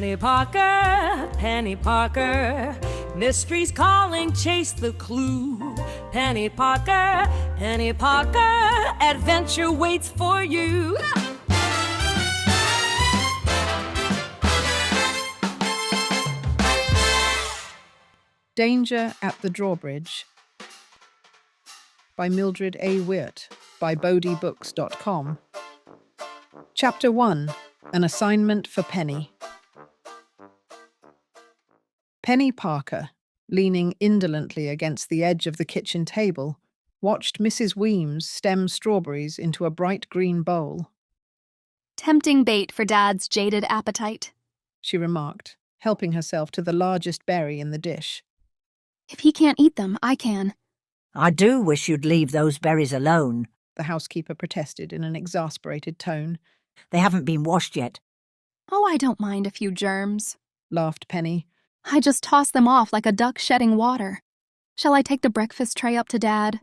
Penny Parker, mystery's calling, chase the clue. Penny Parker, adventure waits for you. Danger at the Drawbridge by Mildred A. Wirt by BodeeBooks.com. Chapter 1. An Assignment for Penny. Penny Parker, leaning indolently against the edge of the kitchen table, watched Mrs. Weems stem strawberries into a bright green bowl. "Tempting bait for Dad's jaded appetite," she remarked, helping herself to the largest berry in the dish. "If he can't eat them, I can." "I do wish you'd leave those berries alone," the housekeeper protested in an exasperated tone. "They haven't been washed yet." "Oh, I don't mind a few germs," laughed Penny. "I just toss them off like a duck shedding water. Shall I take the breakfast tray up to Dad?"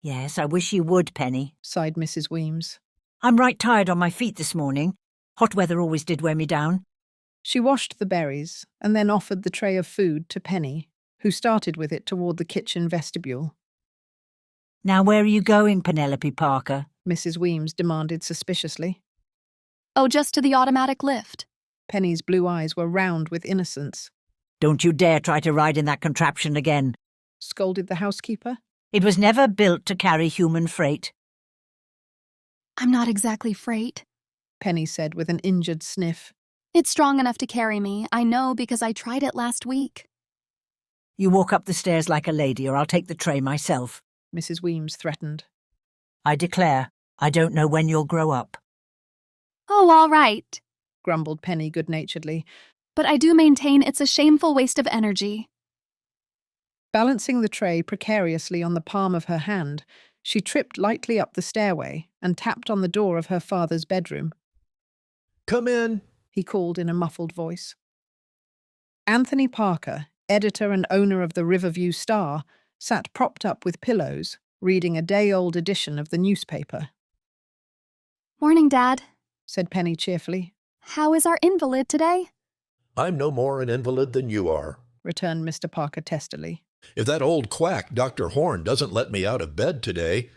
"Yes, I wish you would, Penny," sighed Mrs. Weems. "I'm right tired on my feet this morning. Hot weather always did wear me down." She washed the berries and then offered the tray of food to Penny, who started with it toward the kitchen vestibule. "Now where are you going, Penelope Parker?" Mrs. Weems demanded suspiciously. "Oh, just to the automatic lift." Penny's blue eyes were round with innocence. "Don't you dare try to ride in that contraption again," scolded the housekeeper. "It was never built to carry human freight." "I'm not exactly freight," Penny said with an injured sniff. "It's strong enough to carry me, I know, because I tried it last week." "You walk up the stairs like a lady, or I'll take the tray myself," Mrs. Weems threatened. "I declare, I don't know when you'll grow up." "Oh, all right," grumbled Penny good-naturedly. "But I do maintain it's a shameful waste of energy." Balancing the tray precariously on the palm of her hand, she tripped lightly up the stairway and tapped on the door of her father's bedroom. "Come in," he called in a muffled voice. Anthony Parker, editor and owner of the Riverview Star, sat propped up with pillows, reading a day-old edition of the newspaper. "Morning, Dad," said Penny cheerfully. "How is our invalid today?" "I'm no more an invalid than you are," returned Mr. Parker testily. "If that old quack, Dr. Horn, doesn't let me out of bed today—"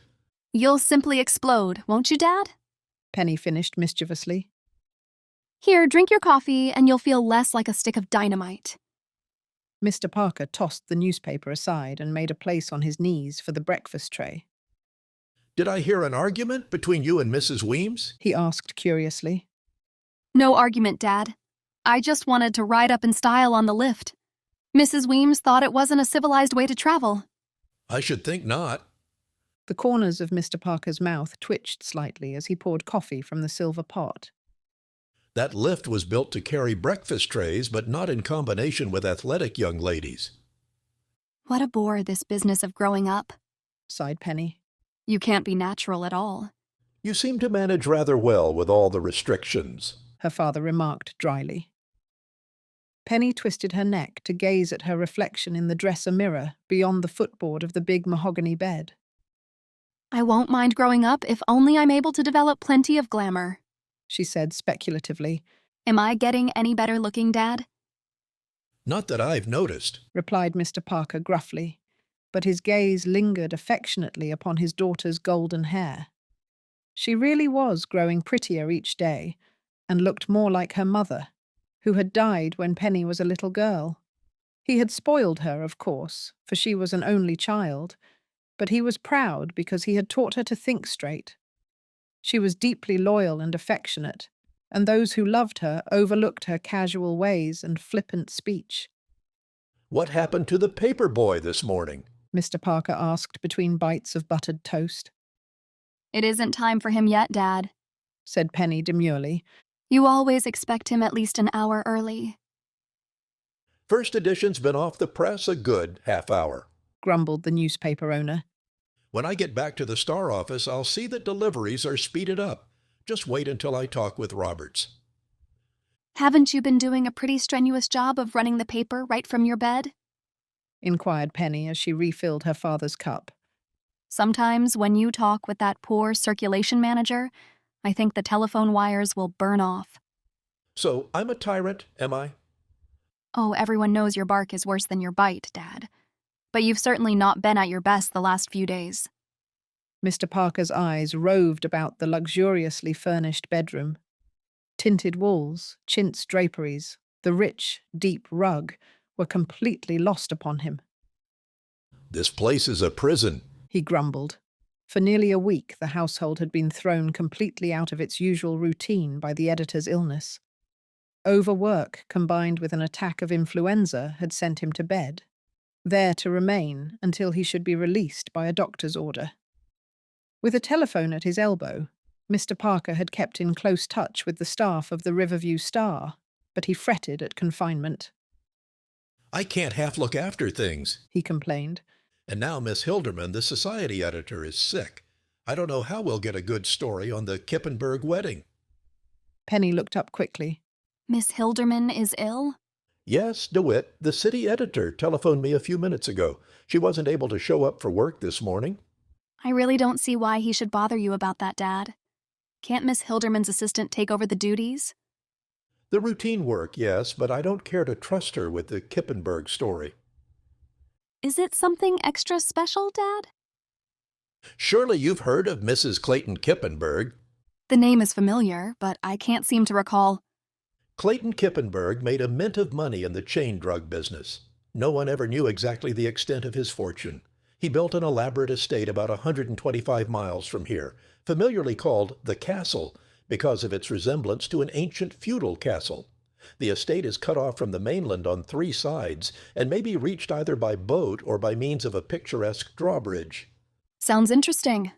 "You'll simply explode, won't you, Dad?" Penny finished mischievously. "Here, drink your coffee, and you'll feel less like a stick of dynamite." Mr. Parker tossed the newspaper aside and made a place on his knees for the breakfast tray. "Did I hear an argument between you and Mrs. Weems?" he asked curiously. "No argument, Dad. I just wanted to ride up in style on the lift. Mrs. Weems thought it wasn't a civilized way to travel." "I should think not." The corners of Mr. Parker's mouth twitched slightly as he poured coffee from the silver pot. "That lift was built to carry breakfast trays, but not in combination with athletic young ladies." "What a bore, this business of growing up," sighed Penny. "You can't be natural at all." "You seem to manage rather well with all the restrictions," her father remarked dryly. Penny twisted her neck to gaze at her reflection in the dresser mirror beyond the footboard of the big mahogany bed. "I won't mind growing up if only I'm able to develop plenty of glamour," she said speculatively. "Am I getting any better looking, Dad?" "Not that I've noticed," replied Mr. Parker gruffly, but his gaze lingered affectionately upon his daughter's golden hair. She really was growing prettier each day, and looked more like her mother, who had died when Penny was a little girl. He had spoiled her, of course, for she was an only child, but he was proud because he had taught her to think straight. She was deeply loyal and affectionate, and those who loved her overlooked her casual ways and flippant speech. "What happened to the paper boy this morning?" Mr. Parker asked between bites of buttered toast. "It isn't time for him yet, Dad," said Penny demurely. "You always expect him at least an hour early." "First edition's been off the press a good half hour," grumbled the newspaper owner. "When I get back to the Star office, I'll see that deliveries are speeded up. Just wait until I talk with Roberts." "Haven't you been doing a pretty strenuous job of running the paper right from your bed?" inquired Penny as she refilled her father's cup. "Sometimes when you talk with that poor circulation manager, I think the telephone wires will burn off." So I'm a tyrant, am I? Oh, everyone knows your bark is worse than your bite, Dad. But you've certainly not been at your best the last few days. Mr. Parker's eyes roved about the luxuriously furnished bedroom. Tinted walls, chintz draperies, the rich, deep rug were completely lost upon him. This place is a prison. He grumbled. For nearly a week, the household had been thrown completely out of its usual routine by the editor's illness. Overwork, combined with an attack of influenza, had sent him to bed, there to remain until he should be released by a doctor's order. With a telephone at his elbow, Mr. Parker had kept in close touch with the staff of the Riverview Star, but he fretted at confinement. I can't half look after things. He complained. And now Miss Hilderman, the society editor, is sick. I don't know how we'll get a good story on the Kippenberg wedding. Penny looked up quickly. Miss Hilderman is ill? Yes, DeWitt, the city editor, telephoned me a few minutes ago. She wasn't able to show up for work this morning. I really don't see why he should bother you about that, Dad. Can't Miss Hilderman's assistant take over the duties? The routine work, yes, but I don't care to trust her with the Kippenberg story. Is it something extra special, Dad? Surely you've heard of Mrs. Clayton Kippenberg. The name is familiar, but I can't seem to recall. Clayton Kippenberg made a mint of money in the chain drug business. No one ever knew exactly the extent of his fortune. He built an elaborate estate about 125 miles from here, familiarly called the Castle, because of its resemblance to an ancient feudal castle. The estate is cut off from the mainland on 3 sides and may be reached either by boat or by means of a picturesque drawbridge. Sounds interesting,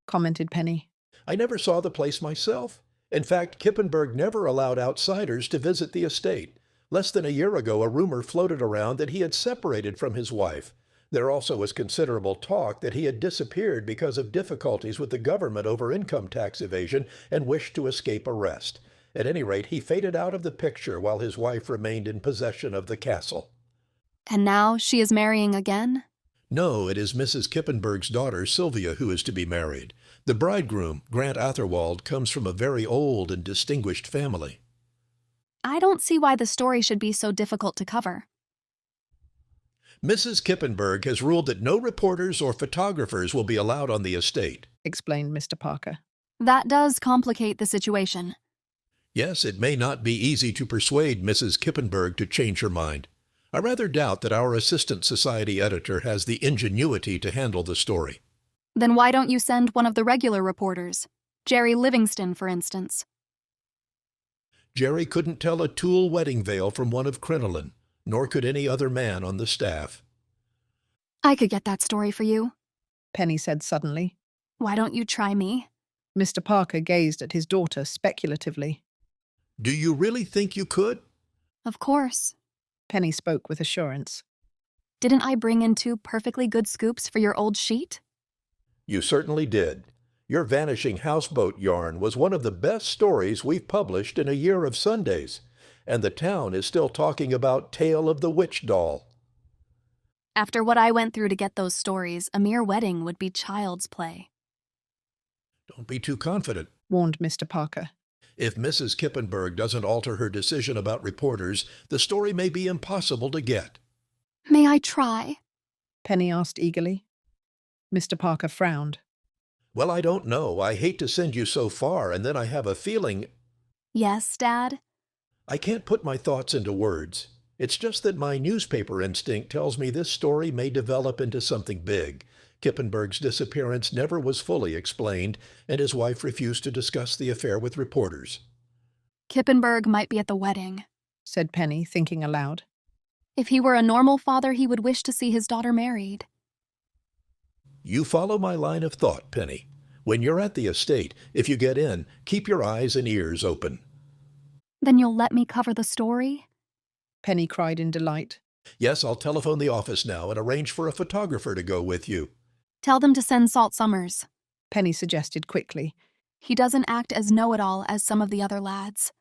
commented Penny. I never saw the place myself. In fact, Kippenberg never allowed outsiders to visit the estate. Less than a year ago, a rumor floated around that he had separated from his wife. There also was considerable talk that he had disappeared because of difficulties with the government over income tax evasion and wished to escape arrest. At any rate, he faded out of the picture while his wife remained in possession of the castle. And now she is marrying again? No, it is Mrs. Kippenberg's daughter, Sylvia, who is to be married. The bridegroom, Grant Atherwald, comes from a very old and distinguished family. I don't see why the story should be so difficult to cover. Mrs. Kippenberg has ruled that no reporters or photographers will be allowed on the estate, explained Mr. Parker. That does complicate the situation. Yes, it may not be easy to persuade Mrs. Kippenberg to change her mind. I rather doubt that our assistant society editor has the ingenuity to handle the story. Then why don't you send one of the regular reporters? Jerry Livingston, for instance. Jerry couldn't tell a tulle wedding veil from one of crinoline, nor could any other man on the staff. I could get that story for you, Penny said suddenly. Why don't you try me? Mr. Parker gazed at his daughter speculatively. Do you really think you could? Of course. Penny spoke with assurance. Didn't I bring in 2 perfectly good scoops for your old sheet? You certainly did. Your vanishing houseboat yarn was one of the best stories we've published in a year of Sundays, and the town is still talking about Tale of the Witch Doll. After what I went through to get those stories, a mere wedding would be child's play. Don't be too confident, warned Mr. Parker. If Mrs. Kippenberg doesn't alter her decision about reporters, the story may be impossible to get. May I try? Penny asked eagerly. Mr. Parker frowned. Well, I don't know. I hate to send you so far, and then I have a feeling... Yes, Dad? I can't put my thoughts into words. It's just that my newspaper instinct tells me this story may develop into something big. Kippenberg's disappearance never was fully explained, and his wife refused to discuss the affair with reporters. Kippenberg might be at the wedding, said Penny, thinking aloud. If he were a normal father, he would wish to see his daughter married. You follow my line of thought, Penny. When you're at the estate, if you get in, keep your eyes and ears open. Then you'll let me cover the story? Penny cried in delight. Yes, I'll telephone the office now and arrange for a photographer to go with you. Tell them to send Salt Sommers, Penny suggested quickly. He doesn't act as know-it-all as some of the other lads.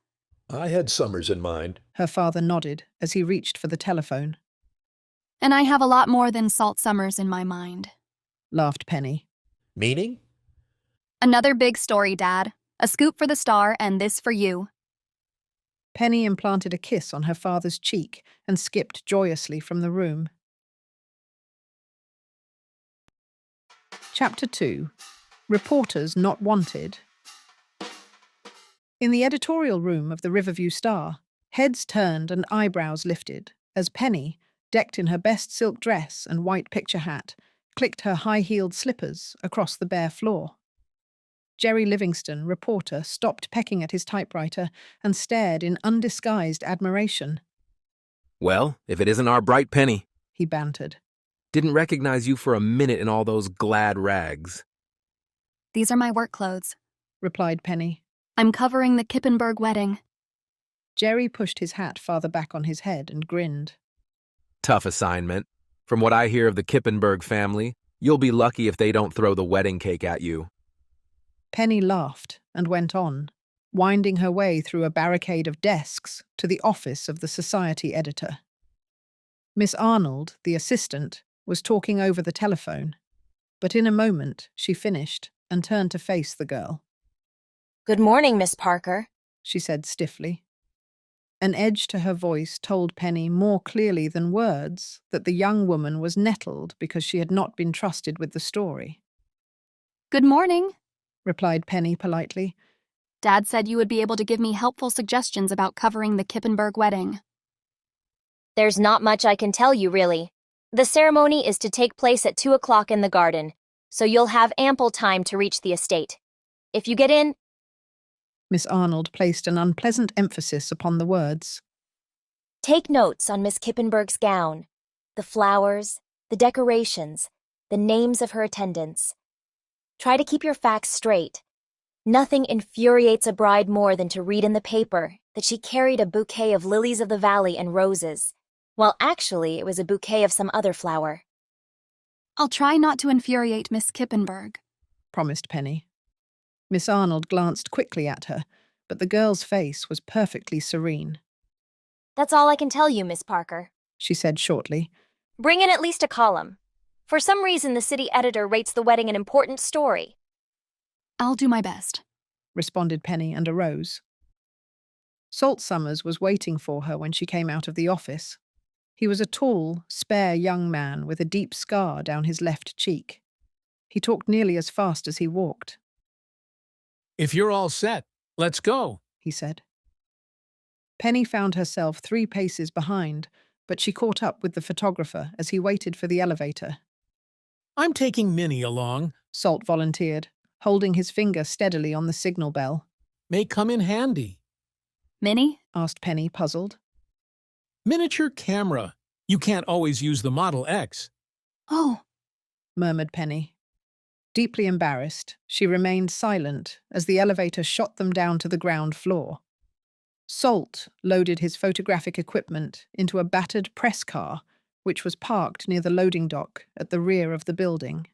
I had Sommers in mind. Her father nodded as he reached for the telephone. And I have a lot more than Salt Sommers in my mind, laughed Penny. Meaning? Another big story, Dad. A scoop for the Star and this for you. Penny implanted a kiss on her father's cheek and skipped joyously from the room. Chapter 2. Reporters Not Wanted. In the editorial room of the Riverview Star, heads turned and eyebrows lifted as Penny, decked in her best silk dress and white picture hat, clicked her high-heeled slippers across the bare floor. Jerry Livingston, reporter, stopped pecking at his typewriter and stared in undisguised admiration. "Well, if it isn't our bright Penny," he bantered. "Didn't recognize you for a minute in all those glad rags." These are my work clothes, replied Penny. I'm covering the Kippenberg wedding. Jerry pushed his hat farther back on his head and grinned. "Tough assignment. From what I hear of the Kippenberg family, you'll be lucky if they don't throw the wedding cake at you." Penny laughed and went on, winding her way through a barricade of desks to the office of the Society editor. Miss Arnold, the assistant, was talking over the telephone, but in a moment she finished and turned to face the girl. "Good morning, Miss Parker," she said stiffly. An edge to her voice told Penny more clearly than words that the young woman was nettled because she had not been trusted with the story. Good morning, replied Penny politely. Dad said you would be able to give me helpful suggestions about covering the Kippenberg wedding. "There's not much I can tell you, really. The ceremony is to take place at 2 o'clock in the garden, so you'll have ample time to reach the estate. If you get in..." Miss Arnold placed an unpleasant emphasis upon the words. "Take notes on Miss Kippenberg's gown, the flowers, the decorations, the names of her attendants. Try to keep your facts straight. Nothing infuriates a bride more than to read in the paper that she carried a bouquet of lilies of the valley and roses, while actually it was a bouquet of some other flower." I'll try not to infuriate Miss Kippenberg, promised Penny. Miss Arnold glanced quickly at her, but the girl's face was perfectly serene. "That's all I can tell you, Miss Parker," she said shortly. "Bring in at least a column. For some reason, the city editor rates the wedding an important story." I'll do my best, responded Penny and arose. Salt Sommers was waiting for her when she came out of the office. He was a tall, spare young man with a deep scar down his left cheek. He talked nearly as fast as he walked. "If you're all set, let's go," he said. Penny found herself 3 paces behind, but she caught up with the photographer as he waited for the elevator. "I'm taking Minnie along. Salt volunteered, holding his finger steadily on the signal bell. May come in handy." Minnie? Asked Penny, puzzled. "Miniature camera. You can't always use the Model X." Oh, murmured Penny. Deeply embarrassed, she remained silent as the elevator shot them down to the ground floor. Salt loaded his photographic equipment into a battered press car, which was parked near the loading dock at the rear of the building.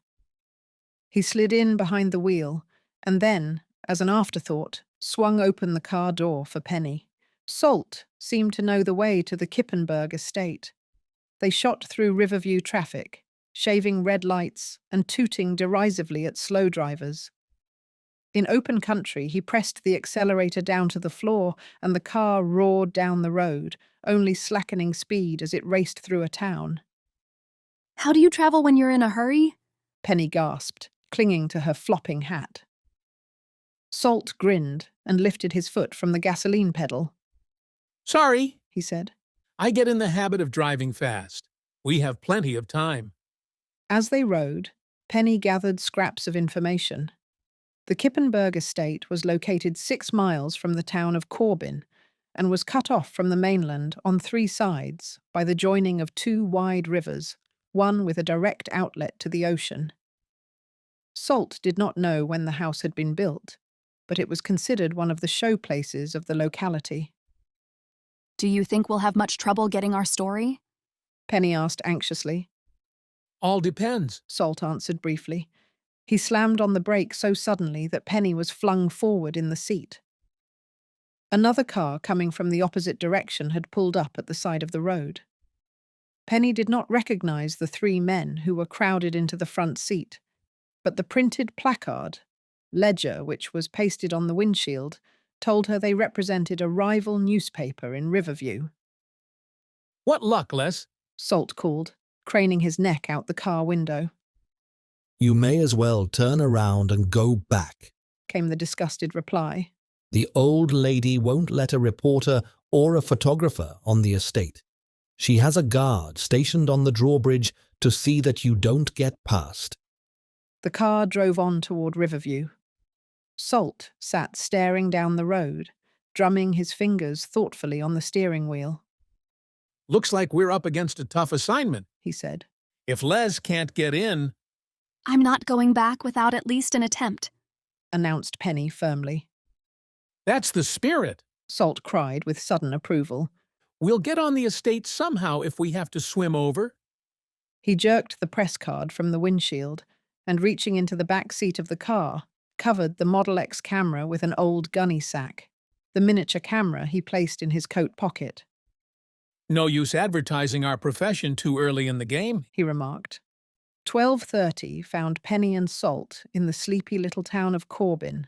He slid in behind the wheel and then, as an afterthought, swung open the car door for Penny. Salt seemed to know the way to the Kippenberg estate. They shot through Riverview traffic, shaving red lights and tooting derisively at slow drivers. In open country, he pressed the accelerator down to the floor and the car roared down the road, only slackening speed as it raced through a town. How do you travel when you're in a hurry? Penny gasped, clinging to her flopping hat. Salt grinned and lifted his foot from the gasoline pedal. "Sorry," he said. "I get in the habit of driving fast. We have plenty of time." As they rode, Penny gathered scraps of information. The Kippenberg estate was located 6 miles from the town of Corbin and was cut off from the mainland on 3 sides by the joining of 2 wide rivers, one with a direct outlet to the ocean. Salt did not know when the house had been built, but it was considered one of the showplaces of the locality. Do you think we'll have much trouble getting our story? Penny asked anxiously. "All depends," Salt answered briefly. He slammed on the brake so suddenly that Penny was flung forward in the seat. Another car coming from the opposite direction had pulled up at the side of the road. Penny did not recognize the 3 men who were crowded into the front seat, but the printed placard, Ledger, which was pasted on the windshield, told her they represented a rival newspaper in Riverview. What luck, Les? Salt called, craning his neck out the car window. You may as well turn around and go back, came the disgusted reply. The old lady won't let a reporter or a photographer on the estate. She has a guard stationed on the drawbridge to see that you don't get past. The car drove on toward Riverview. Salt sat staring down the road, drumming his fingers thoughtfully on the steering wheel. Looks like we're up against a tough assignment, he said. If Les can't get in... I'm not going back without at least an attempt, announced Penny firmly. That's the spirit, Salt cried with sudden approval. We'll get on the estate somehow if we have to swim over. He jerked the press card from the windshield and, reaching into the back seat of the car, covered the Model X camera with an old gunny sack. The miniature camera he placed in his coat pocket. No use advertising our profession too early in the game, he remarked. 12:30 found Penny and Salt in the sleepy little town of Corbin.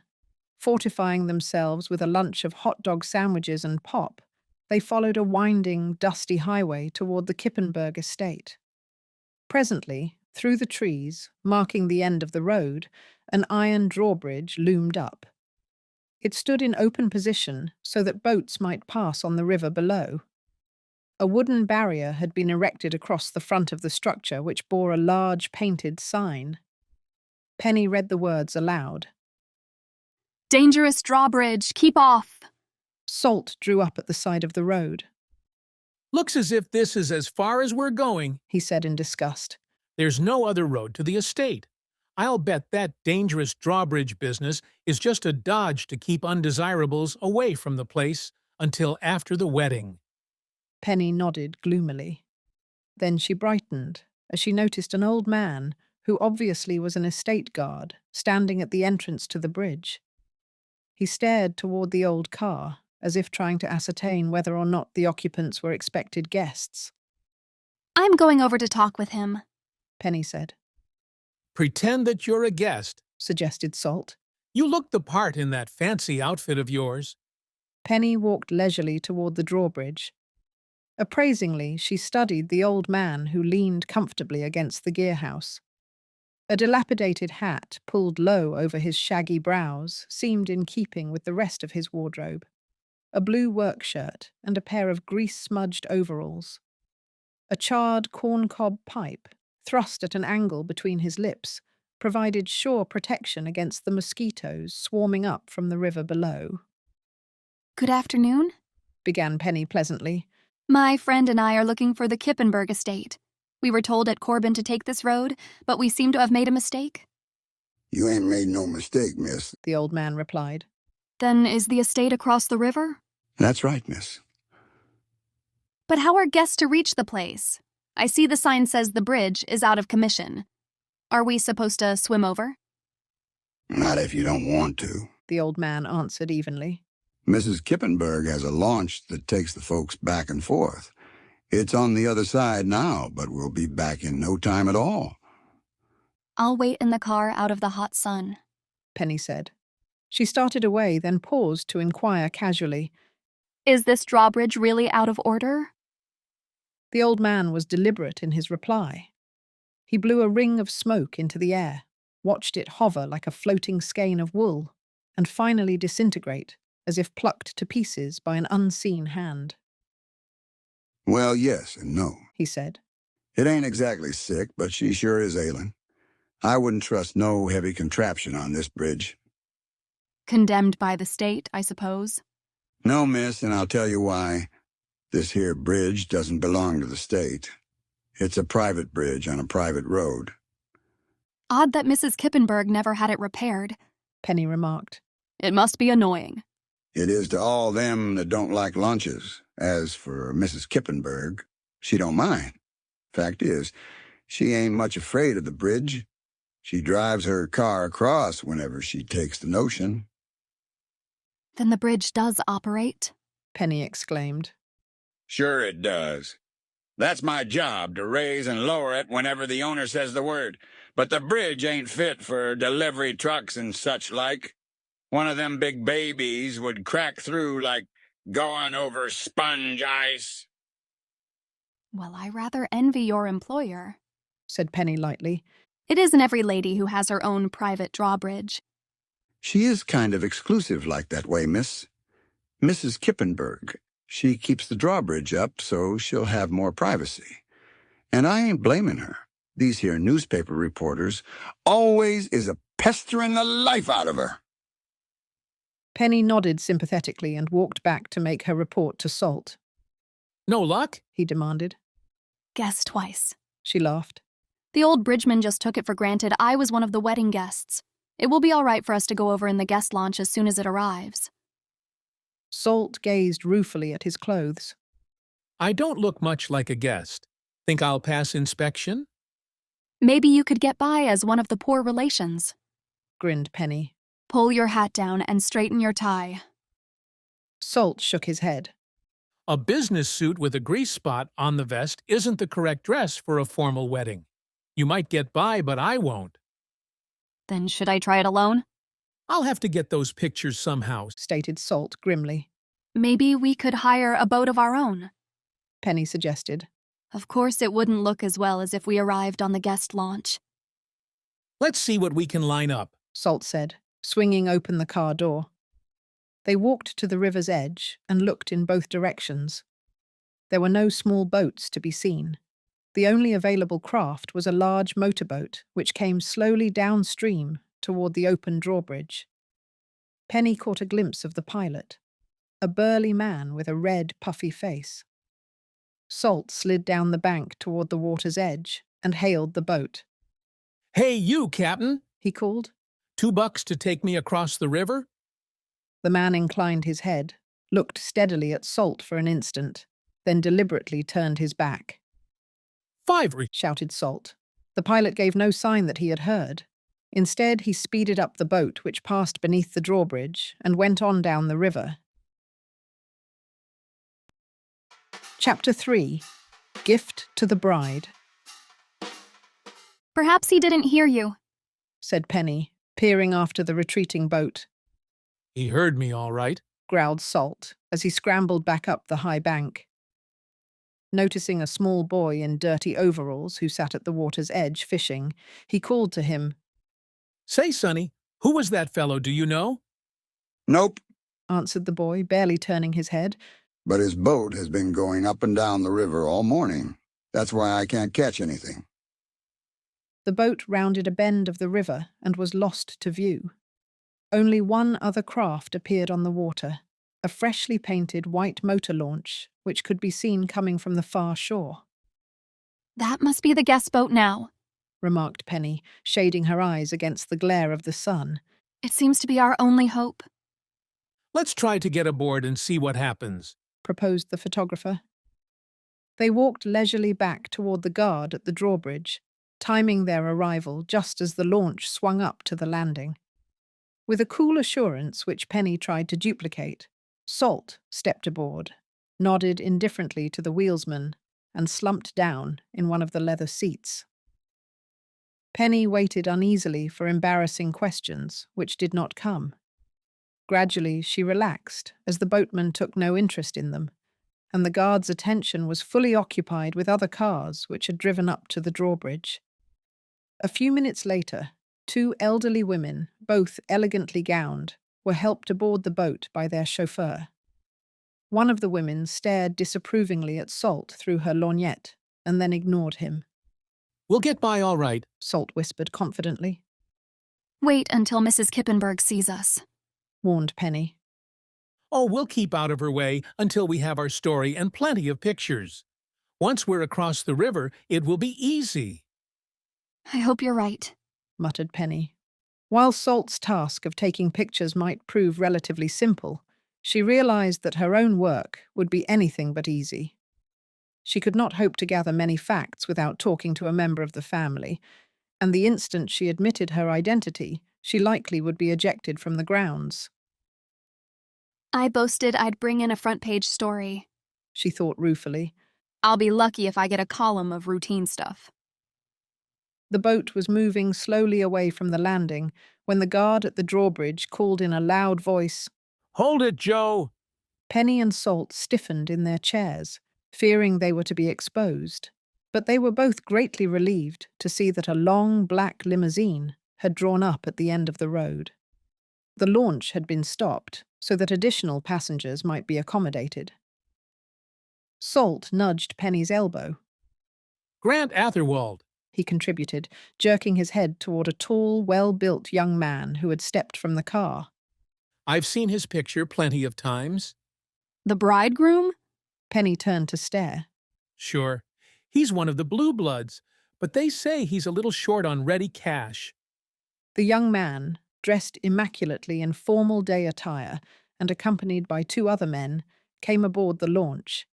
Fortifying themselves with a lunch of hot dog sandwiches and pop, they followed a winding, dusty highway toward the Kippenberg estate. Presently, through the trees, marking the end of the road, an iron drawbridge loomed up. It stood in open position so that boats might pass on the river below. A wooden barrier had been erected across the front of the structure, which bore a large painted sign. Penny read the words aloud. Dangerous drawbridge, keep off. Salt drew up at the side of the road. Looks as if this is as far as we're going, he said in disgust. There's no other road to the estate. I'll bet that dangerous drawbridge business is just a dodge to keep undesirables away from the place until after the wedding. Penny nodded gloomily. Then she brightened as she noticed an old man, who obviously was an estate guard, standing at the entrance to the bridge. He stared toward the old car, as if trying to ascertain whether or not the occupants were expected guests. I'm going over to talk with him, Penny said. Pretend that you're a guest, suggested Salt. You look the part in that fancy outfit of yours. Penny walked leisurely toward the drawbridge. Appraisingly, she studied the old man who leaned comfortably against the gearhouse. A dilapidated hat, pulled low over his shaggy brows, seemed in keeping with the rest of his wardrobe. A blue work shirt and a pair of grease-smudged overalls. A charred corncob pipe, thrust at an angle between his lips, provided sure protection against the mosquitoes swarming up from the river below. Good afternoon, began Penny pleasantly. My friend and I are looking for the Kippenberg estate. We were told at Corbin to take this road, but we seem to have made a mistake. You ain't made no mistake, miss, the old man replied. Then is the estate across the river? That's right, miss. But how are guests to reach the place? I see the sign says the bridge is out of commission. Are we supposed to swim over? Not if you don't want to, the old man answered evenly. Mrs. Kippenberg has a launch that takes the folks back and forth. It's on the other side now, but we'll be back in no time at all. I'll wait in the car out of the hot sun, Penny said. She started away, then paused to inquire casually. Is this drawbridge really out of order? The old man was deliberate in his reply. He blew a ring of smoke into the air, watched it hover like a floating skein of wool, and finally disintegrate, as if plucked to pieces by an unseen hand. Well, yes and no, he said. It ain't exactly sick, but she sure is ailing. I wouldn't trust no heavy contraption on this bridge. Condemned by the state, I suppose? No, miss, and I'll tell you why. This here bridge doesn't belong to the state. It's a private bridge on a private road. Odd that Mrs. Kippenberg never had it repaired, Penny remarked. It must be annoying. It is to all them that don't like lunches. As for Mrs. Kippenberg, she don't mind. Fact is, she ain't much afraid of the bridge. She drives her car across whenever she takes the notion. Then the bridge does operate? Penny exclaimed. Sure it does. That's my job, to raise and lower it whenever the owner says the word. But the bridge ain't fit for delivery trucks and such like. One of them big babies would crack through like going over sponge ice. Well, I rather envy your employer, said Penny lightly. It isn't every lady who has her own private drawbridge. She is kind of exclusive like that way, miss. Mrs. Kippenberg. She keeps the drawbridge up so she'll have more privacy. And I ain't blaming her. These here newspaper reporters always is a pestering the life out of her. Penny nodded sympathetically and walked back to make her report to Salt. No luck? He demanded. Guess twice. She laughed. The old bridgeman just took it for granted I was one of the wedding guests. It will be all right for us to go over in the guest launch as soon as it arrives. Salt gazed ruefully at his clothes. I don't look much like a guest. Think I'll pass inspection? Maybe you could get by as one of the poor relations, grinned Penny. Pull your hat down and straighten your tie. Salt shook his head. A business suit with a grease spot on the vest isn't the correct dress for a formal wedding. You might get by, but I won't. Then should I try it alone? I'll have to get those pictures somehow, stated Salt grimly. Maybe we could hire a boat of our own, Penny suggested. Of course it wouldn't look as well as if we arrived on the guest launch. Let's see what we can line up, Salt said, swinging open the car door. They walked to the river's edge and looked in both directions. There were no small boats to be seen. The only available craft was a large motorboat which came slowly downstream toward the open drawbridge. Penny caught a glimpse of the pilot, a burly man with a red, puffy face. Salt slid down the bank toward the water's edge and hailed the boat. Hey, you, Captain, he called. $2 to take me across the river? The man inclined his head, looked steadily at Salt for an instant, then deliberately turned his back. $5, shouted Salt. The pilot gave no sign that he had heard. Instead, he speeded up the boat, which passed beneath the drawbridge, and went on down the river. Chapter 3. Gift to the Bride. Perhaps he didn't hear you, said Penny, peering after the retreating boat. He heard me all right, growled Salt as he scrambled back up the high bank. Noticing a small boy in dirty overalls who sat at the water's edge fishing, he called to him. Say, Sonny, who was that fellow, do you know? Nope, answered the boy, barely turning his head. But his boat has been going up and down the river all morning. That's why I can't catch anything. The boat rounded a bend of the river and was lost to view. Only one other craft appeared on the water, a freshly painted white motor launch, which could be seen coming from the far shore. That must be the guest boat now, remarked Penny, shading her eyes against the glare of the sun. It seems to be our only hope. Let's try to get aboard and see what happens, proposed the photographer. They walked leisurely back toward the guard at the drawbridge, timing their arrival just as the launch swung up to the landing. With a cool assurance which Penny tried to duplicate, Salt stepped aboard, nodded indifferently to the wheelsman, and slumped down in one of the leather seats. Penny waited uneasily for embarrassing questions, which did not come. Gradually, she relaxed as the boatman took no interest in them, and the guard's attention was fully occupied with other cars which had driven up to the drawbridge. A few minutes later, 2 elderly women, both elegantly gowned, were helped aboard the boat by their chauffeur. One of the women stared disapprovingly at Salt through her lorgnette and then ignored him. We'll get by all right, Salt whispered confidently. Wait until Mrs. Kippenberg sees us, warned Penny. Oh, we'll keep out of her way until we have our story and plenty of pictures. Once we're across the river, it will be easy. I hope you're right, muttered Penny. While Salt's task of taking pictures might prove relatively simple, she realized that her own work would be anything but easy. She could not hope to gather many facts without talking to a member of the family, and the instant she admitted her identity, she likely would be ejected from the grounds. I boasted I'd bring in a front-page story, she thought ruefully. I'll be lucky if I get a column of routine stuff. The boat was moving slowly away from the landing when the guard at the drawbridge called in a loud voice, "Hold it, Joe!" Penny and Salt stiffened in their chairs, fearing they were to be exposed, but they were both greatly relieved to see that a long black limousine had drawn up at the end of the road. The launch had been stopped so that additional passengers might be accommodated. Salt nudged Penny's elbow. "Grant Atherwald." He contributed, jerking his head toward a tall, well-built young man who had stepped from the car. "I've seen his picture plenty of times." The bridegroom? Penny turned to stare. "Sure. He's one of the Blue Bloods, but they say he's a little short on ready cash." The young man, dressed immaculately in formal day attire and accompanied by 2 other men, came aboard the launch.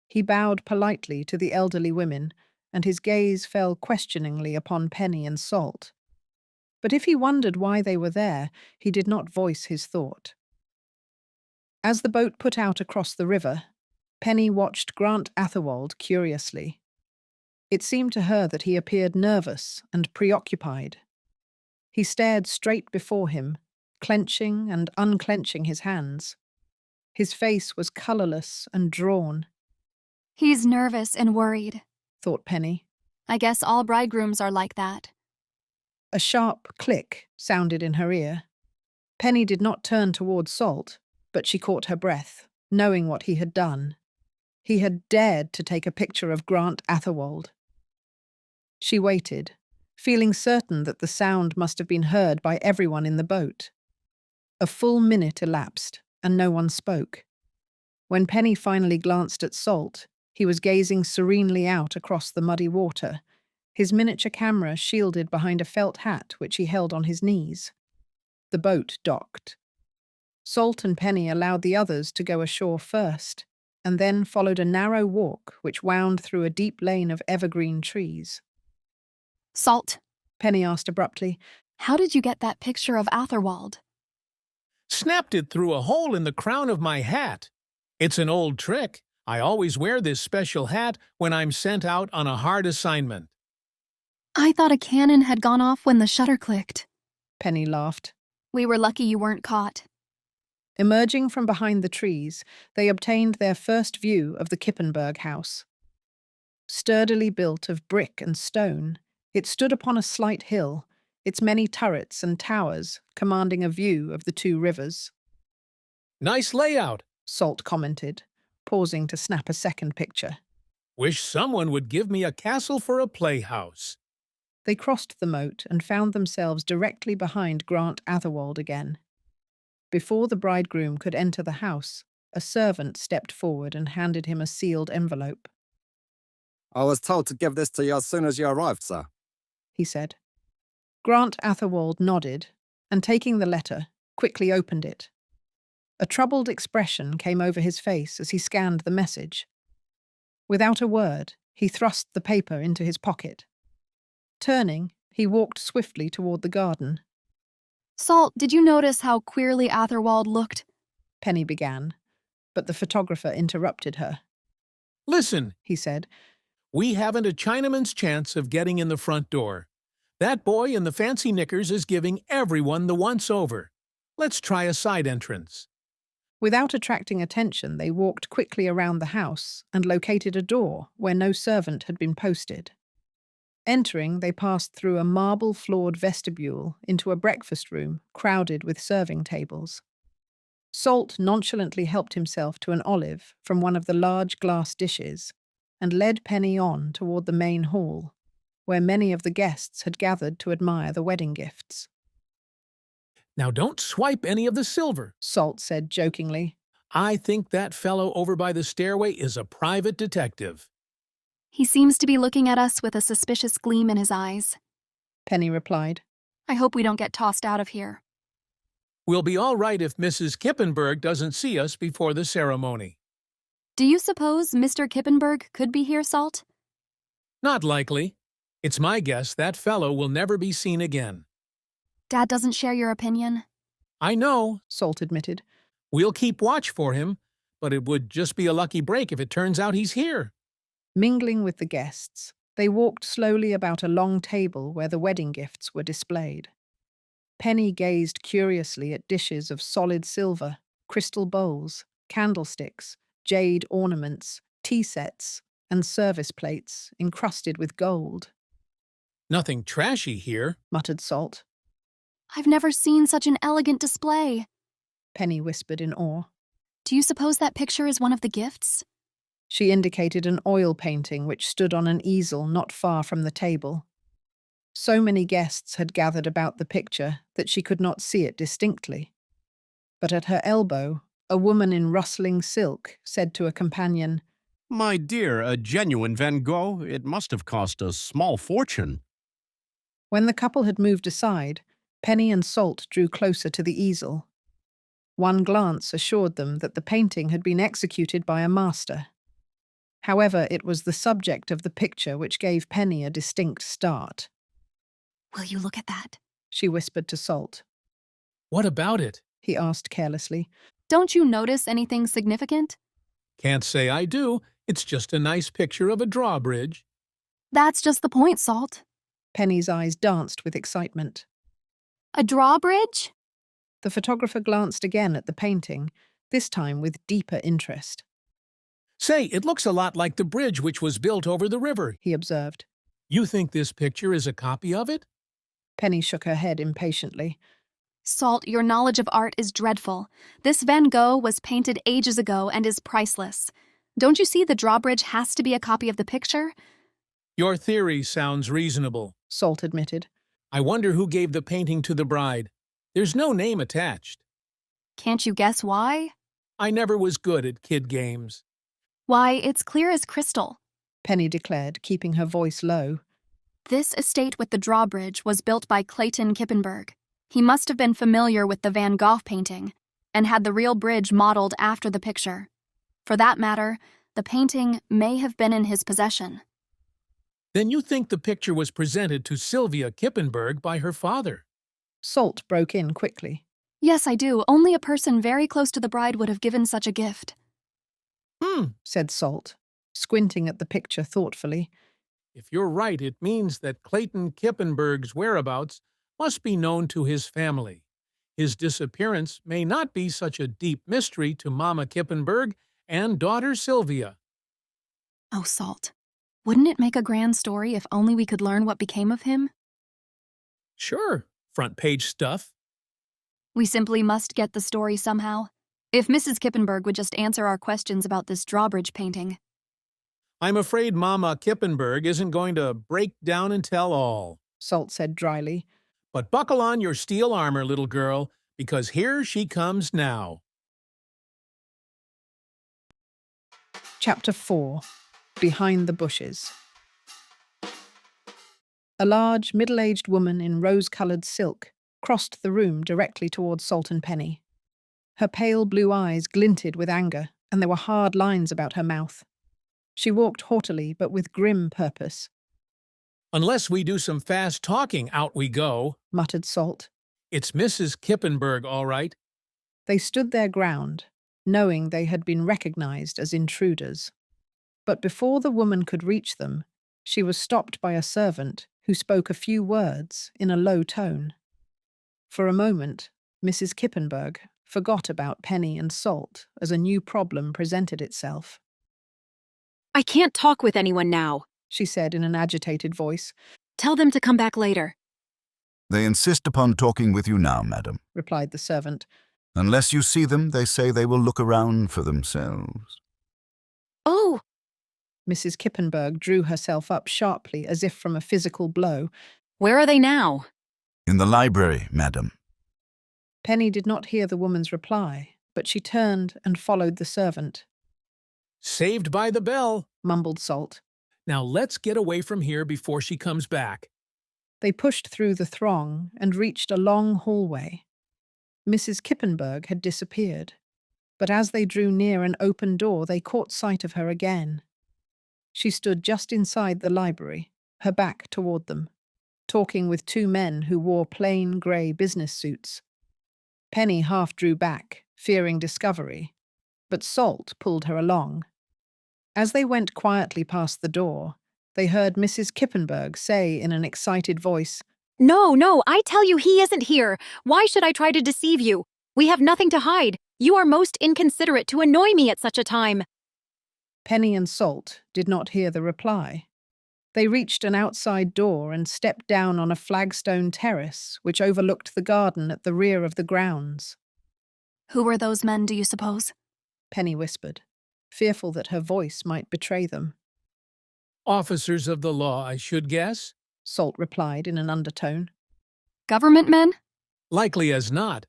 He bowed politely to the elderly women, and his gaze fell questioningly upon Penny and Salt. But if he wondered why they were there, he did not voice his thought. As the boat put out across the river, Penny watched Grant Atherwald curiously. It seemed to her that he appeared nervous and preoccupied. He stared straight before him, clenching and unclenching his hands. His face was colourless and drawn. He's nervous and worried, thought Penny. I guess all bridegrooms are like that. A sharp click sounded in her ear. Penny did not turn toward Salt, but she caught her breath, knowing what he had done. He had dared to take a picture of Grant Atherwald. She waited, feeling certain that the sound must have been heard by everyone in the boat. A full minute elapsed, and no one spoke. When Penny finally glanced at Salt, he was gazing serenely out across the muddy water, his miniature camera shielded behind a felt hat which he held on his knees. The boat docked. Salt and Penny allowed the others to go ashore first, and then followed a narrow walk which wound through a deep lane of evergreen trees. Salt, Penny asked abruptly, how did you get that picture of Atherwald? "Snapped it through a hole in the crown of my hat. It's an old trick. I always wear this special hat when I'm sent out on a hard assignment." I thought a cannon had gone off when the shutter clicked. Penny laughed. We were lucky you weren't caught. Emerging from behind the trees, they obtained their first view of the Kippenberg house. Sturdily built of brick and stone, it stood upon a slight hill, its many turrets and towers commanding a view of the 2 rivers. "Nice layout," Salt commented, pausing to snap a second picture. "Wish someone would give me a castle for a playhouse." They crossed the moat and found themselves directly behind Grant Atherwald again. Before the bridegroom could enter the house, a servant stepped forward and handed him a sealed envelope. "I was told to give this to you as soon as you arrived, sir," he said. Grant Atherwald nodded, and taking the letter, quickly opened it. A troubled expression came over his face as he scanned the message. Without a word, he thrust the paper into his pocket. Turning, he walked swiftly toward the garden. Salt, did you notice how queerly Atherwald looked? Penny began, but the photographer interrupted her. "Listen," he said. "We haven't a Chinaman's chance of getting in the front door. That boy in the fancy knickers is giving everyone the once-over. Let's try a side entrance." Without attracting attention, they walked quickly around the house and located a door where no servant had been posted. Entering, they passed through a marble-floored vestibule into a breakfast room crowded with serving tables. Salt nonchalantly helped himself to an olive from one of the large glass dishes and led Penny on toward the main hall, where many of the guests had gathered to admire the wedding gifts. "Now don't swipe any of the silver," Salt said jokingly. "I think that fellow over by the stairway is a private detective." He seems to be looking at us with a suspicious gleam in his eyes. Penny replied. I hope we don't get tossed out of here. "We'll be all right if Mrs. Kippenberg doesn't see us before the ceremony." Do you suppose Mr. Kippenberg could be here, Salt? "Not likely. It's my guess that fellow will never be seen again." Dad doesn't share your opinion? "I know," Salt admitted. "We'll keep watch for him, but it would just be a lucky break if it turns out he's here." Mingling with the guests, they walked slowly about a long table where the wedding gifts were displayed. Penny gazed curiously at dishes of solid silver, crystal bowls, candlesticks, jade ornaments, tea sets, and service plates encrusted with gold. Nothing trashy here, muttered Salt. I've never seen such an elegant display, Penny whispered in awe. Do you suppose that picture is one of the gifts? She indicated an oil painting which stood on an easel not far from the table. So many guests had gathered about the picture that she could not see it distinctly. But at her elbow, a woman in rustling silk said to a companion, My dear, a genuine Van Gogh? It must have cost a small fortune. When the couple had moved aside, Penny and Salt drew closer to the easel. One glance assured them that the painting had been executed by a master. However, it was the subject of the picture which gave Penny a distinct start. Will you look at that? She whispered to Salt. What about it? He asked carelessly. Don't you notice anything significant? Can't say I do. It's just a nice picture of a drawbridge. That's just the point, Salt. Penny's eyes danced with excitement. A drawbridge? The photographer glanced again at the painting, this time with deeper interest. Say, it looks a lot like the bridge which was built over the river, he observed. You think this picture is a copy of it? Penny shook her head impatiently. Salt, your knowledge of art is dreadful. This Van Gogh was painted ages ago and is priceless. Don't you see the drawbridge has to be a copy of the picture? Your theory sounds reasonable, Salt admitted. I wonder who gave the painting to the bride. There's no name attached. Can't you guess why? I never was good at kid games. Why, it's clear as crystal, Penny declared, keeping her voice low. This estate with the drawbridge was built by Clayton Kippenberg. He must have been familiar with the Van Gogh painting and had the real bridge modeled after the picture. For that matter, the painting may have been in his possession. Then you think the picture was presented to Sylvia Kippenberg by her father? Salt broke in quickly. Yes, I do. Only a person very close to the bride would have given such a gift. Said Salt, squinting at the picture thoughtfully. If you're right, it means that Clayton Kippenberg's whereabouts must be known to his family. His disappearance may not be such a deep mystery to Mama Kippenberg and daughter Sylvia. Oh, Salt. Wouldn't it make a grand story if only we could learn what became of him? Sure, front page stuff. We simply must get the story somehow. If Mrs. Kippenberg would just answer our questions about this drawbridge painting. I'm afraid Mama Kippenberg isn't going to break down and tell all, Salt said dryly. But buckle on your steel armor, little girl, because here she comes now. Chapter 4. Behind the Bushes. A large, middle-aged woman in rose-coloured silk crossed the room directly towards Salt and Penny. Her pale blue eyes glinted with anger, and there were hard lines about her mouth. She walked haughtily, but with grim purpose. Unless we do some fast talking, out we go, muttered Salt. It's Mrs. Kippenberg, all right. They stood their ground, knowing they had been recognized as intruders. But before the woman could reach them, she was stopped by a servant who spoke a few words in a low tone. For a moment, Mrs. Kippenberg forgot about Penny and Salt as a new problem presented itself. I can't talk with anyone now, she said in an agitated voice. Tell them to come back later. They insist upon talking with you now, madam, replied the servant. Unless you see them, they say they will look around for themselves. Oh! Mrs. Kippenberg drew herself up sharply as if from a physical blow. Where are they now? In the library, madam. Penny did not hear the woman's reply, but she turned and followed the servant. Saved by the bell, mumbled Salt. Now let's get away from here before she comes back. They pushed through the throng and reached a long hallway. Mrs. Kippenberg had disappeared, but as they drew near an open door, they caught sight of her again. She stood just inside the library, her back toward them, talking with two men who wore plain grey business suits. Penny half drew back, fearing discovery, but Salt pulled her along. As they went quietly past the door, they heard Mrs. Kippenberg say in an excited voice, No, I tell you he isn't here. Why should I try to deceive you? We have nothing to hide. You are most inconsiderate to annoy me at such a time. Penny and Salt did not hear the reply. They reached an outside door and stepped down on a flagstone terrace which overlooked the garden at the rear of the grounds. Who were those men, do you suppose? Penny whispered, fearful that her voice might betray them. Officers of the law, I should guess. Salt replied in an undertone. Government men? Likely as not.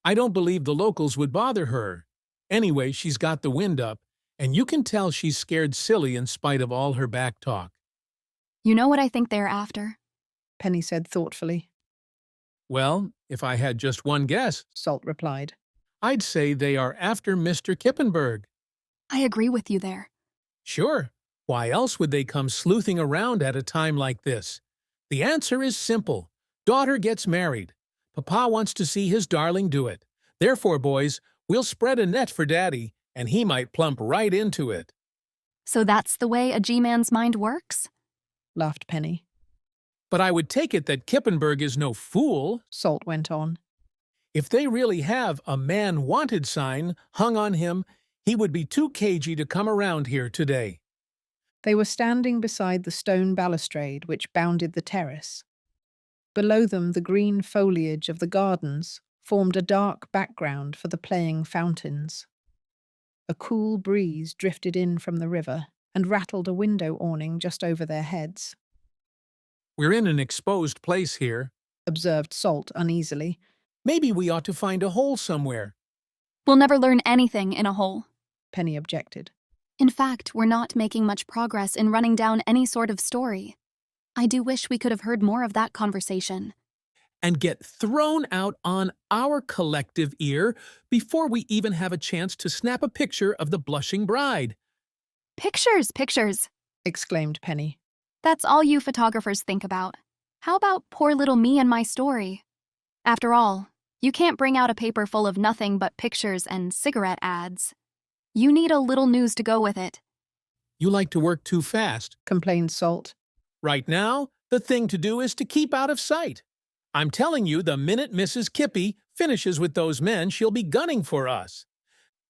I don't believe the locals would bother her. Anyway, she's got the wind up, and you can tell she's scared silly in spite of all her back talk. You know what I think they're after? Penny said thoughtfully. Well, if I had just one guess, Salt replied, I'd say they are after Mr. Kippenberg. I agree with you there. Sure. Why else would they come sleuthing around at a time like this? The answer is simple. Daughter gets married. Papa wants to see his darling do it. Therefore, boys, we'll spread a net for Daddy, and he might plump right into it. So that's the way a G-man's mind works? Laughed Penny. But I would take it that Kippenberg is no fool, Salt went on. If they really have a man wanted sign hung on him, he would be too cagey to come around here today. They were standing beside the stone balustrade which bounded the terrace. Below them, the green foliage of the gardens formed a dark background for the playing fountains. A cool breeze drifted in from the river and rattled a window awning just over their heads. We're in an exposed place here, observed Salt uneasily. Maybe we ought to find a hole somewhere. We'll never learn anything in a hole, Penny objected. In fact, we're not making much progress in running down any sort of story. I do wish we could have heard more of that conversation. And get thrown out on our collective ear before we even have a chance to snap a picture of the blushing bride. Pictures, exclaimed Penny. That's all you photographers think about. How about poor little me and my story? After all, you can't bring out a paper full of nothing but pictures and cigarette ads. You need a little news to go with it. You like to work too fast, complained Salt. Right now, the thing to do is to keep out of sight. I'm telling you, the minute Mrs. Kippy finishes with those men, she'll be gunning for us.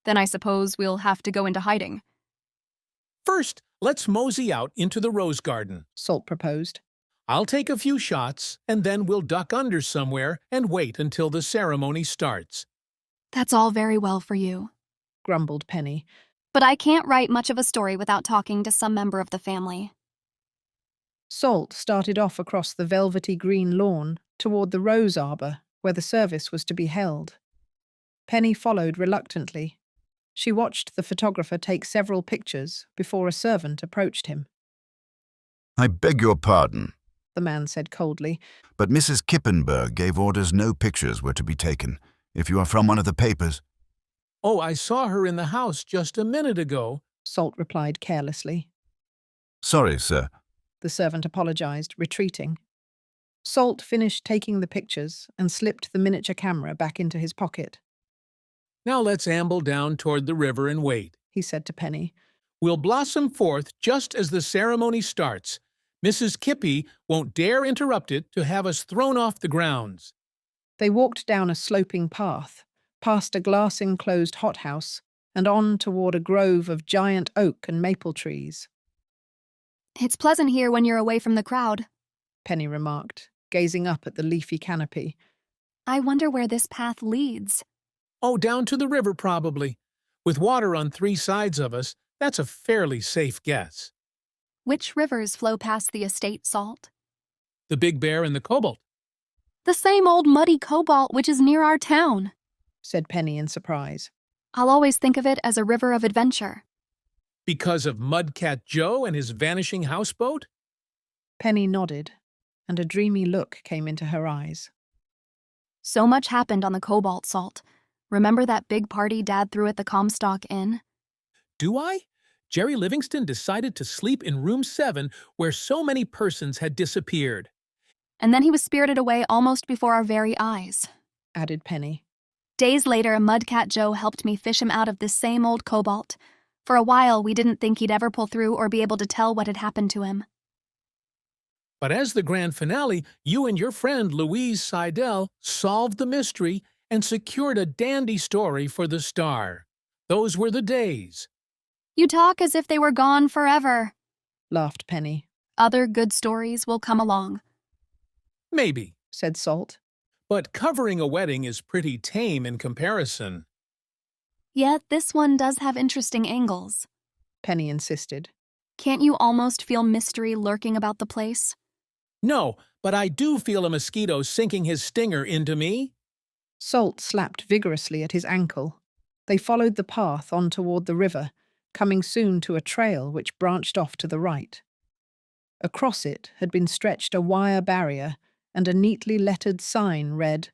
Then I suppose we'll have to go into hiding. First, let's mosey out into the rose garden, Salt proposed. I'll take a few shots, and then we'll duck under somewhere and wait until the ceremony starts. That's all very well for you, grumbled Penny. But I can't write much of a story without talking to some member of the family. Salt started off across the velvety green lawn toward the rose arbor where the service was to be held. Penny followed reluctantly. She watched the photographer take several pictures before a servant approached him. I beg your pardon, the man said coldly, but Mrs. Kippenberg gave orders no pictures were to be taken. If you are from one of the papers— Oh, I saw her in the house just a minute ago, Salt replied carelessly. Sorry, sir. The servant apologized, retreating. Salt finished taking the pictures and slipped the miniature camera back into his pocket. Now let's amble down toward the river and wait, he said to Penny. We'll blossom forth just as the ceremony starts. Mrs. Kippy won't dare interrupt it to have us thrown off the grounds. They walked down a sloping path, past a glass-enclosed hothouse, and on toward a grove of giant oak and maple trees. It's pleasant here when you're away from the crowd, Penny remarked, gazing up at the leafy canopy. I wonder where this path leads. Oh, down to the river, probably. With water on 3 sides of us, that's a fairly safe guess. Which rivers flow past the estate, Salt? The Big Bear and the Cobalt. The same old muddy Cobalt which is near our town, said Penny in surprise. I'll always think of it as a river of adventure. Because of Mudcat Joe and his vanishing houseboat? Penny nodded, and a dreamy look came into her eyes. So much happened on the Cobalt, Salt. Remember that big party Dad threw at the Comstock Inn? Do I? Jerry Livingston decided to sleep in room 7 where so many persons had disappeared. And then he was spirited away almost before our very eyes, added Penny. Days later, Mudcat Joe helped me fish him out of this same old Cobalt. For a while, we didn't think he'd ever pull through or be able to tell what had happened to him. But as the grand finale, you and your friend Louise Seidel solved the mystery and secured a dandy story for the Star. Those were the days. You talk as if they were gone forever, laughed Penny. Other good stories will come along. Maybe, said Salt. But covering a wedding is pretty tame in comparison. Yet this one does have interesting angles, Penny insisted. Can't you almost feel mystery lurking about the place? No, but I do feel a mosquito sinking his stinger into me. Salt slapped vigorously at his ankle. They followed the path on toward the river, coming soon to a trail which branched off to the right. Across it had been stretched a wire barrier, and a neatly lettered sign read,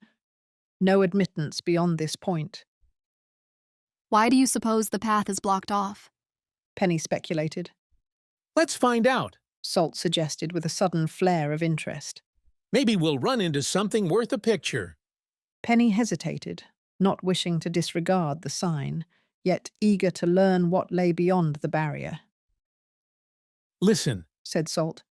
"No admittance beyond this point." Why do you suppose the path is blocked off? Penny speculated. Let's find out, Salt suggested with a sudden flare of interest. Maybe we'll run into something worth a picture. Penny hesitated, not wishing to disregard the sign, yet eager to learn what lay beyond the barrier. Listen, said Salt.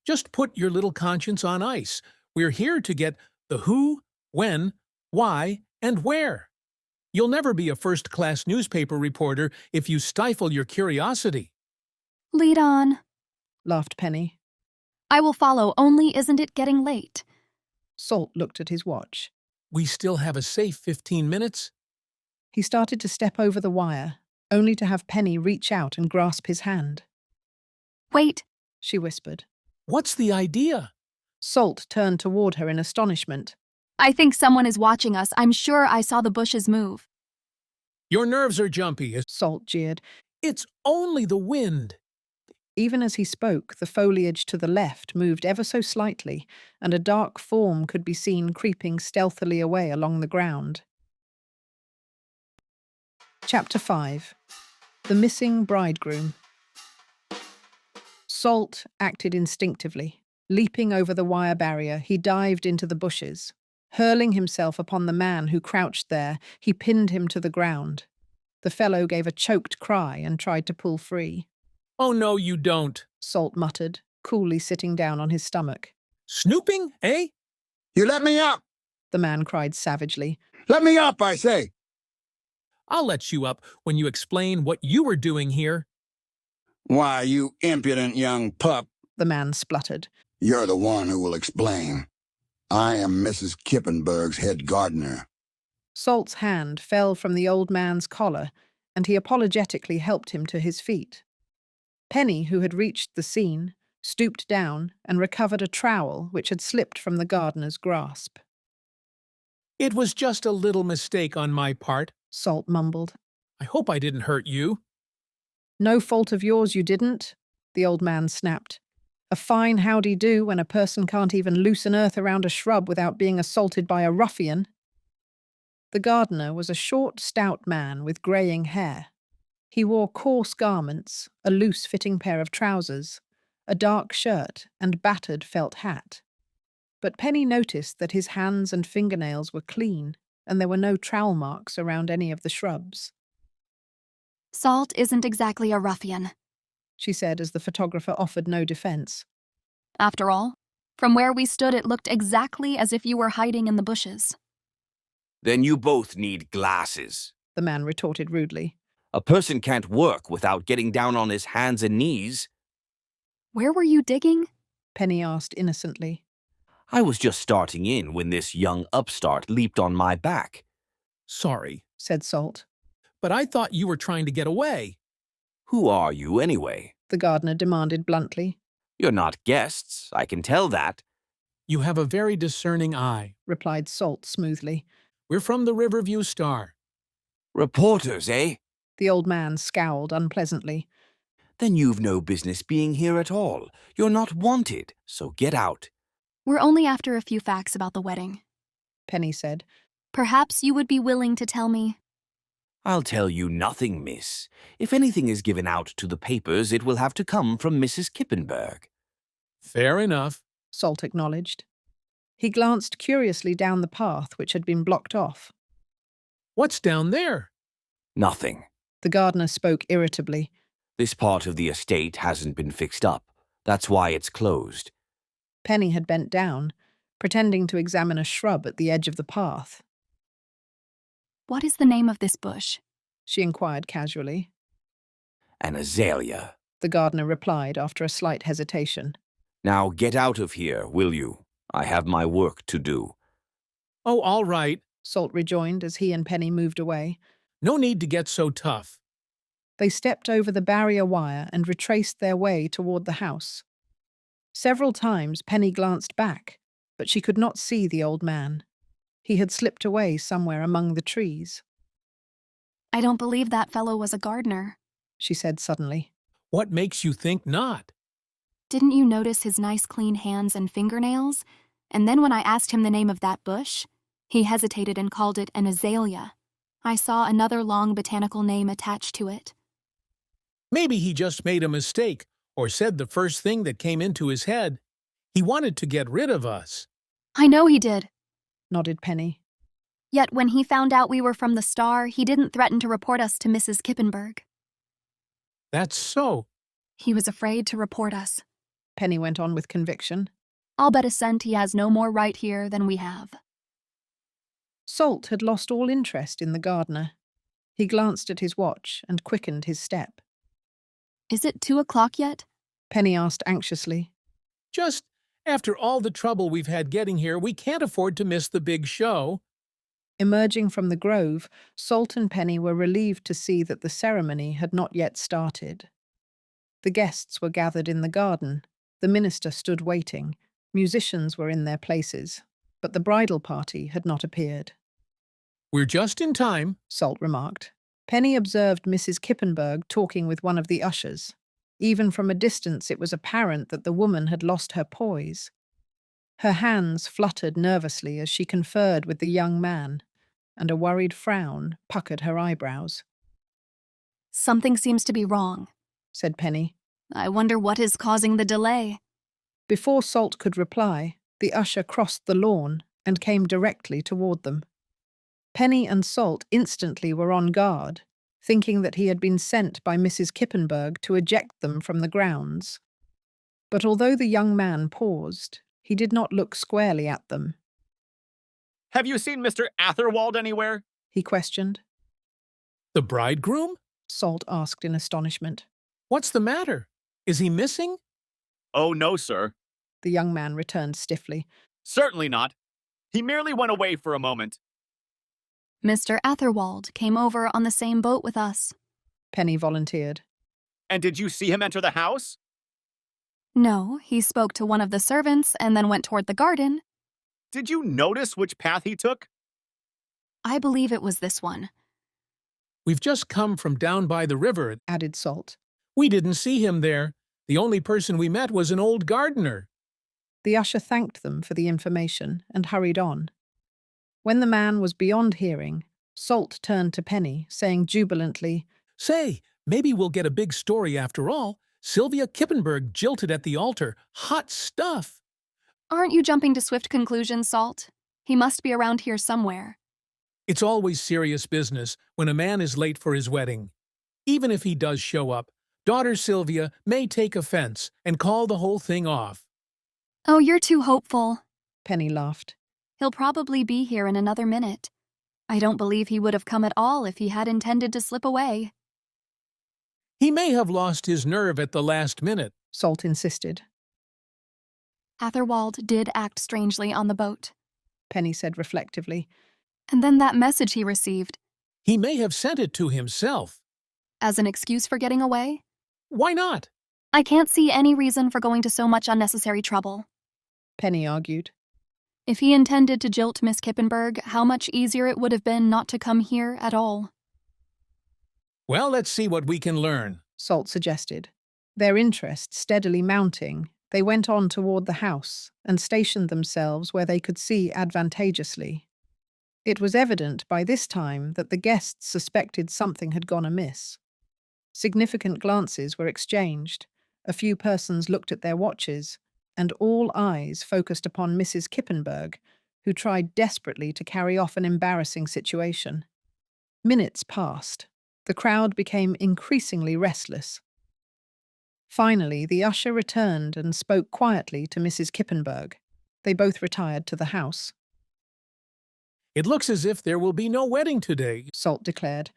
Just put your little conscience on ice. We're here to get the who, when, why, and where. You'll never be a first-class newspaper reporter if you stifle your curiosity. Lead on, laughed Penny. I will follow, only isn't it getting late? Salt looked at his watch. We still have a safe 15 minutes. He started to step over the wire, only to have Penny reach out and grasp his hand. Wait, she whispered. What's the idea? Salt turned toward her in astonishment. I think someone is watching us. I'm sure I saw the bushes move. Your nerves are jumpy, Salt jeered. It's only the wind. Even as he spoke, the foliage to the left moved ever so slightly, and a dark form could be seen creeping stealthily away along the ground. Chapter 5. The Missing Bridegroom. Salt acted instinctively. Leaping over the wire barrier, he dived into the bushes. Hurling himself upon the man who crouched there, he pinned him to the ground. The fellow gave a choked cry and tried to pull free. Oh, no, you don't, Salt muttered, coolly sitting down on his stomach. Snooping, eh? You let me up! The man cried savagely. Let me up, I say! I'll let you up when you explain what you were doing here. Why, you impudent young pup, the man spluttered. You're the one who will explain. I am Mrs. Kippenberg's head gardener. Salt's hand fell from the old man's collar, and he apologetically helped him to his feet. Penny, who had reached the scene, stooped down and recovered a trowel which had slipped from the gardener's grasp. It was just a little mistake on my part, Salt mumbled. I hope I didn't hurt you. No fault of yours you didn't, the old man snapped. A fine howdy-do when a person can't even loosen earth around a shrub without being assaulted by a ruffian. The gardener was a short, stout man with greying hair. He wore coarse garments, a loose-fitting pair of trousers, a dark shirt, and battered felt hat. But Penny noticed that his hands and fingernails were clean, and there were no trowel marks around any of the shrubs. Salt isn't exactly a ruffian, she said as the photographer offered no defense. After all, from where we stood it looked exactly as if you were hiding in the bushes. Then you both need glasses, the man retorted rudely. A person can't work without getting down on his hands and knees. Where were you digging? Penny asked innocently. I was just starting in when this young upstart leaped on my back. Sorry, said Salt. But I thought you were trying to get away. Who are you anyway? The gardener demanded bluntly. You're not guests, I can tell that. You have a very discerning eye, replied Salt smoothly. We're from the Riverview Star. Reporters, eh? The old man scowled unpleasantly. Then you've no business being here at all. You're not wanted, so get out. We're only after a few facts about the wedding, Penny said. Perhaps you would be willing to tell me. I'll tell you nothing, miss. If anything is given out to the papers, it will have to come from Mrs. Kippenberg. Fair enough, Salt acknowledged. He glanced curiously down the path which had been blocked off. What's down there? Nothing. The gardener spoke irritably. This part of the estate hasn't been fixed up. That's why it's closed. Penny had bent down, pretending to examine a shrub at the edge of the path. What is the name of this bush? She inquired casually. An azalea. The gardener replied after a slight hesitation. Now get out of here, will you? I have my work to do. Oh, all right. Salt rejoined as he and Penny moved away. No need to get so tough. They stepped over the barrier wire and retraced their way toward the house. Several times Penny glanced back, but she could not see the old man. He had slipped away somewhere among the trees. I don't believe that fellow was a gardener, she said suddenly. What makes you think not? Didn't you notice his nice clean hands and fingernails? And then when I asked him the name of that bush, he hesitated and called it an azalea. I saw another long botanical name attached to it. Maybe he just made a mistake or said the first thing that came into his head. He wanted to get rid of us. I know he did, nodded Penny. Yet when he found out we were from the Star, he didn't threaten to report us to Mrs. Kippenberg. That's so. He was afraid to report us. Penny went on with conviction. I'll bet a cent he has no more right here than we have. Salt had lost all interest in the gardener. He glanced at his watch and quickened his step. Is it 2 o'clock yet? Penny asked anxiously. Just after all the trouble we've had getting here, we can't afford to miss the big show. Emerging from the grove, Salt and Penny were relieved to see that the ceremony had not yet started. The guests were gathered in the garden. The minister stood waiting. Musicians were in their places, but the bridal party had not appeared. We're just in time, Salt remarked. Penny observed Mrs. Kippenberg talking with one of the ushers. Even from a distance, it was apparent that the woman had lost her poise. Her hands fluttered nervously as she conferred with the young man, and a worried frown puckered her eyebrows. Something seems to be wrong, said Penny. I wonder what is causing the delay. Before Salt could reply, the usher crossed the lawn and came directly toward them. Penny and Salt instantly were on guard, thinking that he had been sent by Mrs. Kippenberg to eject them from the grounds. But although the young man paused, he did not look squarely at them. Have you seen Mr. Atherwald anywhere? He questioned. The bridegroom? Salt asked in astonishment. What's the matter? Is he missing? Oh, no, sir. The young man returned stiffly. Certainly not. He merely went away for a moment. Mr. Atherwald came over on the same boat with us, Penny volunteered. And did you see him enter the house? No, he spoke to one of the servants and then went toward the garden. Did you notice which path he took? I believe it was this one. We've just come from down by the river, added Salt. We didn't see him there. The only person we met was an old gardener. The usher thanked them for the information and hurried on. When the man was beyond hearing, Salt turned to Penny, saying jubilantly, Say, maybe we'll get a big story after all. Sylvia Kippenberg jilted at the altar. Hot stuff. Aren't you jumping to swift conclusions, Salt? He must be around here somewhere. It's always serious business when a man is late for his wedding. Even if he does show up, daughter Sylvia may take offense and call the whole thing off. Oh, you're too hopeful, Penny laughed. He'll probably be here in another minute. I don't believe he would have come at all if he had intended to slip away. He may have lost his nerve at the last minute, Salt insisted. Atherwald did act strangely on the boat, Penny said reflectively. And then that message he received. He may have sent it to himself. As an excuse for getting away? Why not? I can't see any reason for going to so much unnecessary trouble, Penny argued. If he intended to jilt Miss Kippenberg, how much easier it would have been not to come here at all. Well, let's see what we can learn, Salt suggested. Their interest steadily mounting, they went on toward the house and stationed themselves where they could see advantageously. It was evident by this time that the guests suspected something had gone amiss. Significant glances were exchanged. A few persons looked at their watches, and all eyes focused upon Mrs. Kippenberg, who tried desperately to carry off an embarrassing situation. Minutes passed. The crowd became increasingly restless. Finally, the usher returned and spoke quietly to Mrs. Kippenberg. They both retired to the house. It looks as if there will be no wedding today, Salt declared.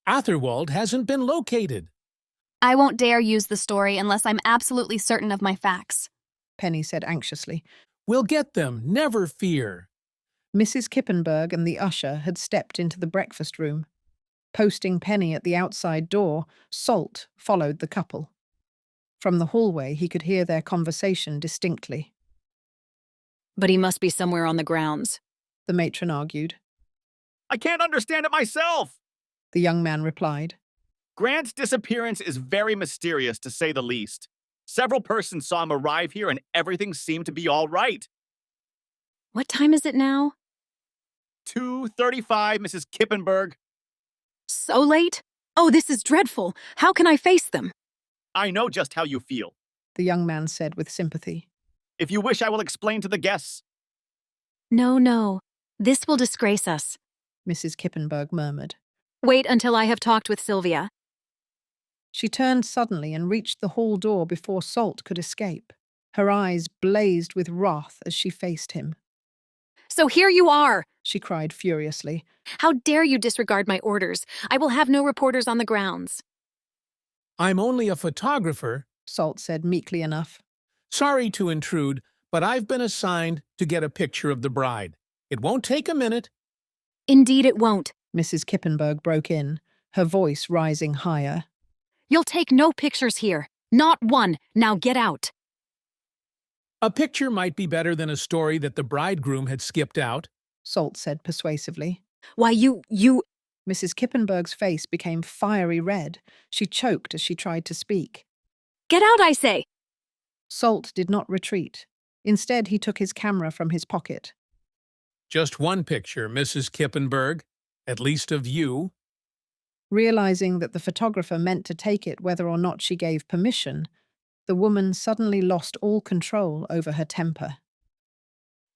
Atherwald hasn't been located. I won't dare use the story unless I'm absolutely certain of my facts, Penny said anxiously. We'll get them, never fear. Mrs. Kippenberg and the usher had stepped into the breakfast room. Posting Penny at the outside door, Salt followed the couple. From the hallway, he could hear their conversation distinctly. But he must be somewhere on the grounds, the matron argued. I can't understand it myself, the young man replied. Grant's disappearance is very mysterious, to say the least. Several persons saw him arrive here and everything seemed to be all right. What time is it now? 2:35, Mrs. Kippenberg. So late? Oh, this is dreadful. How can I face them? I know just how you feel, the young man said with sympathy. If you wish, I will explain to the guests. No. This will disgrace us, Mrs. Kippenberg murmured. Wait until I have talked with Sylvia. She turned suddenly and reached the hall door before Salt could escape. Her eyes blazed with wrath as she faced him. So here you are, she cried furiously. How dare you disregard my orders? I will have no reporters on the grounds. I'm only a photographer, Salt said meekly enough. Sorry to intrude, but I've been assigned to get a picture of the bride. It won't take a minute. Indeed it won't, Mrs. Kippenberg broke in, her voice rising higher. You'll take no pictures here. Not one. Now get out. A picture might be better than a story that the bridegroom had skipped out, Salt said persuasively. Why, you… Mrs. Kippenberg's face became fiery red. She choked as she tried to speak. Get out, I say! Salt did not retreat. Instead, he took his camera from his pocket. Just one picture, Mrs. Kippenberg, at least of you. Realizing that the photographer meant to take it whether or not she gave permission, the woman suddenly lost all control over her temper.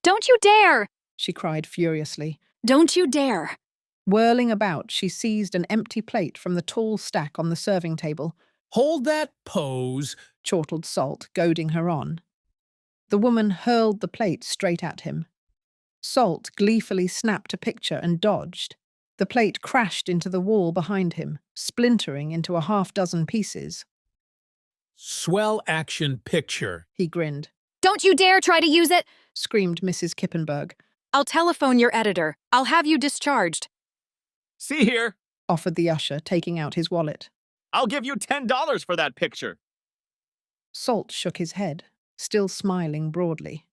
Don't you dare! She cried furiously. Don't you dare! Whirling about, she seized an empty plate from the tall stack on the serving table. Hold that pose, chortled Salt, goading her on. The woman hurled the plate straight at him. Salt gleefully snapped a picture and dodged. The plate crashed into the wall behind him, splintering into a half-dozen pieces. Swell action picture, he grinned. Don't you dare try to use it, screamed Mrs. Kippenberg. I'll telephone your editor. I'll have you discharged. See here, offered the usher, taking out his wallet. I'll give you $10 for that picture. Salt shook his head, still smiling broadly.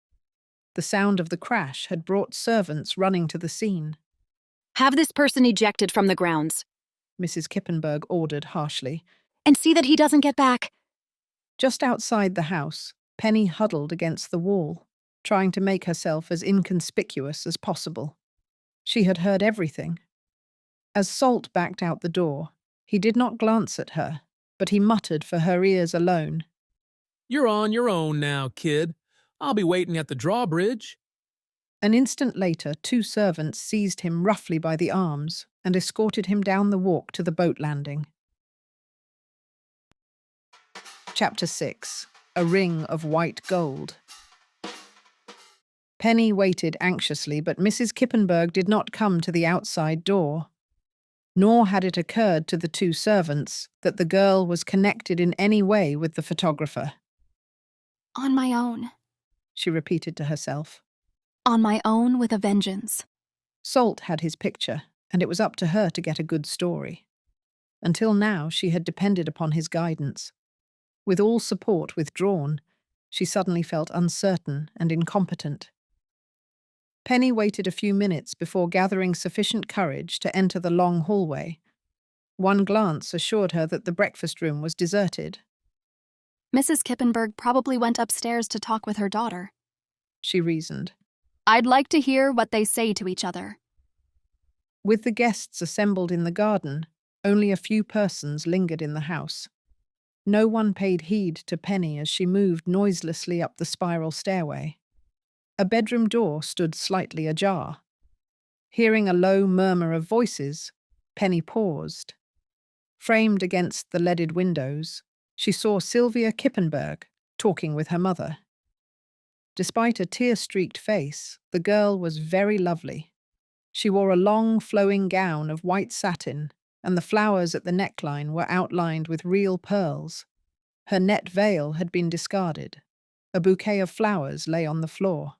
The sound of the crash had brought servants running to the scene. Have this person ejected from the grounds, Mrs. Kippenberg ordered harshly. And see that he doesn't get back. Just outside the house, Penny huddled against the wall, trying to make herself as inconspicuous as possible. She had heard everything. As Salt backed out the door, he did not glance at her, but he muttered for her ears alone. You're on your own now, kid. I'll be waiting at the drawbridge. An instant later, 2 servants seized him roughly by the arms and escorted him down the walk to the boat landing. Chapter 6. A Ring of White Gold. Penny waited anxiously, but Mrs. Kippenberg did not come to the outside door. Nor had it occurred to the 2 servants that the girl was connected in any way with the photographer. On my own, she repeated to herself. On my own with a vengeance. Salt had his picture, and it was up to her to get a good story. Until now, she had depended upon his guidance. With all support withdrawn, she suddenly felt uncertain and incompetent. Penny waited a few minutes before gathering sufficient courage to enter the long hallway. One glance assured her that the breakfast room was deserted. Mrs. Kippenberg probably went upstairs to talk with her daughter, she reasoned. I'd like to hear what they say to each other. With the guests assembled in the garden, only a few persons lingered in the house. No one paid heed to Penny as she moved noiselessly up the spiral stairway. A bedroom door stood slightly ajar. Hearing a low murmur of voices, Penny paused. Framed against the leaded windows, She saw Sylvia Kippenberg talking with her mother. Despite a tear-streaked face, the girl was very lovely. She wore a long, flowing gown of white satin, and the flowers at the neckline were outlined with real pearls. Her net veil had been discarded. A bouquet of flowers lay on the floor.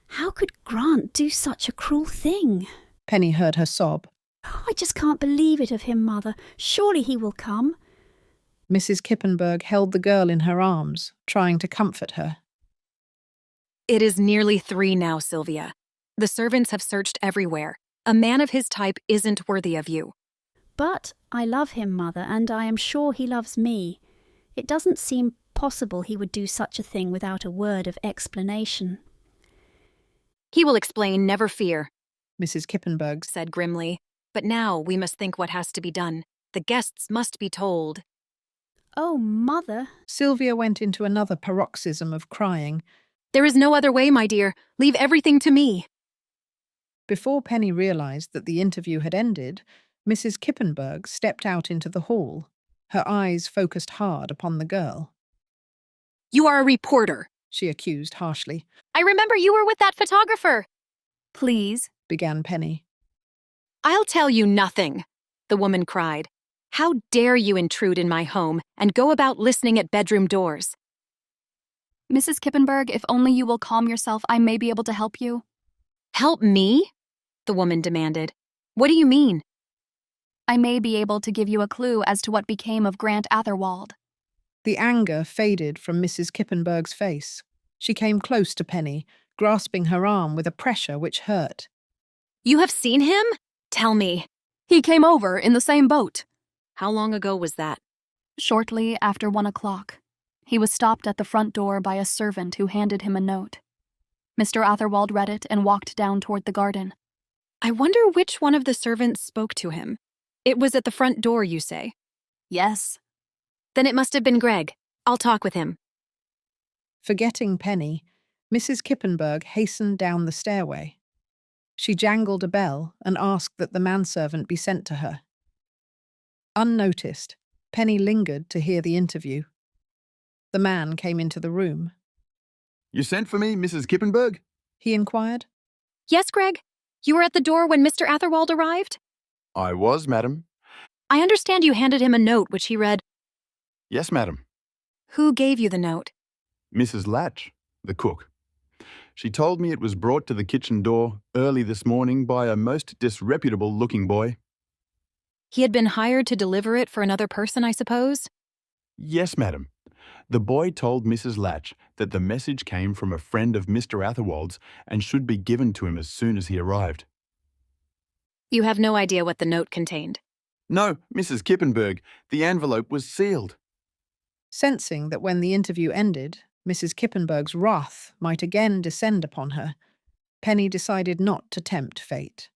How could Grant do such a cruel thing? Penny heard her sob. I just can't believe it of him, Mother. Surely he will come. Mrs. Kippenberg held the girl in her arms, trying to comfort her. It is nearly 3 now, Sylvia. The servants have searched everywhere. A man of his type isn't worthy of you. But I love him, Mother, and I am sure he loves me. It doesn't seem possible he would do such a thing without a word of explanation. He will explain, never fear, Mrs. Kippenberg said grimly. But now we must think what has to be done. The guests must be told. Oh, Mother. Sylvia went into another paroxysm of crying. There is no other way, my dear. Leave everything to me. Before Penny realized that the interview had ended, Mrs. Kippenberg stepped out into the hall, her eyes focused hard upon the girl. You are a reporter, she accused harshly. I remember you were with that photographer. Please, began Penny. I'll tell you nothing, the woman cried. How dare you intrude in my home and go about listening at bedroom doors? Mrs. Kippenberg, if only you will calm yourself, I may be able to help you. Help me? The woman demanded. What do you mean? I may be able to give you a clue as to what became of Grant Atherwald. The anger faded from Mrs. Kippenberg's face. She came close to Penny, grasping her arm with a pressure which hurt. You have seen him? Tell me. He came over in the same boat. How long ago was that? Shortly after 1 o'clock. He was stopped at the front door by a servant who handed him a note. Mr. Atherwald read it and walked down toward the garden. I wonder which one of the servants spoke to him. It was at the front door, you say? Yes. Then it must have been Greg. I'll talk with him. Forgetting Penny, Mrs. Kippenberg hastened down the stairway. She jangled a bell and asked that the manservant be sent to her. Unnoticed, Penny lingered to hear the interview. The man came into the room. You sent for me, Mrs. Kippenberg? He inquired. Yes, Greg. You were at the door when Mr. Atherwald arrived? I was, madam. I understand you handed him a note which he read. Yes, madam. Who gave you the note? Mrs. Latch, the cook. She told me it was brought to the kitchen door early this morning by a most disreputable-looking boy. He had been hired to deliver it for another person, I suppose? Yes, madam. The boy told Mrs. Latch that the message came from a friend of Mr. Atherwald's and should be given to him as soon as he arrived. You have no idea what the note contained? No, Mrs. Kippenberg. The envelope was sealed. Sensing that when the interview ended, Mrs. Kippenberg's wrath might again descend upon her, Penny decided not to tempt fate.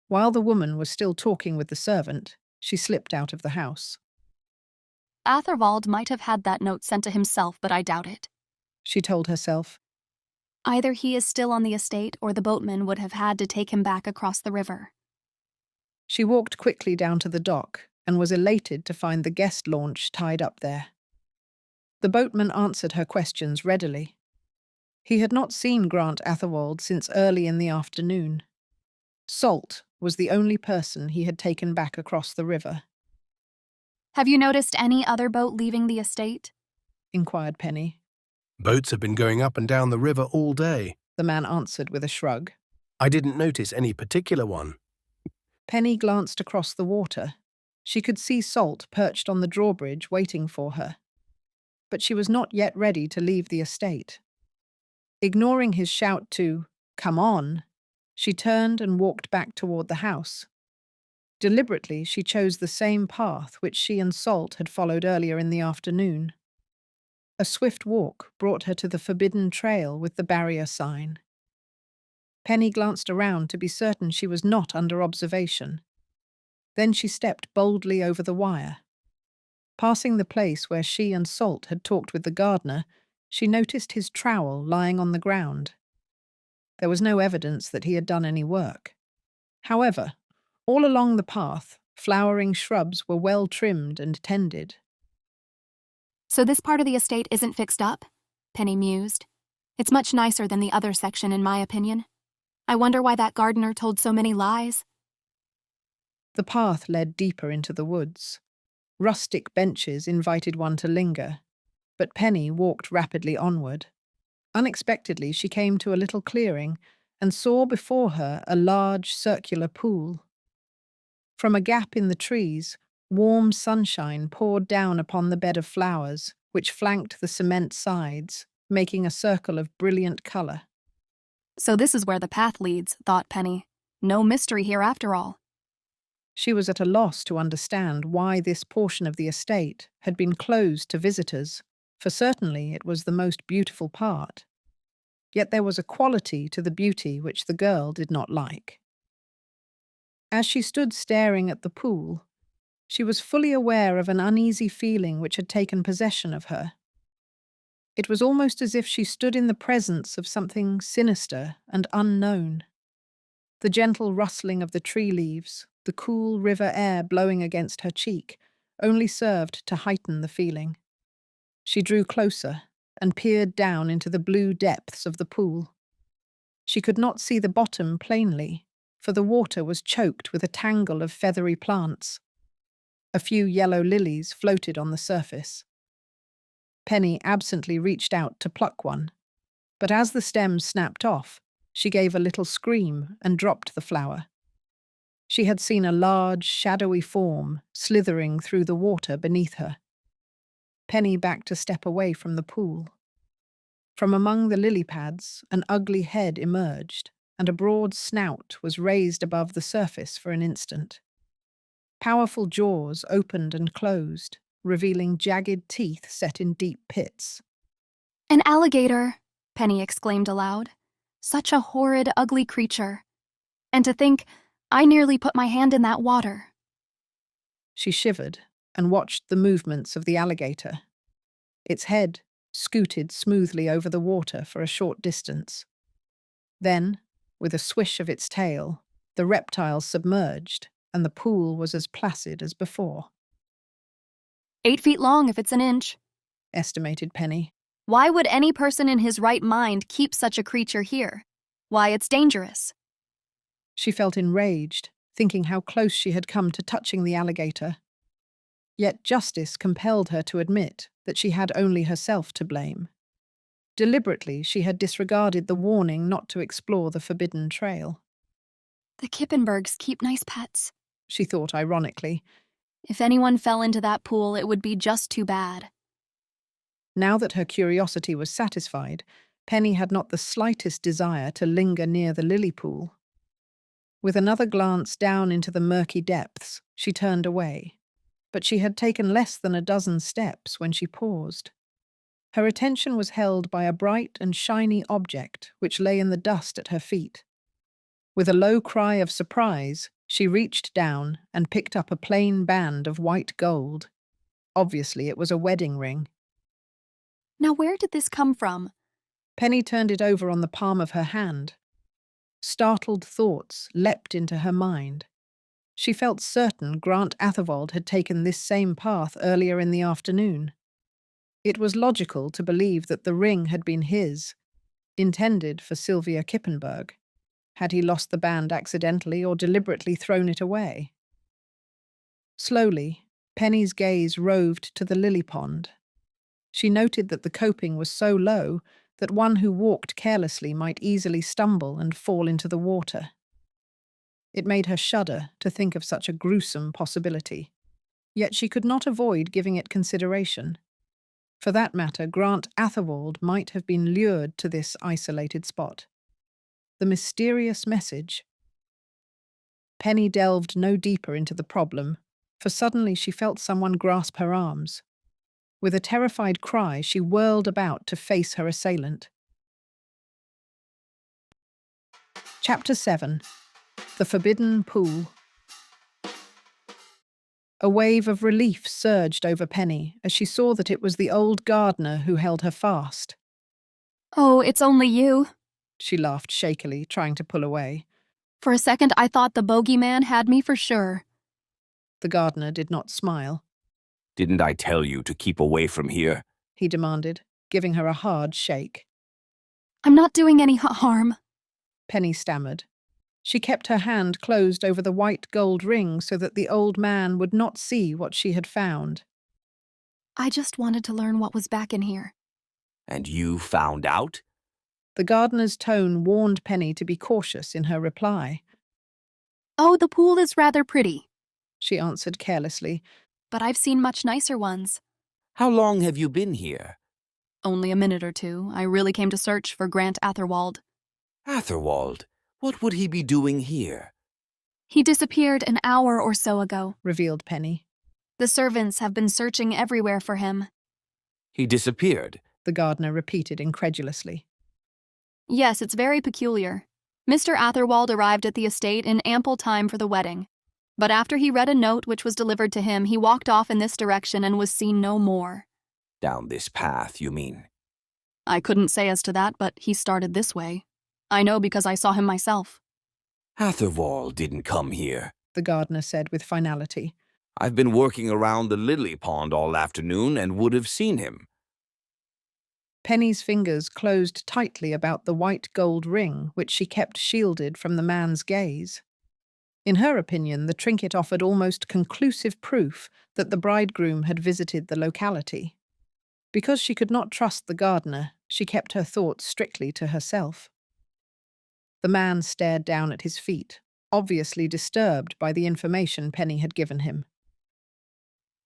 While the woman was still talking with the servant, she slipped out of the house. Atherwald might have had that note sent to himself, but I doubt it. She told herself. Either he is still on the estate or the boatman would have had to take him back across the river. She walked quickly down to the dock and was elated to find the guest launch tied up there. The boatman answered her questions readily. He had not seen Grant Atherwald since early in the afternoon. Salt was the only person he had taken back across the river. Have you noticed any other boat leaving the estate? Inquired Penny. Boats have been going up and down the river all day, the man answered with a shrug. I didn't notice any particular one. Penny glanced across the water. She could see Salt perched on the drawbridge waiting for her. But she was not yet ready to leave the estate. Ignoring his shout to, "Come on," she turned and walked back toward the house. Deliberately, she chose the same path which she and Salt had followed earlier in the afternoon. A swift walk brought her to the forbidden trail with the barrier sign. Penny glanced around to be certain she was not under observation. Then she stepped boldly over the wire. Passing the place where she and Salt had talked with the gardener, she noticed his trowel lying on the ground. There was no evidence that he had done any work. However, all along the path, flowering shrubs were well trimmed and tended. So this part of the estate isn't fixed up? Penny mused. It's much nicer than the other section, in my opinion. I wonder why that gardener told so many lies. The path led deeper into the woods. Rustic benches invited one to linger, but Penny walked rapidly onward. Unexpectedly, she came to a little clearing and saw before her a large circular pool. From a gap in the trees, warm sunshine poured down upon the bed of flowers, which flanked the cement sides, making a circle of brilliant color. So this is where the path leads, thought Penny. No mystery here after all. She was at a loss to understand why this portion of the estate had been closed to visitors, for certainly it was the most beautiful part. Yet there was a quality to the beauty which the girl did not like. As she stood staring at the pool, she was fully aware of an uneasy feeling which had taken possession of her. It was almost as if she stood in the presence of something sinister and unknown. The gentle rustling of the tree leaves, the cool river air blowing against her cheek, only served to heighten the feeling. She drew closer and peered down into the blue depths of the pool. She could not see the bottom plainly, for the water was choked with a tangle of feathery plants. A few yellow lilies floated on the surface. Penny absently reached out to pluck one, but as the stem snapped off, she gave a little scream and dropped the flower. She had seen a large, shadowy form slithering through the water beneath her. Penny backed a step away from the pool. From among the lily pads, an ugly head emerged, and a broad snout was raised above the surface for an instant. Powerful jaws opened and closed, revealing jagged teeth set in deep pits. An alligator, Penny exclaimed aloud. Such a horrid, ugly creature. And to think, I nearly put my hand in that water. She shivered and watched the movements of the alligator. Its head scooted smoothly over the water for a short distance. Then, with a swish of its tail, the reptile submerged, and the pool was as placid as before. 8 feet long if it's an inch, estimated Penny. Why would any person in his right mind keep such a creature here? Why, it's dangerous. She felt enraged, thinking how close she had come to touching the alligator. Yet justice compelled her to admit that she had only herself to blame. Deliberately, she had disregarded the warning not to explore the forbidden trail. The Kippenbergs keep nice pets, she thought ironically. If anyone fell into that pool, it would be just too bad. Now that her curiosity was satisfied, Penny had not the slightest desire to linger near the lily pool. With another glance down into the murky depths, she turned away. But she had taken less than a dozen steps when she paused. Her attention was held by a bright and shiny object which lay in the dust at her feet. With a low cry of surprise, she reached down and picked up a plain band of white gold. Obviously, it was a wedding ring. Now where did this come from? Penny turned it over on the palm of her hand. Startled thoughts leapt into her mind. She felt certain Grant Atherwald had taken this same path earlier in the afternoon. It was logical to believe that the ring had been his, intended for Sylvia Kippenberg. Had he lost the band accidentally or deliberately thrown it away? Slowly, Penny's gaze roved to the lily pond. She noted that the coping was so low that one who walked carelessly might easily stumble and fall into the water. It made her shudder to think of such a gruesome possibility, yet she could not avoid giving it consideration. For that matter, Grant Atherwald might have been lured to this isolated spot. The mysterious message. Penny delved no deeper into the problem, for suddenly she felt someone grasp her arms. With a terrified cry, she whirled about to face her assailant. Chapter 7. The Forbidden Pool. A wave of relief surged over Penny as she saw that it was the old gardener who held her fast. Oh, it's only you, she laughed shakily, trying to pull away. For a second, I thought the bogeyman had me for sure. The gardener did not smile. Didn't I tell you to keep away from here? He demanded, giving her a hard shake. I'm not doing any harm. Penny stammered. She kept her hand closed over the white gold ring so that the old man would not see what she had found. I just wanted to learn what was back in here. And you found out? The gardener's tone warned Penny to be cautious in her reply. Oh, the pool is rather pretty, she answered carelessly. But I've seen much nicer ones. How long have you been here? Only a minute or two. I really came to search for Grant Atherwald. Atherwald? What would he be doing here? He disappeared an hour or so ago, revealed Penny. The servants have been searching everywhere for him. He disappeared? The gardener repeated incredulously. Yes, it's very peculiar. Mr. Atherwald arrived at the estate in ample time for the wedding. But after he read a note which was delivered to him, he walked off in this direction and was seen no more. Down this path, you mean? I couldn't say as to that, but he started this way. I know because I saw him myself. Atherwald didn't come here, the gardener said with finality. I've been working around the lily pond all afternoon and would have seen him. Penny's fingers closed tightly about the white gold ring which she kept shielded from the man's gaze. In her opinion, the trinket offered almost conclusive proof that the bridegroom had visited the locality. Because she could not trust the gardener, she kept her thoughts strictly to herself. The man stared down at his feet, obviously disturbed by the information Penny had given him.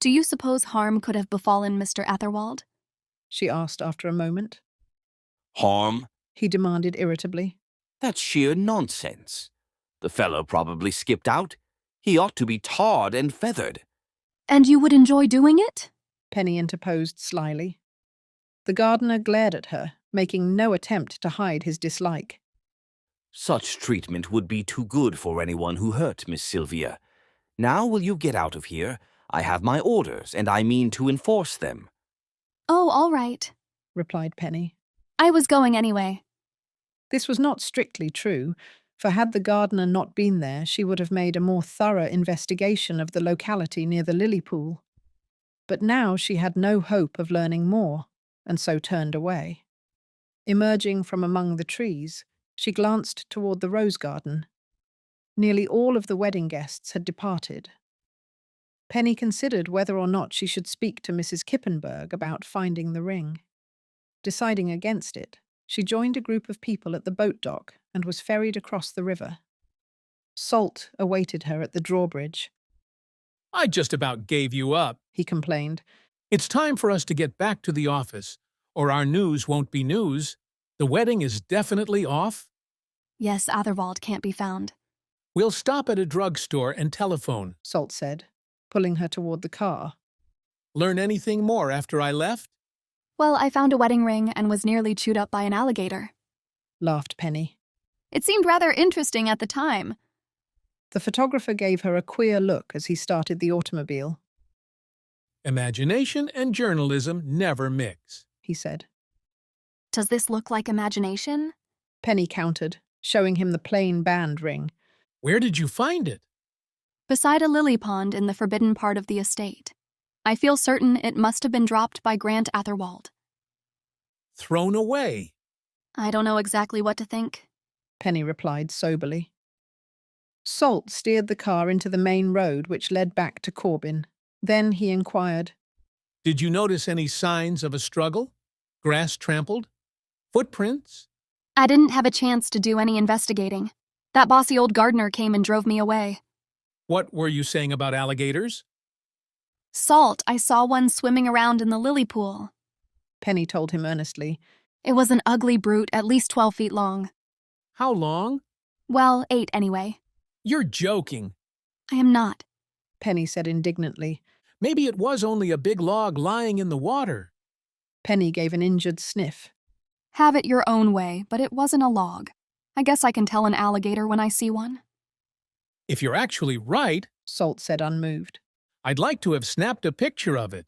Do you suppose harm could have befallen Mr. Atherwald? She asked after a moment. Harm? He demanded irritably. That's sheer nonsense. The fellow probably skipped out. He ought to be tarred and feathered. And you would enjoy doing it? Penny interposed slyly. The gardener glared at her, making no attempt to hide his dislike. Such treatment would be too good for anyone who hurt Miss Sylvia. Now will you get out of here? I have my orders, and I mean to enforce them. Oh, all right, replied Penny. I was going anyway. This was not strictly true, for had the gardener not been there, she would have made a more thorough investigation of the locality near the lily pool. But now she had no hope of learning more, and so turned away. Emerging from among the trees, she glanced toward the rose garden. Nearly all of the wedding guests had departed. Penny considered whether or not she should speak to Mrs. Kippenberg about finding the ring. Deciding against it, she joined a group of people at the boat dock and was ferried across the river. Salt awaited her at the drawbridge. I just about gave you up, he complained. It's time for us to get back to the office, or our news won't be news. The wedding is definitely off. Yes, Atherwald can't be found. We'll stop at a drugstore and telephone, Salt said, pulling her toward the car. Learn anything more after I left? Well, I found a wedding ring and was nearly chewed up by an alligator, laughed Penny. It seemed rather interesting at the time. The photographer gave her a queer look as he started the automobile. Imagination and journalism never mix, he said. Does this look like imagination? Penny countered, showing him the plain band ring. Where did you find it? Beside a lily pond in the forbidden part of the estate. I feel certain it must have been dropped by Grant Atherwald. Thrown away? I don't know exactly what to think, Penny replied soberly. Salt steered the car into the main road which led back to Corbin. Then he inquired, Did you notice any signs of a struggle? Grass trampled? Footprints? I didn't have a chance to do any investigating. That bossy old gardener came and drove me away. What were you saying about alligators? Salt, I saw one swimming around in the lily pool. Penny told him earnestly. It was an ugly brute, at least 12 feet long. How long? Well, 8 anyway. You're joking. I am not, Penny said indignantly. Maybe it was only a big log lying in the water. Penny gave an injured sniff. Have it your own way, but it wasn't a log. I guess I can tell an alligator when I see one. If you're actually right, Salt said unmoved, I'd like to have snapped a picture of it.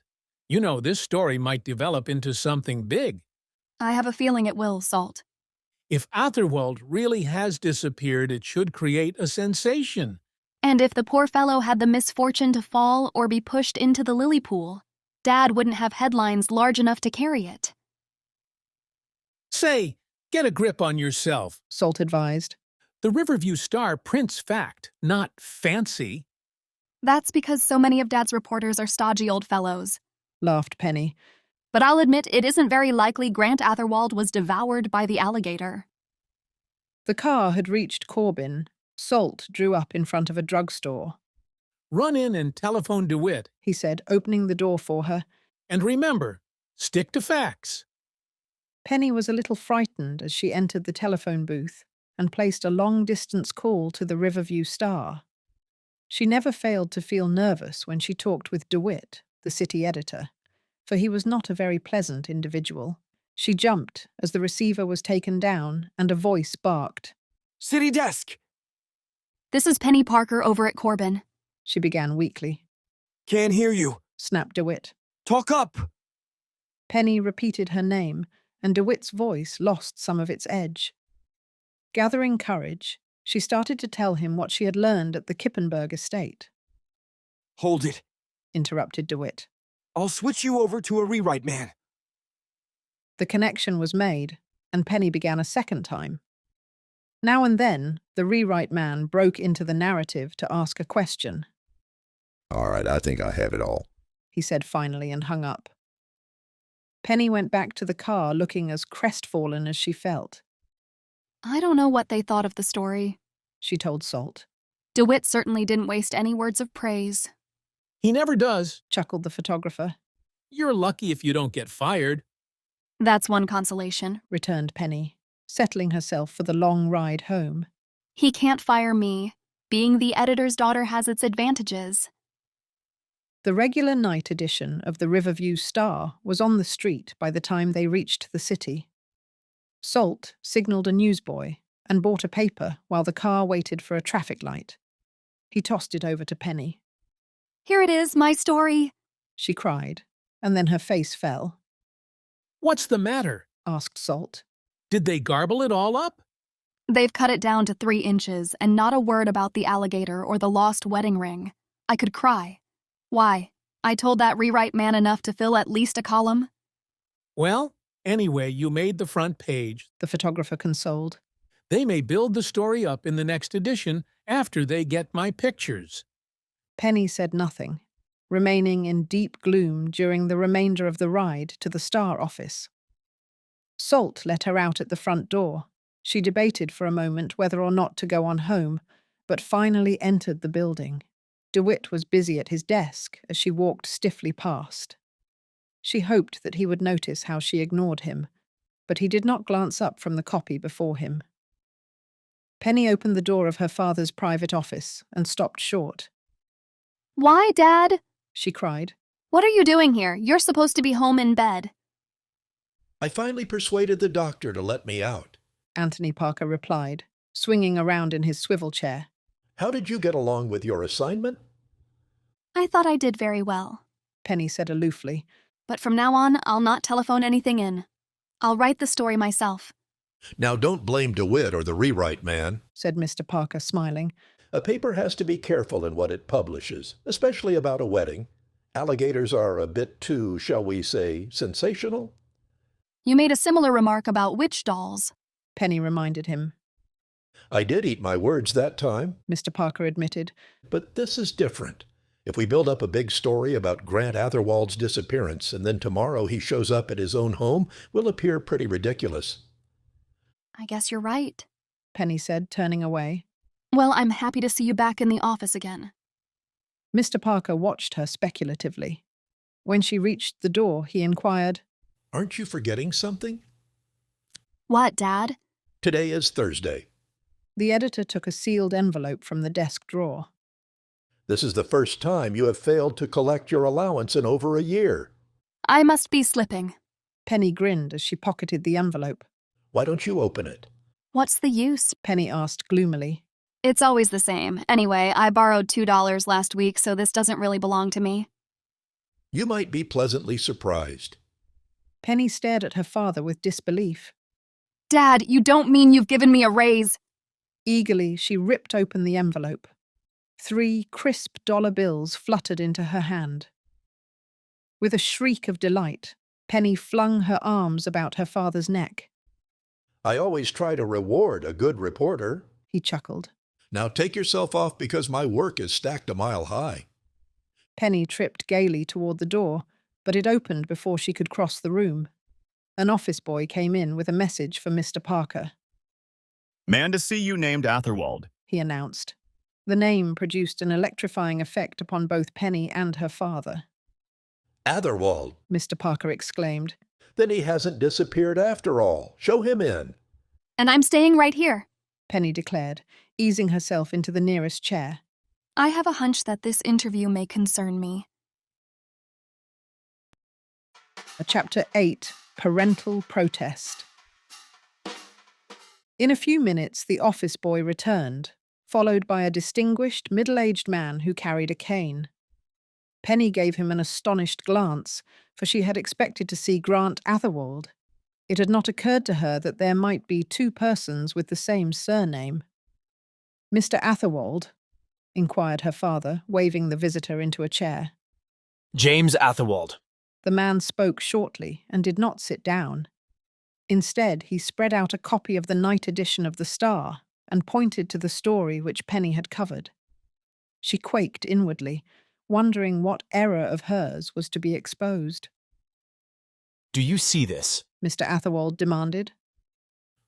You know, this story might develop into something big. I have a feeling it will, Salt. If Atherwald really has disappeared, it should create a sensation. And if the poor fellow had the misfortune to fall or be pushed into the lily pool, Dad wouldn't have headlines large enough to carry it. Say, get a grip on yourself, Salt advised. The Riverview Star prints fact, not fancy. That's because so many of Dad's reporters are stodgy old fellows, laughed Penny. But I'll admit it isn't very likely Grant Atherwald was devoured by the alligator. The car had reached Corbin. Salt drew up in front of a drugstore. Run in and telephone DeWitt, he said, opening the door for her. And remember, stick to facts. Penny was a little frightened as she entered the telephone booth and placed a long-distance call to the Riverview Star. She never failed to feel nervous when she talked with DeWitt, the city editor, for he was not a very pleasant individual. She jumped as the receiver was taken down and a voice barked. City desk! This is Penny Parker over at Corbin, she began weakly. Can't hear you, snapped DeWitt. Talk up! Penny repeated her name, and DeWitt's voice lost some of its edge. Gathering courage, she started to tell him what she had learned at the Kippenberg estate. Hold it, interrupted DeWitt. I'll switch you over to a rewrite man. The connection was made, and Penny began a second time. Now and then, the rewrite man broke into the narrative to ask a question. All right, I think I have it all, he said finally and hung up. Penny went back to the car looking as crestfallen as she felt. I don't know what they thought of the story, she told Salt. DeWitt certainly didn't waste any words of praise. He never does, chuckled the photographer. You're lucky if you don't get fired. That's one consolation, returned Penny, settling herself for the long ride home. He can't fire me. Being the editor's daughter has its advantages. The regular night edition of the Riverview Star was on the street by the time they reached the city. Salt signaled a newsboy and bought a paper while the car waited for a traffic light. He tossed it over to Penny. Here it is, my story, she cried, and then her face fell. What's the matter? asked Salt. Did they garble it all up? They've cut it down to 3 inches and not a word about the alligator or the lost wedding ring. I could cry. Why? I told that rewrite man enough to fill at least a column. Well, anyway, you made the front page, the photographer consoled. They may build the story up in the next edition after they get my pictures. Penny said nothing, remaining in deep gloom during the remainder of the ride to the Star office. Salt let her out at the front door. She debated for a moment whether or not to go on home, but finally entered the building. DeWitt was busy at his desk as she walked stiffly past. She hoped that he would notice how she ignored him, but he did not glance up from the copy before him. Penny opened the door of her father's private office and stopped short. Why, Dad? She cried. What are you doing here? You're supposed to be home in bed. I finally persuaded the doctor to let me out, Anthony Parker replied, swinging around in his swivel chair. How did you get along with your assignment? I thought I did very well, Penny said aloofly. But from now on, I'll not telephone anything in. I'll write the story myself. Now don't blame DeWitt or the rewrite man, said Mr. Parker, smiling. A paper has to be careful in what it publishes, especially about a wedding. Alligators are a bit too, shall we say, sensational. You made a similar remark about witch dolls, Penny reminded him. I did eat my words that time, Mr. Parker admitted. But this is different. If we build up a big story about Grant Atherwald's disappearance, and then tomorrow he shows up at his own home, we'll appear pretty ridiculous. I guess you're right, Penny said, turning away. Well, I'm happy to see you back in the office again. Mr. Parker watched her speculatively. When she reached the door, he inquired, Aren't you forgetting something? What, Dad? Today is Thursday. The editor took a sealed envelope from the desk drawer. This is the first time you have failed to collect your allowance in over a year. I must be slipping. Penny grinned as she pocketed the envelope. Why don't you open it? What's the use? Penny asked gloomily. It's always the same. Anyway, I borrowed $2 last week, so this doesn't really belong to me. You might be pleasantly surprised. Penny stared at her father with disbelief. Dad, you don't mean you've given me a raise? Eagerly, she ripped open the envelope. 3 crisp dollar bills fluttered into her hand. With a shriek of delight, Penny flung her arms about her father's neck. I always try to reward a good reporter, he chuckled. Now take yourself off because my work is stacked a mile high. Penny tripped gaily toward the door, but it opened before she could cross the room. An office boy came in with a message for Mr. Parker. Man to see you named Atherwald, he announced. The name produced an electrifying effect upon both Penny and her father. Atherwald, Mr. Parker exclaimed. Then he hasn't disappeared after all. Show him in. And I'm staying right here, Penny declared, easing herself into the nearest chair. I have a hunch that this interview may concern me. Chapter 8, Parental Protest. In a few minutes, the office boy returned, followed by a distinguished, middle-aged man who carried a cane. Penny gave him an astonished glance, for she had expected to see Grant Atherwald. It had not occurred to her that there might be two persons with the same surname. Mr. Atherwald, inquired her father, waving the visitor into a chair. James Atherwald. The man spoke shortly and did not sit down. Instead, he spread out a copy of the night edition of The Star and pointed to the story which Penny had covered. She quaked inwardly, wondering what error of hers was to be exposed. Do you see this? Mr. Atherwald demanded.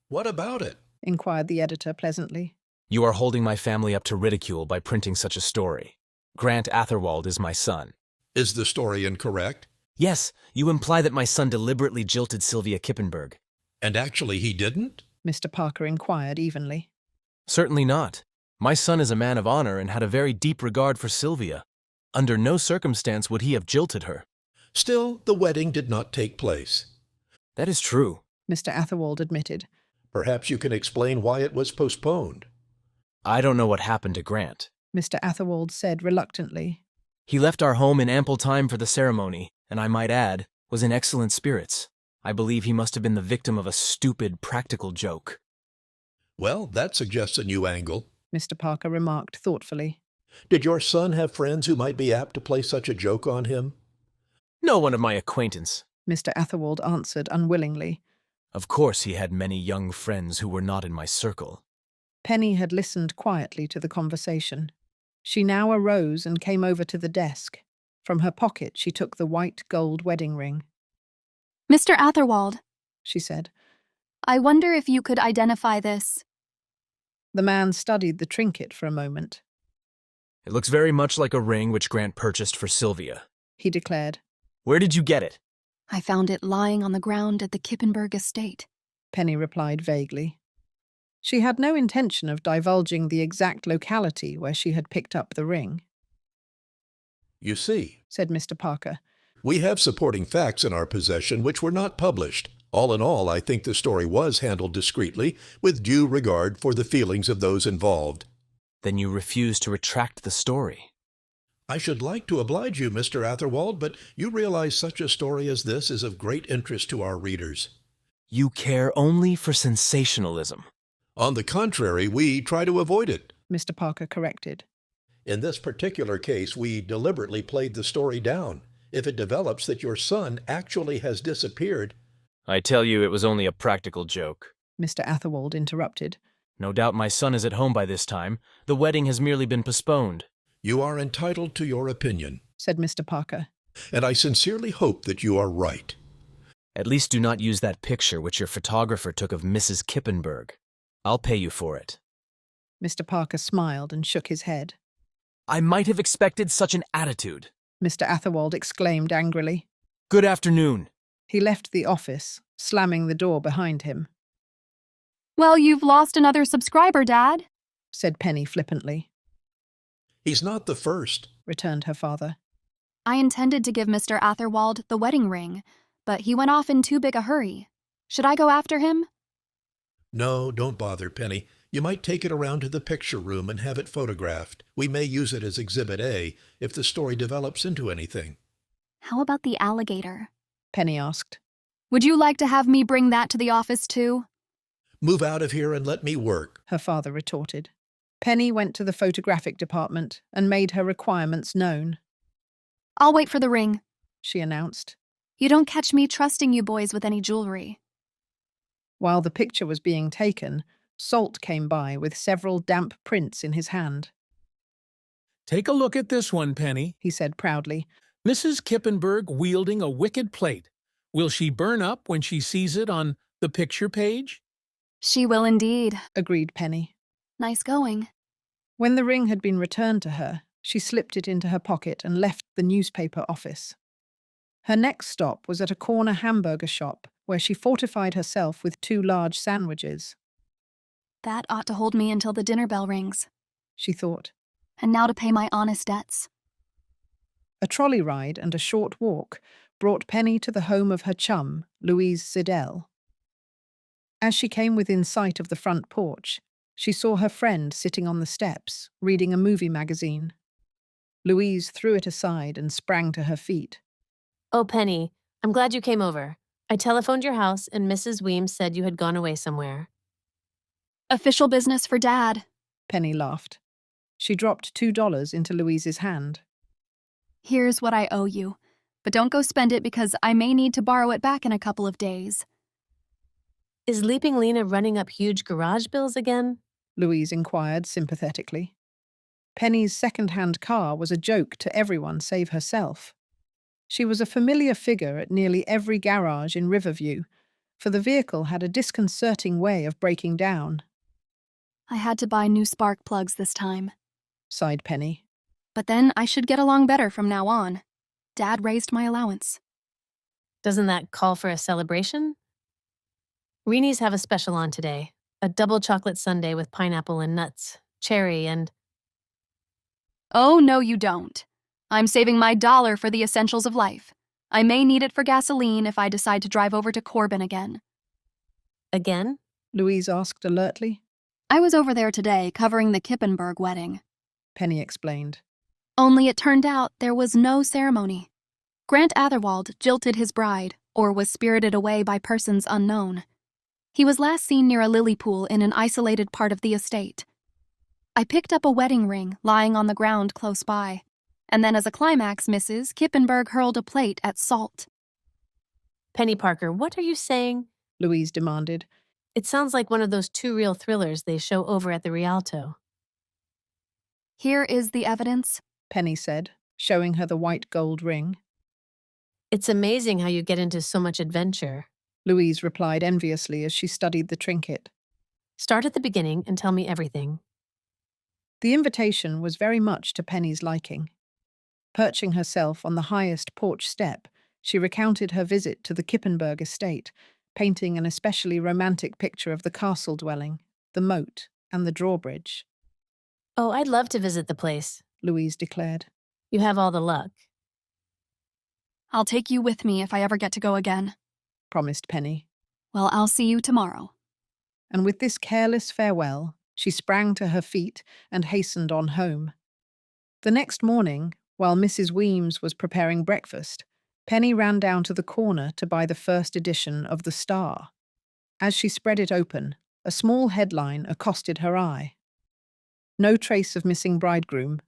What about it? Inquired the editor pleasantly. You are holding my family up to ridicule by printing such a story. Grant Atherwald is my son. Is the story incorrect? Yes, you imply that my son deliberately jilted Sylvia Kippenberg. And actually he didn't? Mr. Parker inquired evenly. Certainly not. My son is a man of honor and had a very deep regard for Sylvia. Under no circumstance would he have jilted her. Still, the wedding did not take place. That is true, Mr. Atherwald admitted. Perhaps you can explain why it was postponed. I don't know what happened to Grant, Mr. Atherwald said reluctantly. He left our home in ample time for the ceremony, and I might add, was in excellent spirits. I believe he must have been the victim of a stupid practical joke. Well, that suggests a new angle, Mr. Parker remarked thoughtfully. Did your son have friends who might be apt to play such a joke on him? No one of my acquaintance, Mr. Atherwald answered unwillingly. Of course he had many young friends who were not in my circle. Penny had listened quietly to the conversation. She now arose and came over to the desk. From her pocket she took the white gold wedding ring. Mr. Atherwald, she said. I wonder if you could identify this. The man studied the trinket for a moment. It looks very much like a ring which Grant purchased for Sylvia, he declared. Where did you get it? I found it lying on the ground at the Kippenberg estate, Penny replied vaguely. She had no intention of divulging the exact locality where she had picked up the ring. You see, said Mr. Parker, we have supporting facts in our possession which were not published. All in all, I think the story was handled discreetly, with due regard for the feelings of those involved. Then you refuse to retract the story. I should like to oblige you, Mr. Atherwald, but you realize such a story as this is of great interest to our readers. You care only for sensationalism. On the contrary, we try to avoid it, Mr. Parker corrected. In this particular case, we deliberately played the story down. If it develops that your son actually has disappeared... I tell you, it was only a practical joke, Mr. Atherwald interrupted. No doubt my son is at home by this time. The wedding has merely been postponed. You are entitled to your opinion, said Mr. Parker. And I sincerely hope that you are right. At least do not use that picture which your photographer took of Mrs. Kippenberg. I'll pay you for it. Mr. Parker smiled and shook his head. I might have expected such an attitude, Mr. Atherwald exclaimed angrily. Good afternoon. He left the office, slamming the door behind him. Well, you've lost another subscriber, Dad, said Penny flippantly. He's not the first, returned her father. I intended to give Mr. Atherwald the wedding ring, but he went off in too big a hurry. Should I go after him? No, don't bother, Penny. You might take it around to the picture room and have it photographed. We may use it as Exhibit A if the story develops into anything. How about the alligator? Penny asked. Would you like to have me bring that to the office too? Move out of here and let me work, her father retorted. Penny went to the photographic department and made her requirements known. I'll wait for the ring, she announced. You don't catch me trusting you boys with any jewelry. While the picture was being taken, Salt came by with several damp prints in his hand. Take a look at this one, Penny, he said proudly. Mrs. Kippenberg wielding a wicked plate. Will she burn up when she sees it on the picture page? She will indeed, agreed Penny. Nice going. When the ring had been returned to her, she slipped it into her pocket and left the newspaper office. Her next stop was at a corner hamburger shop where she fortified herself with 2 large sandwiches. That ought to hold me until the dinner bell rings, she thought. And now to pay my honest debts. A trolley ride and a short walk brought Penny to the home of her chum, Louise Siddell. As she came within sight of the front porch, she saw her friend sitting on the steps, reading a movie magazine. Louise threw it aside and sprang to her feet. Oh, Penny, I'm glad you came over. I telephoned your house and Mrs. Weems said you had gone away somewhere. Official business for Dad, Penny laughed. She dropped $2 into Louise's hand. Here's what I owe you, but don't go spend it because I may need to borrow it back in a couple of days. Is Leaping Lena running up huge garage bills again? Louise inquired sympathetically. Penny's second-hand car was a joke to everyone save herself. She was a familiar figure at nearly every garage in Riverview, for the vehicle had a disconcerting way of breaking down. I had to buy new spark plugs this time, sighed Penny. But then I should get along better from now on. Dad raised my allowance. Doesn't that call for a celebration? Reenie's have a special on today. A double chocolate sundae with pineapple and nuts, cherry and... Oh, no you don't. I'm saving my $1 for the essentials of life. I may need it for gasoline if I decide to drive over to Corbin again. Again? Louise asked alertly. I was over there today covering the Kippenberg wedding, Penny explained. Only it turned out there was no ceremony. Grant Atherwald jilted his bride, or was spirited away by persons unknown. He was last seen near a lily pool in an isolated part of the estate. I picked up a wedding ring lying on the ground close by, and then as a climax, Mrs. Kippenberg hurled a plate at Salt. Penny Parker, what are you saying? Louise demanded. It sounds like one of those 2 reel thrillers they show over at the Rialto. Here is the evidence, Penny said, showing her the white gold ring. It's amazing how you get into so much adventure, Louise replied enviously as she studied the trinket. Start at the beginning and tell me everything. The invitation was very much to Penny's liking. Perching herself on the highest porch step, she recounted her visit to the Kippenberg estate, painting an especially romantic picture of the castle dwelling, the moat, and the drawbridge. Oh, I'd love to visit the place, Louise declared. You have all the luck. I'll take you with me if I ever get to go again, promised Penny. Well, I'll see you tomorrow. And with this careless farewell, she sprang to her feet and hastened on home. The next morning, while Mrs. Weems was preparing breakfast, Penny ran down to the corner to buy the first edition of The Star. As she spread it open, a small headline accosted her eye. No trace of missing bridegroom.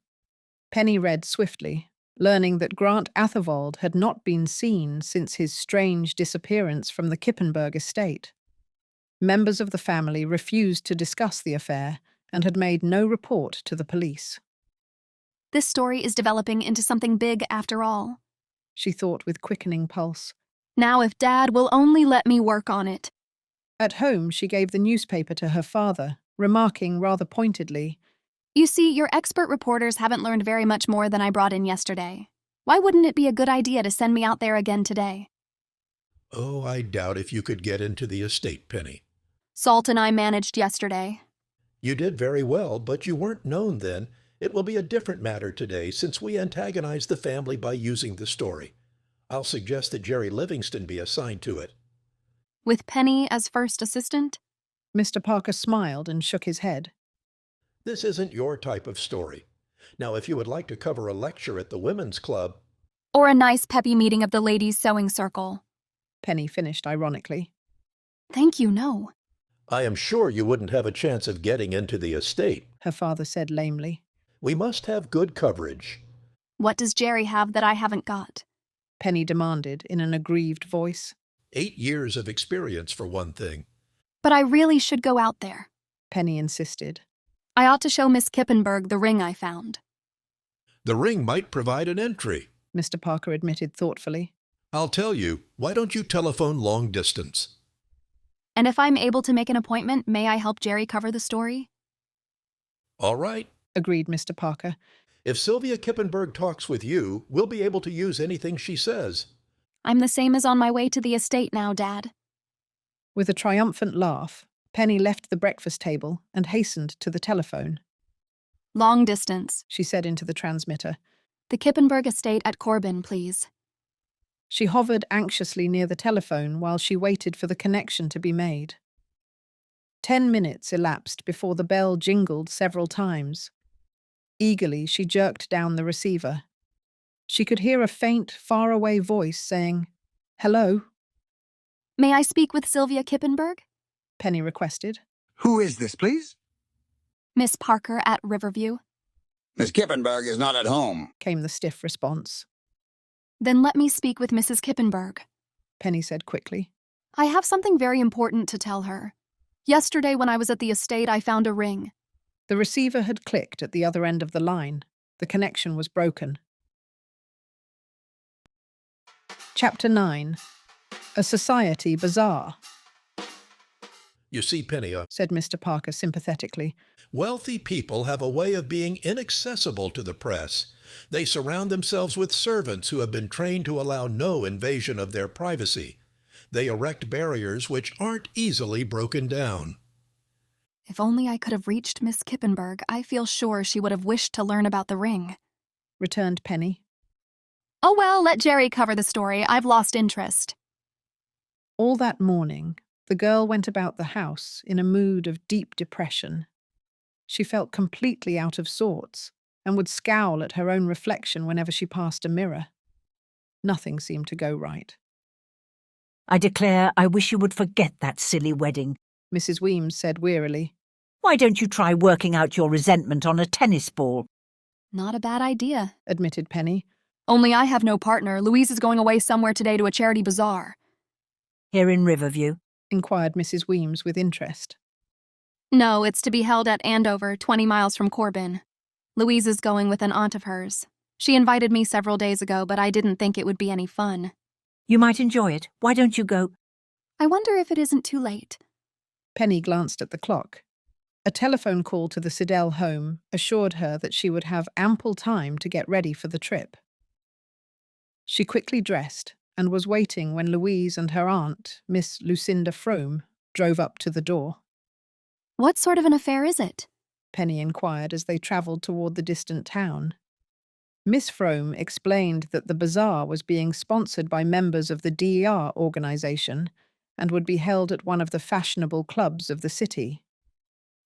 Penny read swiftly, learning that Grant Atherwald had not been seen since his strange disappearance from the Kippenberg estate. Members of the family refused to discuss the affair and had made no report to the police. This story is developing into something big after all, she thought with quickening pulse. Now if Dad will only let me work on it. At home, she gave the newspaper to her father, remarking rather pointedly, You see, your expert reporters haven't learned very much more than I brought in yesterday. Why wouldn't it be a good idea to send me out there again today? Oh, I doubt if you could get into the estate, Penny. Salt and I managed yesterday. You did very well, but you weren't known then. It will be a different matter today since we antagonized the family by using the story. I'll suggest that Jerry Livingston be assigned to it. With Penny as first assistant? Mr. Parker smiled and shook his head. This isn't your type of story. Now, if you would like to cover a lecture at the Women's Club... Or a nice peppy meeting of the ladies' sewing circle. Penny finished ironically. Thank you, no. I am sure you wouldn't have a chance of getting into the estate, her father said lamely. We must have good coverage. What does Jerry have that I haven't got? Penny demanded in an aggrieved voice. 8 years of experience, for one thing. But I really should go out there, Penny insisted. I ought to show Miss Kippenberg the ring I found. The ring might provide an entry, Mr. Parker admitted thoughtfully. I'll tell you, why don't you telephone long distance? And if I'm able to make an appointment, may I help Jerry cover the story? All right, agreed Mr. Parker. If Sylvia Kippenberg talks with you, we'll be able to use anything she says. I'm the same as on my way to the estate now, Dad. With a triumphant laugh, Penny left the breakfast table and hastened to the telephone. Long distance, she said into the transmitter. The Kippenberg estate at Corbin, please. She hovered anxiously near the telephone while she waited for the connection to be made. 10 minutes elapsed before the bell jingled several times. Eagerly, she jerked down the receiver. She could hear a faint, faraway voice saying, "Hello?" May I speak with Sylvia Kippenberg? Penny requested. Who is this, please? Miss Parker at Riverview. Miss Kippenberg is not at home, came the stiff response. Then let me speak with Mrs. Kippenberg, Penny said quickly. I have something very important to tell her. Yesterday when I was at the estate, I found a ring. The receiver had clicked at the other end of the line. The connection was broken. Chapter 9. A Society Bazaar. You see, Penny, said Mr. Parker sympathetically, wealthy people have a way of being inaccessible to the press. They surround themselves with servants who have been trained to allow no invasion of their privacy. They erect barriers which aren't easily broken down. If only I could have reached Miss Kippenberg, I feel sure she would have wished to learn about the ring, returned Penny. Oh well, let Jerry cover the story. I've lost interest. All that morning, the girl went about the house in a mood of deep depression. She felt completely out of sorts and would scowl at her own reflection whenever she passed a mirror. Nothing seemed to go right. I declare I wish you would forget that silly wedding, Mrs. Weems said wearily. Why don't you try working out your resentment on a tennis ball? Not a bad idea, admitted Penny. Only I have no partner. Louise is going away somewhere today to a charity bazaar. Here in Riverview? Inquired Mrs. Weems with interest. No, it's to be held at Andover, 20 miles from Corbin. Louise is going with an aunt of hers. She invited me several days ago, but I didn't think it would be any fun. You might enjoy it. Why don't you go? I wonder if it isn't too late. Penny glanced at the clock. A telephone call to the Siddell home assured her that she would have ample time to get ready for the trip. She quickly dressed and was waiting when Louise and her aunt, Miss Lucinda Frome, drove up to the door. What sort of an affair is it? Penny inquired as they travelled toward the distant town. Miss Frome explained that the bazaar was being sponsored by members of the DER organisation and would be held at one of the fashionable clubs of the city.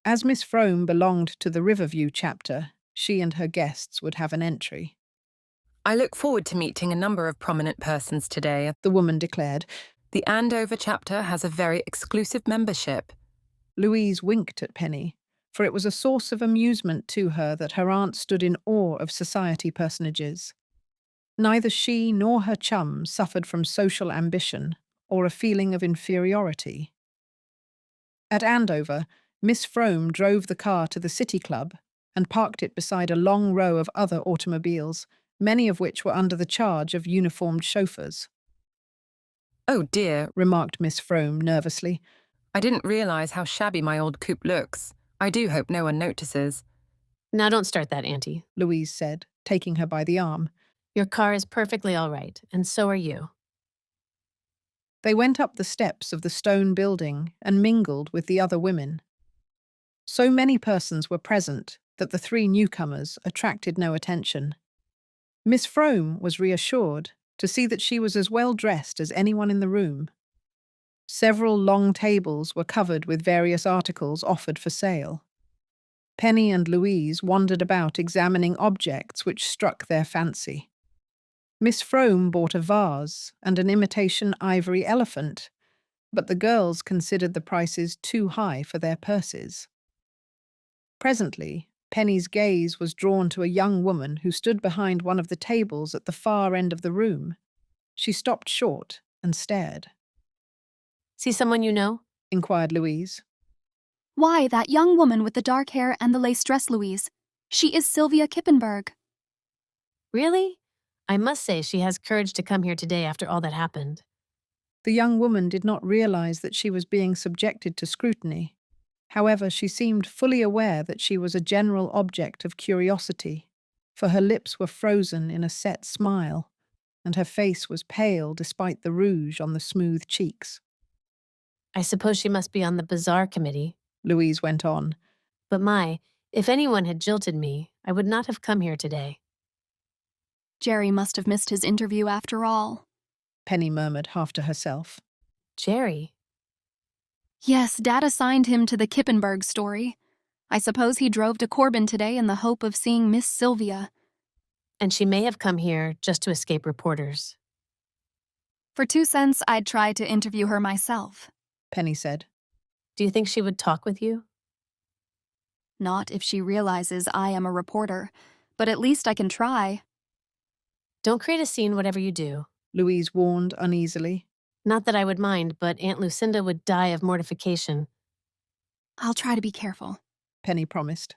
As Miss Frome belonged to the Riverview chapter, she and her guests would have an entry. I look forward to meeting a number of prominent persons today, the woman declared. The Andover chapter has a very exclusive membership. Louise winked at Penny, for it was a source of amusement to her that her aunt stood in awe of society personages. Neither she nor her chum suffered from social ambition or a feeling of inferiority. At Andover, Miss Frome drove the car to the City Club and parked it beside a long row of other automobiles, many of which were under the charge of uniformed chauffeurs. Oh dear, remarked Miss Frome nervously. I didn't realise how shabby my old coupe looks. I do hope no one notices. Now don't start that, Auntie, Louise said, taking her by the arm. Your car is perfectly all right, and so are you. They went up the steps of the stone building and mingled with the other women. So many persons were present that the three newcomers attracted no attention. Miss Frome was reassured to see that she was as well dressed as anyone in the room. Several long tables were covered with various articles offered for sale. Penny and Louise wandered about examining objects which struck their fancy. Miss Frome bought a vase and an imitation ivory elephant, but the girls considered the prices too high for their purses. Presently, Penny's gaze was drawn to a young woman who stood behind one of the tables at the far end of the room. She stopped short and stared. See someone you know? Inquired Louise. Why, that young woman with the dark hair and the lace dress, Louise. She is Sylvia Kippenberg. Really? I must say she has courage to come here today after all that happened. The young woman did not realize that she was being subjected to scrutiny. However, she seemed fully aware that she was a general object of curiosity, for her lips were frozen in a set smile, and her face was pale despite the rouge on the smooth cheeks. I suppose she must be on the bazaar committee, Louise went on. But if anyone had jilted me, I would not have come here today. Jerry must have missed his interview after all, Penny murmured half to herself. Jerry? Yes, Dad assigned him to the Kippenberg story. I suppose he drove to Corbin today in the hope of seeing Miss Sylvia. And she may have come here just to escape reporters. For 2 cents, I'd try to interview her myself, Penny said. Do you think she would talk with you? Not if she realizes I am a reporter, but at least I can try. Don't create a scene whatever you do, Louise warned uneasily. Not that I would mind, but Aunt Lucinda would die of mortification. I'll try to be careful, Penny promised.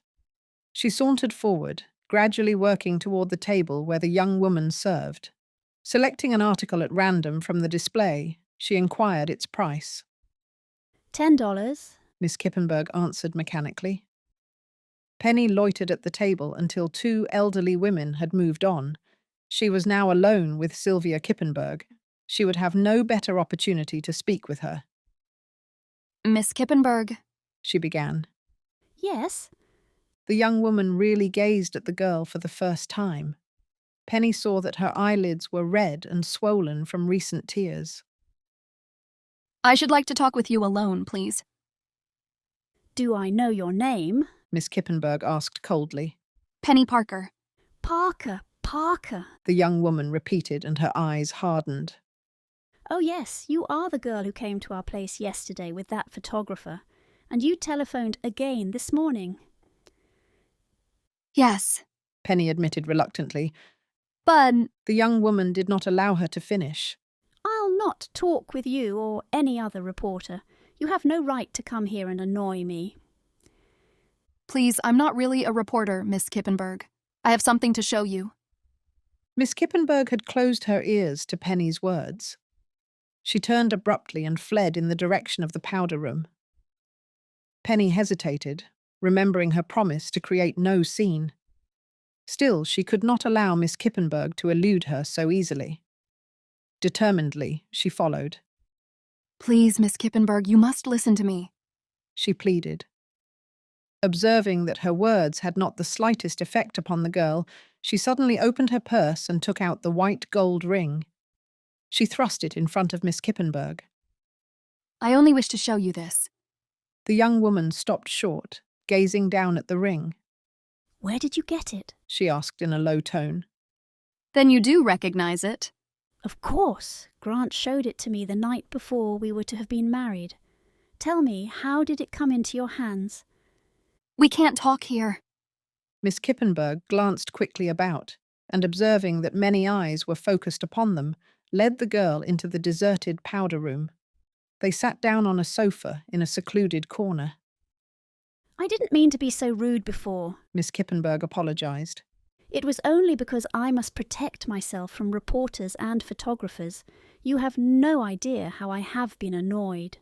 She sauntered forward, gradually working toward the table where the young woman served. Selecting an article at random from the display, she inquired its price. $10, Miss Kippenberg answered mechanically. Penny loitered at the table until 2 elderly women had moved on. She was now alone with Sylvia Kippenberg. She would have no better opportunity to speak with her. Miss Kippenberg, she began. Yes? The young woman really gazed at the girl for the first time. Penny saw that her eyelids were red and swollen from recent tears. I should like to talk with you alone, please. Do I know your name? Miss Kippenberg asked coldly. Penny Parker. Parker, the young woman repeated, and her eyes hardened. Oh yes, you are the girl who came to our place yesterday with that photographer, and you telephoned again this morning. Yes, Penny admitted reluctantly. But the young woman did not allow her to finish. I'll not talk with you or any other reporter. You have no right to come here and annoy me. Please, I'm not really a reporter, Miss Kippenberg. I have something to show you. Miss Kippenberg had closed her ears to Penny's words. She turned abruptly and fled in the direction of the powder room. Penny hesitated, remembering her promise to create no scene. Still, she could not allow Miss Kippenberg to elude her so easily. Determinedly, she followed. Please, Miss Kippenberg, you must listen to me, she pleaded. Observing that her words had not the slightest effect upon the girl, she suddenly opened her purse and took out the white gold ring. She thrust it in front of Miss Kippenberg. I only wish to show you this. The young woman stopped short, gazing down at the ring. Where did you get it? She asked in a low tone. Then you do recognize it? Of course. Grant showed it to me the night before we were to have been married. Tell me, how did it come into your hands? We can't talk here. Miss Kippenberg glanced quickly about, and observing that many eyes were focused upon them, led the girl into the deserted powder room. They sat down on a sofa in a secluded corner. I didn't mean to be so rude before, Miss Kippenberg apologized. It was only because I must protect myself from reporters and photographers. You have no idea how I have been annoyed.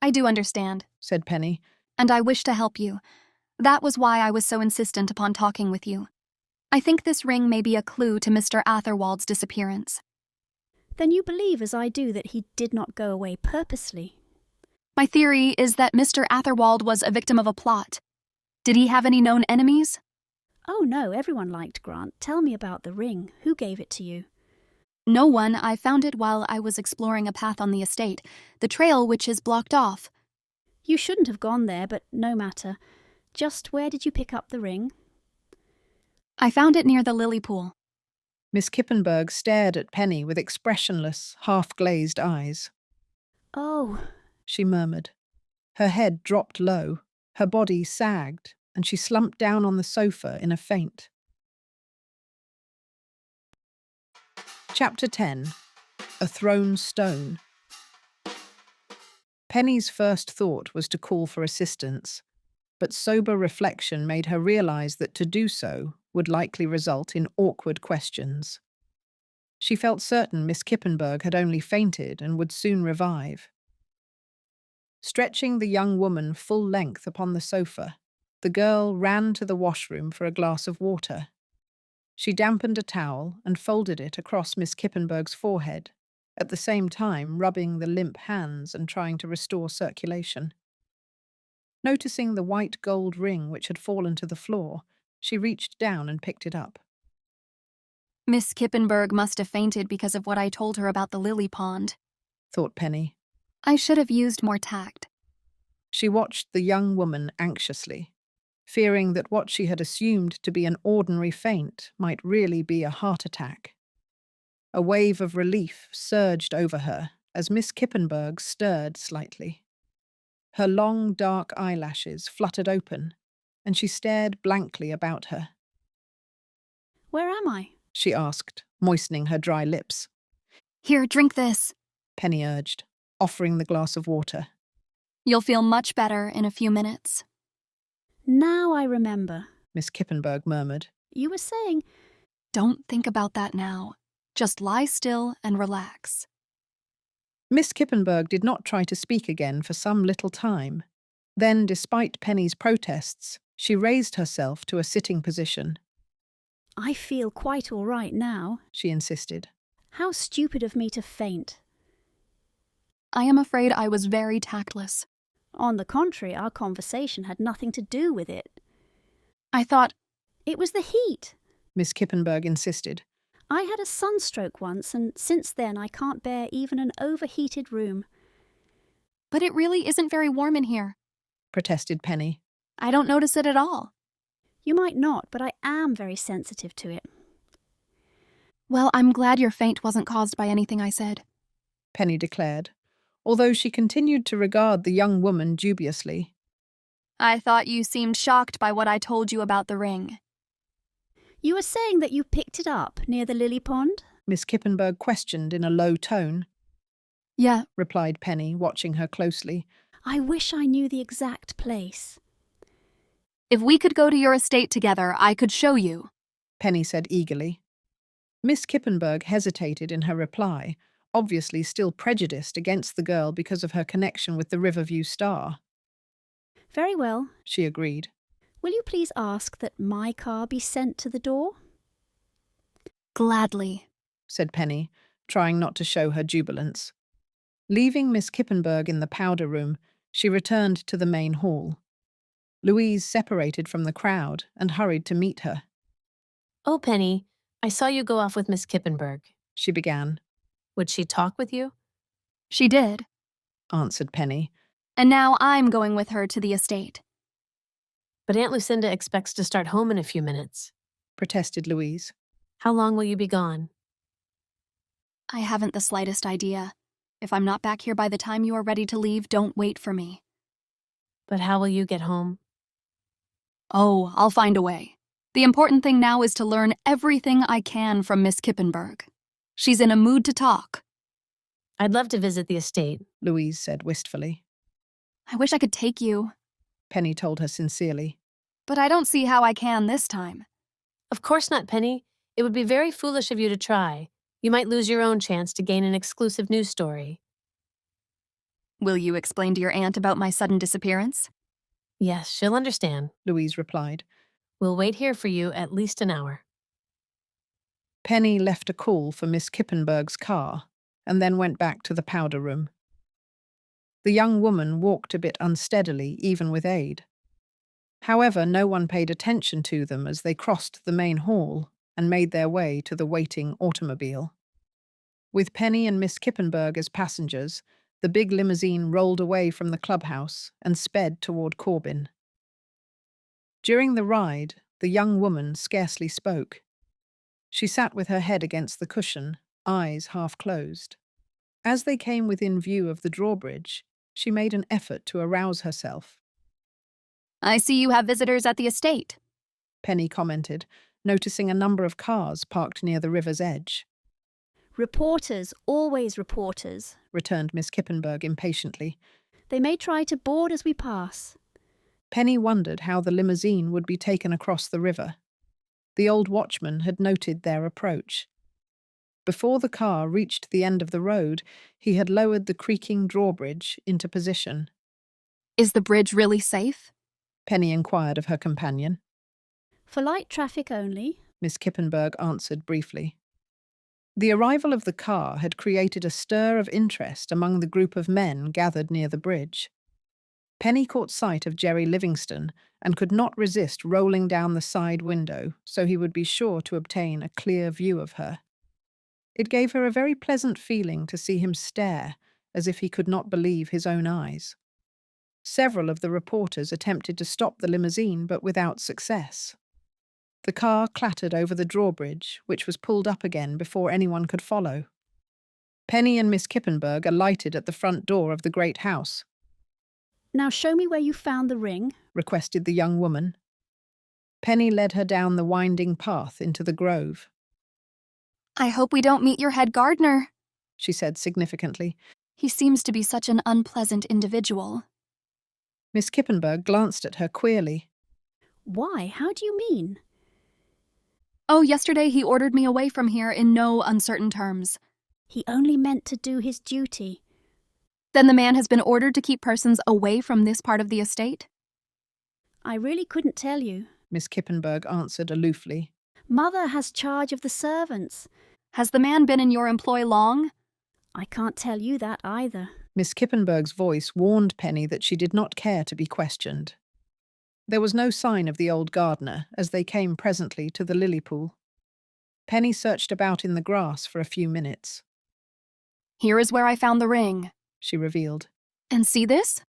I do understand, said Penny. And I wish to help you. That was why I was so insistent upon talking with you. I think this ring may be a clue to Mr. Atherwald's disappearance. Then you believe as I do that he did not go away purposely? My theory is that Mr. Atherwald was a victim of a plot. Did he have any known enemies? Oh no, everyone liked Grant. Tell me about the ring. Who gave it to you? No one. I found it while I was exploring a path on the estate, the trail which is blocked off. You shouldn't have gone there, but no matter. Just where did you pick up the ring? I found it near the lily pool. Miss Kippenberg stared at Penny with expressionless, half-glazed eyes. Oh, she murmured. Her head dropped low, her body sagged, and she slumped down on the sofa in a faint. Chapter 10. a thrown stone. Penny's first thought was to call for assistance, but sober reflection made her realize that to do so would likely result in awkward questions. She felt certain Miss Kippenberg had only fainted and would soon revive. Stretching the young woman full length upon the sofa, the girl ran to the washroom for a glass of water. She dampened a towel and folded it across Miss Kippenberg's forehead, at the same time rubbing the limp hands and trying to restore circulation. Noticing the white gold ring which had fallen to the floor, she reached down and picked it up. Miss Kippenberg must have fainted because of what I told her about the lily pond, thought Penny. I should have used more tact. She watched the young woman anxiously, fearing that what she had assumed to be an ordinary faint might really be a heart attack. A wave of relief surged over her as Miss Kippenberg stirred slightly. Her long, dark eyelashes fluttered open, and she stared blankly about her. Where am I? She asked, moistening her dry lips. Here, drink this, Penny urged, offering the glass of water. You'll feel much better in a few minutes. Now I remember, Miss Kippenberg murmured. You were saying... Don't think about that now. Just lie still and relax. Miss Kippenberg did not try to speak again for some little time. Then, despite Penny's protests, she raised herself to a sitting position. I feel quite all right now, she insisted. How stupid of me to faint. I am afraid I was very tactless. On the contrary, our conversation had nothing to do with it. I thought... It was the heat, Miss Kippenberg insisted. I had a sunstroke once, and since then I can't bear even an overheated room. But it really isn't very warm in here, protested Penny. I don't notice it at all. You might not, but I am very sensitive to it. Well, I'm glad your faint wasn't caused by anything I said, Penny declared, although she continued to regard the young woman dubiously. I thought you seemed shocked by what I told you about the ring. You were saying that you picked it up near the lily pond? Miss Kippenberg questioned in a low tone. Yeah, replied Penny, watching her closely. I wish I knew the exact place. If we could go to your estate together, I could show you, Penny said eagerly. Miss Kippenberg hesitated in her reply, obviously still prejudiced against the girl because of her connection with the Riverview Star. Very well, she agreed. Will you please ask that my car be sent to the door? Gladly, said Penny, trying not to show her jubilance. Leaving Miss Kippenberg in the powder room, she returned to the main hall. Louise separated from the crowd and hurried to meet her. Oh, Penny, I saw you go off with Miss Kippenberg, she began. Would she talk with you? She did, answered Penny. And now I'm going with her to the estate. But Aunt Lucinda expects to start home in a few minutes, protested Louise. How long will you be gone? I haven't the slightest idea. If I'm not back here by the time you are ready to leave, don't wait for me. But how will you get home? Oh, I'll find a way. The important thing now is to learn everything I can from Miss Kippenberg. She's in a mood to talk. I'd love to visit the estate, Louise said wistfully. I wish I could take you, Penny told her sincerely. But I don't see how I can this time. Of course not, Penny. It would be very foolish of you to try. You might lose your own chance to gain an exclusive news story. Will you explain to your aunt about my sudden disappearance? Yes, she'll understand, Louise replied. We'll wait here for you at least an hour. Penny left a call for Miss Kippenberg's car and then went back to the powder room. The young woman walked a bit unsteadily, even with aid. However, no one paid attention to them as they crossed the main hall and made their way to the waiting automobile. With Penny and Miss Kippenberg as passengers, the big limousine rolled away from the clubhouse and sped toward Corbin. During the ride, the young woman scarcely spoke. She sat with her head against the cushion, eyes half closed. As they came within view of the drawbridge, she made an effort to arouse herself. I see you have visitors at the estate, Penny commented, noticing a number of cars parked near the river's edge. Reporters, always reporters, returned Miss Kippenberg impatiently. They may try to board as we pass. Penny wondered how the limousine would be taken across the river. The old watchman had noted their approach. Before the car reached the end of the road, he had lowered the creaking drawbridge into position. Is the bridge really safe? Penny inquired of her companion. For light traffic only, Miss Kippenberg answered briefly. The arrival of the car had created a stir of interest among the group of men gathered near the bridge. Penny caught sight of Jerry Livingston and could not resist rolling down the side window so he would be sure to obtain a clear view of her. It gave her a very pleasant feeling to see him stare as if he could not believe his own eyes. Several of the reporters attempted to stop the limousine, but without success. The car clattered over the drawbridge, which was pulled up again before anyone could follow. Penny and Miss Kippenberg alighted at the front door of the great house. Now show me where you found the ring, requested the young woman. Penny led her down the winding path into the grove. I hope we don't meet your head gardener, she said significantly. He seems to be such an unpleasant individual. Miss Kippenberg glanced at her queerly. Why? How do you mean? Oh, yesterday he ordered me away from here in no uncertain terms. He only meant to do his duty. Then the man has been ordered to keep persons away from this part of the estate? I really couldn't tell you, Miss Kippenberg answered aloofly. Mother has charge of the servants. Has the man been in your employ long? I can't tell you that either. Miss Kippenberg's voice warned Penny that she did not care to be questioned. There was no sign of the old gardener as they came presently to the lily pool. Penny searched about in the grass for a few minutes. Here is where I found the ring, she revealed. And see this?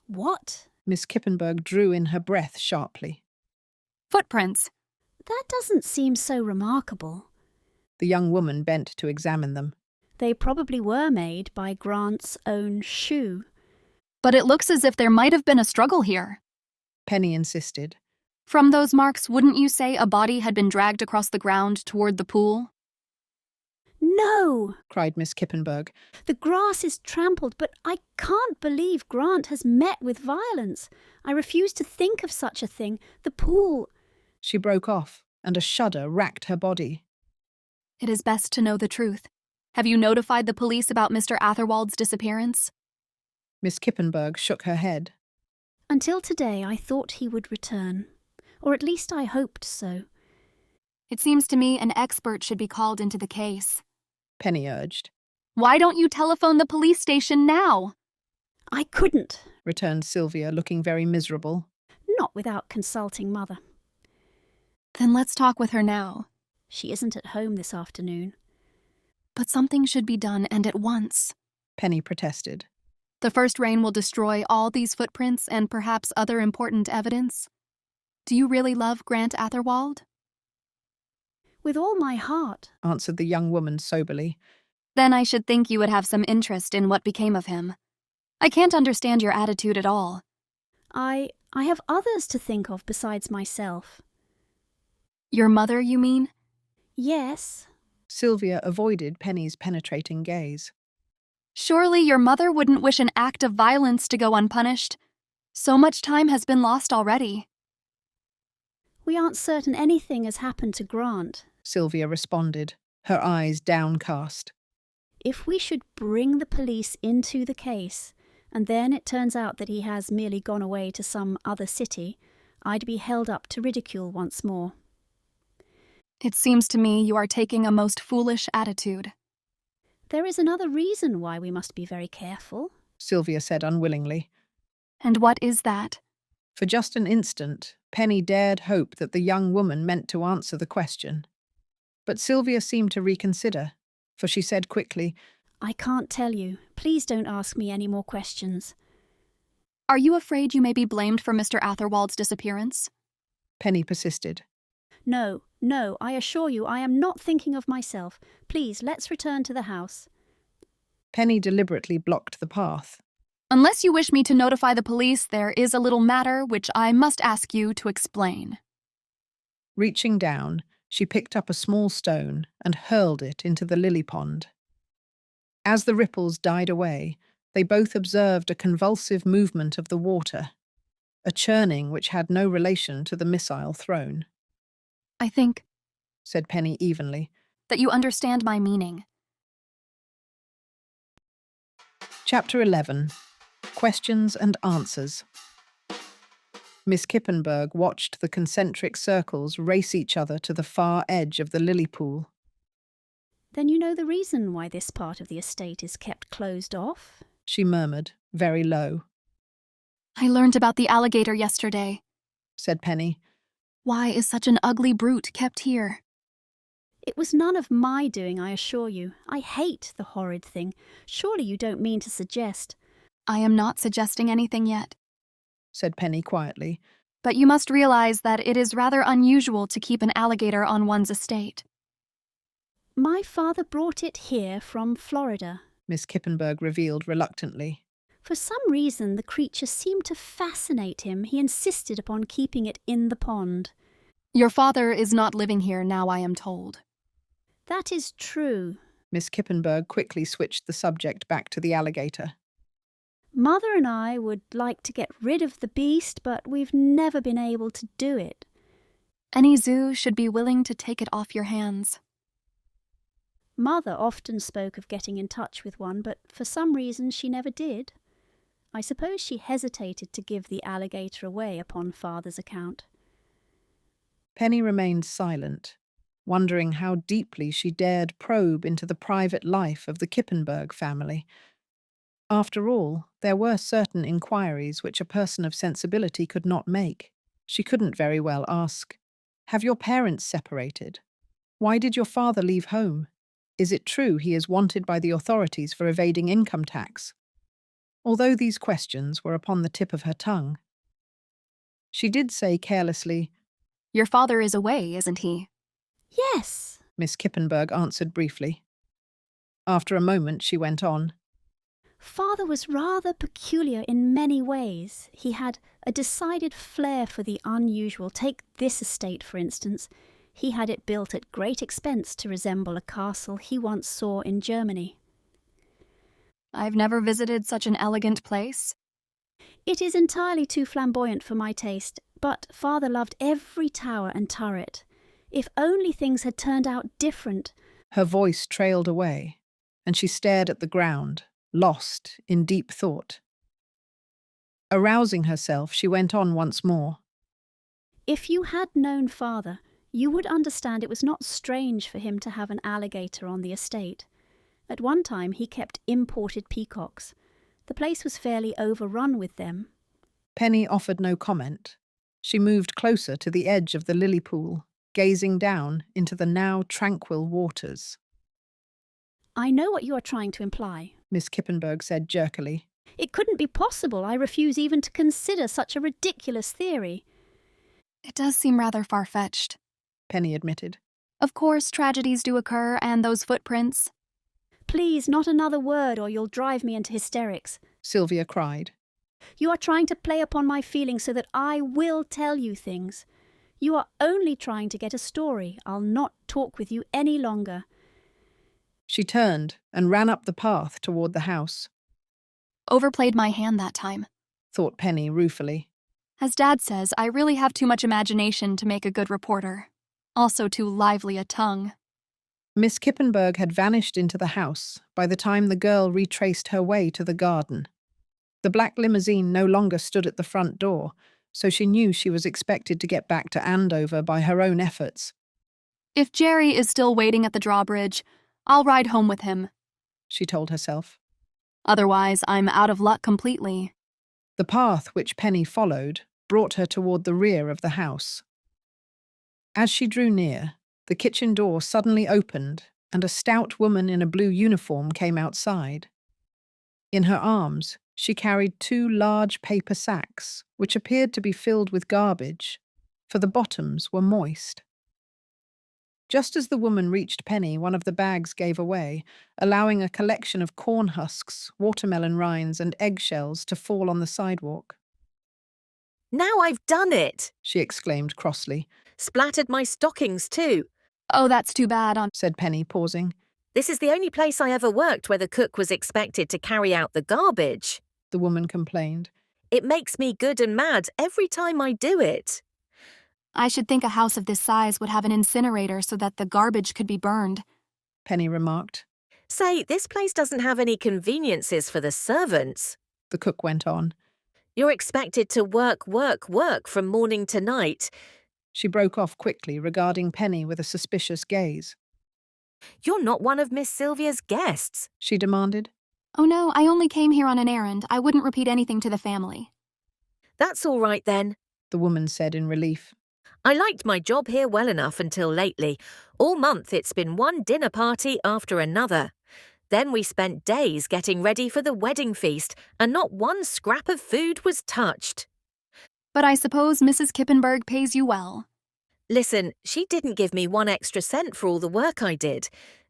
What? Miss Kippenberg drew in her breath sharply. Footprints. That doesn't seem so remarkable. The young woman bent to examine them. They probably were made by Grant's own shoe. But it looks as if there might have been a struggle here. Penny insisted. From those marks, wouldn't you say a body had been dragged across the ground toward the pool? No, cried Miss Kippenberg. The grass is trampled, but I can't believe Grant has met with violence. I refuse to think of such a thing. The pool... She broke off, and a shudder racked her body. It is best to know the truth. Have you notified the police about Mr. Atherwald's disappearance? Miss Kippenberg shook her head. Until today, I thought he would return. Or at least I hoped so. It seems to me an expert should be called into the case, Penny urged. Why don't you telephone the police station now? I couldn't, returned Sylvia, looking very miserable. Not without consulting Mother. Then let's talk with her now. She isn't at home this afternoon. But something should be done, and at once, Penny protested. The first rain will destroy all these footprints and perhaps other important evidence. Do you really love Grant Atherwald? With all my heart, answered the young woman soberly. Then I should think you would have some interest in what became of him. I can't understand your attitude at all. I have others to think of besides myself. Your mother, you mean? Yes. Sylvia avoided Penny's penetrating gaze. Surely your mother wouldn't wish an act of violence to go unpunished. So much time has been lost already. We aren't certain anything has happened to Grant, Sylvia responded, her eyes downcast. If we should bring the police into the case, and then it turns out that he has merely gone away to some other city, I'd be held up to ridicule once more. It seems to me you are taking a most foolish attitude. There is another reason why we must be very careful, Sylvia said unwillingly. And what is that? For just an instant, Penny dared hope that the young woman meant to answer the question. But Sylvia seemed to reconsider, for she said quickly, I can't tell you. Please don't ask me any more questions. Are you afraid you may be blamed for Mr. Atherwald's disappearance? Penny persisted. No, I assure you I am not thinking of myself. Please, let's return to the house. Penny deliberately blocked the path. Unless you wish me to notify the police, there is a little matter which I must ask you to explain. Reaching down, She picked up a small stone and hurled it into the lily pond. As the ripples died away, they both observed a convulsive movement of the water, a churning which had no relation to the missile thrown. I think, said Penny evenly, that you understand my meaning. Chapter 11. Questions and Answers. Miss Kippenberg watched the concentric circles race each other to the far edge of the lily pool. Then you know the reason why this part of the estate is kept closed off? She murmured, very low. I learned about the alligator yesterday, said Penny. Why is such an ugly brute kept here? It was none of my doing, I assure you. I hate the horrid thing. Surely you don't mean to suggest... I am not suggesting anything yet, said Penny quietly. But you must realize that it is rather unusual to keep an alligator on one's estate. My father brought it here from Florida, Miss Kippenberg revealed reluctantly. For some reason, the creature seemed to fascinate him. He insisted upon keeping it in the pond. Your father is not living here now, I am told. That is true. Miss Kippenberg quickly switched the subject back to the alligator. Mother and I would like to get rid of the beast, but we've never been able to do it. Any zoo should be willing to take it off your hands. Mother often spoke of getting in touch with one, but for some reason she never did. I suppose she hesitated to give the alligator away upon Father's account. Penny remained silent, wondering how deeply she dared probe into the private life of the Kippenberg family. After all, there were certain inquiries which a person of sensibility could not make. She couldn't very well ask, "Have your parents separated? Why did your father leave home? Is it true he is wanted by the authorities for evading income tax?" Although these questions were upon the tip of her tongue. She did say carelessly, Your father is away, isn't he? Yes, Miss Kippenberg answered briefly. After a moment, she went on. Father was rather peculiar in many ways. He had a decided flair for the unusual. Take this estate, for instance. He had it built at great expense to resemble a castle he once saw in Germany. I've never visited such an elegant place. It is entirely too flamboyant for my taste, but Father loved every tower and turret. If only things had turned out different. Her voice trailed away, and she stared at the ground, lost in deep thought. Arousing herself, she went on once more. If you had known Father, you would understand it was not strange for him to have an alligator on the estate. At one time he kept imported peacocks. The place was fairly overrun with them. Penny offered no comment. She moved closer to the edge of the lily pool, gazing down into the now tranquil waters. I know what you are trying to imply, Miss Kippenberg said jerkily. It couldn't be possible. I refuse even to consider such a ridiculous theory. It does seem rather far-fetched, Penny admitted. Of course, tragedies do occur, and those footprints. Please, not another word, or you'll drive me into hysterics, Sylvia cried. You are trying to play upon my feelings so that I will tell you things. You are only trying to get a story. I'll not talk with you any longer. She turned and ran up the path toward the house. Overplayed my hand that time, thought Penny ruefully. As Dad says, I really have too much imagination to make a good reporter. Also too lively a tongue. Miss Kippenberg had vanished into the house by the time the girl retraced her way to the garden. The black limousine no longer stood at the front door, so she knew she was expected to get back to Andover by her own efforts. If Jerry is still waiting at the drawbridge, I'll ride home with him, she told herself. Otherwise, I'm out of luck completely. The path which Penny followed brought her toward the rear of the house. As she drew near, the kitchen door suddenly opened and a stout woman in a blue uniform came outside. In her arms, she carried 2 large paper sacks, which appeared to be filled with garbage, for the bottoms were moist. Just as the woman reached Penny, one of the bags gave away, allowing a collection of corn husks, watermelon rinds, and eggshells to fall on the sidewalk. Now I've done it, she exclaimed crossly. Splattered my stockings too. Oh, that's too bad, said Penny, pausing. This is the only place I ever worked where the cook was expected to carry out the garbage, the woman complained. It makes me good and mad every time I do it. I should think a house of this size would have an incinerator so that the garbage could be burned, Penny remarked. Say, this place doesn't have any conveniences for the servants, the cook went on. You're expected to work from morning to night. She broke off quickly, regarding Penny with a suspicious gaze. You're not one of Miss Sylvia's guests, she demanded. Oh no, I only came here on an errand. I wouldn't repeat anything to the family. That's all right then, the woman said in relief. I liked my job here well enough until lately. All month it's been one dinner party after another. Then we spent days getting ready for the wedding feast, and not one scrap of food was touched. But I suppose Mrs. Kippenberg pays you well. Listen, she didn't give me 1 extra cent for all the work I did.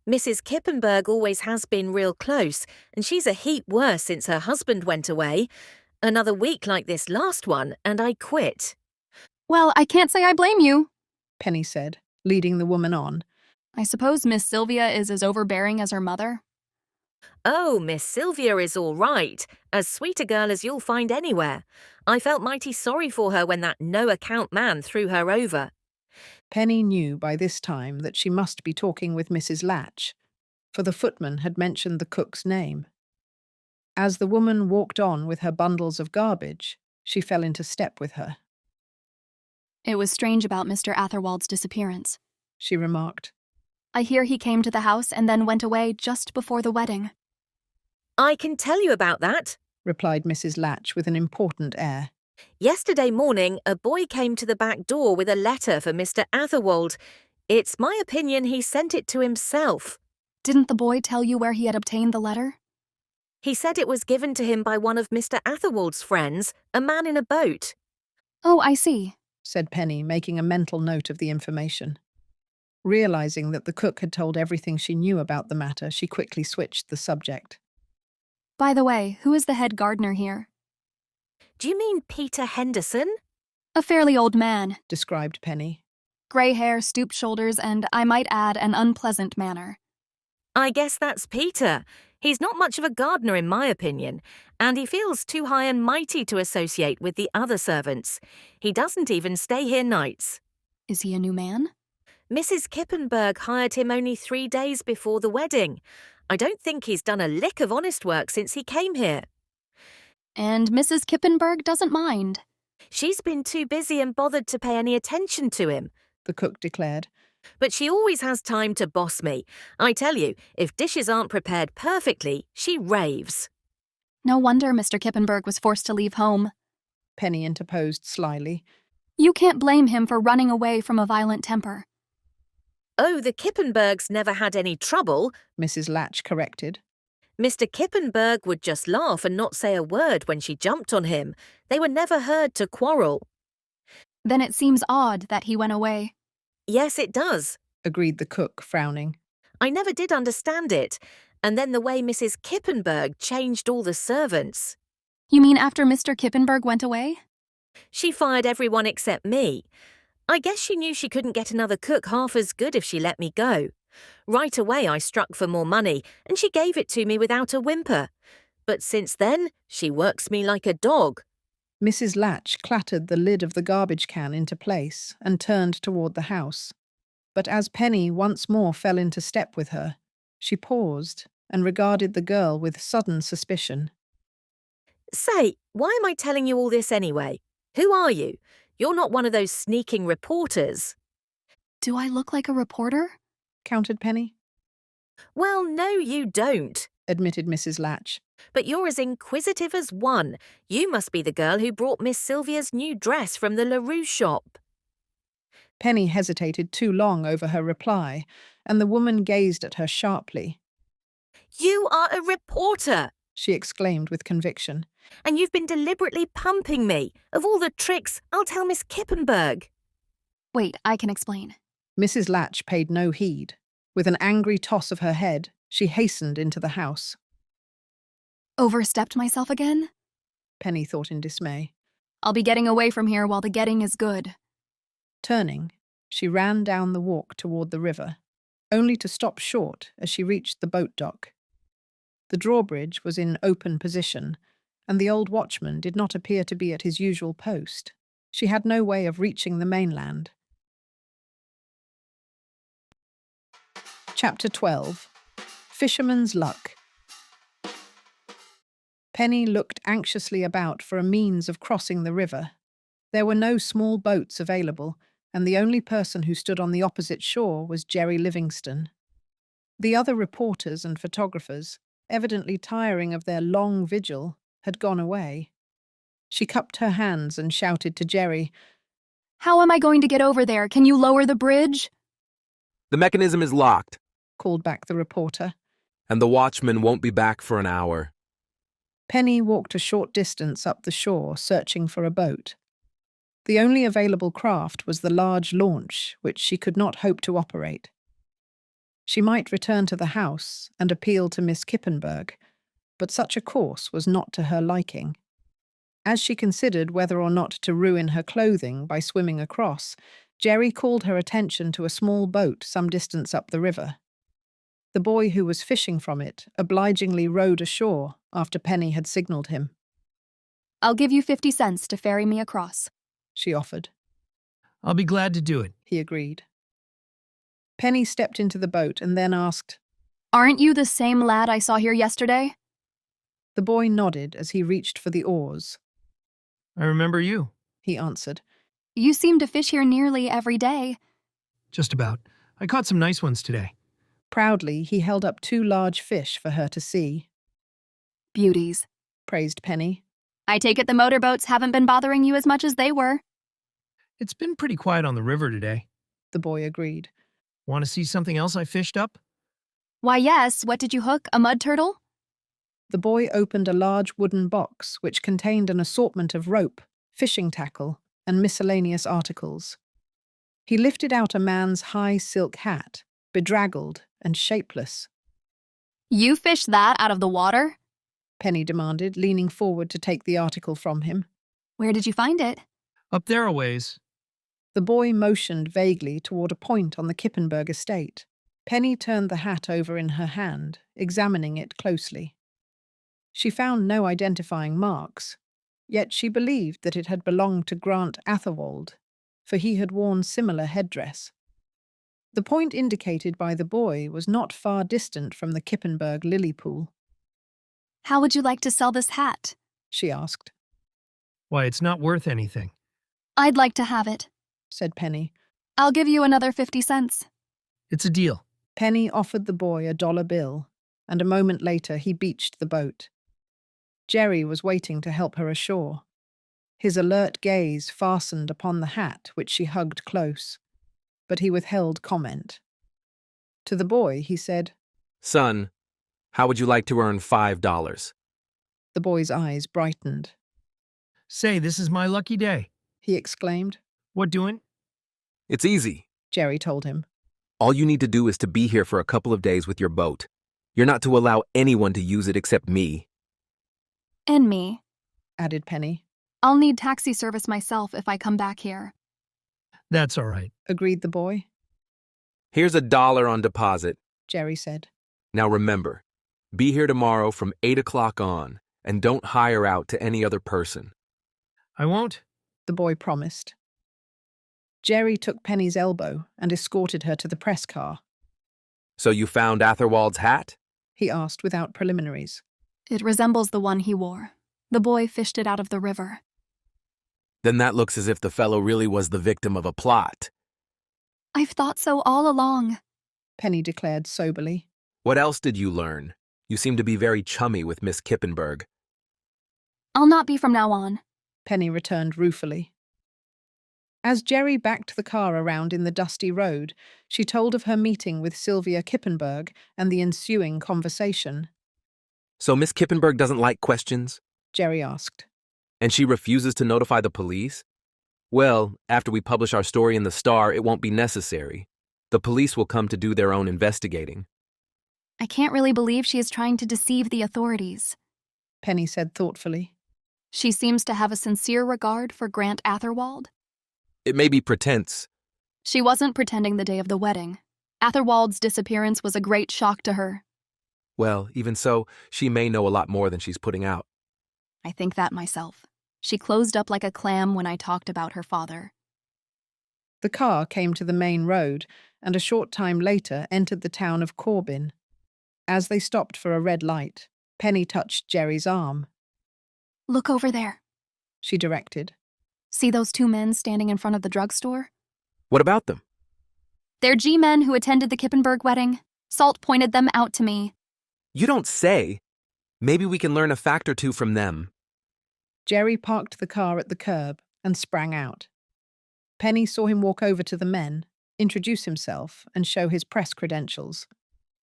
Mrs. Kippenberg always has been real close, and she's a heap worse since her husband went away. Another week like this last one, and I quit. Well, I can't say I blame you, Penny said, leading the woman on. I suppose Miss Sylvia is as overbearing as her mother. Oh, Miss Sylvia is all right. As sweet a girl as you'll find anywhere. I felt mighty sorry for her when that no-account man threw her over. Penny knew by this time that she must be talking with Mrs. Latch, for the footman had mentioned the cook's name. As the woman walked on with her bundles of garbage, she fell into step with her. It was strange about Mr. Atherwald's disappearance, she remarked. I hear he came to the house and then went away just before the wedding. I can tell you about that, replied Mrs. Latch with an important air. Yesterday morning, a boy came to the back door with a letter for Mr. Atherwald. It's my opinion he sent it to himself. Didn't the boy tell you where he had obtained the letter? He said it was given to him by one of Mr. Atherwald's friends, a man in a boat. Oh, I see, said Penny, making a mental note of the information. Realizing that the cook had told everything she knew about the matter, she quickly switched the subject. By the way, who is the head gardener here? Do you mean Peter Henderson? A fairly old man, described Penny. Grey hair, stooped shoulders, and, I might add, an unpleasant manner. I guess that's Peter. He's not much of a gardener in my opinion, and he feels too high and mighty to associate with the other servants. He doesn't even stay here nights. Is he a new man? Mrs. Kippenberg hired him only 3 days before the wedding. I don't think he's done a lick of honest work since he came here. And Mrs. Kippenberg doesn't mind. She's been too busy and bothered to pay any attention to him, the cook declared. But she always has time to boss me. I tell you, if dishes aren't prepared perfectly, she raves. No wonder Mr. Kippenberg was forced to leave home, Penny interposed slyly. You can't blame him for running away from a violent temper. Oh, the Kippenbergs never had any trouble, Mrs. Latch corrected. Mr. Kippenberg would just laugh and not say a word when she jumped on him. They were never heard to quarrel. Then it seems odd that he went away. Yes, it does, agreed the cook, frowning. I never did understand it. And then the way Mrs. Kippenberg changed all the servants. You mean after Mr. Kippenberg went away? She fired everyone except me. I guess she knew she couldn't get another cook half as good if she let me go. Right away I struck for more money, and she gave it to me without a whimper. But since then, she works me like a dog. Mrs. Latch clattered the lid of the garbage can into place and turned toward the house. But as Penny once more fell into step with her, she paused and regarded the girl with sudden suspicion. Say, why am I telling you all this anyway? Who are you? You're not one of those sneaking reporters. Do I look like a reporter? Countered Penny. Well, no, you don't, admitted Mrs. Latch. But you're as inquisitive as one. You must be the girl who brought Miss Sylvia's new dress from the LaRue shop. Penny hesitated too long over her reply, and the woman gazed at her sharply. You are a reporter, she exclaimed with conviction. And you've been deliberately pumping me. Of all the tricks, I'll tell Miss Kippenberg. Wait, I can explain. Mrs. Latch paid no heed. With an angry toss of her head, she hastened into the house. Overstepped myself again? Penny thought in dismay. I'll be getting away from here while the getting is good. Turning, She ran down the walk toward the river, only to stop short as she reached the boat dock. The drawbridge was in open position, and the old watchman did not appear to be at his usual post. She had no way of reaching the mainland. Chapter 12. Fisherman's Luck. Penny looked anxiously about for a means of crossing the river. There were no small boats available, and the only person who stood on the opposite shore was Jerry Livingston. The other reporters and photographers, evidently tiring of their long vigil, had gone away. She cupped her hands and shouted to Jerry, "How am I going to get over there? Can you lower the bridge?" "The mechanism is locked," called back the reporter. "and the watchman won't be back for an hour." Penny walked a short distance up the shore, searching for a boat. The only available craft was the large launch, which she could not hope to operate. She might return to the house and appeal to Miss Kippenberg, but such a course was not to her liking. As she considered whether or not to ruin her clothing by swimming across, Jerry called her attention to a small boat some distance up the river. The boy who was fishing from it obligingly rowed ashore after Penny had signaled him. "I'll give you 50 cents to ferry me across," she offered. "I'll be glad to do it," he agreed. Penny stepped into the boat and then asked, "Aren't you the same lad I saw here yesterday?" The boy nodded as he reached for the oars. "I remember you," he answered. "You seem to fish here nearly every day." "Just about. I caught some nice ones today." Proudly, he held up 2 large fish for her to see. "Beauties," praised Penny. "I take it the motorboats haven't been bothering you as much as they were." "It's been pretty quiet on the river today," the boy agreed. "Want to see something else I fished up?" "Why, yes. What did you hook? A mud turtle?" The boy opened a large wooden box which contained an assortment of rope, fishing tackle, and miscellaneous articles. He lifted out a man's high silk hat, bedraggled and shapeless. "You fished that out of the water?" Penny demanded, leaning forward to take the article from him. "Where did you find it?" "Up there a ways." The boy motioned vaguely toward a point on the Kippenberg estate. Penny turned the hat over in her hand, examining it closely. She found no identifying marks, yet she believed that it had belonged to Grant Atherwald, for he had worn similar headdress. The point indicated by the boy was not far distant from the Kippenberg lily pool. "How would you like to sell this hat?" she asked. "Why, it's not worth anything." "I'd like to have it," said Penny. "I'll give you another 50 cents. "It's a deal." Penny offered the boy a $1 bill, and a moment later he beached the boat. Jerry was waiting to help her ashore. His alert gaze fastened upon the hat, which she hugged close, but he withheld comment. To the boy, he said, "Son, how would you like to earn $5? The boy's eyes brightened. "Say, this is my lucky day," he exclaimed. "What doing?" It's easy," Jerry told him. "All you need to do is to be here for a couple of days with your boat. You're not to allow anyone to use it except me." "And me," added Penny. "I'll need taxi service myself if I come back here." "That's all right," agreed the boy. "Here's $1 on deposit," Jerry said. "Now remember, be here tomorrow from 8 o'clock on, and don't hire out to any other person." "I won't," the boy promised. Jerry took Penny's elbow and escorted her to the press car. "So you found Atherwald's hat?" he asked without preliminaries. "It resembles the one he wore. The boy fished it out of the river." "Then that looks as if the fellow really was the victim of a plot." "I've thought so all along," Penny declared soberly. "What else did you learn? You seem to be very chummy with Miss Kippenberg." "I'll not be from now on," Penny returned ruefully. As Jerry backed the car around in the dusty road, she told of her meeting with Sylvia Kippenberg and the ensuing conversation. "So Miss Kippenberg doesn't like questions?" Jerry asked. "And she refuses to notify the police? Well, after we publish our story in the Star, it won't be necessary. The police will come to do their own investigating." "I can't really believe she is trying to deceive the authorities," Penny said thoughtfully. "She seems to have a sincere regard for Grant Atherwald." "It may be pretense, She wasn't pretending the day of the wedding. Atherwald's disappearance was a great shock to her. Well, even so, she may know a lot more than she's putting out. I think that myself. She closed up like a clam when I talked about her father. The car came to the main road and a short time later entered the town of Corbin. As they stopped for a red light, Penny touched Jerry's arm. Look over there, she directed. See those two men standing in front of the drugstore? What about them? They're G-men who attended the Kippenberg wedding. Salt pointed them out to me. You don't say. Maybe we can learn a fact or two from them. Jerry parked the car at the curb and sprang out. Penny saw him walk over to the men, introduce himself, and show his press credentials.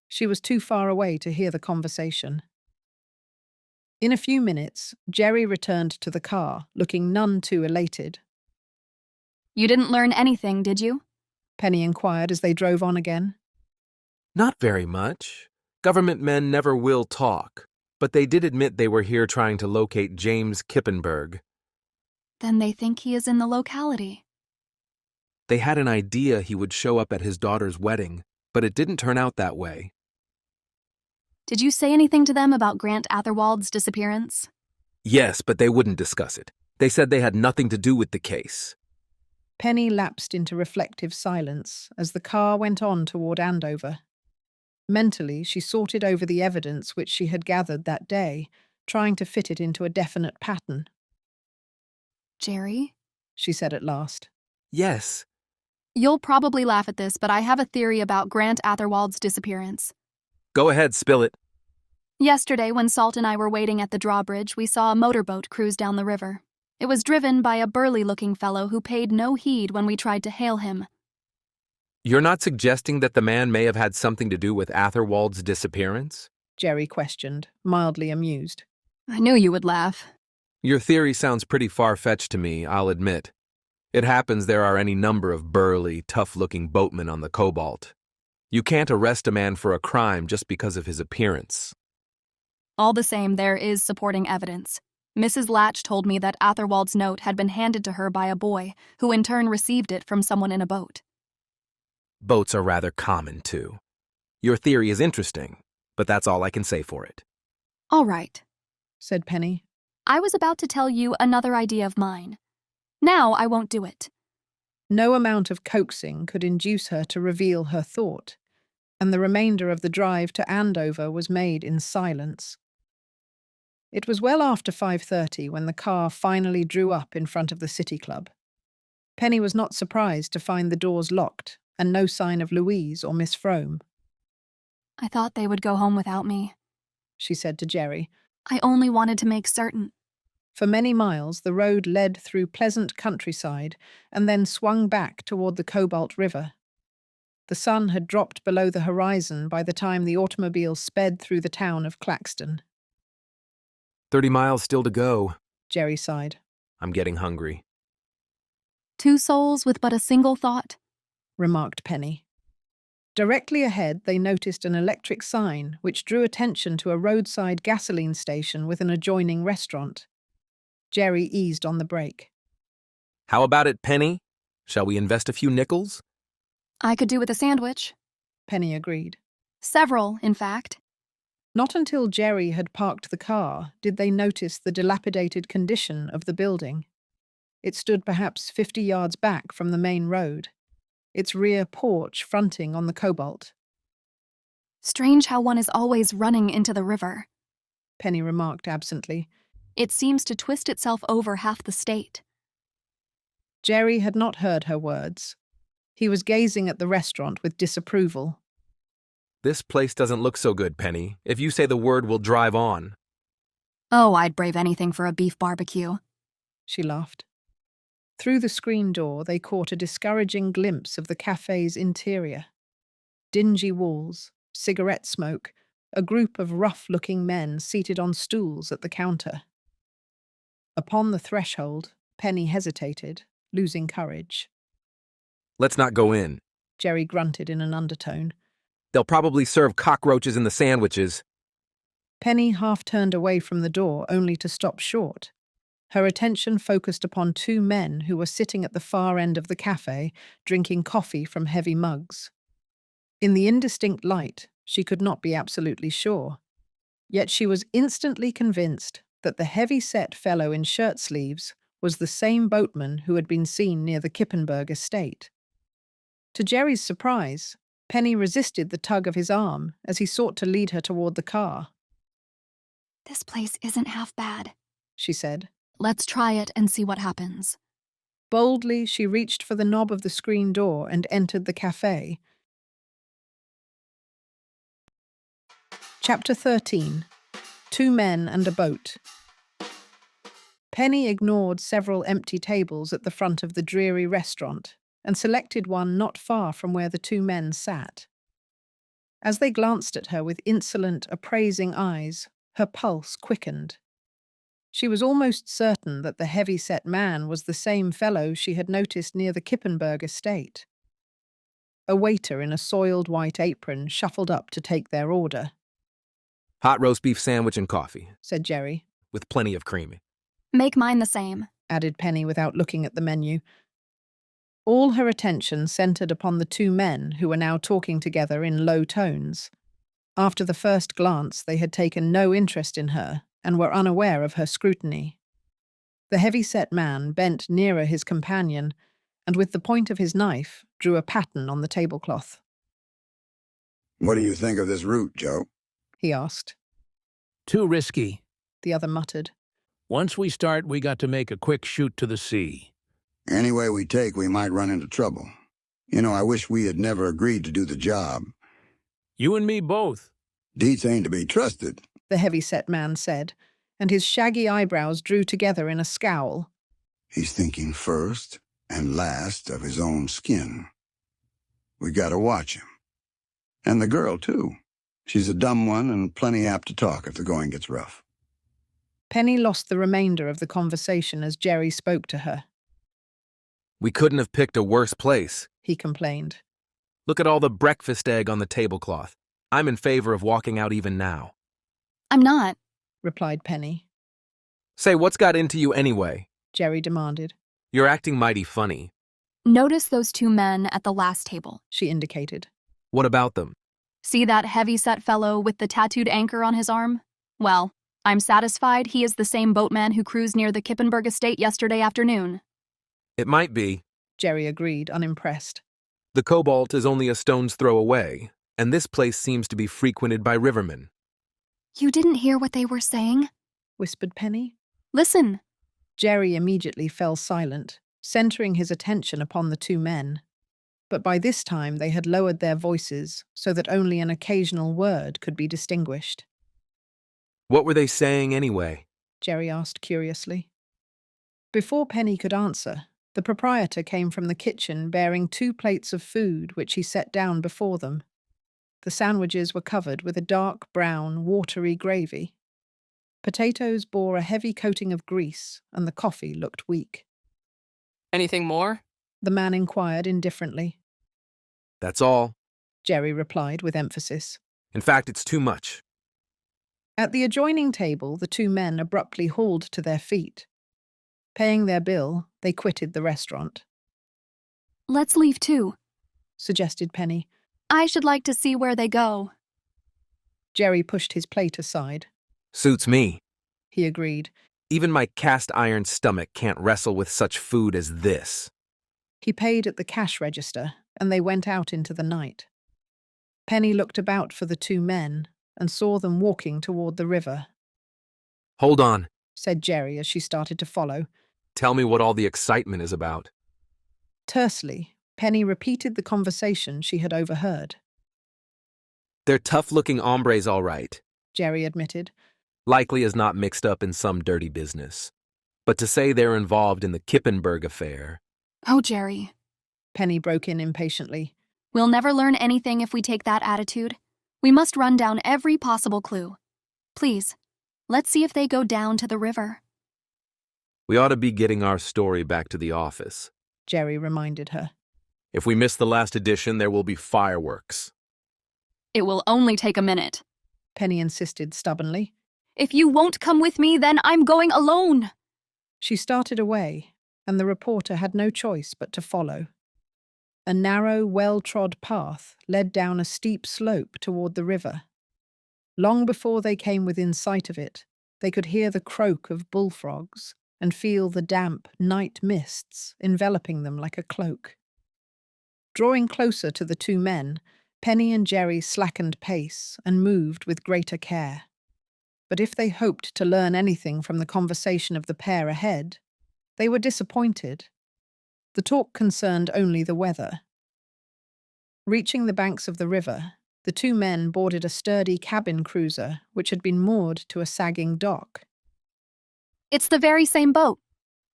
She was too far away to hear the conversation. In a few minutes, Jerry returned to the car, looking none too elated. You didn't learn anything, did you? Penny inquired as they drove on again. Not very much. Government men never will talk, but they did admit they were here trying to locate James Kippenberg. Then they think he is in the locality. They had an idea he would show up at his daughter's wedding, but it didn't turn out that way. Did you say anything to them about Grant Atherwald's disappearance? Yes, but they wouldn't discuss it. They said they had nothing to do with the case. Penny lapsed into reflective silence as the car went on toward Andover. Mentally, she sorted over the evidence which she had gathered that day, trying to fit it into a definite pattern. Jerry? She said at last. Yes. You'll probably laugh at this, but I have a theory about Grant Atherwald's disappearance. Go ahead, spill it. Yesterday, when Salt and I were waiting at the Drawbridge, we saw a motorboat cruise down the river. It was driven by a burly-looking fellow who paid no heed when we tried to hail him. You're not suggesting that the man may have had something to do with Atherwald's disappearance? Jerry questioned, mildly amused. I knew you would laugh. Your theory sounds pretty far-fetched to me, I'll admit. It happens there are any number of burly, tough-looking boatmen on the Cobalt. You can't arrest a man for a crime just because of his appearance. All the same, there is supporting evidence. Mrs. Latch told me that Atherwald's note had been handed to her by a boy, who in turn received it from someone in a boat. Boats are rather common, too. Your theory is interesting, but that's all I can say for it. All right, said Penny. I was about to tell you another idea of mine. Now I won't do it. No amount of coaxing could induce her to reveal her thought, and the remainder of the drive to Andover was made in silence. It was well after 5:30 when the car finally drew up in front of the City Club. Penny was not surprised to find the doors locked and no sign of Louise or Miss Frome. I thought they would go home without me, she said to Jerry. I only wanted to make certain. For many miles, the road led through pleasant countryside and then swung back toward the Cobalt River. The sun had dropped below the horizon by the time the automobile sped through the town of Claxton. 30 miles still to go, Jerry sighed. I'm getting hungry. 2 souls with but a single thought, remarked Penny. Directly ahead, they noticed an electric sign which drew attention to a roadside gasoline station with an adjoining restaurant. Jerry eased on the brake. How about it, Penny? Shall we invest a few nickels? I could do with a sandwich. Penny agreed. Several, in fact. Not until Jerry had parked the car did they notice the dilapidated condition of the building. It stood perhaps 50 yards back from the main road, its rear porch fronting on the Cobalt. Strange how one is always running into the river, Penny remarked absently. It seems to twist itself over half the state. Jerry had not heard her words. He was gazing at the restaurant with disapproval. This place doesn't look so good, Penny. If you say the word, we'll drive on. Oh, I'd brave anything for a beef barbecue, she laughed. Through the screen door, they caught a discouraging glimpse of the cafe's interior. Dingy walls, cigarette smoke, a group of rough-looking men seated on stools at the counter. Upon the threshold, Penny hesitated, losing courage. Let's not go in, Jerry grunted in an undertone. They'll probably serve cockroaches in the sandwiches. Penny half turned away from the door, only to stop short. Her attention focused upon two men who were sitting at the far end of the cafe, drinking coffee from heavy mugs. In the indistinct light, she could not be absolutely sure. Yet she was instantly convinced that the heavy-set fellow in shirt sleeves was the same boatman who had been seen near the Kippenberg estate. To Jerry's surprise, Penny resisted the tug of his arm as he sought to lead her toward the car. This place isn't half bad, she said. Let's try it and see what happens. Boldly, she reached for the knob of the screen door and entered the cafe. Chapter 13. 2 Men and a Boat. Penny ignored several empty tables at the front of the dreary restaurant and selected one not far from where the 2 men sat. As they glanced at her with insolent, appraising eyes, her pulse quickened. She was almost certain that the heavy-set man was the same fellow she had noticed near the Kippenberg estate. A waiter in a soiled white apron shuffled up to take their order. Hot roast beef sandwich and coffee, said Jerry. with plenty of cream. Make mine the same, added Penny without looking at the menu. All her attention centered upon the 2 men who were now talking together in low tones. After the first glance, they had taken no interest in her and were unaware of her scrutiny. The heavy-set man bent nearer his companion and with the point of his knife drew a pattern on the tablecloth. "What do you think of this route, Joe?" he asked. Too risky. The other muttered. Once we start, we got to make a quick shoot to the sea. "Any way we take, we might run into trouble. I wish we had never agreed to do the job." You and me both. "Dietz ain't to be trusted," the heavy-set man said, and his shaggy eyebrows drew together in a scowl. "He's thinking first and last of his own skin. We gotta watch him. And the girl, too. She's a dumb one and plenty apt to talk if the going gets rough." Penny lost the remainder of the conversation as Jerry spoke to her. We couldn't have picked a worse place, he complained. Look at all the breakfast egg on the tablecloth. I'm in favor of walking out even now. I'm not, replied Penny. Say, what's got into you anyway? Jerry demanded. You're acting mighty funny. Notice those 2 men at the last table, she indicated. What about them? See that heavy-set fellow with the tattooed anchor on his arm? Well, I'm satisfied he is the same boatman who cruised near the Kippenberg estate yesterday afternoon. It might be, Jerry agreed, unimpressed. The cobalt is only a stone's throw away, and this place seems to be frequented by rivermen. You didn't hear what they were saying? Whispered Penny. Listen. Jerry immediately fell silent, centering his attention upon the 2 men. But by this time they had lowered their voices so that only an occasional word could be distinguished. What were they saying anyway? Jerry asked curiously. Before Penny could answer, the proprietor came from the kitchen bearing 2 plates of food which he set down before them. The sandwiches were covered with a dark brown, watery gravy. Potatoes bore a heavy coating of grease, and the coffee looked weak. Anything more? The man inquired indifferently. That's all, Jerry replied with emphasis. In fact, it's too much. At the adjoining table, the 2 men abruptly hauled to their feet. Paying their bill, they quitted the restaurant. Let's leave too, suggested Penny. I should like to see where they go. Jerry pushed his plate aside. Suits me, he agreed. Even my cast-iron stomach can't wrestle with such food as this. He paid at the cash register, and they went out into the night. Penny looked about for the 2 men and saw them walking toward the river. Hold on, said Jerry as she started to follow. Tell me what all the excitement is about. Tersely, Penny repeated the conversation she had overheard. They're tough-looking hombres, all right, Jerry admitted. Likely as not mixed up in some dirty business. But to say they're involved in the Kippenberg affair... Oh, Jerry. Penny broke in impatiently. We'll never learn anything if we take that attitude. We must run down every possible clue. Please, let's see if they go down to the river. We ought to be getting our story back to the office, Jerry reminded her. If we miss the last edition, there will be fireworks. It will only take a minute, Penny insisted stubbornly. If you won't come with me, then I'm going alone. She started away, and the reporter had no choice but to follow. A narrow, well-trod path led down a steep slope toward the river. Long before they came within sight of it, they could hear the croak of bullfrogs and feel the damp night mists enveloping them like a cloak. Drawing closer to the two men, Penny and Jerry slackened pace and moved with greater care. But if they hoped to learn anything from the conversation of the pair ahead, they were disappointed. The talk concerned only the weather. Reaching the banks of the river, the two men boarded a sturdy cabin cruiser which had been moored to a sagging dock. It's the very same boat,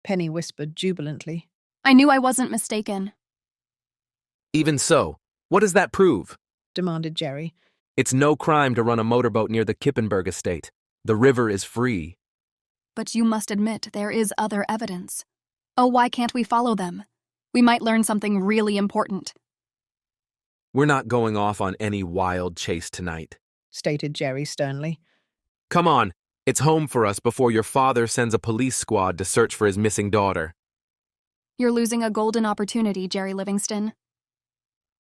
Penny whispered jubilantly. I knew I wasn't mistaken. Even so, what does that prove? Demanded Jerry. It's no crime to run a motorboat near the Kippenberg estate. The river is free. But you must admit there is other evidence. Oh, why can't we follow them? We might learn something really important. We're not going off on any wild chase tonight, stated Jerry sternly. Come on, it's home for us before your father sends a police squad to search for his missing daughter. You're losing a golden opportunity, Jerry Livingston.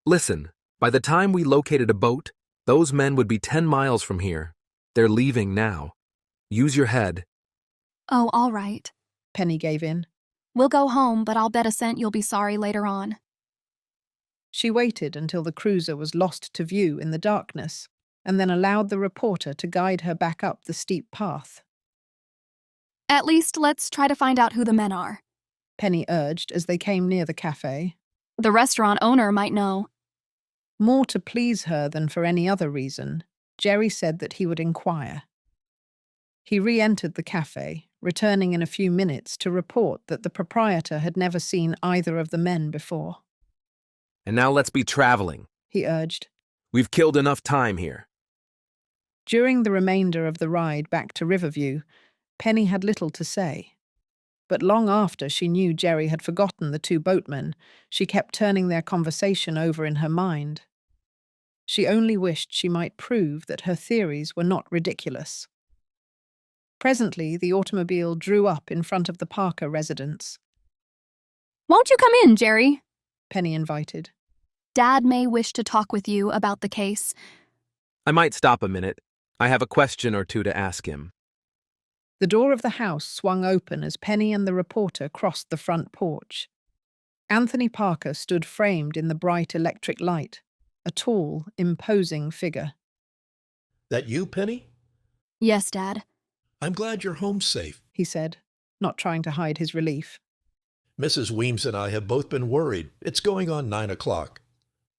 Listen, by the time we located a boat, those men would be 10 miles from here. They're leaving now. Use your head. Oh, all right. Penny gave in. We'll go home, but I'll bet a cent you'll be sorry later on. She waited until the cruiser was lost to view in the darkness, and then allowed the reporter to guide her back up the steep path. At least let's try to find out who the men are, Penny urged as they came near the cafe. The restaurant owner might know. More to please her than for any other reason, Jerry said that he would inquire. He re-entered the cafe, returning in a few minutes to report that the proprietor had never seen either of the men before. And now let's be traveling, he urged. We've killed enough time here. During the remainder of the ride back to Riverview, Penny had little to say. But long after she knew Jerry had forgotten the two boatmen, she kept turning their conversation over in her mind. She only wished she might prove that her theories were not ridiculous. Presently, the automobile drew up in front of the Parker residence. Won't you come in, Jerry? Penny invited. Dad may wish to talk with you about the case. I might stop a minute. I have a question or two to ask him. The door of the house swung open as Penny and the reporter crossed the front porch. Anthony Parker stood framed in the bright electric light, a tall, imposing figure. That you, Penny? Yes, Dad. I'm glad you're home safe, he said, not trying to hide his relief. Mrs. Weems and I have both been worried. It's going on 9 o'clock.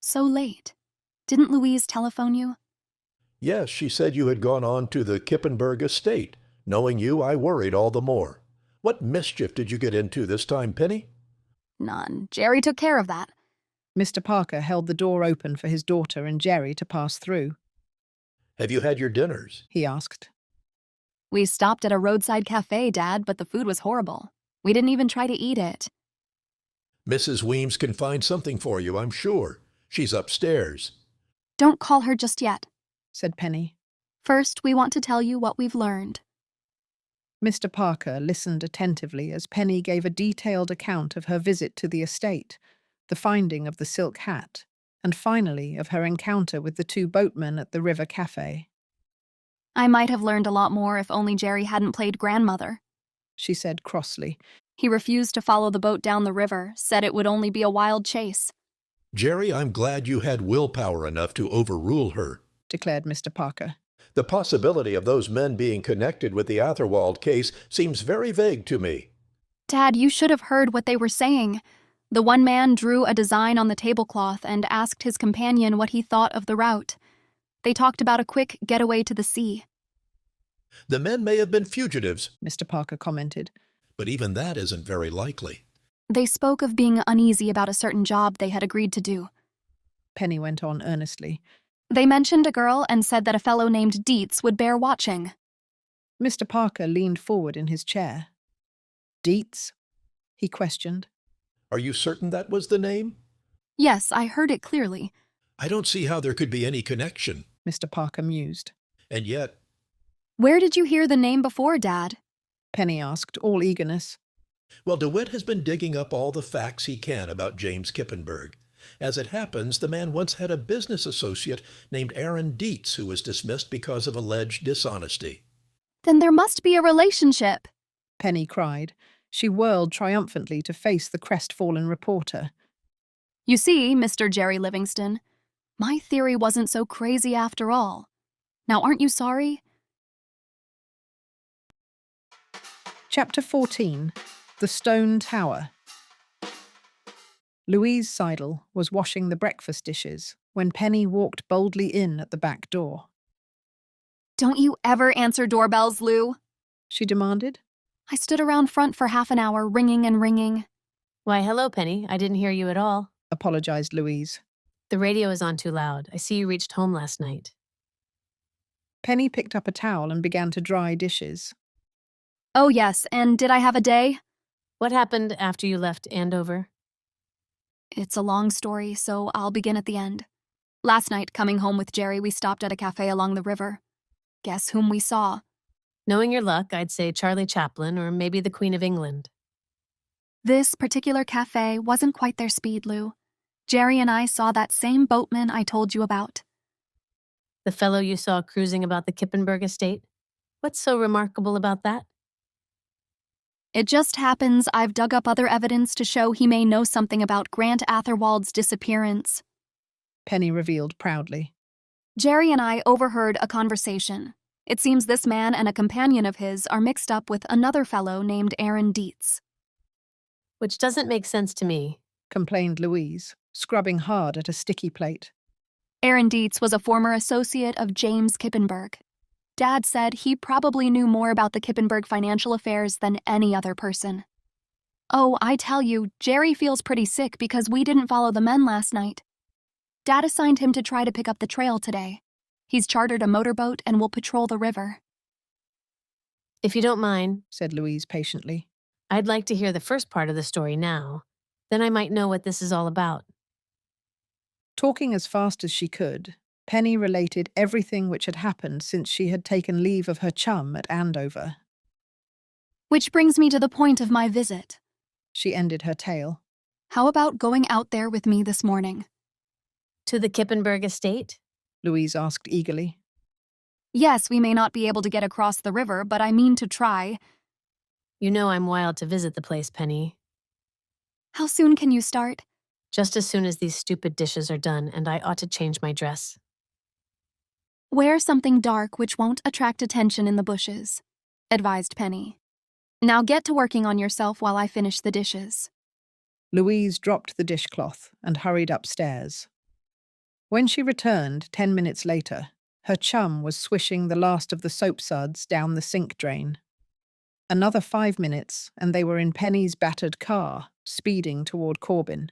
So late. Didn't Louise telephone you? Yes, she said you had gone on to the Kippenberg estate. Knowing you, I worried all the more. What mischief did you get into this time, Penny? None. Jerry took care of that. Mr. Parker held the door open for his daughter and Jerry to pass through. Have you had your dinners? He asked. We stopped at a roadside cafe, Dad, but the food was horrible. We didn't even try to eat it. Mrs. Weems can find something for you, I'm sure. She's upstairs. Don't call her just yet, said Penny. First, we want to tell you what we've learned. Mr. Parker listened attentively as Penny gave a detailed account of her visit to the estate, the finding of the silk hat, and finally of her encounter with the two boatmen at the river cafe. I might have learned a lot more if only Jerry hadn't played grandmother, she said crossly. He refused to follow the boat down the river, said it would only be a wild chase. Jerry, I'm glad you had willpower enough to overrule her, declared Mr. Parker. The possibility of those men being connected with the Atherwald case seems very vague to me. Dad, you should have heard what they were saying. The one man drew a design on the tablecloth and asked his companion what he thought of the route. They talked about a quick getaway to the sea. The men may have been fugitives, Mr. Parker commented. But even that isn't very likely. They spoke of being uneasy about a certain job they had agreed to do. Penny went on earnestly. They mentioned a girl and said that a fellow named Dietz would bear watching. Mr. Parker leaned forward in his chair. Dietz? He questioned. Are you certain that was the name? Yes, I heard it clearly. I don't see how there could be any connection, Mr. Parker mused. And yet... Where did you hear the name before, Dad? Penny asked, all eagerness. Well, DeWitt has been digging up all the facts he can about James Kippenberg. As it happens, the man once had a business associate named Aaron Dietz who was dismissed because of alleged dishonesty. Then there must be a relationship. Penny cried. She whirled triumphantly to face the crestfallen reporter. You see, Mr. Jerry Livingston, my theory wasn't so crazy after all. Now, aren't you sorry? Chapter 14. The Stone Tower. Louise Seidel was washing the breakfast dishes when Penny walked boldly in at the back door. Don't you ever answer doorbells, Lou? She demanded. I stood around front for half an hour, ringing and ringing. Why, hello, Penny. I didn't hear you at all. Apologized Louise. The radio is on too loud. I see you reached home last night. Penny picked up a towel and began to dry dishes. Oh, yes, and did I have a day? What happened after you left Andover? It's a long story, so I'll begin at the end. Last night, coming home with Jerry, we stopped at a cafe along the river. Guess whom we saw? Knowing your luck, I'd say Charlie Chaplin or maybe the Queen of England. This particular cafe wasn't quite their speed, Lou. Jerry and I saw that same boatman I told you about. The fellow you saw cruising about the Kippenberg estate? What's so remarkable about that? It just happens I've dug up other evidence to show he may know something about Grant Atherwald's disappearance. Penny revealed proudly. Jerry and I overheard a conversation. It seems this man and a companion of his are mixed up with another fellow named Aaron Dietz. Which doesn't make sense to me, complained Louise, scrubbing hard at a sticky plate. Aaron Dietz was a former associate of James Kippenberg. Dad said he probably knew more about the Kippenberg financial affairs than any other person. Oh, I tell you, Jerry feels pretty sick because we didn't follow the men last night. Dad assigned him to try to pick up the trail today. He's chartered a motorboat and will patrol the river. If you don't mind, said Louise patiently, I'd like to hear the first part of the story now. Then I might know what this is all about. Talking as fast as she could, Penny related everything which had happened since she had taken leave of her chum at Andover. Which brings me to the point of my visit. She ended her tale. How about going out there with me this morning? To the Kippenberg estate? Louise asked eagerly. Yes, we may not be able to get across the river, but I mean to try. You know I'm wild to visit the place, Penny. How soon can you start? Just as soon as these stupid dishes are done, and I ought to change my dress. Wear something dark which won't attract attention in the bushes, advised Penny. Now get to working on yourself while I finish the dishes. Louise dropped the dishcloth and hurried upstairs. When she returned 10 minutes later, her chum was swishing the last of the soap suds down the sink drain. Another 5 minutes, and they were in Penny's battered car, speeding toward Corbin.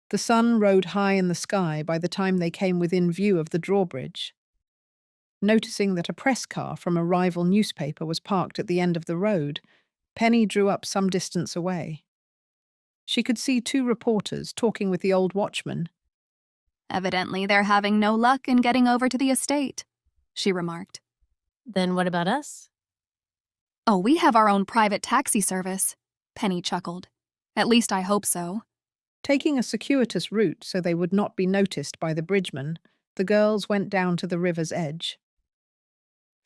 The sun rode high in the sky by the time they came within view of the drawbridge. Noticing that a press car from a rival newspaper was parked at the end of the road, Penny drew up some distance away. She could see 2 reporters talking with the old watchman. Evidently, they're having no luck in getting over to the estate, she remarked. Then what about us? Oh, we have our own private taxi service, Penny chuckled. At least I hope so. Taking a circuitous route so they would not be noticed by the bridgeman, the girls went down to the river's edge.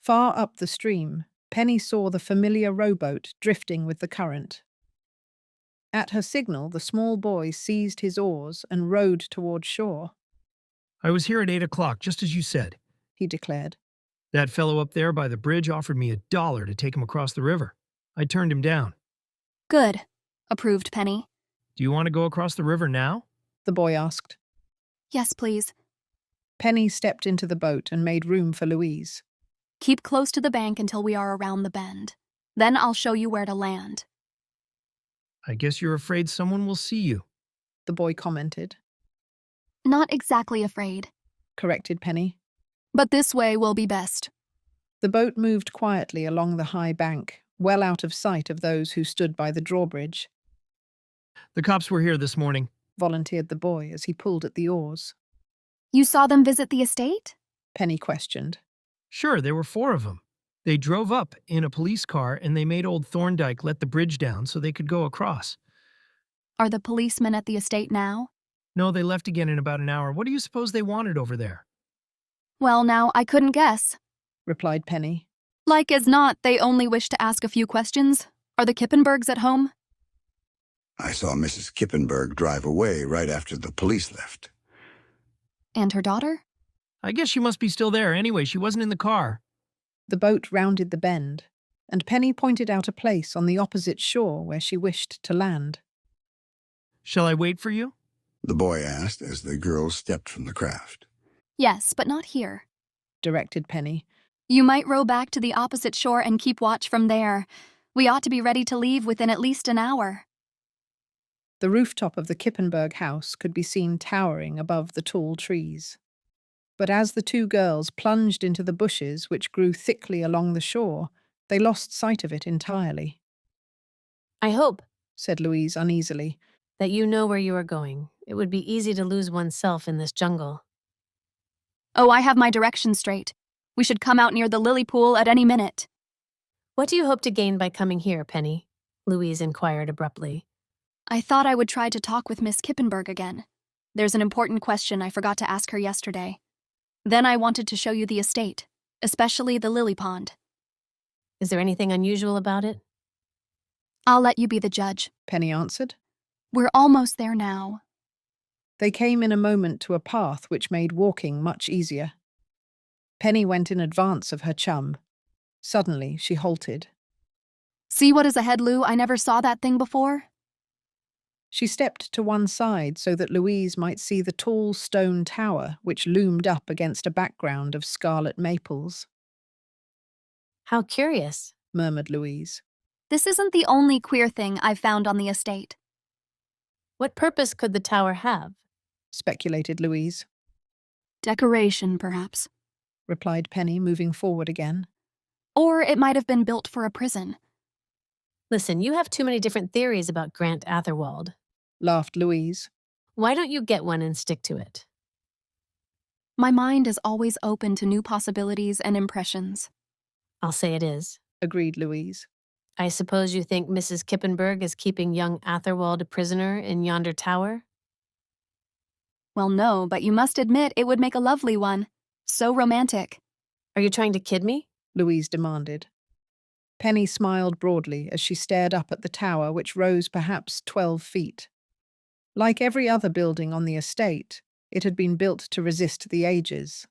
Far up the stream, Penny saw the familiar rowboat drifting with the current. At her signal, the small boy seized his oars and rowed toward shore. I was here at 8 o'clock, just as you said, he declared. That fellow up there by the bridge offered me $1 to take him across the river. I turned him down. Good, approved Penny. Do you want to go across the river now? The boy asked. Yes, please. Penny stepped into the boat and made room for Louise. Keep close to the bank until we are around the bend. Then I'll show you where to land. I guess you're afraid someone will see you, the boy commented. Not exactly afraid, corrected Penny. But this way will be best. The boat moved quietly along the high bank, well out of sight of those who stood by the drawbridge. The cops were here this morning, volunteered the boy as he pulled at the oars. You saw them visit the estate? Penny questioned. Sure, there were 4 of them. They drove up in a police car and they made old Thorndyke let the bridge down so they could go across. Are the policemen at the estate now? No, they left again in about an hour. What do you suppose they wanted over there? Well, now, I couldn't guess. Replied Penny. Like as not, they only wish to ask a few questions. Are the Kippenbergs at home? I saw Mrs. Kippenberg drive away right after the police left. And her daughter? I guess she must be still there. Anyway, she wasn't in the car. The boat rounded the bend, and Penny pointed out a place on the opposite shore where she wished to land. Shall I wait for you? The boy asked as the girls stepped from the craft. Yes, but not here, directed Penny. You might row back to the opposite shore and keep watch from there. We ought to be ready to leave within at least an hour. The rooftop of the Kippenberg house could be seen towering above the tall trees. But as the two girls plunged into the bushes which grew thickly along the shore, they lost sight of it entirely. I hope, said Louise uneasily, that you know where you are going. It would be easy to lose oneself in this jungle. Oh, I have my directions straight. We should come out near the lily pool at any minute. What do you hope to gain by coming here, Penny? Louise inquired abruptly. I thought I would try to talk with Miss Kippenberg again. There's an important question I forgot to ask her yesterday. Then I wanted to show you the estate, especially the lily pond. Is there anything unusual about it? I'll let you be the judge, Penny answered. We're almost there now. They came in a moment to a path which made walking much easier. Penny went in advance of her chum. Suddenly, she halted. See what is ahead, Lou? I never saw that thing before. She stepped to one side so that Louise might see the tall stone tower which loomed up against a background of scarlet maples. How curious, murmured Louise. This isn't the only queer thing I've found on the estate. What purpose could the tower have? Speculated Louise. Decoration, perhaps, replied Penny, moving forward again. Or it might have been built for a prison. Listen, you have too many different theories about Grant Atherwald, laughed Louise. Why don't you get one and stick to it? My mind is always open to new possibilities and impressions. I'll say it is, agreed Louise. I suppose you think Mrs. Kippenberg is keeping young Atherwald a prisoner in yonder tower? Well, no, but you must admit it would make a lovely one. So romantic. Are you trying to kid me? Louise demanded. Penny smiled broadly as she stared up at the tower, which rose perhaps 12 feet. Like every other building on the estate, it had been built to resist the ages.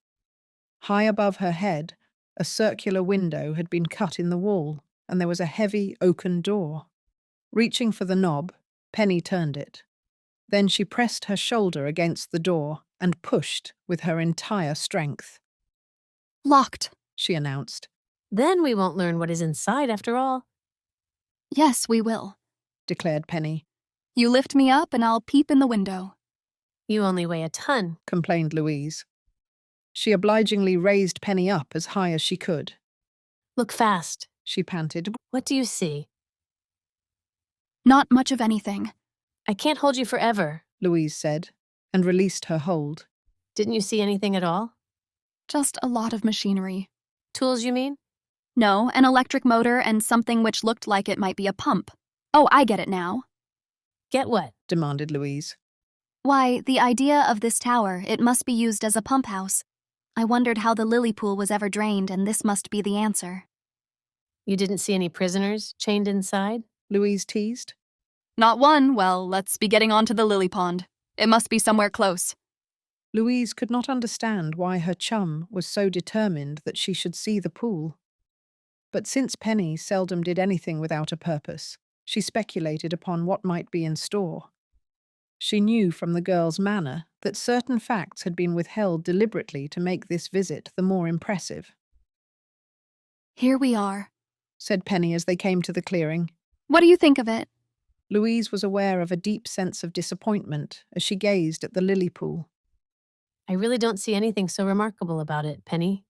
High above her head, a circular window had been cut in the wall, and there was a heavy oaken door. Reaching for the knob, Penny turned it. Then she pressed her shoulder against the door and pushed with her entire strength. Locked, she announced. Then we won't learn what is inside after all. Yes, we will, declared Penny. You lift me up and I'll peep in the window. You only weigh a ton, complained Louise. She obligingly raised Penny up as high as she could. Look fast, she panted. What do you see? Not much of anything. I can't hold you forever, Louise said, and released her hold. Didn't you see anything at all? Just a lot of machinery. Tools, you mean? No, an electric motor and something which looked like it might be a pump. Oh, I get it now. Get what? Demanded Louise. Why, the idea of this tower, it must be used as a pump house. I wondered how the lily pool was ever drained, and this must be the answer. You didn't see any prisoners chained inside? Louise teased. Not one. Well, let's be getting on to the lily pond. It must be somewhere close. Louise could not understand why her chum was so determined that she should see the pool. But since Penny seldom did anything without a purpose, she speculated upon what might be in store. She knew from the girl's manner that certain facts had been withheld deliberately to make this visit the more impressive. Here we are, said Penny as they came to the clearing. What do you think of it? Louise was aware of a deep sense of disappointment as she gazed at the lily pool. I really don't see anything so remarkable about it, Penny.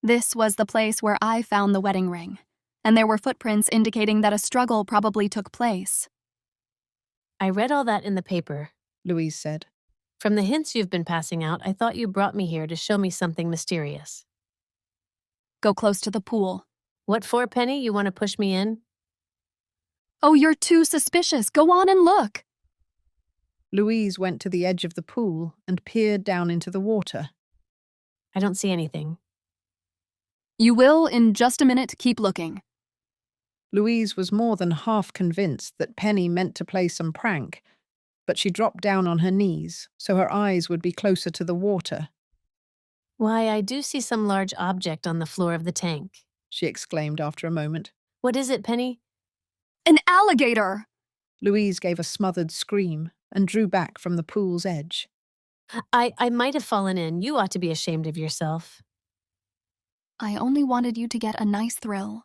This was the place where I found the wedding ring, and there were footprints indicating that a struggle probably took place. I read all that in the paper, Louise said. From the hints you've been passing out, I thought you brought me here to show me something mysterious. Go close to the pool. What for, Penny? You want to push me in? Oh, you're too suspicious. Go on and look. Louise went to the edge of the pool and peered down into the water. I don't see anything. You will in just a minute. Keep looking. Louise was more than half convinced that Penny meant to play some prank, but she dropped down on her knees so her eyes would be closer to the water. Why, I do see some large object on the floor of the tank, she exclaimed after a moment. What is it, Penny? An alligator! Louise gave a smothered scream and drew back from the pool's edge. I might have fallen in. You ought to be ashamed of yourself. I only wanted you to get a nice thrill.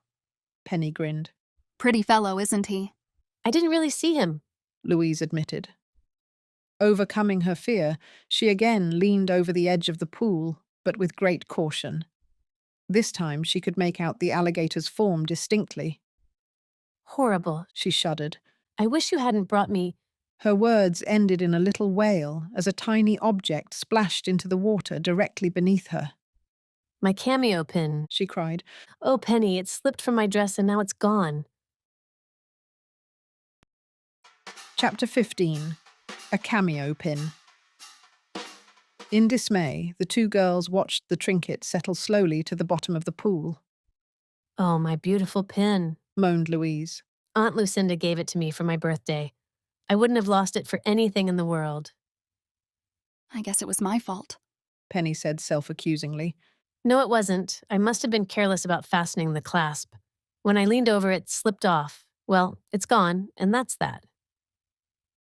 Penny grinned. Pretty fellow, isn't he? I didn't really see him, Louise admitted. Overcoming her fear, she again leaned over the edge of the pool, but with great caution. This time she could make out the alligator's form distinctly. Horrible, she shuddered. I wish you hadn't brought me. Her words ended in a little wail as a tiny object splashed into the water directly beneath her. My Cameo Pin, she cried. Oh, Penny, it slipped from my dress and now it's gone. Chapter 15. A Cameo Pin. In dismay, the two girls watched the trinket settle slowly to the bottom of the pool. Oh, my beautiful pin, moaned Louise. Aunt Lucinda gave it to me for my birthday. I wouldn't have lost it for anything in the world. I guess it was my fault, Penny said self-accusingly. No, it wasn't. I must have been careless about fastening the clasp. When I leaned over, it slipped off. Well, it's gone, and that's that.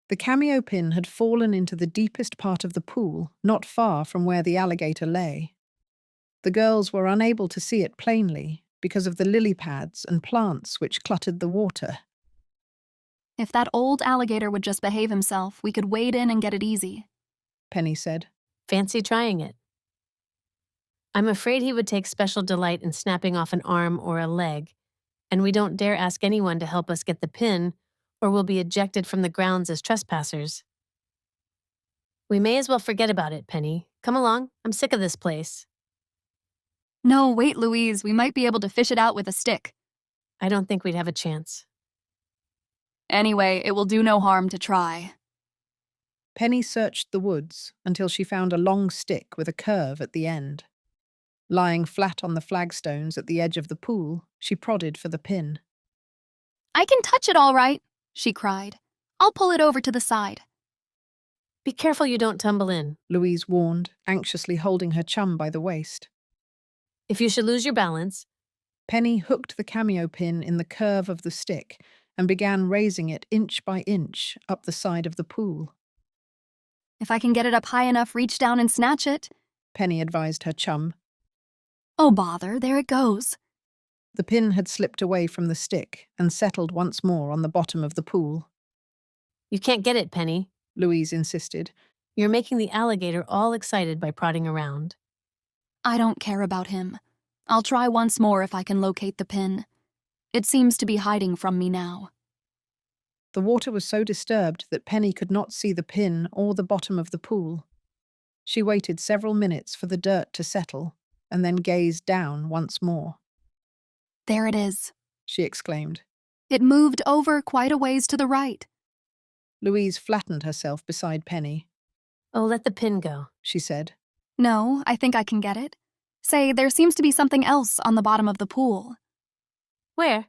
The cameo pin had fallen into the deepest part of the pool, not far from where the alligator lay. The girls were unable to see it plainly because of the lily pads and plants which cluttered the water. If that old alligator would just behave himself, we could wade in and get it easy, Penny said. Fancy trying it. I'm afraid he would take special delight in snapping off an arm or a leg, and we don't dare ask anyone to help us get the pin, or we'll be ejected from the grounds as trespassers. We may as well forget about it, Penny. Come along, I'm sick of this place. No, wait, Louise, we might be able to fish it out with a stick. I don't think we'd have a chance. Anyway, it will do no harm to try. Penny searched the woods until she found a long stick with a curve at the end. Lying flat on the flagstones at the edge of the pool, she prodded for the pin. I can touch it all right, she cried. I'll pull it over to the side. Be careful you don't tumble in, Louise warned, anxiously holding her chum by the waist. If you should lose your balance. Penny hooked the cameo pin in the curve of the stick and began raising it inch by inch up the side of the pool. If I can get it up high enough, reach down and snatch it, Penny advised her chum. Oh, bother, there it goes. The pin had slipped away from the stick and settled once more on the bottom of the pool. You can't get it, Penny, Louise insisted. You're making the alligator all excited by prodding around. I don't care about him. I'll try once more if I can locate the pin. It seems to be hiding from me now. The water was so disturbed that Penny could not see the pin or the bottom of the pool. She waited several minutes for the dirt to settle and then gazed down once more. There it is, she exclaimed. It moved over quite a ways to the right. Louise flattened herself beside Penny. Oh, let the pin go, she said. No, I think I can get it. Say, there seems to be something else on the bottom of the pool. Where?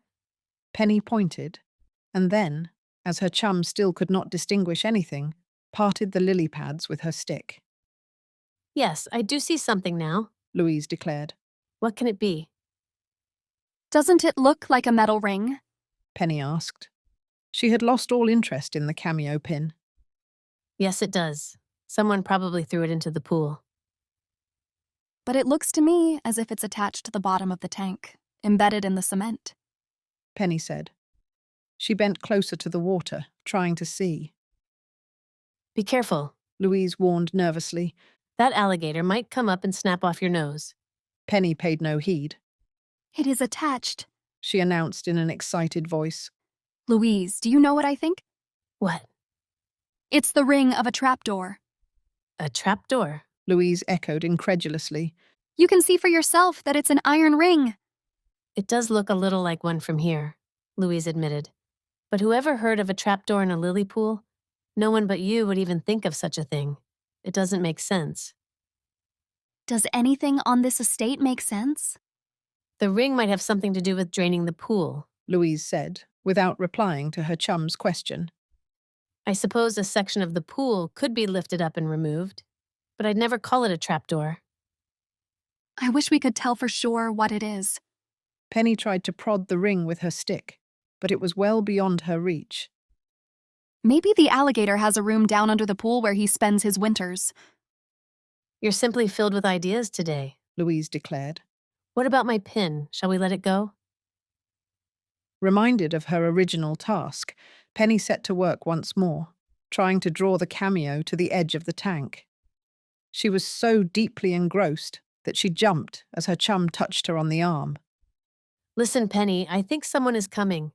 Penny pointed, and then, as her chum still could not distinguish anything, parted the lily pads with her stick. Yes, I do see something now, Louise declared. What can it be? Doesn't it look like a metal ring? Penny asked. She had lost all interest in the cameo pin. Yes, it does. Someone probably threw it into the pool. But it looks to me as if it's attached to the bottom of the tank, embedded in the cement, Penny said. She bent closer to the water, trying to see. Be careful, Louise warned nervously. That alligator might come up and snap off your nose. Penny paid no heed. It is attached, she announced in an excited voice. Louise, do you know what I think? What? It's the ring of a trapdoor. A trapdoor? Louise echoed incredulously. You can see for yourself that it's an iron ring. It does look a little like one from here, Louise admitted. But whoever heard of a trapdoor in a lily pool? No one but you would even think of such a thing. It doesn't make sense. Does anything on this estate make sense? The ring might have something to do with draining the pool, Louise said, without replying to her chum's question. I suppose a section of the pool could be lifted up and removed, but I'd never call it a trapdoor. I wish we could tell for sure what it is. Penny tried to prod the ring with her stick, but it was well beyond her reach. Maybe the alligator has a room down under the pool where he spends his winters. You're simply filled with ideas today, Louise declared. What about my pin? Shall we let it go? Reminded of her original task, Penny set to work once more, trying to draw the cameo to the edge of the tank. She was so deeply engrossed that she jumped as her chum touched her on the arm. Listen, Penny, I think someone is coming.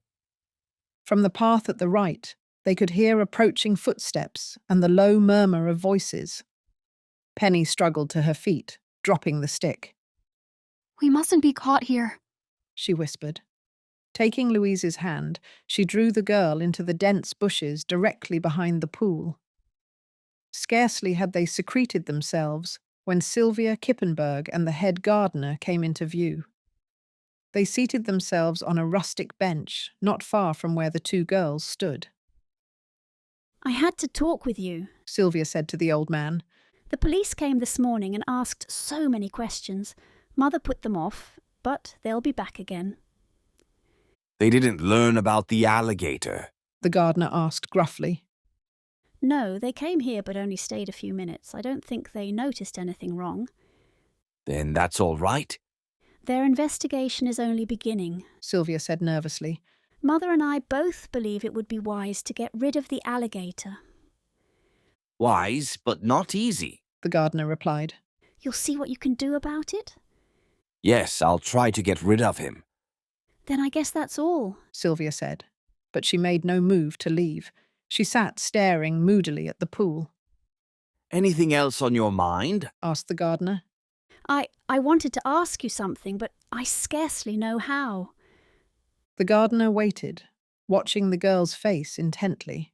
From the path at the right, they could hear approaching footsteps and the low murmur of voices. Penny struggled to her feet, dropping the stick. We mustn't be caught here, she whispered. Taking Louise's hand, she drew the girl into the dense bushes directly behind the pool. Scarcely had they secreted themselves when Sylvia Kippenberg and the head gardener came into view. They seated themselves on a rustic bench not far from where the two girls stood. I had to talk with you, Sylvia said to the old man. The police came this morning and asked so many questions. Mother put them off, but they'll be back again. They didn't learn about the alligator, the gardener asked gruffly. No, they came here but only stayed a few minutes. I don't think they noticed anything wrong. Then that's all right. Their investigation is only beginning, Sylvia said nervously. Mother and I both believe it would be wise to get rid of the alligator. Wise, but not easy, the gardener replied. You'll see what you can do about it? Yes, I'll try to get rid of him. Then I guess that's all, Sylvia said, but she made no move to leave. She sat staring moodily at the pool. Anything else on your mind? Asked the gardener. I wanted to ask you something, but I scarcely know how. The gardener waited, watching the girl's face intently.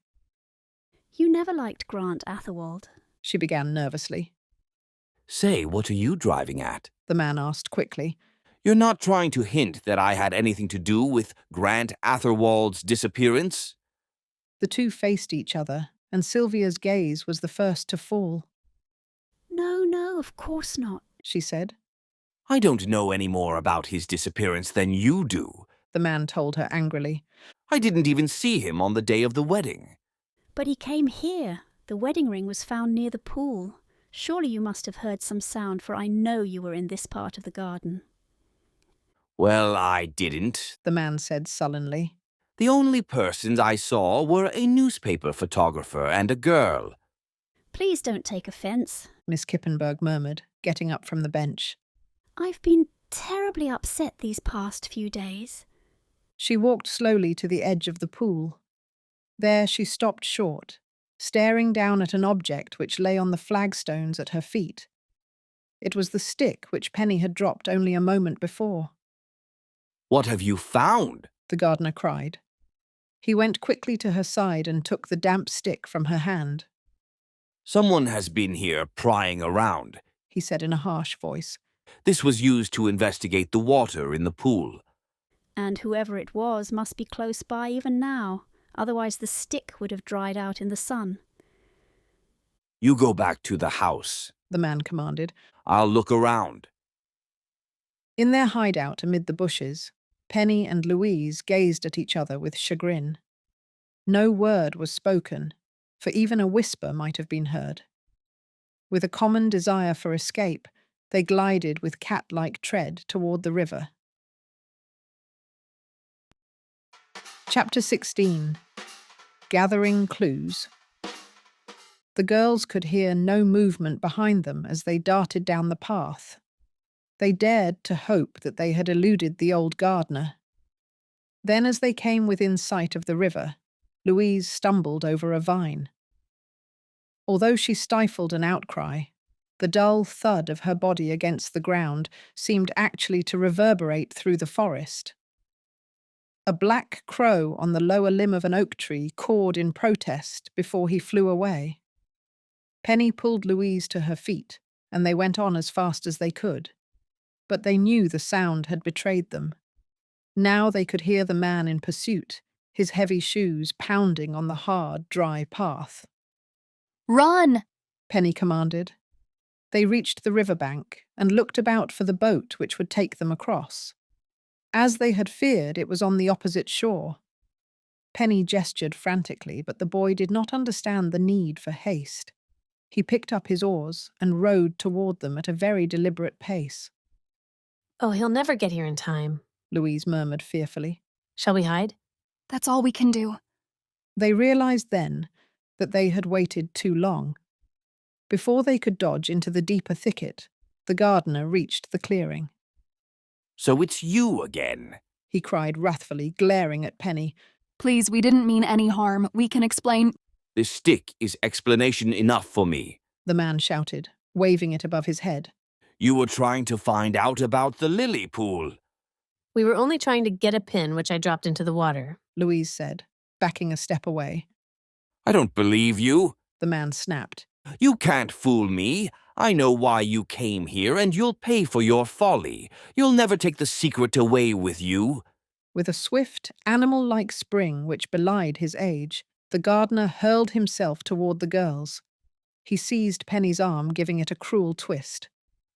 You never liked Grant Atherwald, she began nervously. Say, what are you driving at? The man asked quickly. You're not trying to hint that I had anything to do with Grant Atherwald's disappearance? The two faced each other, and Sylvia's gaze was the first to fall. No, of course not, she said. I don't know any more about his disappearance than you do, the man told her angrily. I didn't even see him on the day of the wedding. But he came here. The wedding ring was found near the pool. Surely you must have heard some sound, for I know you were in this part of the garden. Well, I didn't, the man said sullenly. The only persons I saw were a newspaper photographer and a girl. Please don't take offence, Miss Kippenberg murmured, getting up from the bench. I've been terribly upset these past few days. She walked slowly to the edge of the pool. There she stopped short, staring down at an object which lay on the flagstones at her feet. It was the stick which Penny had dropped only a moment before. What have you found? The gardener cried. He went quickly to her side and took the damp stick from her hand. Someone has been here prying around, he said in a harsh voice. This was used to investigate the water in the pool. And whoever it was must be close by even now, otherwise the stick would have dried out in the sun. You go back to the house, the man commanded. I'll look around. In their hideout amid the bushes, Penny and Louise gazed at each other with chagrin. No word was spoken, for even a whisper might have been heard. With a common desire for escape, they glided with cat-like tread toward the river. Chapter 16. Gathering Clues. The girls could hear no movement behind them as they darted down the path. They dared to hope that they had eluded the old gardener. Then, as they came within sight of the river, Louise stumbled over a vine. Although she stifled an outcry, The dull thud of her body against the ground seemed actually to reverberate through the forest. A black crow on the lower limb of an oak tree cawed in protest before he flew away. Penny pulled Louise to her feet, and they went on as fast as they could. But they knew the sound had betrayed them. Now they could hear the man in pursuit, his heavy shoes pounding on the hard, dry path. "Run!" Penny commanded. They reached the riverbank and looked about for the boat which would take them across. As they had feared, it was on the opposite shore. Penny gestured frantically, but the boy did not understand the need for haste. He picked up his oars and rowed toward them at a very deliberate pace. "Oh, he'll never get here in time," Louise murmured fearfully. "Shall we hide?" "That's all we can do." They realized then that they had waited too long. Before they could dodge into the deeper thicket, the gardener reached the clearing. "So it's you again," he cried wrathfully, glaring at Penny. "Please, we didn't mean any harm. We can explain—" "This stick is explanation enough for me," the man shouted, waving it above his head. "You were trying to find out about the lily pool." "We were only trying to get a pin which I dropped into the water," Louise said, backing a step away. "I don't believe you," the man snapped. "You can't fool me. I know why you came here, and you'll pay for your folly. You'll never take the secret away with you." With a swift, animal-like spring which belied his age, the gardener hurled himself toward the girls. He seized Penny's arm, giving it a cruel twist.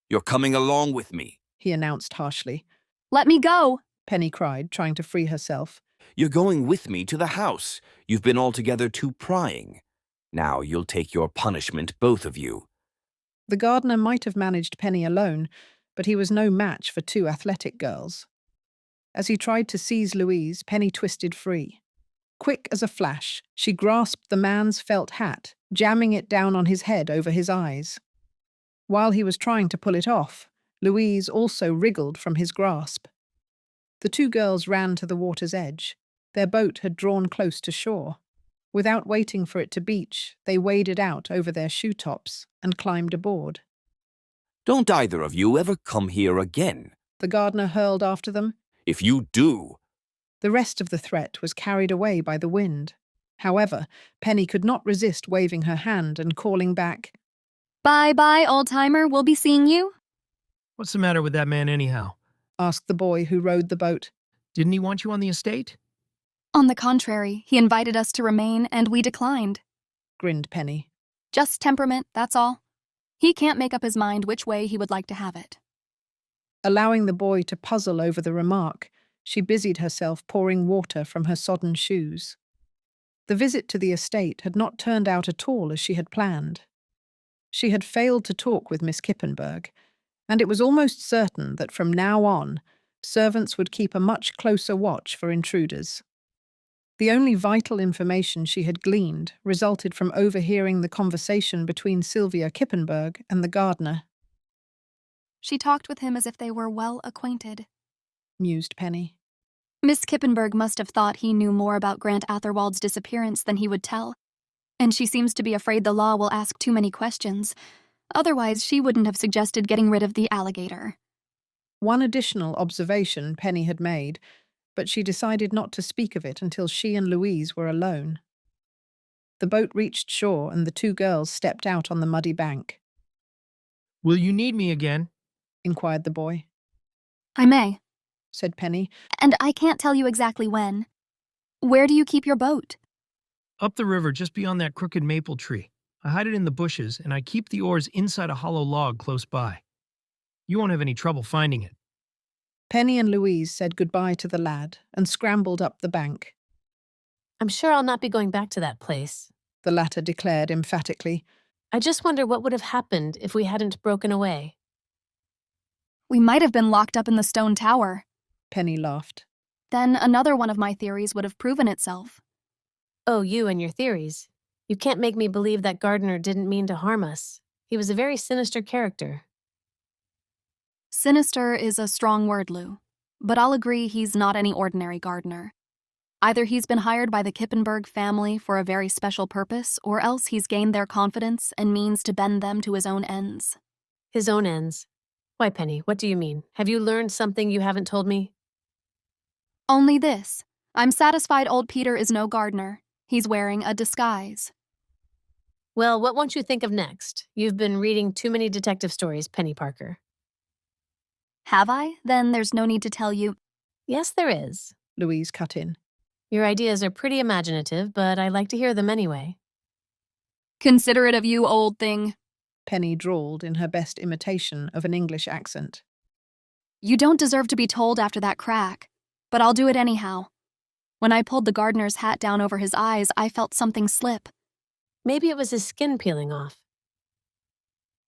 "You're coming along with me," he announced harshly. "Let me go!" Penny cried, trying to free herself. "You're going with me to the house. You've been altogether too prying. Now you'll take your punishment, both of you." The gardener might have managed Penny alone, but he was no match for two athletic girls. As he tried to seize Louise, Penny twisted free. Quick as a flash, she grasped the man's felt hat, jamming it down on his head over his eyes. While he was trying to pull it off, Louise also wriggled from his grasp. The two girls ran to the water's edge. Their boat had drawn close to shore. Without waiting for it to beach, they waded out over their shoe tops and climbed aboard. "Don't either of you ever come here again," the gardener hurled after them. "If you do—" The rest of the threat was carried away by the wind. However, Penny could not resist waving her hand and calling back, "Bye-bye, old-timer. We'll be seeing you." What's the matter with that man anyhow? asked the boy who rowed the boat. Didn't he want you on the estate? "On the contrary, he invited us to remain, and we declined," grinned Penny. "Just temperament, that's all. He can't make up his mind which way he would like to have it." Allowing the boy to puzzle over the remark, she busied herself pouring water from her sodden shoes. The visit to the estate had not turned out at all as she had planned. She had failed to talk with Miss Kippenberg, and it was almost certain that from now on, servants would keep a much closer watch for intruders. The only vital information she had gleaned resulted from overhearing the conversation between Sylvia Kippenberg and the gardener. "She talked with him as if they were well acquainted," mused Penny. "Miss Kippenberg must have thought he knew more about Grant Atherwald's disappearance than he would tell, and she seems to be afraid the law will ask too many questions. Otherwise, she wouldn't have suggested getting rid of the alligator." One additional observation Penny had made, but she decided not to speak of it until she and Louise were alone. The boat reached shore and the two girls stepped out on the muddy bank. "Will you need me again?" inquired the boy. "I may," said Penny. "and I can't tell you exactly when. Where do you keep your boat?" "Up the river just beyond that crooked maple tree. I hide it in the bushes, and I keep the oars inside a hollow log close by. You won't have any trouble finding it." Penny and Louise said goodbye to the lad and scrambled up the bank. "I'm sure I'll not be going back to that place," the latter declared emphatically. "I just wonder what would have happened if we hadn't broken away." "We might have been locked up in the stone tower." Penny laughed. "Then another one of my theories would have proven itself." "Oh, you and your theories. You can't make me believe that gardener didn't mean to harm us. He was a very sinister character." "Sinister is a strong word, Lou, but I'll agree he's not any ordinary gardener. Either he's been hired by the Kippenberg family for a very special purpose, or else he's gained their confidence and means to bend them to his own ends." His own ends. Why, Penny, what do you mean? Have you learned something you haven't told me? Only this. I'm satisfied old Peter is no gardener. He's wearing a disguise. Well, what won't you think of next? You've been reading too many detective stories, Penny Parker. Have I? Then there's no need to tell you. Yes, there is. Louise cut in. Your ideas are pretty imaginative, but I like to hear them anyway. Considerate of you, old thing. Penny drawled in her best imitation of an English accent. You don't deserve to be told after that crack, but I'll do it anyhow. When I pulled the gardener's hat down over his eyes, I felt something slip. Maybe it was his skin peeling off.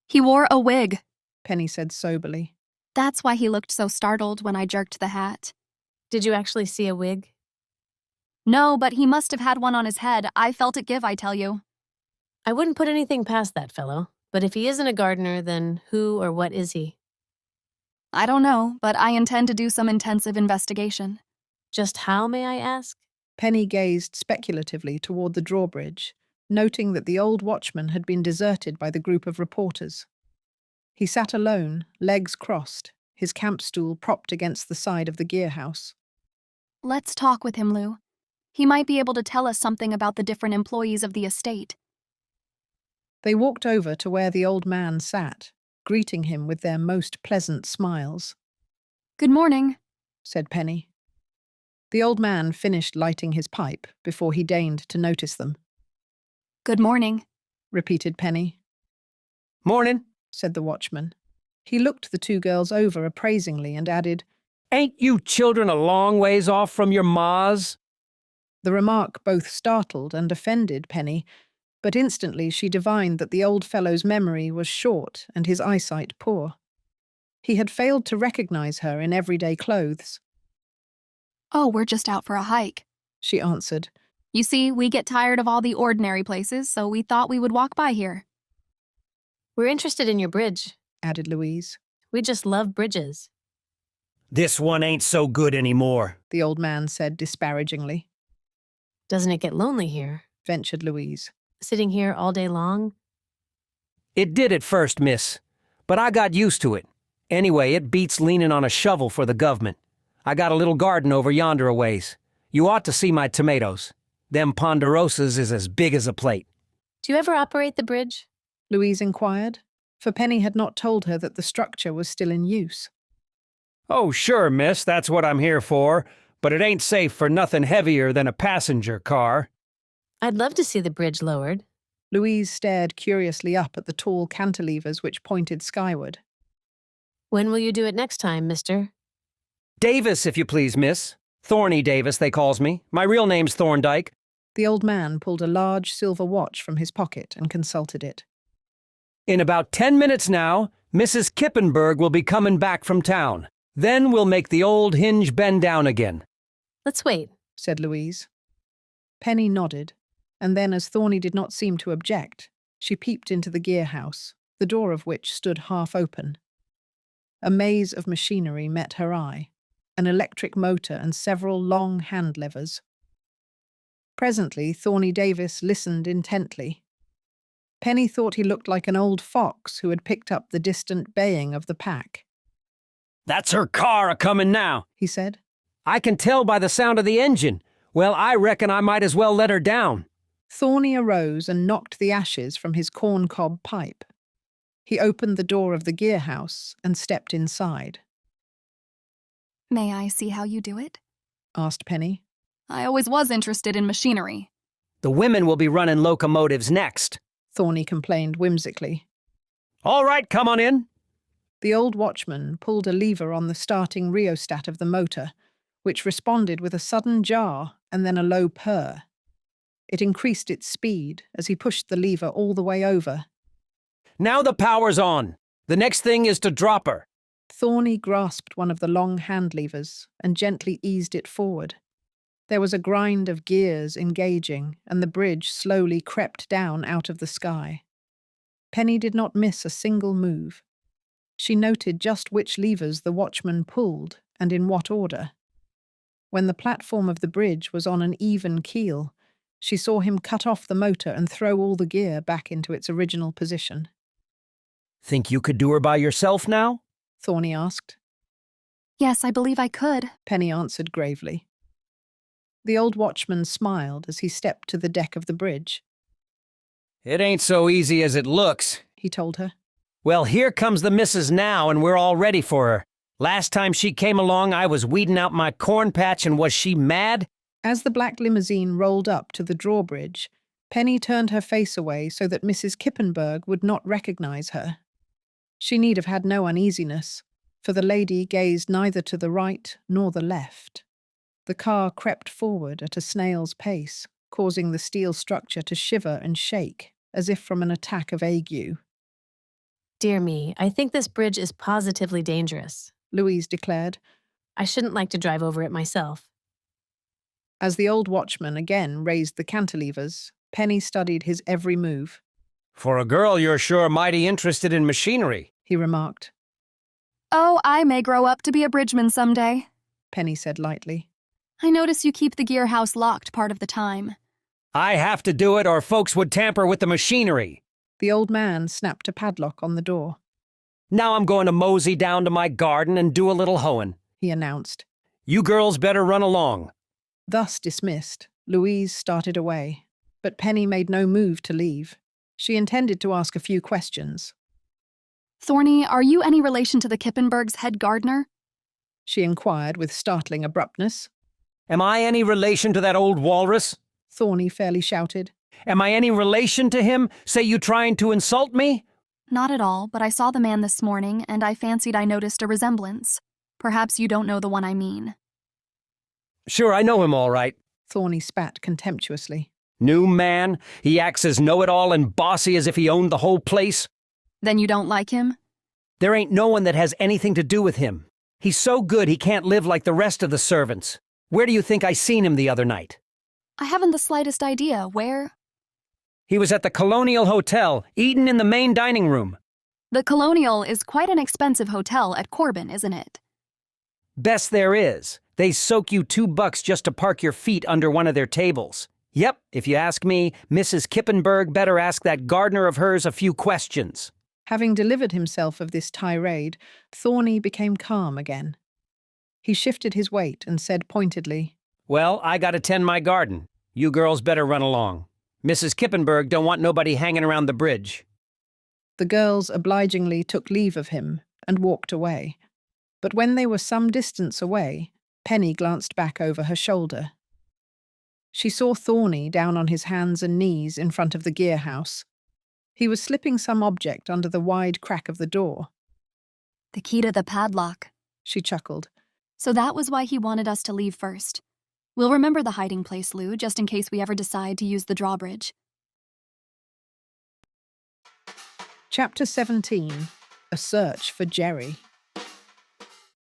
He wore a wig, Penny said soberly. That's why he looked so startled when I jerked the hat. Did you actually see a wig? No, but he must have had one on his head. I felt it give, I tell you. I wouldn't put anything past that fellow, but if he isn't a gardener, then who or what is he? I don't know, but I intend to do some intensive investigation. Just how, may I ask? Penny gazed speculatively toward the drawbridge, noting that the old watchman had been deserted by the group of reporters. He sat alone, legs crossed, his camp stool propped against the side of the gear house. Let's talk with him, Lou. He might be able to tell us something about the different employees of the estate. They walked over to where the old man sat, greeting him with their most pleasant smiles. Good morning, said Penny. The old man finished lighting his pipe before he deigned to notice them. Good morning, repeated Penny. Morning, said the watchman. He looked the two girls over appraisingly and added, Ain't you children a long ways off from your ma's? The remark both startled and offended Penny, but instantly she divined that the old fellow's memory was short and his eyesight poor. He had failed to recognize her in everyday clothes. Oh, we're just out for a hike, she answered. You see, we get tired of all the ordinary places, so we thought we would walk by here. We're interested in your bridge, added Louise. We just love bridges. This one ain't so good anymore, the old man said disparagingly. Doesn't it get lonely here? Ventured Louise. Sitting here all day long? It did at first, miss, but I got used to it. Anyway, it beats leaning on a shovel for the government. I got a little garden over yonder a ways. You ought to see my tomatoes. Them ponderosas is as big as a plate. Do you ever operate the bridge? Louise inquired, for Penny had not told her that the structure was still in use. Oh, sure, miss, that's what I'm here for, but it ain't safe for nothing heavier than a passenger car. I'd love to see the bridge lowered. Louise stared curiously up at the tall cantilevers which pointed skyward. When will you do it next time, mister? Davis, if you please, miss. Thorny Davis, they calls me. My real name's Thorndyke. The old man pulled a large silver watch from his pocket and consulted it. In about 10 minutes now, Mrs. Kippenberg will be coming back from town. Then we'll make the old hinge bend down again. Let's wait, said Louise. Penny nodded, and then as Thorny did not seem to object, she peeped into the gear house, the door of which stood half open. A maze of machinery met her eye, an electric motor and several long hand levers. Presently, Thorny Davis listened intently. Penny thought he looked like an old fox who had picked up the distant baying of the pack. That's her car a-comin' now, he said. I can tell by the sound of the engine. Well, I reckon I might as well let her down. Thorny arose and knocked the ashes from his corncob pipe. He opened the door of the gear house and stepped inside. May I see how you do it? Asked Penny. I always was interested in machinery. The women will be running locomotives next, Thorny complained whimsically. All right, come on in. The old watchman pulled a lever on the starting rheostat of the motor, which responded with a sudden jar and then a low purr. It increased its speed as he pushed the lever all the way over. Now the power's on. The next thing is to drop her. Thorny grasped one of the long hand levers and gently eased it forward. There was a grind of gears engaging, and the bridge slowly crept down out of the sky. Penny did not miss a single move. She noted just which levers the watchman pulled and in what order. When the platform of the bridge was on an even keel, she saw him cut off the motor and throw all the gear back into its original position. Think you could do her by yourself now? Thorny asked. Yes, I believe I could, Penny answered gravely. The old watchman smiled as he stepped to the deck of the bridge. It ain't so easy as it looks, he told her. Well, here comes the missus now, and we're all ready for her. Last time she came along, I was weeding out my corn patch, and was she mad? As the black limousine rolled up to the drawbridge, Penny turned her face away so that Mrs. Kippenberg would not recognize her. She need have had no uneasiness, for the lady gazed neither to the right nor the left. The car crept forward at a snail's pace, causing the steel structure to shiver and shake, as if from an attack of ague. Dear me, I think this bridge is positively dangerous, Louise declared. I shouldn't like to drive over it myself. As the old watchman again raised the cantilevers, Penny studied his every move. For a girl, you're sure mighty interested in machinery, he remarked. Oh, I may grow up to be a bridgeman someday, Penny said lightly. I notice you keep the gear house locked part of the time. I have to do it or folks would tamper with the machinery. The old man snapped a padlock on the door. Now I'm going to mosey down to my garden and do a little hoeing, he announced. You girls better run along. Thus dismissed, Louise started away, but Penny made no move to leave. She intended to ask a few questions. Thorny, are you any relation to the Kippenberg's head gardener? She inquired with startling abruptness. Am I any relation to that old walrus? Thorny fairly shouted. Am I any relation to him? Say you trying to insult me? Not at all, but I saw the man this morning, and I fancied I noticed a resemblance. Perhaps you don't know the one I mean. Sure, I know him all right. Thorny spat contemptuously. New man? He acts as know-it-all and bossy as if he owned the whole place? Then you don't like him? There ain't no one that has anything to do with him. He's so good he can't live like the rest of the servants. Where do you think I seen him the other night? I haven't the slightest idea. Where? He was at the Colonial Hotel, eating in the main dining room. The Colonial is quite an expensive hotel at Corbin, isn't it? Best there is. They soak you $2 just to park your feet under one of their tables. Yep, if you ask me, Mrs. Kippenberg better ask that gardener of hers a few questions. Having delivered himself of this tirade, Thorny became calm again. He shifted his weight and said pointedly, Well, I gotta tend my garden. You girls better run along. Mrs. Kippenberg don't want nobody hanging around the bridge. The girls obligingly took leave of him and walked away. But when they were some distance away, Penny glanced back over her shoulder. She saw Thorny down on his hands and knees in front of the gear house. He was slipping some object under the wide crack of the door. The key to the padlock, she chuckled. So that was why he wanted us to leave first. We'll remember the hiding place, Lou, just in case we ever decide to use the drawbridge. Chapter 17. A Search for Jerry.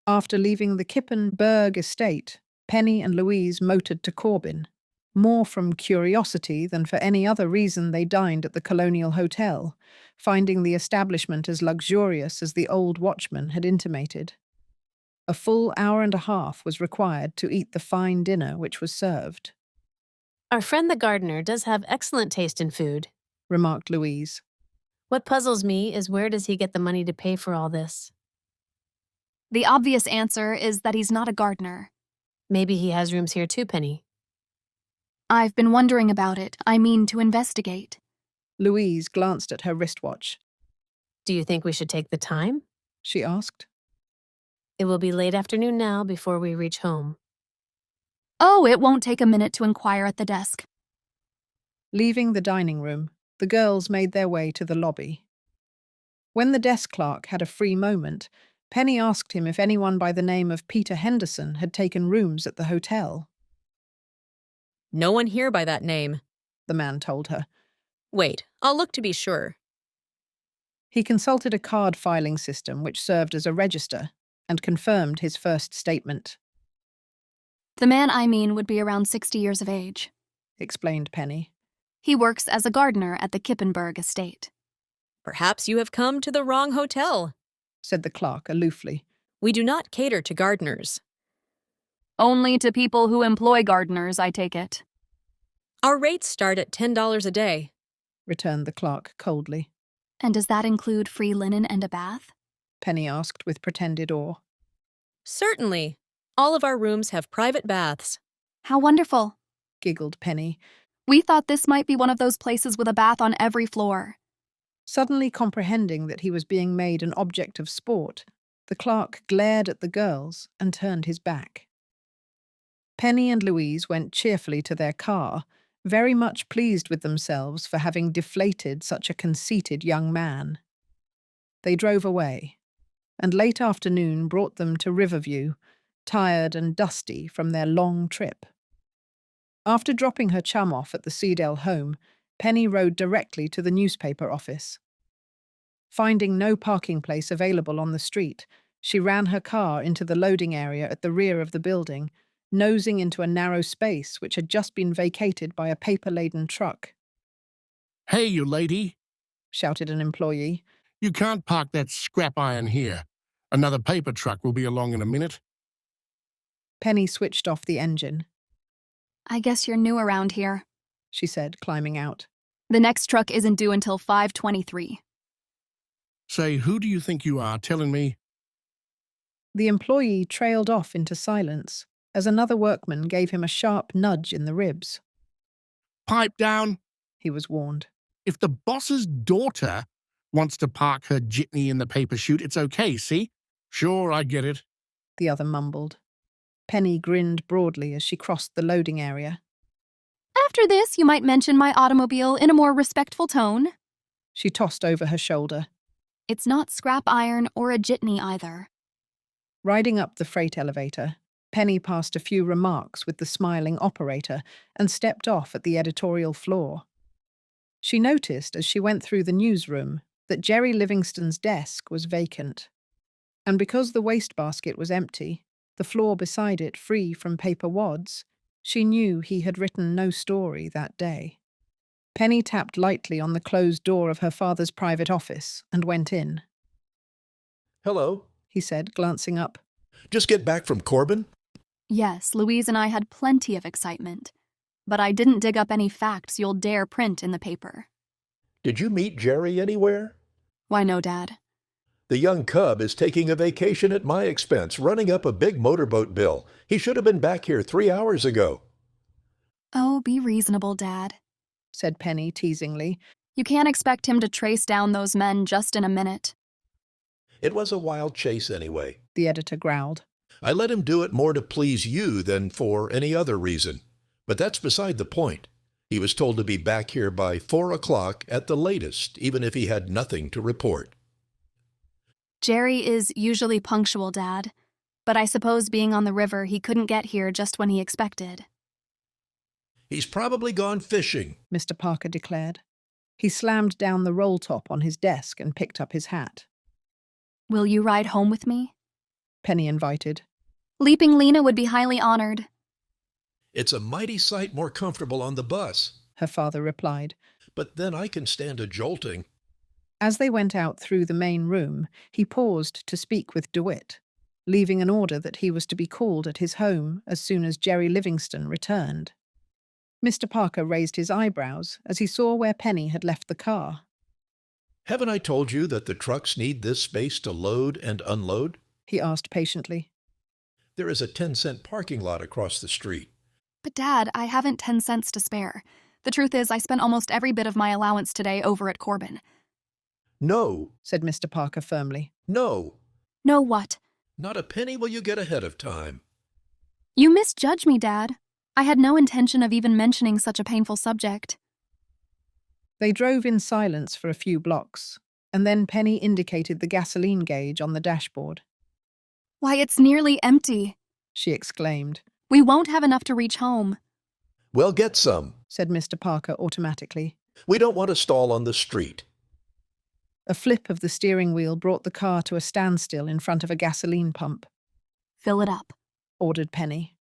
After leaving the Kippenberg estate, Penny and Louise motored to Corbin. More from curiosity than for any other reason, they dined at the Colonial Hotel, finding the establishment as luxurious as the old watchman had intimated. A full hour and a half was required to eat the fine dinner which was served. Our friend the gardener does have excellent taste in food, remarked Louise. What puzzles me is where does he get the money to pay for all this? The obvious answer is that he's not a gardener. Maybe he has rooms here too, Penny. I've been wondering about it. I mean to investigate. Louise glanced at her wristwatch. Do you think we should take the time? She asked. It will be late afternoon now before we reach home. Oh, it won't take a minute to inquire at the desk. Leaving the dining room, the girls made their way to the lobby. When the desk clerk had a free moment, Penny asked him if anyone by the name of Peter Henderson had taken rooms at the hotel. No one here by that name, the man told her. Wait, I'll look to be sure. He consulted a card filing system which served as a register and confirmed his first statement. The man I mean would be around 60 years of age, explained Penny. He works as a gardener at the Kippenberg estate. Perhaps you have come to the wrong hotel, said the clerk aloofly. We do not cater to gardeners. Only to people who employ gardeners, I take it. Our rates start at $10 a day, returned the clerk coldly. And does that include free linen and a bath? Penny asked with pretended awe. Certainly. All of our rooms have private baths. How wonderful, giggled Penny. We thought this might be one of those places with a bath on every floor. Suddenly comprehending that he was being made an object of sport, the clerk glared at the girls and turned his back. Penny and Louise went cheerfully to their car, very much pleased with themselves for having deflated such a conceited young man. They drove away, and late afternoon brought them to Riverview, tired and dusty from their long trip. After dropping her chum off at the Seedale home, Penny rode directly to the newspaper office. Finding no parking place available on the street, she ran her car into the loading area at the rear of the building, nosing into a narrow space which had just been vacated by a paper-laden truck. "Hey, you lady," shouted an employee. "You can't park that scrap iron here. Another paper truck will be along in a minute." Penny switched off the engine. I guess you're new around here, she said, climbing out. The next truck isn't due until 5:23. "Say, who do you think you are telling me?" The employee trailed off into silence as another workman gave him a sharp nudge in the ribs. "Pipe down," he was warned. "If the boss's daughter wants to park her jitney in the paper chute, it's okay, see? Sure, I get it," the other mumbled. Penny grinned broadly as she crossed the loading area. After this, you might mention my automobile in a more respectful tone. She tossed over her shoulder. It's not scrap iron or a jitney either. Riding up the freight elevator, Penny passed a few remarks with the smiling operator and stepped off at the editorial floor. She noticed as she went through the newsroom that Jerry Livingston's desk was vacant. And because the wastebasket was empty, the floor beside it free from paper wads, she knew he had written no story that day. Penny tapped lightly on the closed door of her father's private office and went in. "Hello," he said, glancing up. "Just get back from Corbin?" Yes, Louise and I had plenty of excitement, but I didn't dig up any facts you'll dare print in the paper. "Did you meet Jerry anywhere?" Why no, Dad. "The young cub is taking a vacation at my expense, running up a big motorboat bill. He should have been back here 3 hours ago." Oh, be reasonable, Dad, said Penny teasingly. You can't expect him to trace down those men just in a minute. "It was a wild chase anyway," the editor growled. "I let him do it more to please you than for any other reason. But that's beside the point. He was told to be back here by 4 o'clock at the latest, even if he had nothing to report." Jerry is usually punctual, Dad, but I suppose being on the river he couldn't get here just when he expected. "He's probably gone fishing," Mr. Parker declared. He slammed down the roll top on his desk and picked up his hat. Will you ride home with me? Penny invited. Leaping Lena would be highly honored. "It's a mighty sight more comfortable on the bus," her father replied. "But then I can stand a jolting." As they went out through the main room, he paused to speak with DeWitt, leaving an order that he was to be called at his home as soon as Jerry Livingston returned. Mr. Parker raised his eyebrows as he saw where Penny had left the car. "Haven't I told you that the trucks need this space to load and unload?" he asked patiently. "There is a 10-cent parking lot across the street." But Dad, I haven't 10 cents to spare. The truth is I spent almost every bit of my allowance today over at Corbin. "No," said Mr. Parker firmly. "No." No what? "Not a penny will you get ahead of time." You misjudge me, Dad. I had no intention of even mentioning such a painful subject. They drove in silence for a few blocks, and then Penny indicated the gasoline gauge on the dashboard. Why, it's nearly empty, she exclaimed. We won't have enough to reach home. "Well, get some," said Mr. Parker automatically. "We don't want to stall on the street." A flip of the steering wheel brought the car to a standstill in front of a gasoline pump. Fill it up, ordered Penny.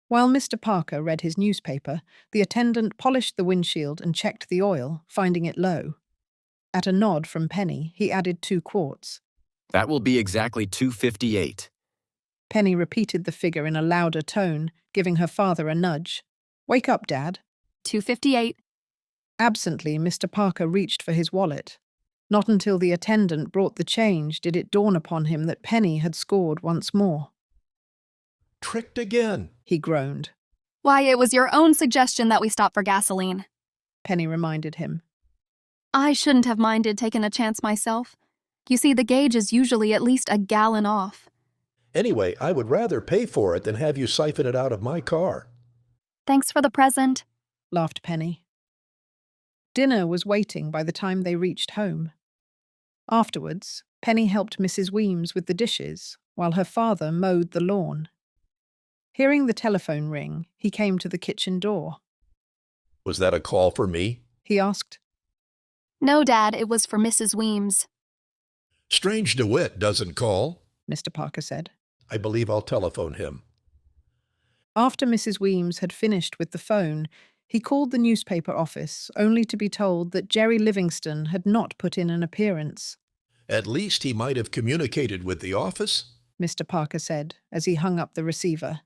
While Mr. Parker read his newspaper, the attendant polished the windshield and checked the oil, finding it low. At a nod from Penny, he added 2 quarts. That will be exactly $2.58. Penny repeated the figure in a louder tone, giving her father a nudge. Wake up, Dad. $2.58. Absently, Mr. Parker reached for his wallet. Not until the attendant brought the change did it dawn upon him that Penny had scored once more. Tricked again, he groaned. Why, it was your own suggestion that we stop for gasoline, Penny reminded him. I shouldn't have minded taking a chance myself. You see, the gauge is usually at least a gallon off. Anyway, I would rather pay for it than have you siphon it out of my car. Thanks for the present, laughed Penny. Dinner was waiting by the time they reached home. Afterwards, Penny helped Mrs. Weems with the dishes, while her father mowed the lawn. Hearing the telephone ring, he came to the kitchen door. Was that a call for me? He asked. No, Dad, it was for Mrs. Weems. Strange DeWitt doesn't call, Mr. Parker said. I believe I'll telephone him. After Mrs. Weems had finished with the phone, he called the newspaper office, only to be told that Jerry Livingston had not put in an appearance. At least he might have communicated with the office, Mr. Parker said as he hung up the receiver.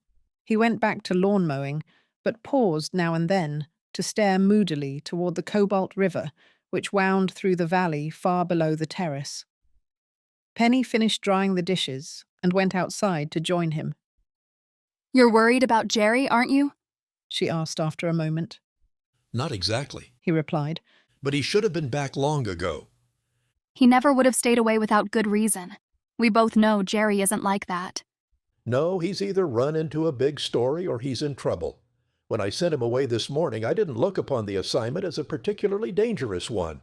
He went back to lawn mowing, but paused now and then to stare moodily toward the Cobalt River, which wound through the valley far below the terrace. Penny finished drying the dishes and went outside to join him. You're worried about Jerry, aren't you? She asked after a moment. Not exactly, he replied. But he should have been back long ago. He never would have stayed away without good reason. We both know Jerry isn't like that. No, he's either run into a big story or he's in trouble. When I sent him away this morning, I didn't look upon the assignment as a particularly dangerous one.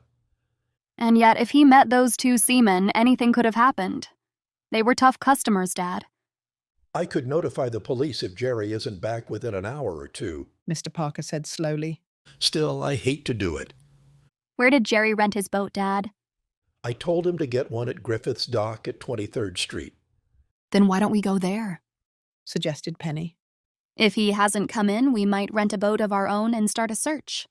And yet, if he met those two seamen, anything could have happened. They were tough customers, Dad. I could notify the police if Jerry isn't back within an hour or two, Mr. Parker said slowly. Still, I hate to do it. Where did Jerry rent his boat, Dad? I told him to get one at Griffith's Dock at 23rd Street. Then why don't we go there? Suggested Penny. If he hasn't come in, we might rent a boat of our own and start a search.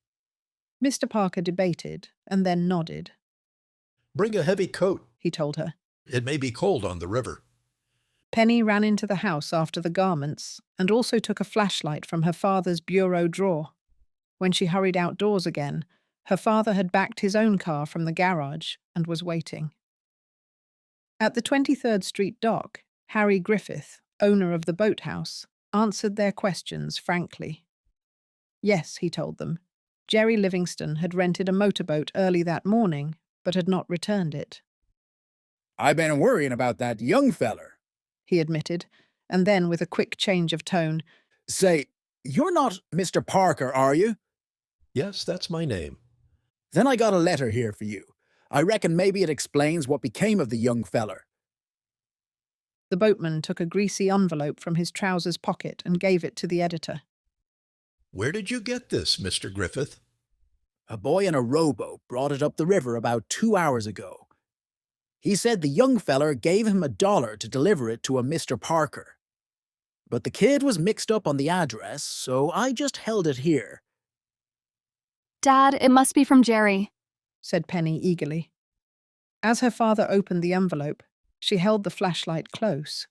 Mr. Parker debated and then nodded. Bring a heavy coat, he told her. It may be cold on the river. Penny ran into the house after the garments and also took a flashlight from her father's bureau drawer. When she hurried outdoors again, her father had backed his own car from the garage and was waiting. At the 23rd Street dock, Harry Griffith, owner of the boathouse, answered their questions frankly. Yes, he told them, Jerry Livingston had rented a motorboat early that morning, but had not returned it. I've been worrying about that young feller, he admitted, and then with a quick change of tone, Say, you're not Mr. Parker, are you? Yes, that's my name. Then I got a letter here for you. I reckon maybe it explains what became of the young feller. The boatman took a greasy envelope from his trousers pocket and gave it to the editor. Where did you get this, Mr. Griffith? A boy in a rowboat brought it up the river about 2 hours ago. He said the young feller gave him $1 to deliver it to a Mr. Parker. But the kid was mixed up on the address, so I just held it here. Dad, it must be from Jerry, said Penny eagerly. As her father opened the envelope, she held the flashlight close.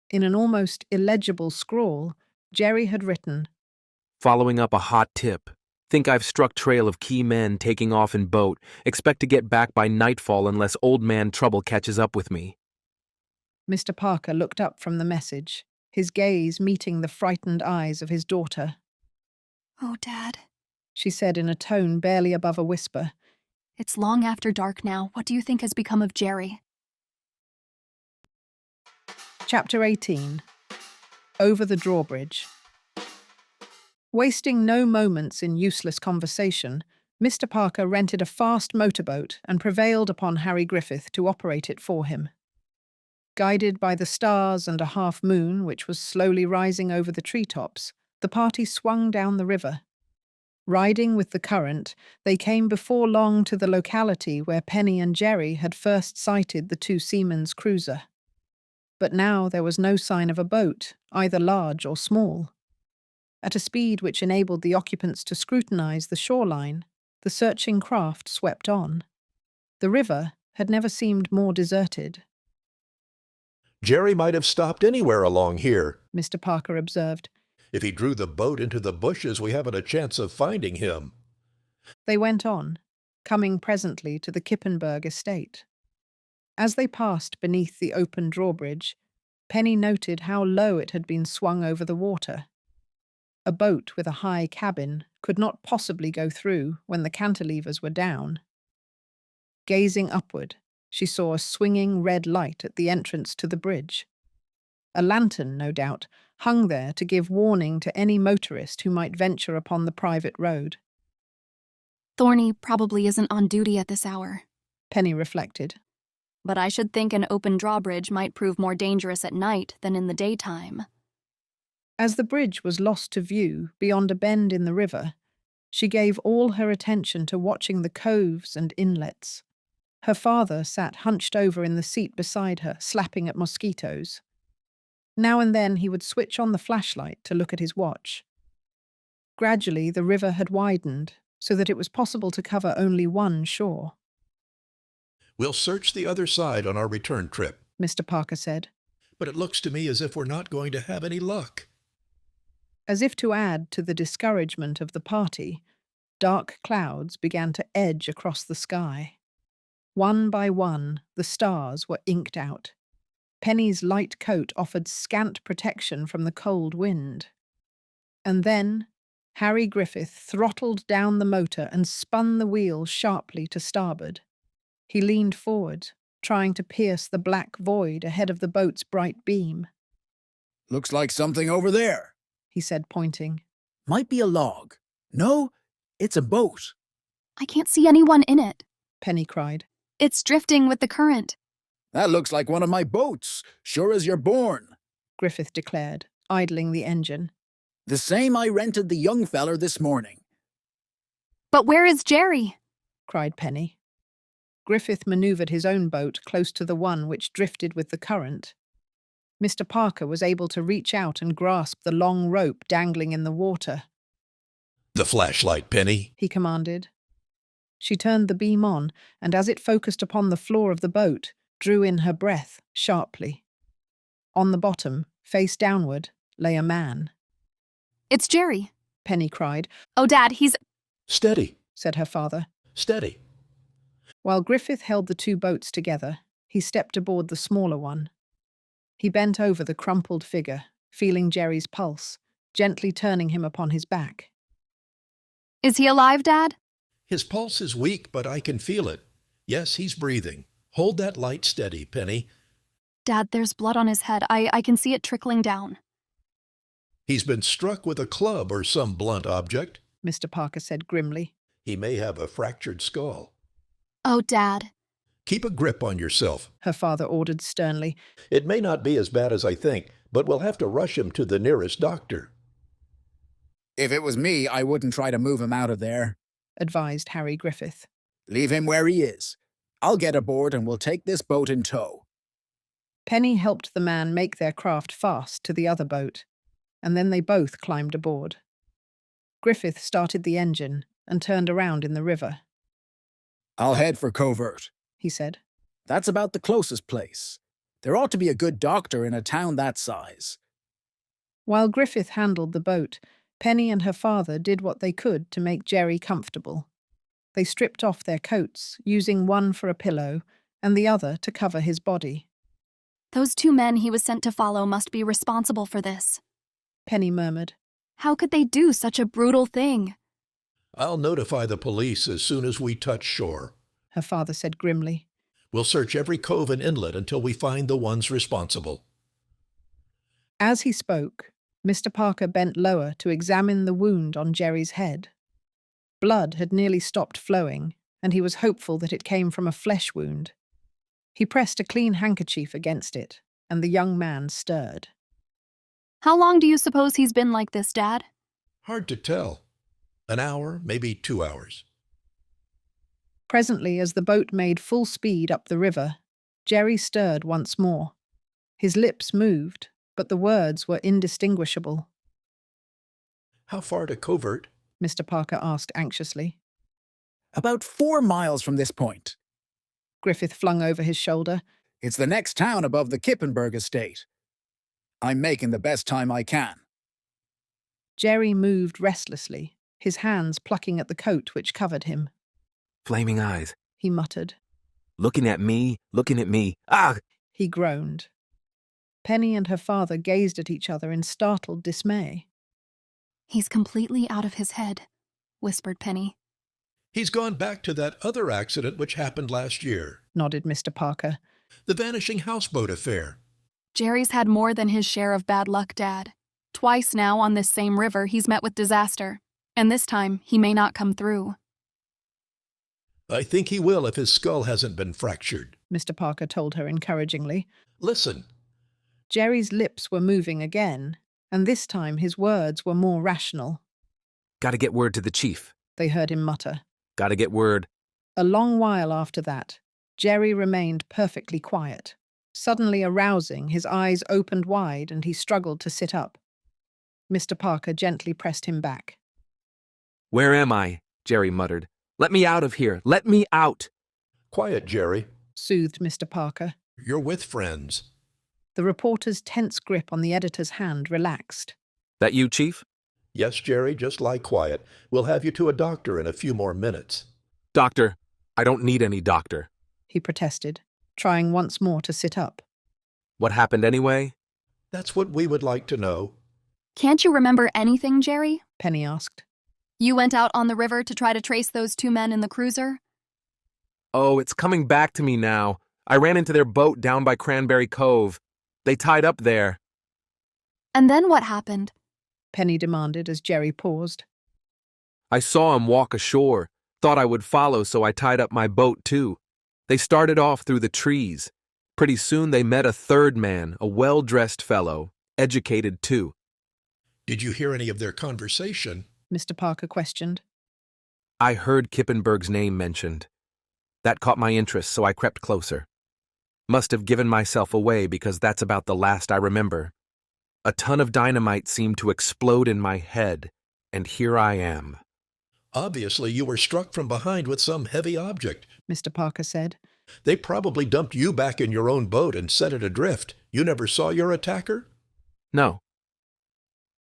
In an almost illegible scrawl, Jerry had written, Following up a hot tip. Think I've struck trail of key men taking off in boat. Expect to get back by nightfall unless old man Trouble catches up with me. Mr. Parker looked up from the message, his gaze meeting the frightened eyes of his daughter. Oh, Dad, she said in a tone barely above a whisper. It's long after dark now. What do you think has become of Jerry? Chapter 18. Over the Drawbridge. Wasting no moments in useless conversation, Mr. Parker rented a fast motorboat and prevailed upon Harry Griffith to operate it for him. Guided by the stars and a half-moon which was slowly rising over the treetops, the party swung down the river. Riding with the current, they came before long to the locality where Penny and Jerry had first sighted the two seamen's cruiser. But now there was no sign of a boat, either large or small. At a speed which enabled the occupants to scrutinize the shoreline, the searching craft swept on. The river had never seemed more deserted. Jerry might have stopped anywhere along here, Mr. Parker observed. If he drew the boat into the bushes, we haven't a chance of finding him. They went on, coming presently to the Kippenberg estate. As they passed beneath the open drawbridge, Penny noted how low it had been swung over the water. A boat with a high cabin could not possibly go through when the cantilevers were down. Gazing upward, she saw a swinging red light at the entrance to the bridge. A lantern, no doubt, hung there to give warning to any motorist who might venture upon the private road. Thorny probably isn't on duty at this hour, Penny reflected. but I should think an open drawbridge might prove more dangerous at night than in the daytime. As the bridge was lost to view beyond a bend in the river, she gave all her attention to watching the coves and inlets. Her father sat hunched over in the seat beside her, slapping at mosquitoes. Now and then he would switch on the flashlight to look at his watch. Gradually, the river had widened so that it was possible to cover only one shore. We'll search the other side on our return trip, Mr. Parker said. but it looks to me as if we're not going to have any luck. As if to add to the discouragement of the party, dark clouds began to edge across the sky. One by one, the stars were inked out. Penny's light coat offered scant protection from the cold wind. And then, Harry Griffith throttled down the motor and spun the wheel sharply to starboard. He leaned forward, trying to pierce the black void ahead of the boat's bright beam. Looks like something over there, he said, pointing. Might be a log. No, it's a boat. I can't see anyone in it, Penny cried. It's drifting with the current. That looks like one of my boats, sure as you're born, Griffith declared, idling the engine. The same I rented the young feller this morning. But where is Jerry? Cried Penny. Griffith maneuvered his own boat close to the one which drifted with the current. Mr. Parker was able to reach out and grasp the long rope dangling in the water. The flashlight, Penny, he commanded. She turned the beam on, and as it focused upon the floor of the boat, drew in her breath sharply. On the bottom, face downward, lay a man. It's Jerry, Penny cried. Oh, Dad, he's... Steady, said her father. Steady. While Griffith held the two boats together, he stepped aboard the smaller one. He bent over the crumpled figure, feeling Jerry's pulse, gently turning him upon his back. Is he alive, Dad? His pulse is weak, but I can feel it. Yes, he's breathing. Hold that light steady, Penny. Dad, there's blood on his head. I can see it trickling down. He's been struck with a club or some blunt object, Mr. Parker said grimly. He may have a fractured skull. Oh, Dad. Keep a grip on yourself, her father ordered sternly. It may not be as bad as I think, but we'll have to rush him to the nearest doctor. If it was me, I wouldn't try to move him out of there, advised Harry Griffith. Leave him where he is. I'll get aboard and we'll take this boat in tow. Penny helped the man make their craft fast to the other boat, and then they both climbed aboard. Griffith started the engine and turned around in the river. I'll head for Covert, he said. That's about the closest place. There ought to be a good doctor in a town that size. While Griffith handled the boat, Penny and her father did what they could to make Jerry comfortable. They stripped off their coats, using one for a pillow and the other to cover his body. Those two men he was sent to follow must be responsible for this, Penny murmured. How could they do such a brutal thing? I'll notify the police as soon as we touch shore, her father said grimly. We'll search every cove and inlet until we find the ones responsible. As he spoke, Mr. Parker bent lower to examine the wound on Jerry's head. Blood had nearly stopped flowing, and he was hopeful that it came from a flesh wound. He pressed a clean handkerchief against it, and the young man stirred. How long do you suppose he's been like this, Dad? Hard to tell. An hour, maybe 2 hours. Presently, as the boat made full speed up the river, Jerry stirred once more. His lips moved, but the words were indistinguishable. How far to Covert? Mr. Parker asked anxiously. About 4 miles from this point. Griffith flung over his shoulder. It's the next town above the Kippenberg estate. I'm making the best time I can. Jerry moved restlessly, his hands plucking at the coat which covered him. Flaming eyes. He muttered. Looking at me, looking at me. Ah! He groaned. Penny and her father gazed at each other in startled dismay. He's completely out of his head, whispered Penny. He's gone back to that other accident which happened last year, nodded Mr. Parker. The vanishing houseboat affair. Jerry's had more than his share of bad luck, Dad. Twice now on this same river he's met with disaster, and this time he may not come through. I think he will if his skull hasn't been fractured, Mr. Parker told her encouragingly. Listen. Jerry's lips were moving again, and this time his words were more rational. Gotta get word to the chief, they heard him mutter. Gotta get word. A long while after that, Jerry remained perfectly quiet. Suddenly arousing, his eyes opened wide and he struggled to sit up. Mr. Parker gently pressed him back. Where am I? Jerry muttered. Let me out of here. Let me out. Quiet, Jerry, soothed Mr. Parker. You're with friends. The reporter's tense grip on the editor's hand relaxed. That you, Chief? Yes, Jerry, just lie quiet. We'll have you to a doctor in a few more minutes. Doctor, I don't need any doctor, he protested, trying once more to sit up. What happened anyway? That's what we would like to know. Can't you remember anything, Jerry? Penny asked. You went out on the river to try to trace those two men in the cruiser? Oh, it's coming back to me now. I ran into their boat down by Cranberry Cove. They tied up there. And then what happened? Penny demanded as Jerry paused. I saw 'em walk ashore. Thought I would follow, so I tied up my boat too. They started off through the trees. Pretty soon they met a third man, a well-dressed fellow, educated too. Did you hear any of their conversation? Mr. Parker questioned. I heard Kippenberg's name mentioned. That caught my interest, so I crept closer. Must have given myself away because that's about the last I remember. A ton of dynamite seemed to explode in my head, and here I am. Obviously, you were struck from behind with some heavy object, Mr. Parker said. They probably dumped you back in your own boat and set it adrift. You never saw your attacker? No.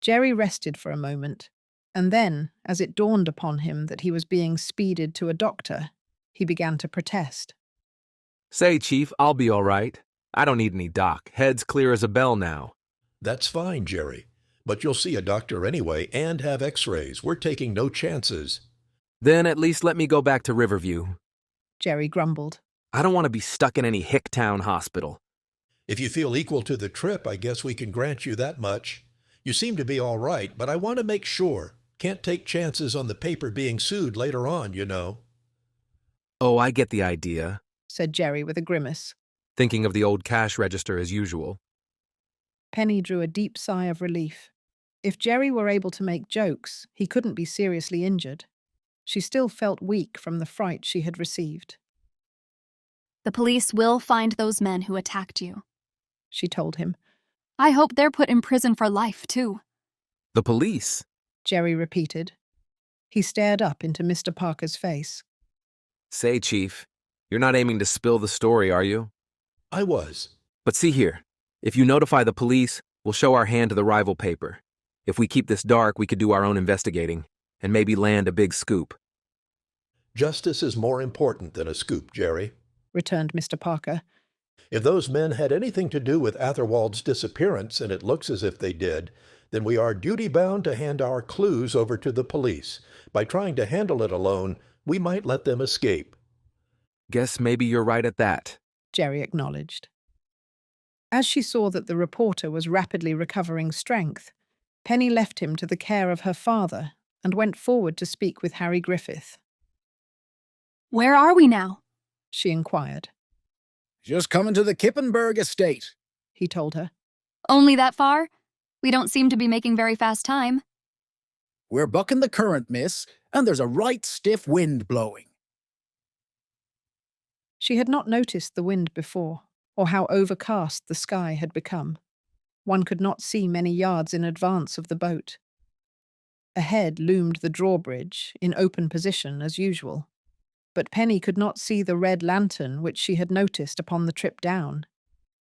Jerry rested for a moment, and then, as it dawned upon him that he was being speeded to a doctor, he began to protest. Say, Chief, I'll be all right. I don't need any doc. Head's clear as a bell now. That's fine, Jerry. But you'll see a doctor anyway and have x-rays. We're taking no chances. Then at least let me go back to Riverview. Jerry grumbled. I don't want to be stuck in any Hicktown hospital. If you feel equal to the trip, I guess we can grant you that much. You seem to be all right, but I want to make sure. Can't take chances on the paper being sued later on, you know. Oh, I get the idea, said Jerry with a grimace. Thinking of the old cash register as usual. Penny drew a deep sigh of relief. If Jerry were able to make jokes, he couldn't be seriously injured. She still felt weak from the fright she had received. The police will find those men who attacked you, she told him. I hope they're put in prison for life, too. The police? Jerry repeated. He stared up into Mr. Parker's face. Say, Chief, you're not aiming to spill the story, are you? I was. But see here, if you notify the police, we'll show our hand to the rival paper. If we keep this dark, we could do our own investigating, and maybe land a big scoop. Justice is more important than a scoop, Jerry, returned Mr. Parker. If those men had anything to do with Atherwald's disappearance, and it looks as if they did, then we are duty-bound to hand our clues over to the police. By trying to handle it alone, we might let them escape. Guess maybe you're right at that, Jerry acknowledged. As she saw that the reporter was rapidly recovering strength, Penny left him to the care of her father and went forward to speak with Harry Griffith. Where are we now? She inquired. Just coming to the Kippenberg estate, he told her. Only that far? We don't seem to be making very fast time. We're bucking the current, miss, and there's a right stiff wind blowing. She had not noticed the wind before, or how overcast the sky had become. One could not see many yards in advance of the boat. Ahead loomed the drawbridge, in open position as usual. But Penny could not see the red lantern which she had noticed upon the trip down.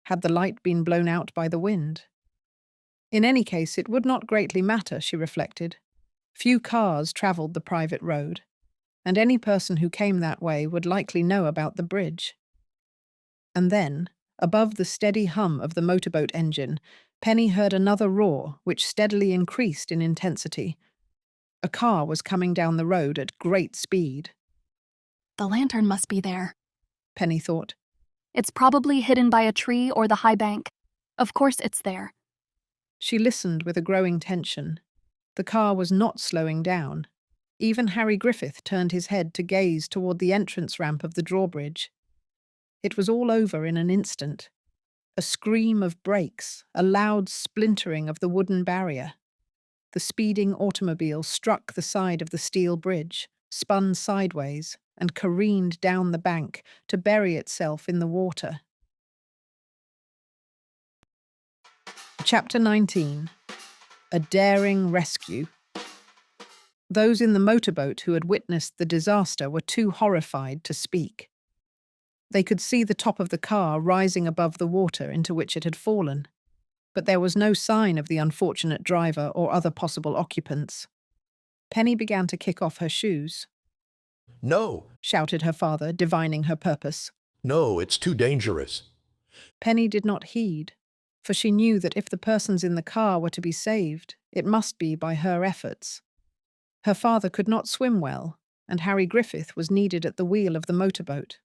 Had the light been blown out by the wind? In any case, it would not greatly matter, she reflected. Few cars travelled the private road. and any person who came that way would likely know about the bridge. And then, above the steady hum of the motorboat engine, Penny heard another roar, which steadily increased in intensity. A car was coming down the road at great speed. The lantern must be there, Penny thought. It's probably hidden by a tree or the high bank. Of course it's there. She listened with a growing tension. The car was not slowing down. Even Harry Griffith turned his head to gaze toward the entrance ramp of the drawbridge. It was all over in an instant. A scream of brakes, a loud splintering of the wooden barrier. The speeding automobile struck the side of the steel bridge, spun sideways, and careened down the bank to bury itself in the water. Chapter 19. A Daring Rescue. Those in the motorboat who had witnessed the disaster were too horrified to speak. They could see the top of the car rising above the water into which it had fallen, but there was no sign of the unfortunate driver or other possible occupants. Penny began to kick off her shoes. No, shouted her father, divining her purpose. No, it's too dangerous. Penny did not heed, for she knew that if the persons in the car were to be saved, it must be by her efforts. Her father could not swim well, and Harry Griffith was needed at the wheel of the motorboat.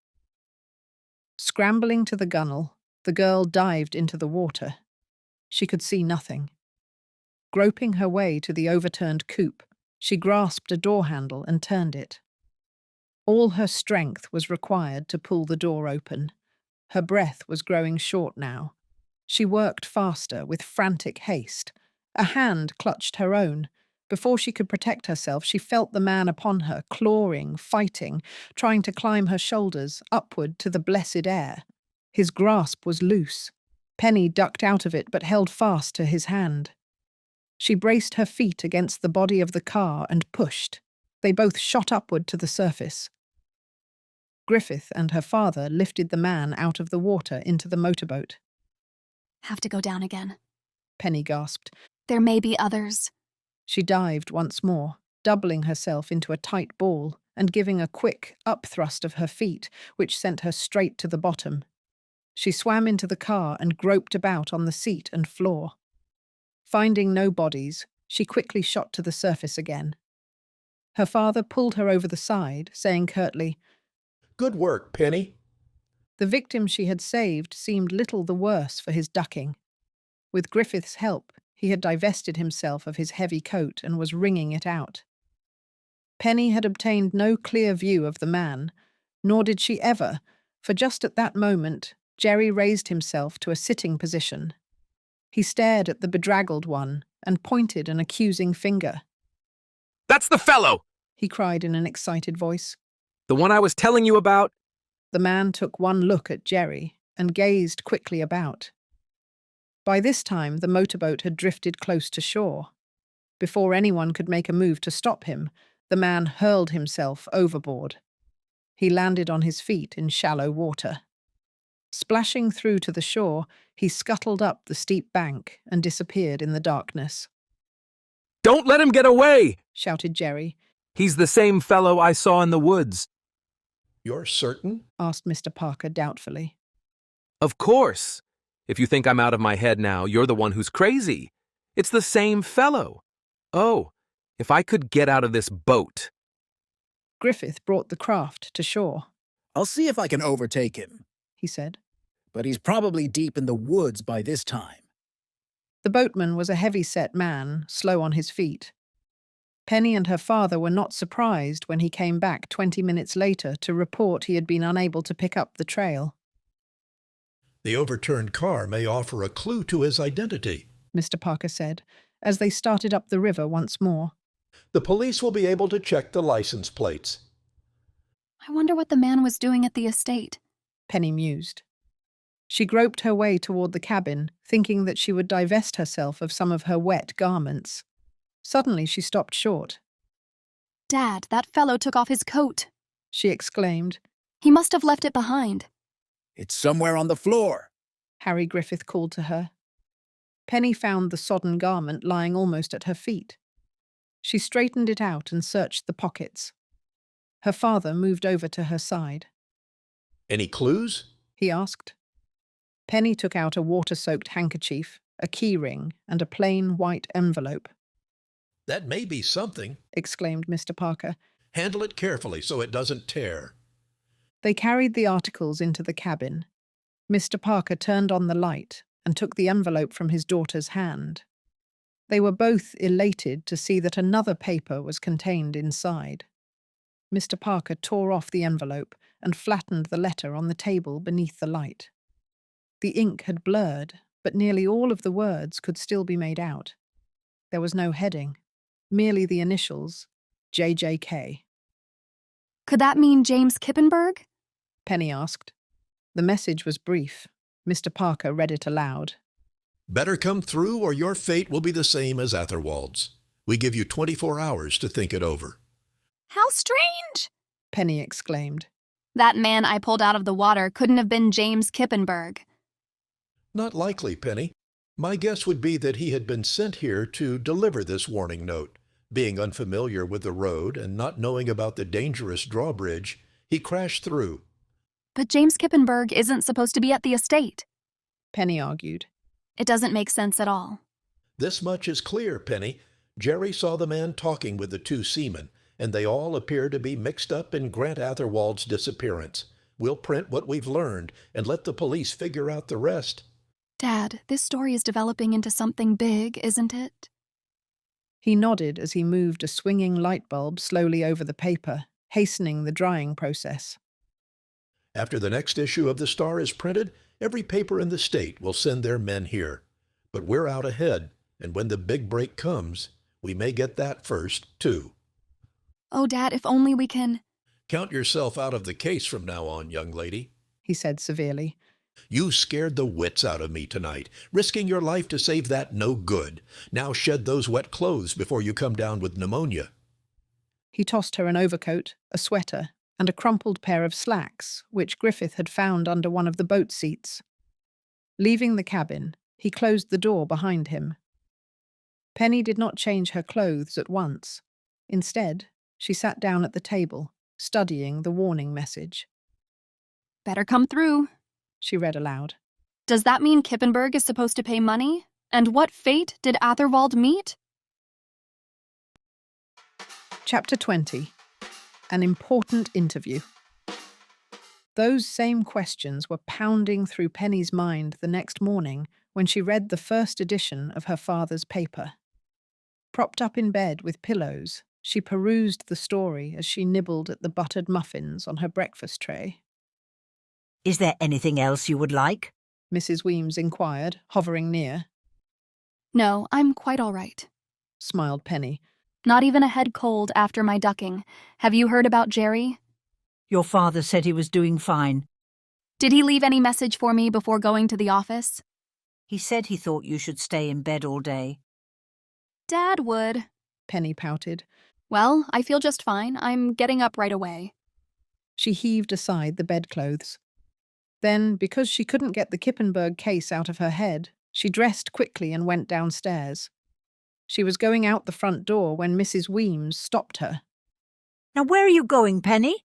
Scrambling to the gunwale, the girl dived into the water. She could see nothing. Groping her way to the overturned coupe, she grasped a door handle and turned it. All her strength was required to pull the door open. Her breath was growing short now. She worked faster, with frantic haste. A hand clutched her own. Before she could protect herself, she felt the man upon her, clawing, fighting, trying to climb her shoulders, upward to the blessed air. His grasp was loose. Penny ducked out of it but held fast to his hand. She braced her feet against the body of the car and pushed. They both shot upward to the surface. Griffith and her father lifted the man out of the water into the motorboat. Have to go down again, Penny gasped. There may be others. She dived once more, doubling herself into a tight ball and giving a quick upthrust of her feet, which sent her straight to the bottom. She swam into the car and groped about on the seat and floor. Finding no bodies, she quickly shot to the surface again. Her father pulled her over the side, saying curtly, Good work, Penny. The victim she had saved seemed little the worse for his ducking. With Griffith's help, he had divested himself of his heavy coat and was wringing it out. Penny had obtained no clear view of the man, nor did she ever, for just at that moment, Jerry raised himself to a sitting position. He stared at the bedraggled one and pointed an accusing finger. That's the fellow! He cried in an excited voice. The one I was telling you about? The man took one look at Jerry and gazed quickly about. By this time, the motorboat had drifted close to shore. Before anyone could make a move to stop him, the man hurled himself overboard. He landed on his feet in shallow water. Splashing through to the shore, he scuttled up the steep bank and disappeared in the darkness. Don't let him get away! Shouted Jerry. He's the same fellow I saw in the woods. You're certain? Asked Mr. Parker doubtfully. Of course. If you think I'm out of my head now, you're the one who's crazy. It's the same fellow. Oh, if I could get out of this boat. Griffith brought the craft to shore. I'll see if I can overtake him, he said. But he's probably deep in the woods by this time. The boatman was a heavy-set man, slow on his feet. Penny and her father were not surprised when he came back 20 minutes later to report he had been unable to pick up the trail. The overturned car may offer a clue to his identity, Mr. Parker said, as they started up the river once more. The police will be able to check the license plates. I wonder what the man was doing at the estate, Penny mused. She groped her way toward the cabin, thinking that she would divest herself of some of her wet garments. Suddenly she stopped short. Dad, that fellow took off his coat, she exclaimed. He must have left it behind. It's somewhere on the floor, Harry Griffith called to her. Penny found the sodden garment lying almost at her feet. She straightened it out and searched the pockets. Her father moved over to her side. Any clues? He asked. Penny took out a water-soaked handkerchief, a key ring, and a plain white envelope. That may be something, exclaimed Mr. Parker. Handle it carefully so it doesn't tear. They carried the articles into the cabin. Mr. Parker turned on the light and took the envelope from his daughter's hand. They were both elated to see that another paper was contained inside. Mr. Parker tore off the envelope and flattened the letter on the table beneath the light. The ink had blurred, but nearly all of the words could still be made out. There was no heading, merely the initials, JJK. Could that mean James Kippenberg? Penny asked. The message was brief. Mr. Parker read it aloud. Better come through or your fate will be the same as Atherwald's. We give you 24 hours to think it over. How strange! Penny exclaimed. That man I pulled out of the water couldn't have been James Kippenberg. Not likely, Penny. My guess would be that he had been sent here to deliver this warning note. Being unfamiliar with the road and not knowing about the dangerous drawbridge, he crashed through. But James Kippenberg isn't supposed to be at the estate, Penny argued. It doesn't make sense at all. This much is clear, Penny. Jerry saw the man talking with the two seamen, and they all appear to be mixed up in Grant Atherwald's disappearance. We'll print what we've learned and let the police figure out the rest. Dad, this story is developing into something big, isn't it? He nodded as he moved a swinging light bulb slowly over the paper, hastening the drying process. After the next issue of the Star is printed, every paper in the state will send their men here. But we're out ahead, and when the big break comes, we may get that first, too. Oh, Dad, if only we can... Count yourself out of the case from now on, young lady, he said severely. You scared the wits out of me tonight, risking your life to save that no good. Now shed those wet clothes before you come down with pneumonia. He tossed her an overcoat, a sweater, and a crumpled pair of slacks, which Griffith had found under one of the boat seats. Leaving the cabin, he closed the door behind him. Penny did not change her clothes at once. Instead, she sat down at the table, studying the warning message. Better come through, she read aloud. Does that mean Kippenberg is supposed to pay money? And what fate did Atherwald meet? Chapter 20. An important interview. Those same questions were pounding through Penny's mind the next morning when she read the first edition of her father's paper. Propped up in bed with pillows, she perused the story as she nibbled at the buttered muffins on her breakfast tray. Is there anything else you would like? Mrs. Weems inquired, hovering near. No, I'm quite all right, smiled Penny. Not even a head cold after my ducking. Have you heard about Jerry? Your father said he was doing fine. Did he leave any message for me before going to the office? He said he thought you should stay in bed all day. Dad would, Penny pouted. Well, I feel just fine. I'm getting up right away. She heaved aside the bedclothes. Then, because she couldn't get the Kippenberg case out of her head, she dressed quickly and went downstairs. She was going out the front door when Mrs. Weems stopped her. Now where are you going, Penny?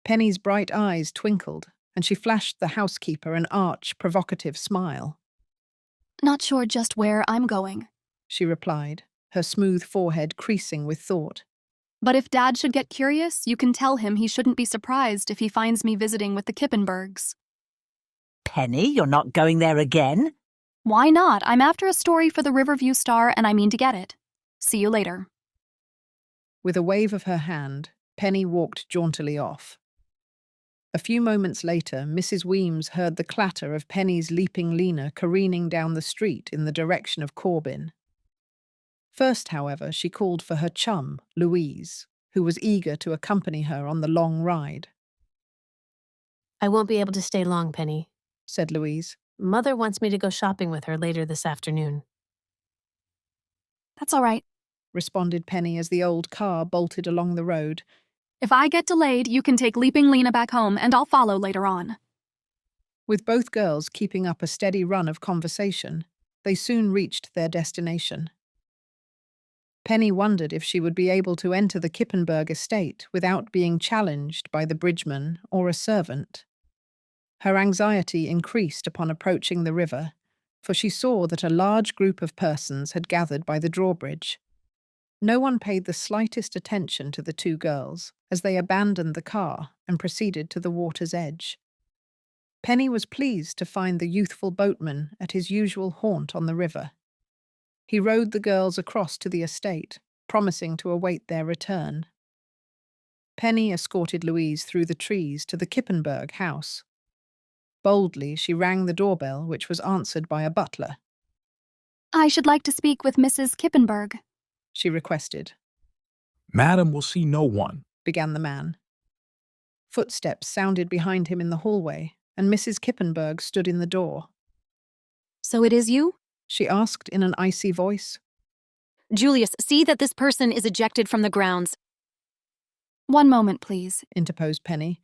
Penny's bright eyes twinkled, and she flashed the housekeeper an arch, provocative smile. Not sure just where I'm going, she replied, her smooth forehead creasing with thought. But if Dad should get curious, you can tell him he shouldn't be surprised if he finds me visiting with the Kippenbergs. Penny, you're not going there again? Why not? I'm after a story for the Riverview Star and I mean to get it. See you later. With a wave of her hand, Penny walked jauntily off. A few moments later, Mrs. Weems heard the clatter of Penny's leaping Lena careening down the street in the direction of Corbin. First, however, she called for her chum, Louise, who was eager to accompany her on the long ride. I won't be able to stay long, Penny, said Louise. Mother wants me to go shopping with her later this afternoon. That's all right, responded Penny as the old car bolted along the road. If I get delayed, you can take Leaping Lena back home and I'll follow later on. With both girls keeping up a steady run of conversation, they soon reached their destination. Penny wondered if she would be able to enter the Kippenberg estate without being challenged by the bridgeman or a servant. Her anxiety increased upon approaching the river, for she saw that a large group of persons had gathered by the drawbridge. No one paid the slightest attention to the two girls as they abandoned the car and proceeded to the water's edge. Penny was pleased to find the youthful boatman at his usual haunt on the river. He rowed the girls across to the estate, promising to await their return. Penny escorted Louise through the trees to the Kippenberg house. Boldly, she rang the doorbell, which was answered by a butler. I should like to speak with Mrs. Kippenberg, she requested. Madam will see no one, began the man. Footsteps sounded behind him in the hallway, and Mrs. Kippenberg stood in the door. So it is you? She asked in an icy voice. Julius, see that this person is ejected from the grounds. One moment, please, interposed Penny.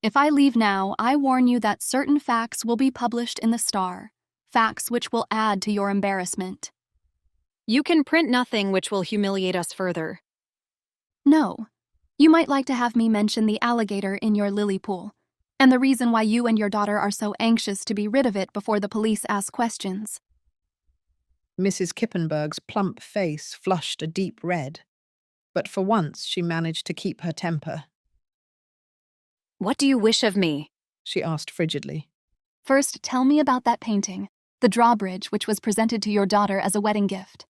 If I leave now, I warn you that certain facts will be published in the Star, facts which will add to your embarrassment. You can print nothing which will humiliate us further. No. You might like to have me mention the alligator in your lily pool, and the reason why you and your daughter are so anxious to be rid of it before the police ask questions. Mrs. Kippenberg's plump face flushed a deep red, but for once she managed to keep her temper. What do you wish of me? She asked frigidly. First, tell me about that painting, the Drawbridge, which was presented to your daughter as a wedding gift.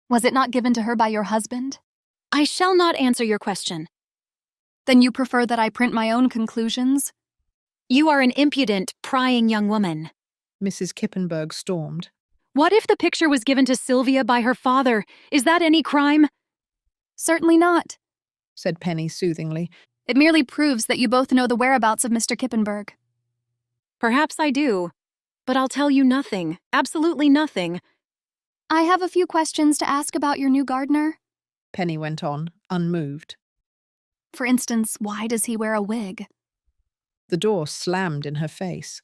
Was it not given to her by your husband? I shall not answer your question. Then you prefer that I print my own conclusions? You are an impudent, prying young woman. Mrs. Kippenberg stormed. What if the picture was given to Sylvia by her father? Is that any crime? Certainly not, said Penny soothingly. It merely proves that you both know the whereabouts of Mr. Kippenberg. Perhaps I do, but I'll tell you nothing, absolutely nothing. I have a few questions to ask about your new gardener, Penny went on, unmoved. For instance, why does he wear a wig? The door slammed in her face.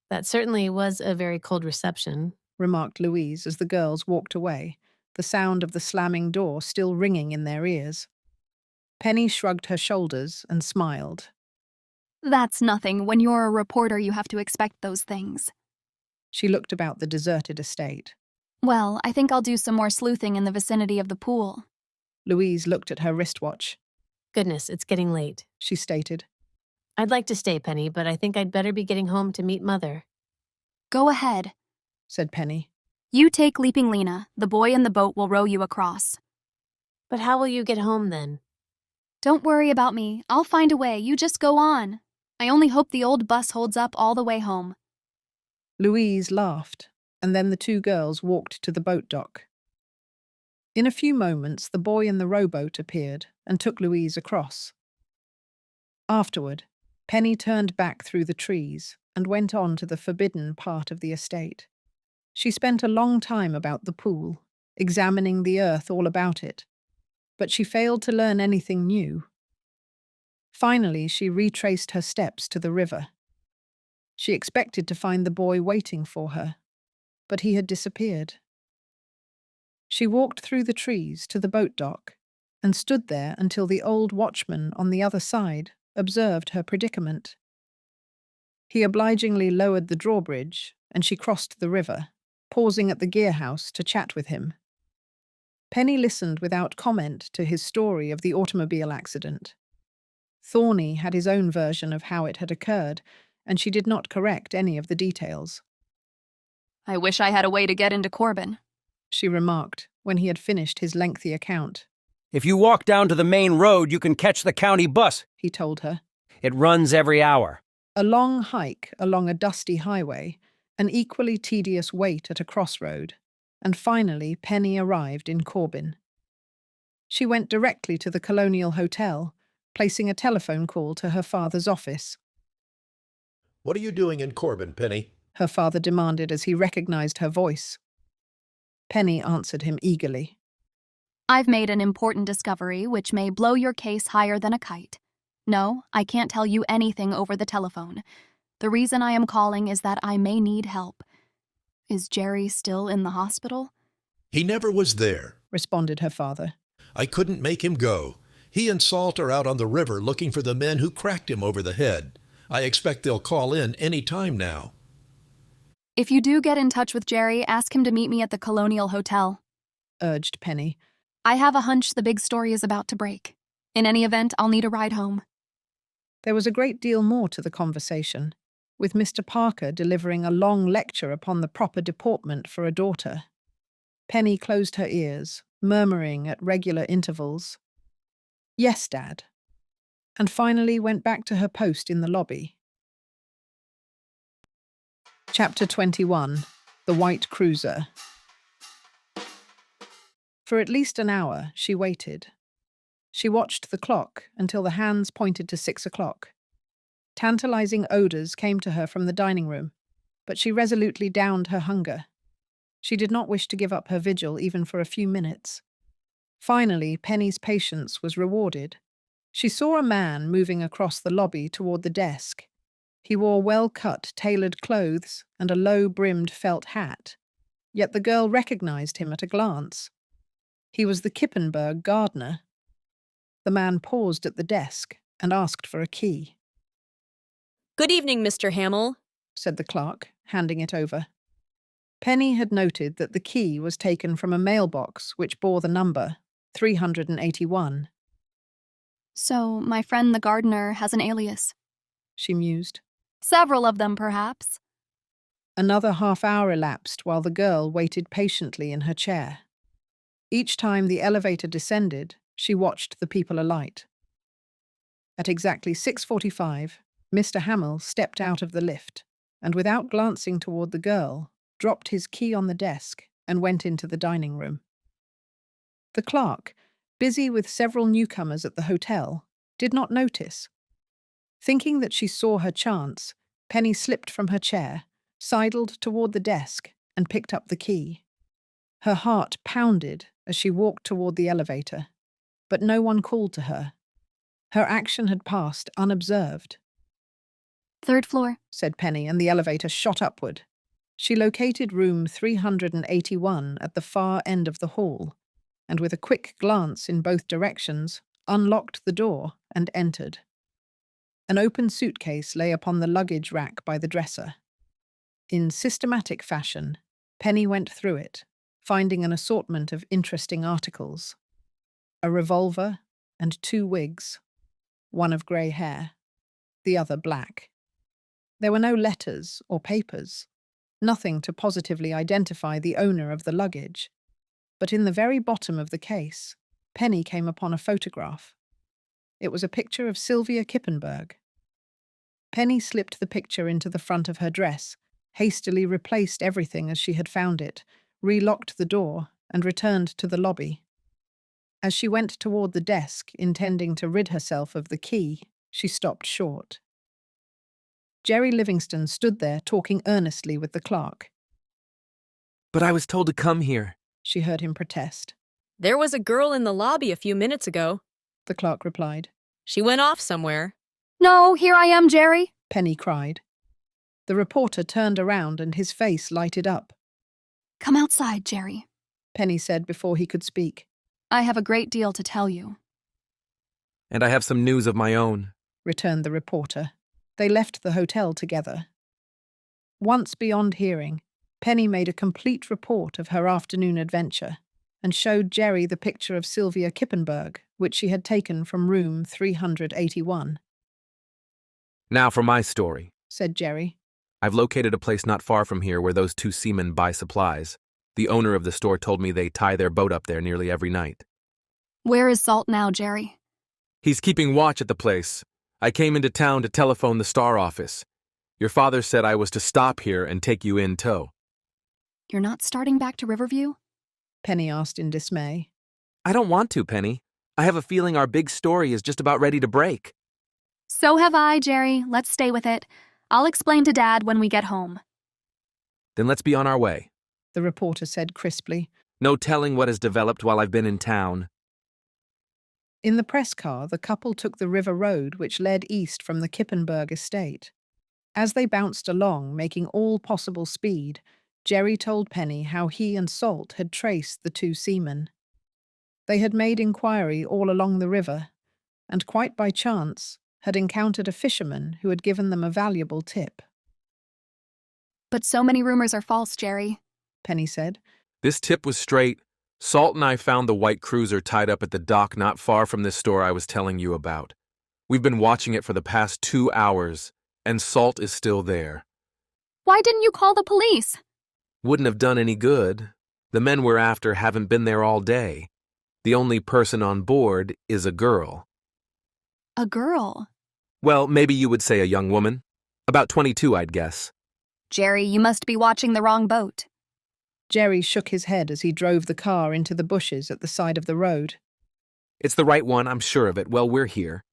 That certainly was a very cold reception, remarked Louise as the girls walked away, the sound of the slamming door still ringing in their ears. Penny shrugged her shoulders and smiled. That's nothing. When you're a reporter, you have to expect those things. She looked about the deserted estate. Well, I think I'll do some more sleuthing in the vicinity of the pool. Louise looked at her wristwatch. Goodness, it's getting late, she stated. I'd like to stay, Penny, but I think I'd better be getting home to meet Mother. Go ahead, said Penny. You take Leaping Lena. The boy in the boat will row you across. But how will you get home then? Don't worry about me. I'll find a way. You just go on. I only hope the old bus holds up all the way home. Louise laughed, and then the two girls walked to the boat dock. In a few moments, the boy in the rowboat appeared and took Louise across. Afterward, Penny turned back through the trees and went on to the forbidden part of the estate. She spent a long time about the pool, examining the earth all about it, but she failed to learn anything new. Finally, she retraced her steps to the river. She expected to find the boy waiting for her, but he had disappeared. She walked through the trees to the boat dock and stood there until the old watchman on the other side observed her predicament. He obligingly lowered the drawbridge, and she crossed the river, pausing at the gearhouse to chat with him. Penny listened without comment to his story of the automobile accident. Thorny had his own version of how it had occurred, and she did not correct any of the details. I wish I had a way to get into Corbin, she remarked when he had finished his lengthy account. If you walk down to the main road, you can catch the county bus, he told her. It runs every hour. A long hike along a dusty highway, an equally tedious wait at a crossroad, and finally Penny arrived in Corbin. She went directly to the Colonial Hotel, placing a telephone call to her father's office. What are you doing in Corbin, Penny? Her father demanded as he recognized her voice. Penny answered him eagerly. I've made an important discovery which may blow your case higher than a kite. No, I can't tell you anything over the telephone. The reason I am calling is that I may need help. Is Jerry still in the hospital? He never was there. responded her father. I couldn't make him go. He and Salt are out on the river looking for the men who cracked him over the head. I expect they'll call in any time now. If you do get in touch with Jerry, ask him to meet me at the Colonial Hotel, urged Penny. I have a hunch the big story is about to break. In any event, I'll need a ride home. There was a great deal more to the conversation, with Mr. Parker delivering a long lecture upon the proper deportment for a daughter. Penny closed her ears, murmuring at regular intervals, "Yes, Dad," and finally went back to her post in the lobby. Chapter 21. The White Cruiser. For at least an hour, she waited. She watched the clock until the hands pointed to 6 o'clock. Tantalizing odors came to her from the dining room, but she resolutely downed her hunger. She did not wish to give up her vigil even for a few minutes. Finally, Penny's patience was rewarded. She saw a man moving across the lobby toward the desk. He wore well-cut, tailored clothes and a low-brimmed felt hat, yet the girl recognized him at a glance. He was the Kippenberg gardener. The man paused at the desk and asked for a key. "Good evening, Mr. Hamill," said the clerk, handing it over. Penny had noted that the key was taken from a mailbox which bore the number 381. So, my friend the gardener has an alias, she mused. Several of them, perhaps. Another half-hour elapsed while the girl waited patiently in her chair. Each time the elevator descended, she watched the people alight. At exactly 6:45, Mr. Hamill stepped out of the lift and, without glancing toward the girl, dropped his key on the desk and went into the dining room. The clerk, busy with several newcomers at the hotel, did not notice. Thinking that she saw her chance, Penny slipped from her chair, sidled toward the desk, and picked up the key. Her heart pounded as she walked toward the elevator, but no one called to her. Her action had passed unobserved. "Third floor," said Penny, and the elevator shot upward. She located room 381 at the far end of the hall, and with a quick glance in both directions, unlocked the door and entered. An open suitcase lay upon the luggage rack by the dresser. In systematic fashion, Penny went through it, finding an assortment of interesting articles. A revolver and 2 wigs, one of grey hair, the other black. There were no letters or papers, nothing to positively identify the owner of the luggage. But in the very bottom of the case, Penny came upon a photograph. It was a picture of Sylvia Kippenberg. Penny slipped the picture into the front of her dress, hastily replaced everything as she had found it, relocked the door, and returned to the lobby. As she went toward the desk, intending to rid herself of the key, she stopped short. Jerry Livingston stood there talking earnestly with the clerk. "But I was told to come here," she heard him protest. "There was a girl in the lobby a few minutes ago," the clerk replied. "She went off somewhere." "No, here I am, Jerry," Penny cried. The reporter turned around and his face lighted up. "Come outside, Jerry," Penny said before he could speak. "I have a great deal to tell you." "And I have some news of my own," returned the reporter. They left the hotel together. Once beyond hearing, Penny made a complete report of her afternoon adventure and showed Jerry the picture of Sylvia Kippenberg, which she had taken from room 381. "Now for my story," said Jerry. "I've located a place not far from here where those 2 seamen buy supplies. The owner of the store told me they tie their boat up there nearly every night." "Where is Salt now, Jerry?" "He's keeping watch at the place. I came into town to telephone the Star office. Your father said I was to stop here and take you in tow." "You're not starting back to Riverview?" Penny asked in dismay. "I don't want to, Penny. I have a feeling our big story is just about ready to break." "So have I, Jerry. Let's stay with it. I'll explain to Dad when we get home." "Then let's be on our way," the reporter said crisply. "No telling what has developed while I've been in town." In the press car, the couple took the river road which led east from the Kippenberg estate. As they bounced along, making all possible speed, Jerry told Penny how he and Salt had traced the 2 seamen. They had made inquiry all along the river, and quite by chance had encountered a fisherman who had given them a valuable tip. But so many rumors are false, Jerry, Penny said. This tip was straight. Salt and I found the white cruiser tied up at the dock not far from this store I was telling you about. We've been watching it for the past 2 hours, and Salt is still there. Why didn't you call the police? Wouldn't have done any good. The men we're after haven't been there all day. The only person on board is a girl. A girl? Well, maybe you would say a young woman. About 22, I'd guess. Jerry, you must be watching the wrong boat. Jerry shook his head as he drove the car into the bushes at the side of the road. It's the right one, I'm sure of it. Well, we're here.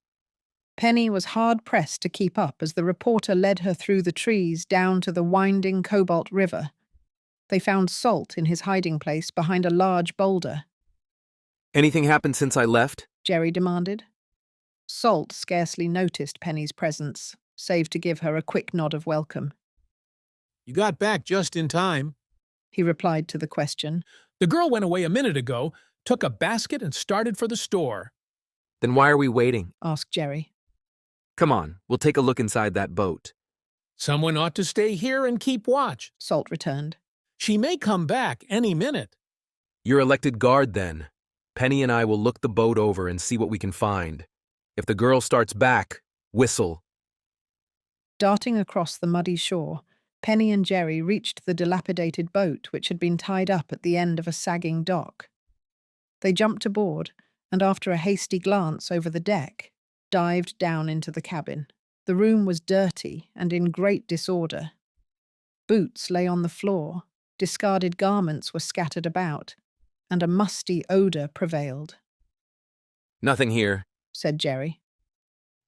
Penny was hard-pressed to keep up as the reporter led her through the trees down to the winding Cobalt River. They found Salt in his hiding place behind a large boulder. Anything happened since I left? Jerry demanded. Salt scarcely noticed Penny's presence, save to give her a quick nod of welcome. You got back just in time, he replied to the question. The girl went away a minute ago, took a basket and started for the store. Then why are we waiting? Asked Jerry. Come on, we'll take a look inside that boat. Someone ought to stay here and keep watch, Salt returned. She may come back any minute. You're elected guard then. Penny and I will look the boat over and see what we can find. If the girl starts back, whistle. Darting across the muddy shore, Penny and Jerry reached the dilapidated boat which had been tied up at the end of a sagging dock. They jumped aboard, and after a hasty glance over the deck, dived down into the cabin. The room was dirty and in great disorder. Boots lay on the floor, discarded garments were scattered about, and a musty odour prevailed. Nothing here, said Jerry.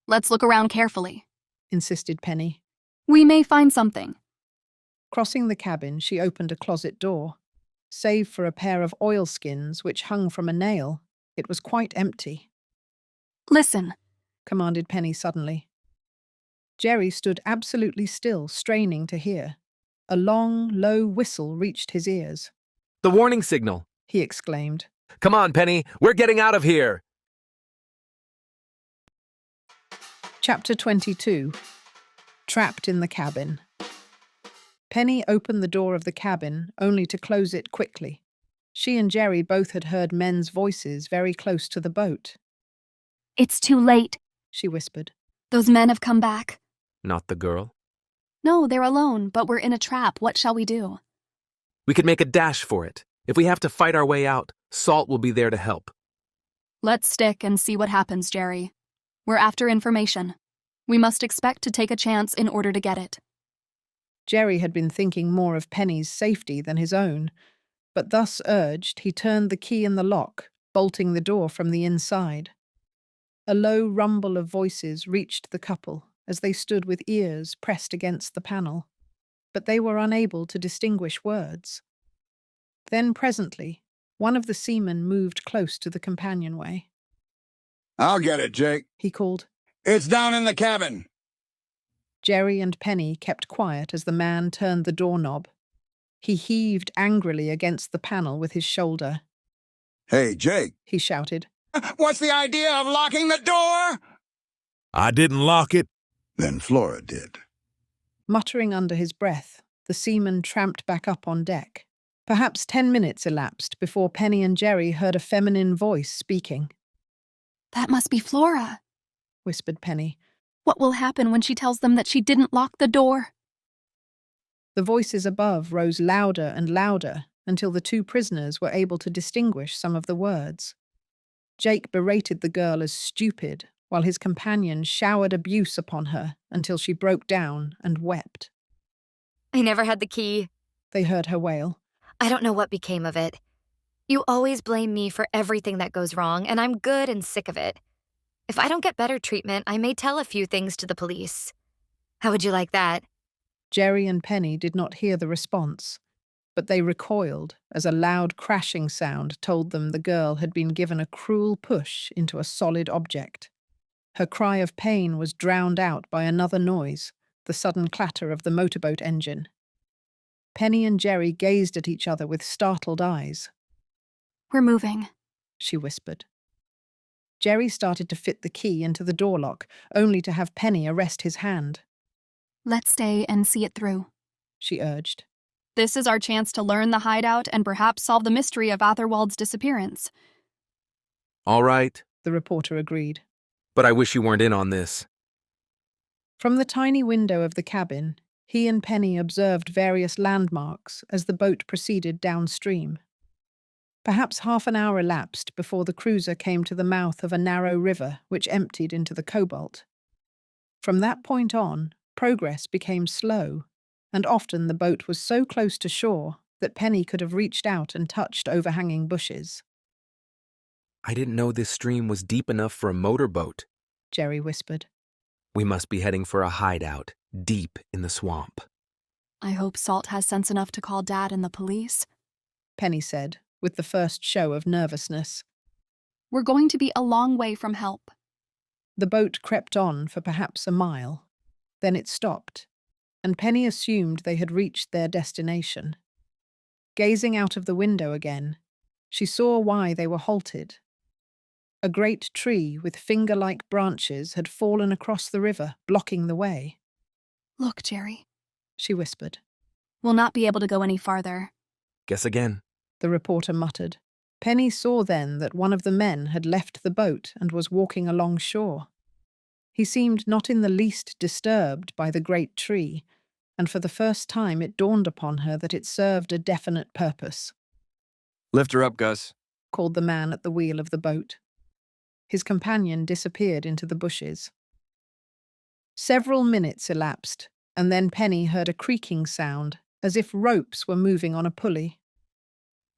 Let's look around carefully, insisted Penny. We may find something. Crossing the cabin, she opened a closet door. Save for a pair of oilskins which hung from a nail, it was quite empty. Listen, commanded Penny suddenly. Jerry stood absolutely still, straining to hear. A long, low whistle reached his ears. The warning signal, he exclaimed. Come on, Penny, we're getting out of here. Chapter 22. Trapped in the cabin. Penny opened the door of the cabin, only to close it quickly. She and Jerry both had heard men's voices very close to the boat. It's too late, she whispered. Those men have come back. Not the girl. No, they're alone, but we're in a trap. What shall we do? We could make a dash for it. If we have to fight our way out, Salt will be there to help. Let's stick and see what happens, Jerry. We're after information. We must expect to take a chance in order to get it. Jerry had been thinking more of Penny's safety than his own, but thus urged, he turned the key in the lock, bolting the door from the inside. A low rumble of voices reached the couple as they stood with ears pressed against the panel, but they were unable to distinguish words. Then presently, one of the seamen moved close to the companionway. I'll get it, Jake, he called. It's down in the cabin. Jerry and Penny kept quiet as the man turned the doorknob. He heaved angrily against the panel with his shoulder. Hey, Jake, he shouted. What's the idea of locking the door? I didn't lock it. Then Flora did. Muttering under his breath, the seaman tramped back up on deck. Perhaps 10 minutes elapsed before Penny and Jerry heard a feminine voice speaking. That must be Flora, whispered Penny. What will happen when she tells them that she didn't lock the door? The voices above rose louder and louder until the two prisoners were able to distinguish some of the words. Jake berated the girl as stupid, while his companion showered abuse upon her until she broke down and wept. I never had the key, they heard her wail. I don't know what became of it. You always blame me for everything that goes wrong, and I'm good and sick of it. If I don't get better treatment, I may tell a few things to the police. How would you like that? Jerry and Penny did not hear the response, but they recoiled as a loud crashing sound told them the girl had been given a cruel push into a solid object. Her cry of pain was drowned out by another noise, the sudden clatter of the motorboat engine. Penny and Jerry gazed at each other with startled eyes. We're moving, she whispered. Jerry started to fit the key into the door lock, only to have Penny arrest his hand. Let's stay and see it through, she urged. This is our chance to learn the hideout and perhaps solve the mystery of Atherwald's disappearance. All right, the reporter agreed. but I wish you weren't in on this. From the tiny window of the cabin, he and Penny observed various landmarks as the boat proceeded downstream. Perhaps half an hour elapsed before the cruiser came to the mouth of a narrow river which emptied into the Cobalt. From that point on, progress became slow, and often the boat was so close to shore that Penny could have reached out and touched overhanging bushes. I didn't know this stream was deep enough for a motorboat, Jerry whispered. We must be heading for a hideout, deep in the swamp. I hope Salt has sense enough to call Dad and the police, Penny said, with the first show of nervousness. We're going to be a long way from help. The boat crept on for perhaps a mile. Then it stopped, and Penny assumed they had reached their destination. Gazing out of the window again, she saw why they were halted. A great tree with finger-like branches had fallen across the river, blocking the way. Look, Jerry, she whispered. We'll not be able to go any farther. Guess again, the reporter muttered. Penny saw then that one of the men had left the boat and was walking along shore. He seemed not in the least disturbed by the great tree, and for the first time it dawned upon her that it served a definite purpose. Lift her up, Gus, called the man at the wheel of the boat. His companion disappeared into the bushes. Several minutes elapsed, and then Penny heard a creaking sound, as if ropes were moving on a pulley.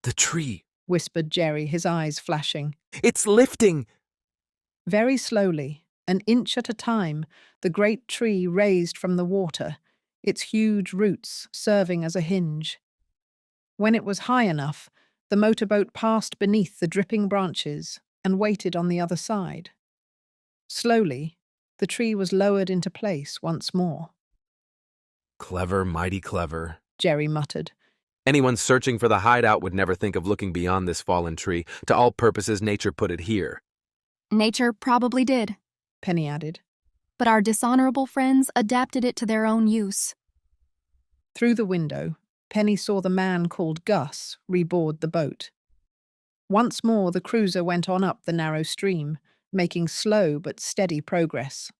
The tree, whispered Jerry, his eyes flashing. It's lifting! Very slowly, an inch at a time, the great tree raised from the water, its huge roots serving as a hinge. When it was high enough, the motorboat passed beneath the dripping branches and waited on the other side. Slowly, the tree was lowered into place once more. Clever, mighty clever, Jerry muttered. Anyone searching for the hideout would never think of looking beyond this fallen tree. To all purposes, nature put it here. Nature probably did, Penny added. But our dishonorable friends adapted it to their own use. Through the window, Penny saw the man called Gus reboard the boat. Once more the cruiser went on up the narrow stream, making slow but steady progress.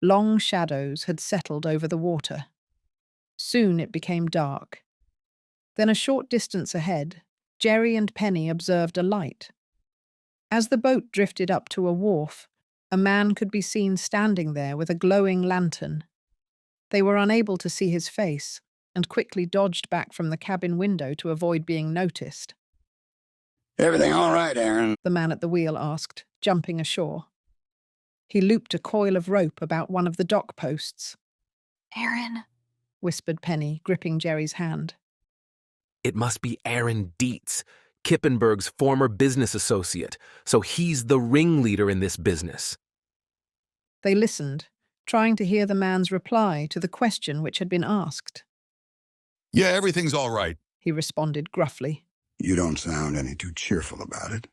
Long shadows had settled over the water. Soon it became dark. Then a short distance ahead, Jerry and Penny observed a light. As the boat drifted up to a wharf, a man could be seen standing there with a glowing lantern. They were unable to see his face, and quickly dodged back from the cabin window to avoid being noticed. Everything all right, Aaron? The man at the wheel asked, jumping ashore. He looped a coil of rope about one of the dock posts. Aaron, whispered Penny, gripping Jerry's hand. It must be Aaron Dietz, Kippenberg's former business associate, so he's the ringleader in this business. They listened, trying to hear the man's reply to the question which had been asked. Yeah, everything's all right, he responded gruffly. You don't sound any too cheerful about it.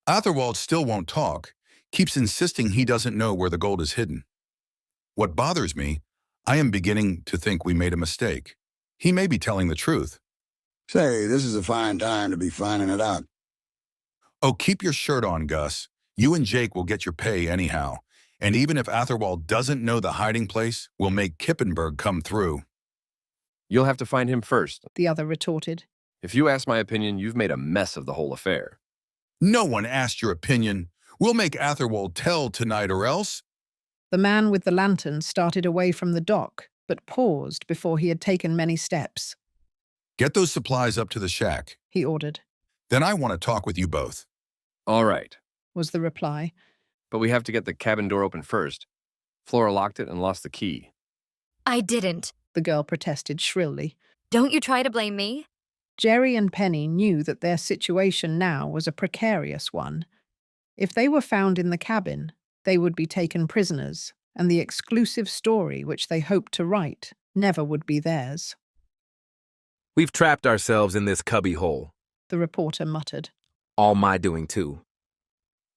Atherwald still won't talk, keeps insisting he doesn't know where the gold is hidden. What bothers me, I am beginning to think we made a mistake. He may be telling the truth. Say, this is a fine time to be finding it out. Oh, keep your shirt on, Gus. You and Jake will get your pay anyhow. And even if Atherwald doesn't know the hiding place, we'll make Kippenberg come through. You'll have to find him first, the other retorted. If you ask my opinion, you've made a mess of the whole affair. No one asked your opinion. We'll make Atherwald tell tonight or else. The man with the lantern started away from the dock, but paused before he had taken many steps. Get those supplies up to the shack, he ordered. Then I want to talk with you both. All right, was the reply. But we have to get the cabin door open first. Flora locked it and lost the key. I didn't, the girl protested shrilly. Don't you try to blame me. Jerry and Penny knew that their situation now was a precarious one. If they were found in the cabin, they would be taken prisoners, and the exclusive story which they hoped to write never would be theirs. We've trapped ourselves in this cubbyhole, the reporter muttered. All my doing, too.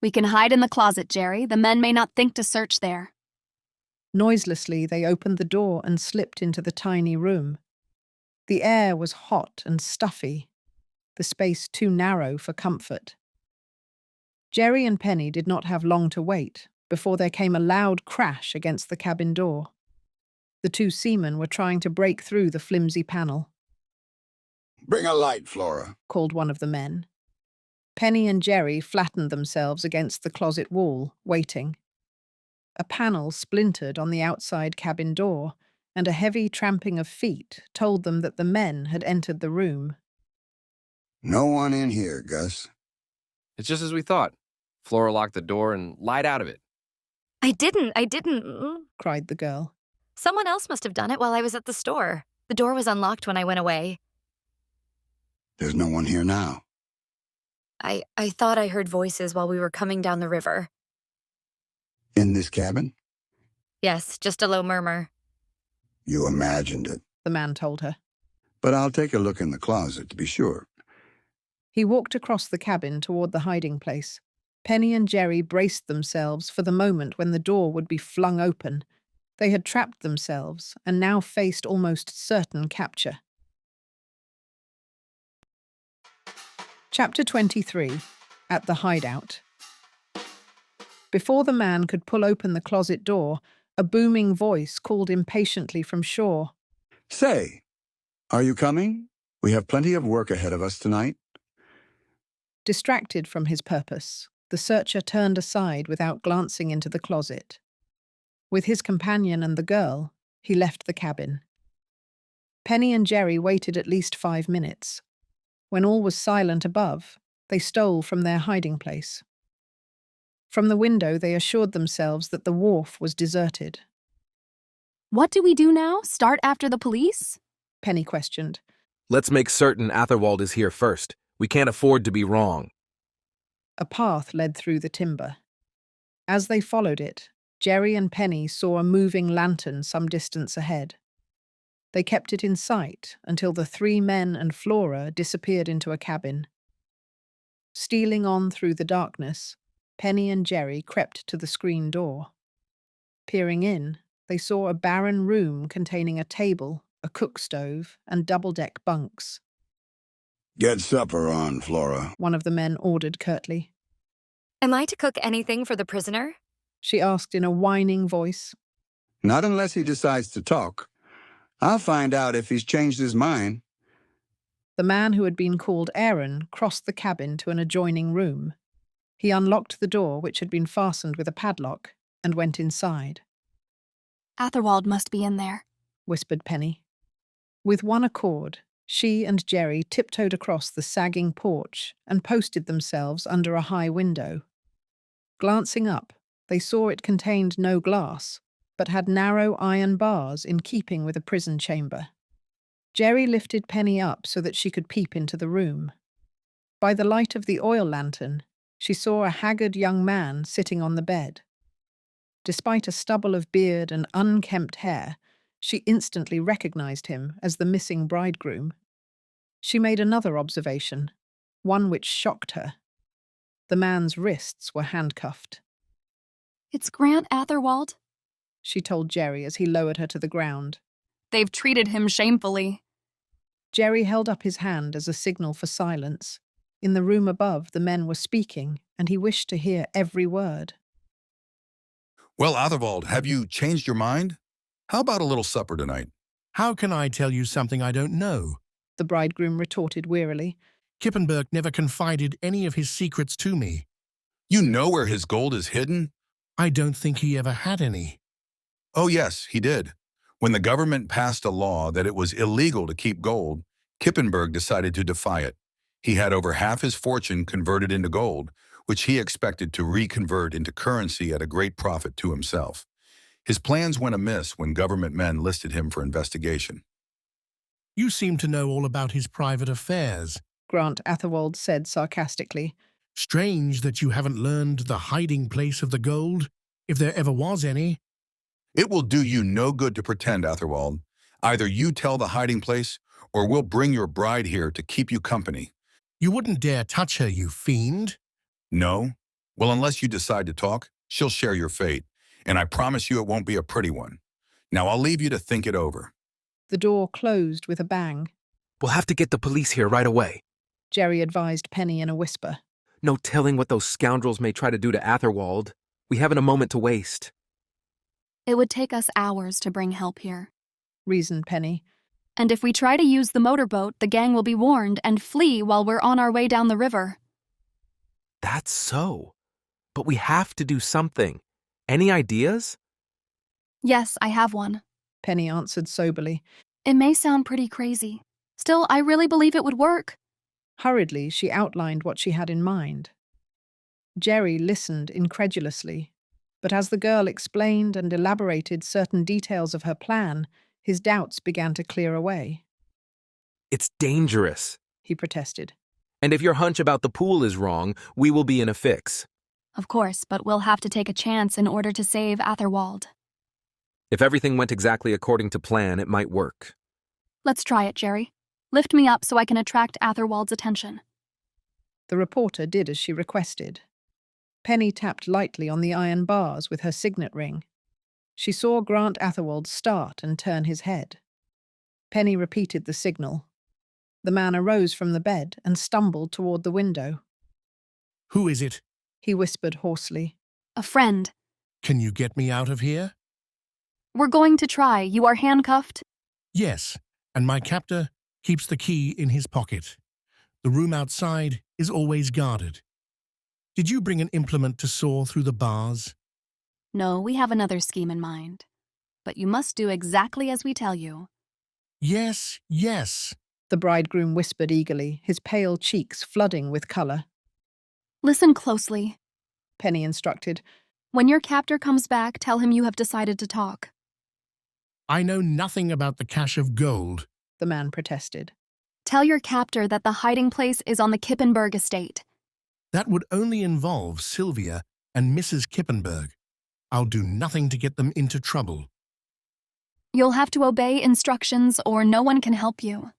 We can hide in the closet, Jerry. The men may not think to search there. Noiselessly, they opened the door and slipped into the tiny room. The air was hot and stuffy, the space too narrow for comfort. Jerry and Penny did not have long to wait before there came a loud crash against the cabin door. The two seamen were trying to break through the flimsy panel. "Bring a light, Flora," called one of the men. Penny and Jerry flattened themselves against the closet wall, waiting. A panel splintered on the outside cabin door, and a heavy tramping of feet told them that the men had entered the room. "No one in here, Gus." It's just as we thought. Flora locked the door and lied out of it. I didn't, cried the girl. Someone else must have done it while I was at the store. The door was unlocked when I went away. "There's no one here now." I thought I heard voices while we were coming down the river. "In this cabin?" Yes, just a low murmur. "You imagined it." The man told her. "But I'll take a look in the closet to be sure." He walked across the cabin toward the hiding place. Penny and Jerry braced themselves for the moment when the door would be flung open. They had trapped themselves and now faced almost certain capture. Chapter 23. At the Hideout. Before the man could pull open the closet door, a booming voice called impatiently from shore. "Say, are you coming? We have plenty of work ahead of us tonight." Distracted from his purpose, the searcher turned aside without glancing into the closet. With his companion and the girl, he left the cabin. Penny and Jerry waited at least 5 minutes. When all was silent above, they stole from their hiding place. From the window, they assured themselves that the wharf was deserted. What do we do now? Start after the police? Penny questioned. Let's make certain Atherwald is here first. We can't afford to be wrong. A path led through the timber. As they followed it, Jerry and Penny saw a moving lantern some distance ahead. They kept it in sight until the 3 men and Flora disappeared into a cabin. Stealing on through the darkness, Penny and Jerry crept to the screen door. Peering in, they saw a barren room containing a table, a cook stove, and double-deck bunks. "Get supper on, Flora," one of the men ordered curtly. Am I to cook anything for the prisoner? She asked in a whining voice. "Not unless he decides to talk. I'll find out if he's changed his mind." The man who had been called Aaron crossed the cabin to an adjoining room. He unlocked the door, which had been fastened with a padlock, and went inside. Atherwald must be in there, whispered Penny. With one accord, she and Jerry tiptoed across the sagging porch and posted themselves under a high window. Glancing up, they saw it contained no glass, but had narrow iron bars in keeping with a prison chamber. Jerry lifted Penny up so that she could peep into the room. By the light of the oil lantern, she saw a haggard young man sitting on the bed. Despite a stubble of beard and unkempt hair, she instantly recognized him as the missing bridegroom. She made another observation, one which shocked her. The man's wrists were handcuffed. It's Grant Atherwald, she told Jerry as he lowered her to the ground. They've treated him shamefully. Jerry held up his hand as a signal for silence. In the room above, the men were speaking, and he wished to hear every word. "Well, Atherwald, have you changed your mind? How about a little supper tonight?" "How can I tell you something I don't know?" the bridegroom retorted wearily. "Kippenberg never confided any of his secrets to me." "You know where his gold is hidden?" "I don't think he ever had any." "Oh yes, he did. When the government passed a law that it was illegal to keep gold, Kippenberg decided to defy it. He had over half his fortune converted into gold, which he expected to reconvert into currency at a great profit to himself. His plans went amiss when government men listed him for investigation." "You seem to know all about his private affairs," Grant Atherwald said sarcastically. "Strange that you haven't learned the hiding place of the gold, if there ever was any." "It will do you no good to pretend, Atherwald. Either you tell the hiding place, or we'll bring your bride here to keep you company. You wouldn't dare touch her, you fiend. No? Well, unless you decide to talk, she'll share your fate, and I promise you it won't be a pretty one. Now I'll leave you to think it over. The door closed with a bang. We'll have to get the police here right away. Jerry advised Penny in a whisper. No telling what those scoundrels may try to do to Atherwald. We haven't a moment to waste. It would take us hours to bring help here, reasoned Penny. And if we try to use the motorboat, the gang will be warned and flee while we're on our way down the river. That's so. But we have to do something. Any ideas? Yes, I have one, Penny answered soberly. It may sound pretty crazy. Still, I really believe it would work. Hurriedly, she outlined what she had in mind. Jerry listened incredulously, but as the girl explained and elaborated certain details of her plan, his doubts began to clear away. It's dangerous, he protested. And if your hunch about the pool is wrong, we will be in a fix. Of course, but we'll have to take a chance in order to save Atherwald. If everything went exactly according to plan, it might work. Let's try it, Jerry. Lift me up so I can attract Atherwald's attention. The reporter did as she requested. Penny tapped lightly on the iron bars with her signet ring. She saw Grant Atherwald start and turn his head. Penny repeated the signal. The man arose from the bed and stumbled toward the window. Who is it? He whispered hoarsely. A friend. Can you get me out of here? We're going to try. You are handcuffed? Yes, and my captor keeps the key in his pocket. The room outside is always guarded. Did you bring an implement to saw through the bars? No, we have another scheme in mind. But you must do exactly as we tell you. Yes, yes, the bridegroom whispered eagerly, his pale cheeks flooding with color. Listen closely, Penny instructed. When your captor comes back, tell him you have decided to talk. I know nothing about the cache of gold, the man protested. Tell your captor that the hiding place is on the Kippenberg estate. That would only involve Sylvia and Mrs. Kippenberg. I'll do nothing to get them into trouble. You'll have to obey instructions or no one can help you,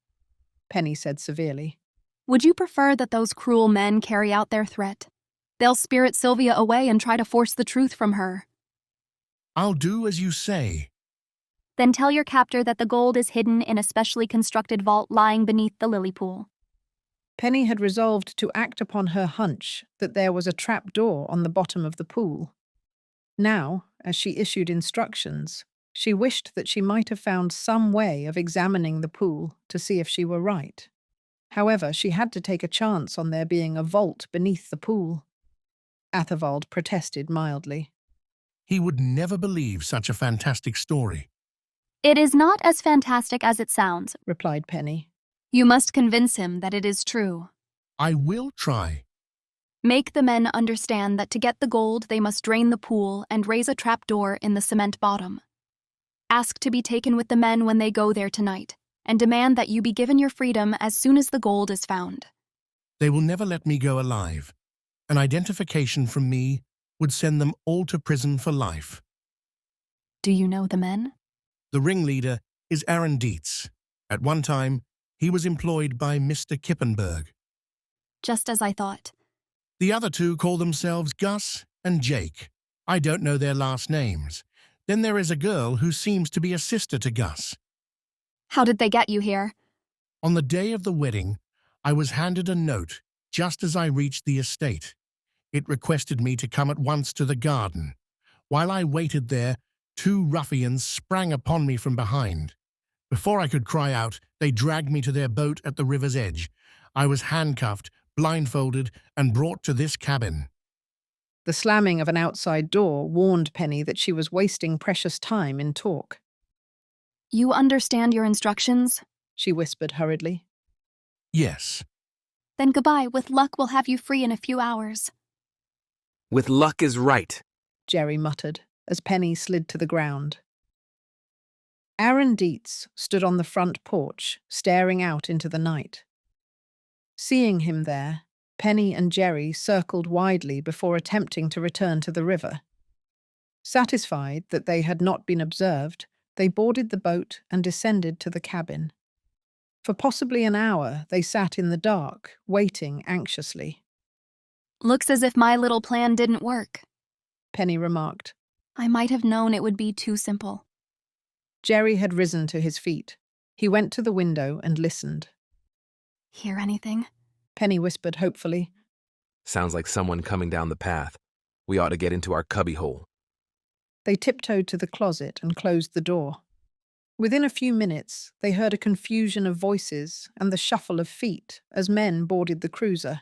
Penny said severely. Would you prefer that those cruel men carry out their threat? They'll spirit Sylvia away and try to force the truth from her. I'll do as you say. Then tell your captor that the gold is hidden in a specially constructed vault lying beneath the lily pool. Penny had resolved to act upon her hunch that there was a trap door on the bottom of the pool. Now, as she issued instructions, she wished that she might have found some way of examining the pool to see if she were right. However, she had to take a chance on there being a vault beneath the pool. Atherwald protested mildly. He would never believe such a fantastic story. It is not as fantastic as it sounds, replied Penny. You must convince him that it is true. I will try. Make the men understand that to get the gold, they must drain the pool and raise a trapdoor in the cement bottom. Ask to be taken with the men when they go there tonight, and demand that you be given your freedom as soon as the gold is found. They will never let me go alive. An identification from me would send them all to prison for life. Do you know the men? The ringleader is Aaron Dietz. At one time, he was employed by Mr. Kippenberg. Just as I thought. The other two call themselves Gus and Jake. I don't know their last names. Then there is a girl who seems to be a sister to Gus. How did they get you here? On the day of the wedding, I was handed a note just as I reached the estate. It requested me to come at once to the garden. While I waited there, two ruffians sprang upon me from behind. Before I could cry out, they dragged me to their boat at the river's edge. I was handcuffed, blindfolded, and brought to this cabin. The slamming of an outside door warned Penny that she was wasting precious time in talk. You understand your instructions? She whispered hurriedly. Yes. Then goodbye. With luck, we'll have you free in a few hours. With luck is right, Jerry muttered as Penny slid to the ground. Aaron Dietz stood on the front porch, staring out into the night. Seeing him there, Penny and Jerry circled widely before attempting to return to the river. Satisfied that they had not been observed, they boarded the boat and descended to the cabin. For possibly an hour, they sat in the dark, waiting anxiously. Looks as if my little plan didn't work, Penny remarked. I might have known it would be too simple. Jerry had risen to his feet. He went to the window and listened. Hear anything? Penny whispered hopefully. Sounds like someone coming down the path. We ought to get into our cubbyhole. They tiptoed to the closet and closed the door. Within a few minutes, they heard a confusion of voices and the shuffle of feet as men boarded the cruiser.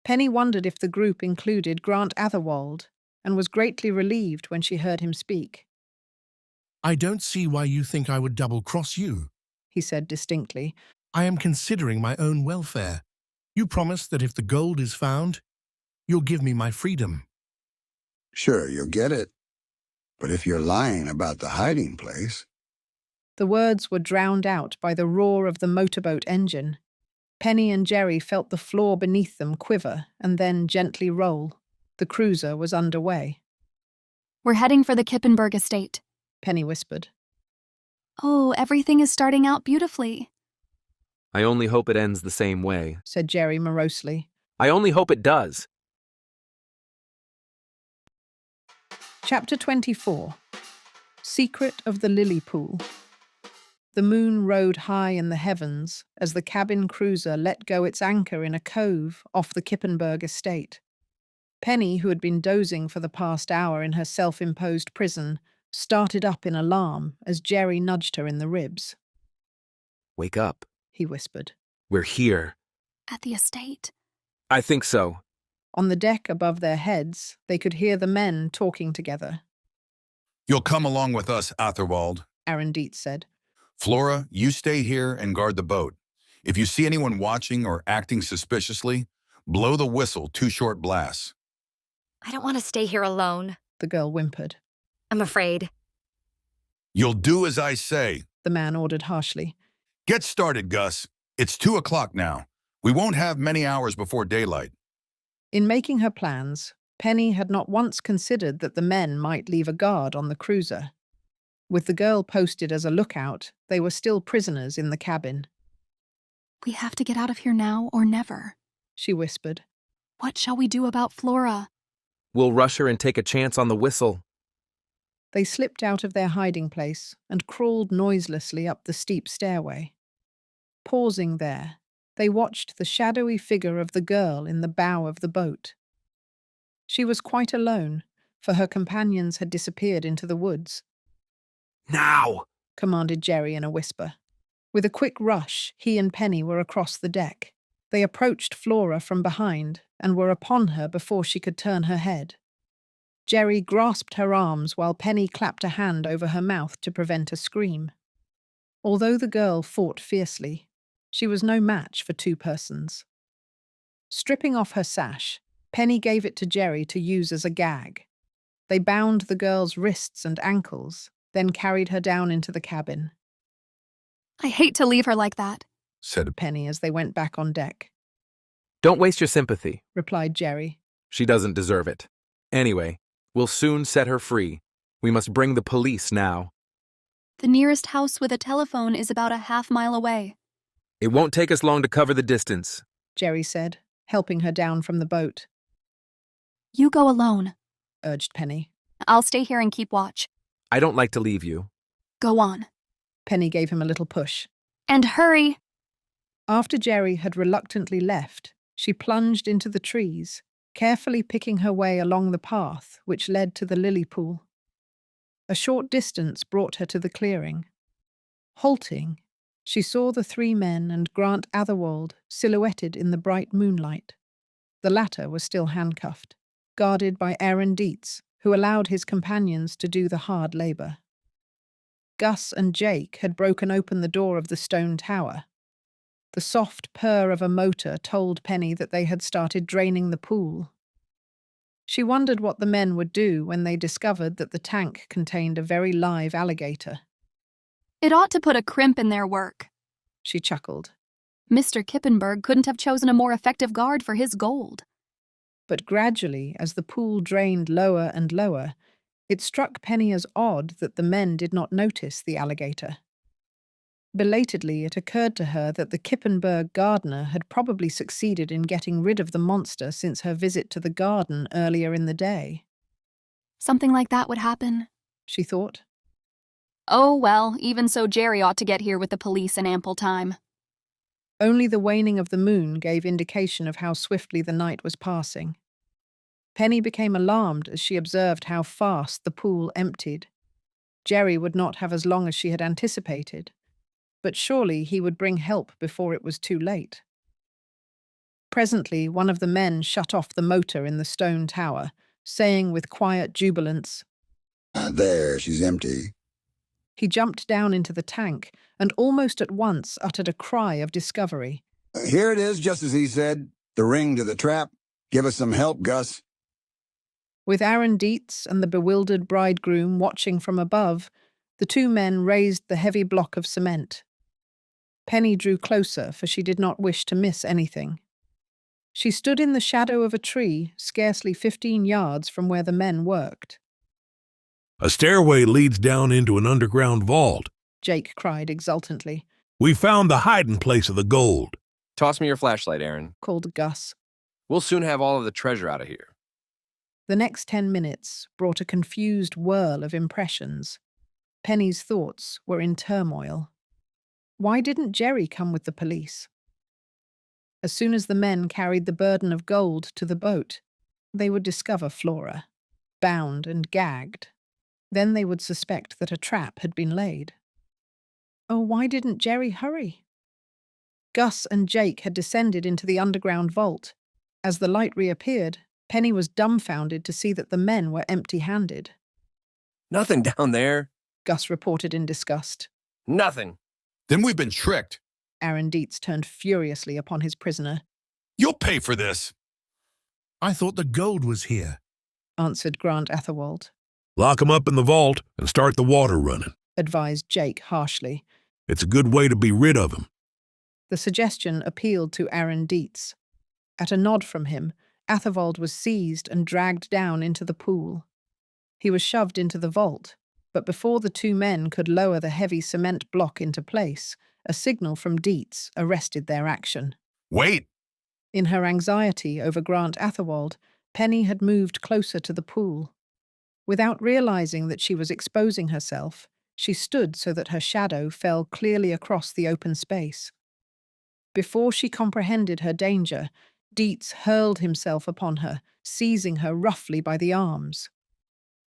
Penny wondered if the group included Grant Atherwald and was greatly relieved when she heard him speak. I don't see why you think I would double-cross you, he said distinctly. I am considering my own welfare. You promised that if the gold is found, you'll give me my freedom. Sure, you'll get it. But if you're lying about the hiding place... The words were drowned out by the roar of the motorboat engine. Penny and Jerry felt the floor beneath them quiver and then gently roll. The cruiser was underway. We're heading for the Kippenberg estate, Penny whispered. Oh, everything is starting out beautifully. I only hope it ends the same way, said Jerry morosely. I only hope it does. Chapter 24. Secret of the Lily Pool. The moon rode high in the heavens as the cabin cruiser let go its anchor in a cove off the Kippenberg estate. Penny, who had been dozing for the past hour in her self-imposed prison, started up in alarm as Jerry nudged her in the ribs. Wake up, he whispered. We're here. At the estate? I think so. On the deck above their heads, they could hear the men talking together. You'll come along with us, Atherwald, Aaron Dietz said. Flora, you stay here and guard the boat. If you see anyone watching or acting suspiciously, blow the whistle 2 short blasts. I don't want to stay here alone, the girl whimpered. I'm afraid. You'll do as I say, the man ordered harshly. Get started, Gus. It's 2 o'clock now. We won't have many hours before daylight. In making her plans, Penny had not once considered that the men might leave a guard on the cruiser. With the girl posted as a lookout, they were still prisoners in the cabin. We have to get out of here now or never, she whispered. What shall we do about Flora? We'll rush her and take a chance on the whistle. They slipped out of their hiding place and crawled noiselessly up the steep stairway. Pausing there, they watched the shadowy figure of the girl in the bow of the boat. She was quite alone, for her companions had disappeared into the woods. Now! Commanded Jerry in a whisper. With a quick rush, he and Penny were across the deck. They approached Flora from behind and were upon her before she could turn her head. Jerry grasped her arms while Penny clapped a hand over her mouth to prevent a scream. Although the girl fought fiercely, she was no match for 2 persons. Stripping off her sash, Penny gave it to Jerry to use as a gag. They bound the girl's wrists and ankles, then carried her down into the cabin. I hate to leave her like that, said Penny as they went back on deck. Don't waste your sympathy, replied Jerry. She doesn't deserve it. Anyway, we'll soon set her free. We must bring the police now. The nearest house with a telephone is about a half-mile away. It won't take us long to cover the distance, Jerry said, helping her down from the boat. You go alone, urged Penny. I'll stay here and keep watch. I don't like to leave you. Go on. Penny gave him a little push. And hurry! After Jerry had reluctantly left, she plunged into the trees, carefully picking her way along the path which led to the lily pool. A short distance brought her to the clearing. Halting, she saw the 3 men and Grant Atherwald silhouetted in the bright moonlight. The latter was still handcuffed, guarded by Aaron Dietz, who allowed his companions to do the hard labor. Gus and Jake had broken open the door of the stone tower. The soft purr of a motor told Penny that they had started draining the pool. She wondered what the men would do when they discovered that the tank contained a very live alligator. It ought to put a crimp in their work, she chuckled. Mr. Kippenberg couldn't have chosen a more effective guard for his gold. But gradually, as the pool drained lower and lower, it struck Penny as odd that the men did not notice the alligator. Belatedly, it occurred to her that the Kippenberg gardener had probably succeeded in getting rid of the monster since her visit to the garden earlier in the day. Something like that would happen, she thought. Oh, well, even so, Jerry ought to get here with the police in ample time. Only the waning of the moon gave indication of how swiftly the night was passing. Penny became alarmed as she observed how fast the pool emptied. Jerry would not have as long as she had anticipated, but surely he would bring help before it was too late. Presently, one of the men shut off the motor in the stone tower, saying with quiet jubilance, There, she's empty. He jumped down into the tank and almost at once uttered a cry of discovery. Here it is, just as he said. The ring to the trap. Give us some help, Gus. With Aaron Dietz and the bewildered bridegroom watching from above, the two men raised the heavy block of cement. Penny drew closer, for she did not wish to miss anything. She stood in the shadow of a tree, scarcely 15 yards from where the men worked. A stairway leads down into an underground vault, Jake cried exultantly. We found the hiding place of the gold. Toss me your flashlight, Aaron, called Gus. We'll soon have all of the treasure out of here. The next 10 minutes brought a confused whirl of impressions. Penny's thoughts were in turmoil. Why didn't Jerry come with the police? As soon as the men carried the burden of gold to the boat, they would discover Flora, bound and gagged. Then they would suspect that a trap had been laid. Oh, why didn't Jerry hurry? Gus and Jake had descended into the underground vault. As the light reappeared, Penny was dumbfounded to see that the men were empty-handed. Nothing down there, Gus reported in disgust. Nothing. Then we've been tricked. Aaron Dietz turned furiously upon his prisoner. You'll pay for this. I thought the gold was here, answered Grant Atherwald. Lock 'em up in the vault and start the water running, advised Jake harshly. It's a good way to be rid of 'em. The suggestion appealed to Aaron Dietz. At a nod from him, Atherwald was seized and dragged down into the pool. He was shoved into the vault, but before the two men could lower the heavy cement block into place, a signal from Dietz arrested their action. Wait! In her anxiety over Grant Atherwald, Penny had moved closer to the pool. Without realizing that she was exposing herself, she stood so that her shadow fell clearly across the open space. Before she comprehended her danger, Dietz hurled himself upon her, seizing her roughly by the arms.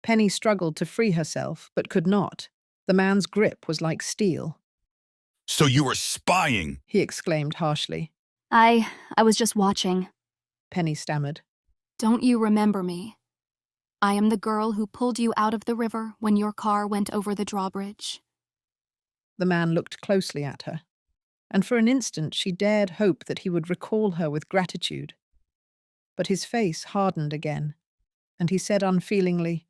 Penny struggled to free herself, but could not. The man's grip was like steel. So you were spying, he exclaimed harshly. I was just watching, Penny stammered. Don't you remember me? I am the girl who pulled you out of the river when your car went over the drawbridge. The man looked closely at her, and for an instant she dared hope that he would recall her with gratitude. But his face hardened again, and he said unfeelingly,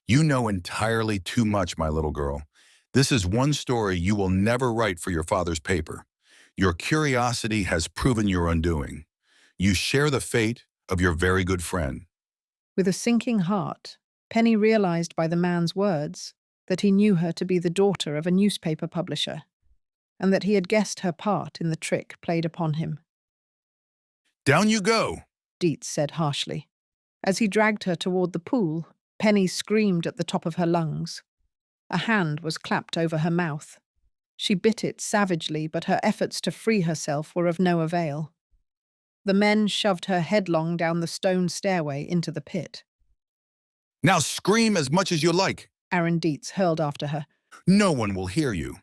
You know entirely too much, my little girl. This is one story you will never write for your father's paper. Your curiosity has proven your undoing. You share the fate of your very good friend. With a sinking heart, Penny realized by the man's words that he knew her to be the daughter of a newspaper publisher, and that he had guessed her part in the trick played upon him. Down you go, Dietz said harshly. As he dragged her toward the pool, Penny screamed at the top of her lungs. A hand was clapped over her mouth. She bit it savagely, but her efforts to free herself were of no avail. The men shoved her headlong down the stone stairway into the pit. Now scream as much as you like, Aaron Dietz hurled after her. No one will hear you.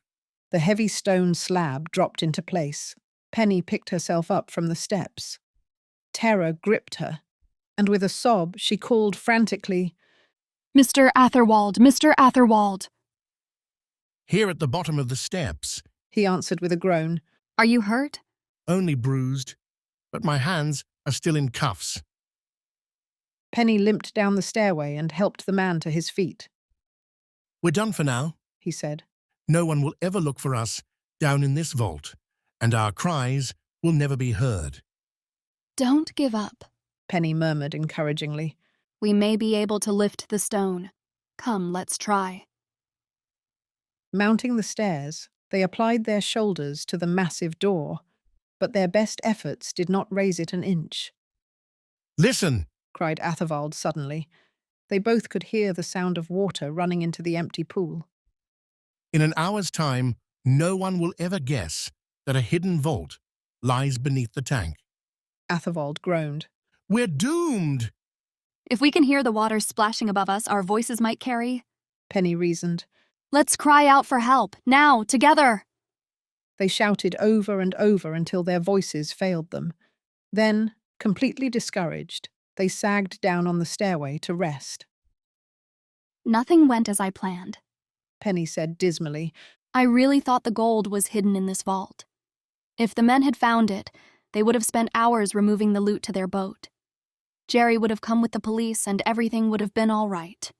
The heavy stone slab dropped into place. Penny picked herself up from the steps. Terror gripped her, and with a sob she called frantically, Mr. Atherwald, Mr. Atherwald. Here at the bottom of the steps, he answered with a groan. Are you hurt? Only bruised, but my hands are still in cuffs. Penny limped down the stairway and helped the man to his feet. We're done for now, he said. No one will ever look for us down in this vault, and our cries will never be heard. Don't give up, Penny murmured encouragingly. We may be able to lift the stone. Come, let's try. Mounting the stairs, They applied their shoulders to the massive door, but their best efforts did not raise it an inch. Listen! Cried Atherwald suddenly. They both could hear the sound of water running into the empty pool. In an hour's time, no one will ever guess that a hidden vault lies beneath the tank. Atherwald groaned. We're doomed! If we can hear the water splashing above us, our voices might carry. Penny reasoned. Let's cry out for help, now, together! They shouted over and over until their voices failed them. Then, completely discouraged, they sagged down on the stairway to rest. Nothing went as I planned, Penny said dismally. I really thought the gold was hidden in this vault. If the men had found it, they would have spent hours removing the loot to their boat. Jerry would have come with the police and everything would have been all right.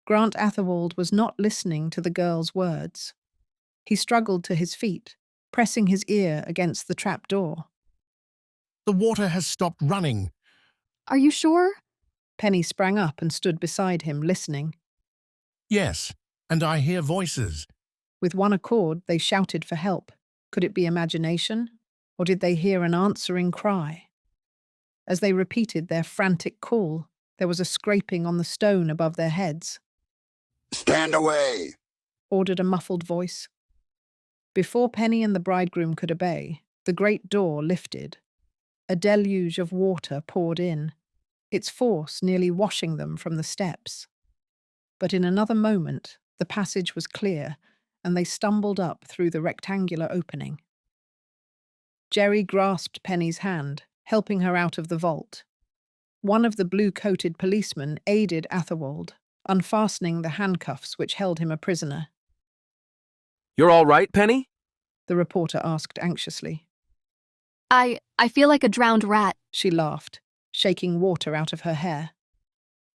Grant Atherwald was not listening to the girl's words. He struggled to his feet, pressing his ear against the trap door. The water has stopped running. Are you sure? Penny sprang up and stood beside him, listening. Yes, and I hear voices. With one accord, they shouted for help. Could it be imagination, or did they hear an answering cry? As they repeated their frantic call, there was a scraping on the stone above their heads. Stand away! Ordered a muffled voice. Before Penny and the bridegroom could obey, the great door lifted. A deluge of water poured in, its force nearly washing them from the steps. But in another moment, the passage was clear, and they stumbled up through the rectangular opening. Jerry grasped Penny's hand, helping her out of the vault. One of the blue-coated policemen aided Atherwald, unfastening the handcuffs which held him a prisoner. You're all right, Penny? The reporter asked anxiously. I feel like a drowned rat, she laughed, shaking water out of her hair.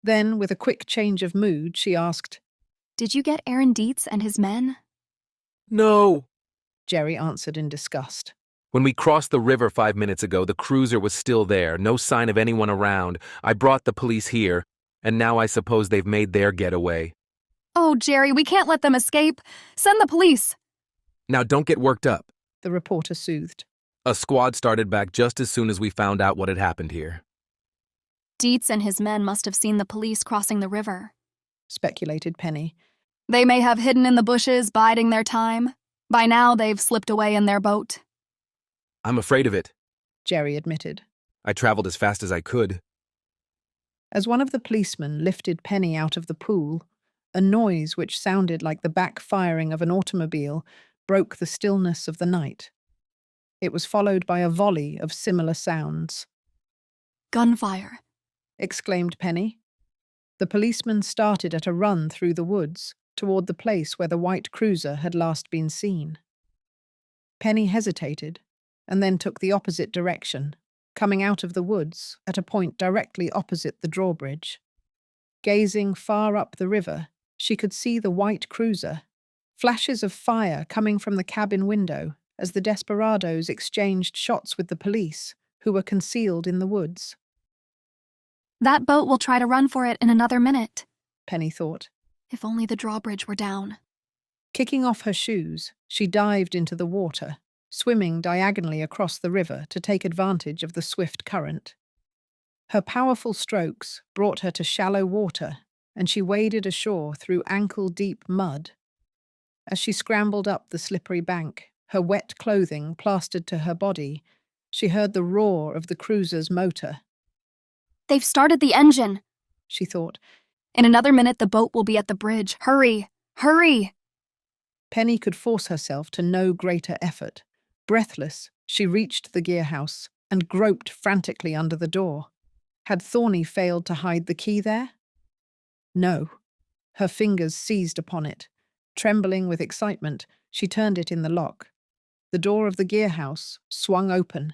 Then, with a quick change of mood, she asked, Did you get Aaron Dietz and his men? No, Jerry answered in disgust. When we crossed the river 5 minutes ago, the cruiser was still there, no sign of anyone around. I brought the police here, and now I suppose they've made their getaway. Oh, Jerry, we can't let them escape. Send the police. Now don't get worked up. The reporter soothed. A squad started back just as soon as we found out what had happened here. Dietz and his men must have seen the police crossing the river, speculated Penny. They may have hidden in the bushes, biding their time. By now, they've slipped away in their boat. I'm afraid of it, Jerry admitted. I traveled as fast as I could. As one of the policemen lifted Penny out of the pool, a noise which sounded like the backfiring of an automobile broke the stillness of the night. It was followed by a volley of similar sounds. Gunfire, exclaimed Penny. The policeman started at a run through the woods toward the place where the white cruiser had last been seen. Penny hesitated and then took the opposite direction, coming out of the woods at a point directly opposite the drawbridge. Gazing far up the river, she could see the white cruiser, flashes of fire coming from the cabin window as the desperadoes exchanged shots with the police, who were concealed in the woods. That boat will try to run for it in another minute, Penny thought. If only the drawbridge were down. Kicking off her shoes, she dived into the water, swimming diagonally across the river to take advantage of the swift current. Her powerful strokes brought her to shallow water, and she waded ashore through ankle-deep mud. As she scrambled up the slippery bank, her wet clothing plastered to her body, she heard the roar of the cruiser's motor. They've started the engine, she thought. In another minute, the boat will be at the bridge. Hurry! Hurry! Penny could force herself to no greater effort. Breathless, she reached the gearhouse and groped frantically under the door. Had Thorny failed to hide the key there? No. Her fingers seized upon it. Trembling with excitement, she turned it in the lock. The door of the gearhouse swung open.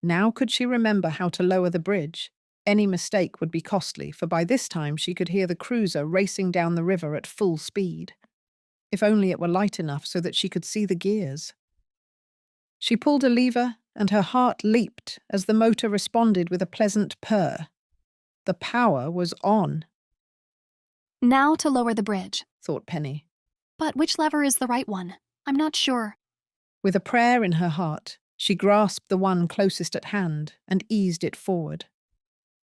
Now could she remember how to lower the bridge? Any mistake would be costly, for by this time she could hear the cruiser racing down the river at full speed. If only it were light enough so that she could see the gears. She pulled a lever, and her heart leaped as the motor responded with a pleasant purr. The power was on. Now to lower the bridge, thought Penny. But which lever is the right one? I'm not sure. With a prayer in her heart, she grasped the one closest at hand and eased it forward.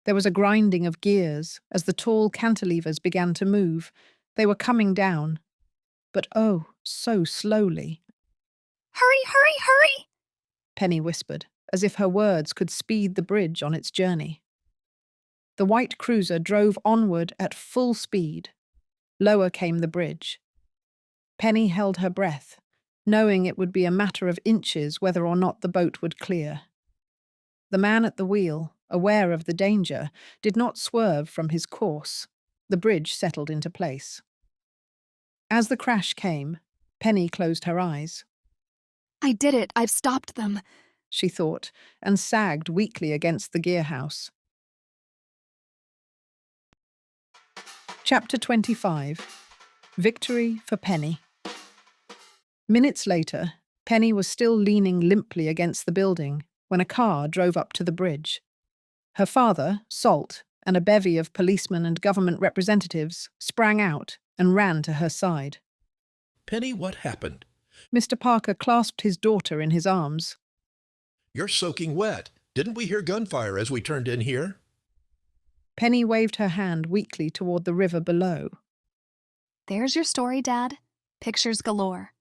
There was a grinding of gears as the tall cantilevers began to move. They were coming down. But oh, so slowly. Hurry, hurry, hurry! Penny whispered, as if her words could speed the bridge on its journey. The white cruiser drove onward at full speed. Lower came the bridge. Penny held her breath, knowing it would be a matter of inches whether or not the boat would clear. The man at the wheel, aware of the danger, did not swerve from his course. The bridge settled into place. As the crash came, Penny closed her eyes. I did it. I've stopped them, she thought, and sagged weakly against the gearhouse. Chapter 25. Victory for Penny. Minutes later, Penny was still leaning limply against the building when a car drove up to the bridge. Her father, Salt, and a bevy of policemen and government representatives sprang out and ran to her side. Penny, what happened? Mr. Parker clasped his daughter in his arms. You're soaking wet. Didn't we hear gunfire as we turned in here? Penny waved her hand weakly toward the river below. There's your story, Dad. Pictures galore.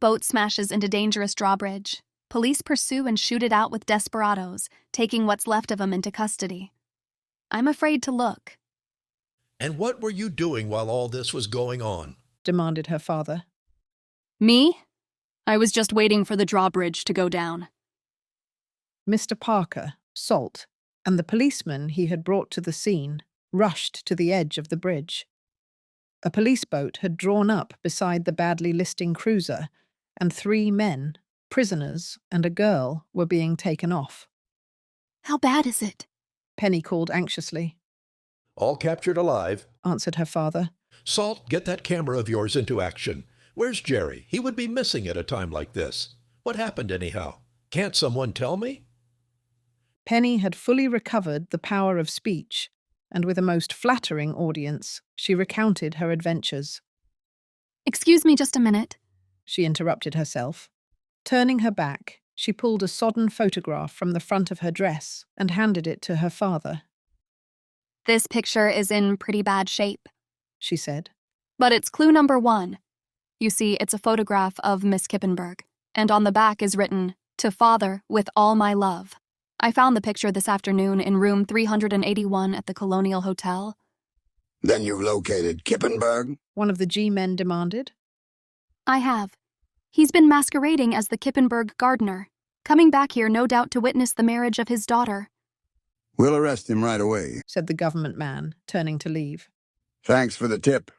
Boat smashes into dangerous drawbridge. Police pursue and shoot it out with desperados, taking what's left of them into custody. I'm afraid to look. And what were you doing while all this was going on? Demanded her father. Me? I was just waiting for the drawbridge to go down. Mr. Parker, Salt, and the policeman he had brought to the scene rushed to the edge of the bridge. A police boat had drawn up beside the badly listing cruiser, and 3 men, prisoners, and a girl were being taken off. How bad is it? Penny called anxiously. All captured alive, answered her father. Salt, get that camera of yours into action. Where's Jerry? He would be missing at a time like this. What happened anyhow? Can't someone tell me? Penny had fully recovered the power of speech, and with a most flattering audience, she recounted her adventures. Excuse me just a minute, she interrupted herself. Turning her back, she pulled a sodden photograph from the front of her dress and handed it to her father. This picture is in pretty bad shape, she said. But it's clue number 1. You see, it's a photograph of Miss Kippenberg, and on the back is written, "To Father, with all my love." I found the picture this afternoon in room 381 at the Colonial Hotel. Then you've located Kippenberg? One of the G-men demanded. I have. He's been masquerading as the Kippenberg gardener, coming back here no doubt to witness the marriage of his daughter. We'll arrest him right away, said the government man, turning to leave. Thanks for the tip.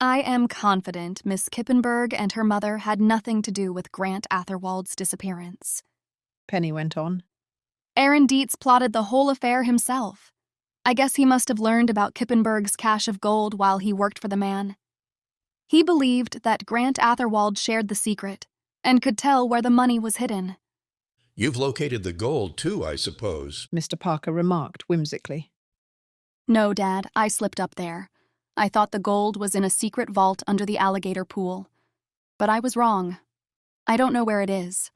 I am confident Miss Kippenberg and her mother had nothing to do with Grant Atherwald's disappearance, Penny went on. Aaron Dietz plotted the whole affair himself. I guess he must have learned about Kippenberg's cache of gold while he worked for the man. He believed that Grant Atherwald shared the secret and could tell where the money was hidden. You've located the gold, too, I suppose, Mr. Parker remarked whimsically. No, Dad, I slipped up there. I thought the gold was in a secret vault under the alligator pool. But I was wrong. I don't know where it is.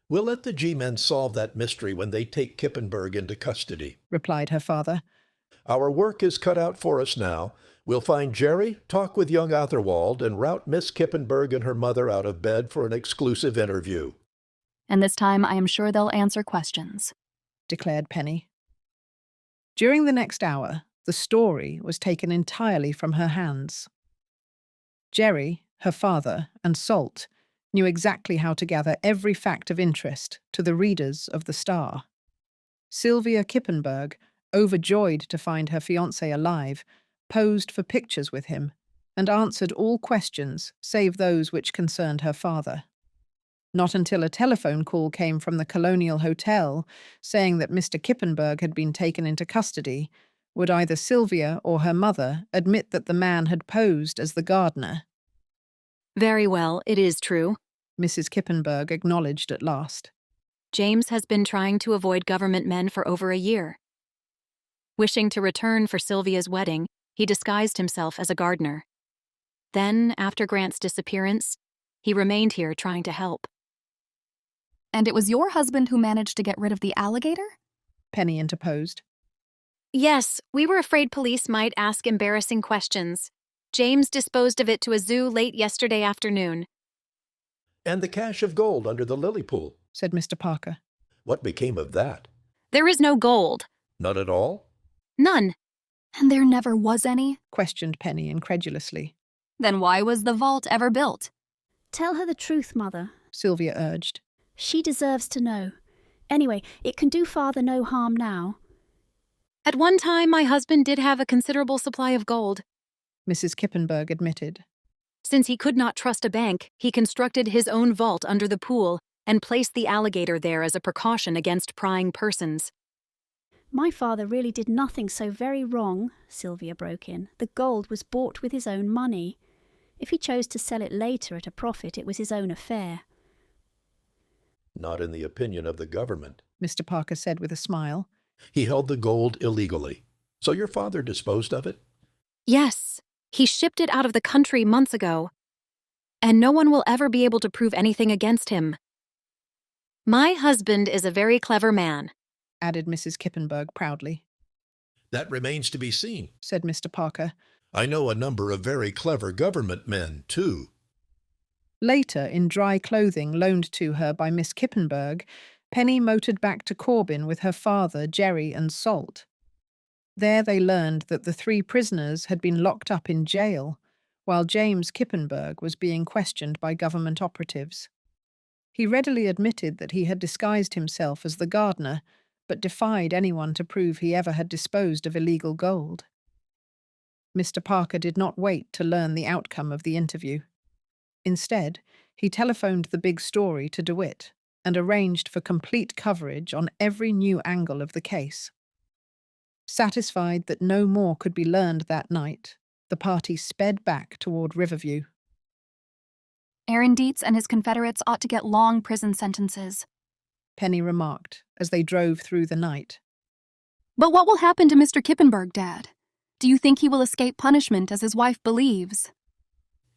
We'll let the G-men solve that mystery when they take Kippenberg into custody, replied her father. Our work is cut out for us now. We'll find Jerry, talk with young Atherwald, and route Miss Kippenberg and her mother out of bed for an exclusive interview. And this time I am sure they'll answer questions, declared Penny. During the next hour, the story was taken entirely from her hands. Jerry, her father, and Salt knew exactly how to gather every fact of interest to the readers of The Star. Sylvia Kippenberg, overjoyed to find her fiancé alive, posed for pictures with him and answered all questions save those which concerned her father. Not until a telephone call came from the Colonial Hotel saying that Mr. Kippenberg had been taken into custody would either Sylvia or her mother admit that the man had posed as the gardener. Very well, it is true, Mrs. Kippenberg acknowledged at last. James has been trying to avoid government men for over a year. Wishing to return for Sylvia's wedding, he disguised himself as a gardener. Then, after Grant's disappearance, He remained here trying to help. And it was your husband who managed to get rid of the alligator? Penny interposed. Yes, we were afraid police might ask embarrassing questions. James disposed of it to a zoo late yesterday afternoon. And the cache of gold under the lily pool, said Mr. Parker. What became of that? There is no gold. None at all? None. And there never was any? Questioned Penny incredulously. Then why was the vault ever built? Tell her the truth, Mother, Sylvia urged. She deserves to know. Anyway, it can do Father no harm now. At one time, my husband did have a considerable supply of gold, Mrs. Kippenberg admitted. Since he could not trust a bank, he constructed his own vault under the pool and placed the alligator there as a precaution against prying persons. My father really did nothing so very wrong, Sylvia broke in. The gold was bought with his own money. If he chose to sell it later at a profit, it was his own affair. Not in the opinion of the government, Mr. Parker said with a smile. He held the gold illegally. So your father disposed of it? Yes, he shipped it out of the country months ago. And no one will ever be able to prove anything against him. My husband is a very clever man, added Mrs. Kippenberg proudly. That remains to be seen, said Mr. Parker. I know a number of very clever government men, too. Later, in dry clothing loaned to her by Miss Kippenberg, Penny motored back to Corbin with her father, Jerry, and Salt. There they learned that the 3 prisoners had been locked up in jail, while James Kippenberg was being questioned by government operatives. He readily admitted that he had disguised himself as the gardener, but defied anyone to prove he ever had disposed of illegal gold. Mr. Parker did not wait to learn the outcome of the interview. Instead, he telephoned the big story to DeWitt and arranged for complete coverage on every new angle of the case. Satisfied that no more could be learned that night, the party sped back toward Riverview. Aaron Dietz and his Confederates ought to get long prison sentences, Penny remarked as they drove through the night. But what will happen to Mr. Kippenberg, Dad? Do you think he will escape punishment as his wife believes?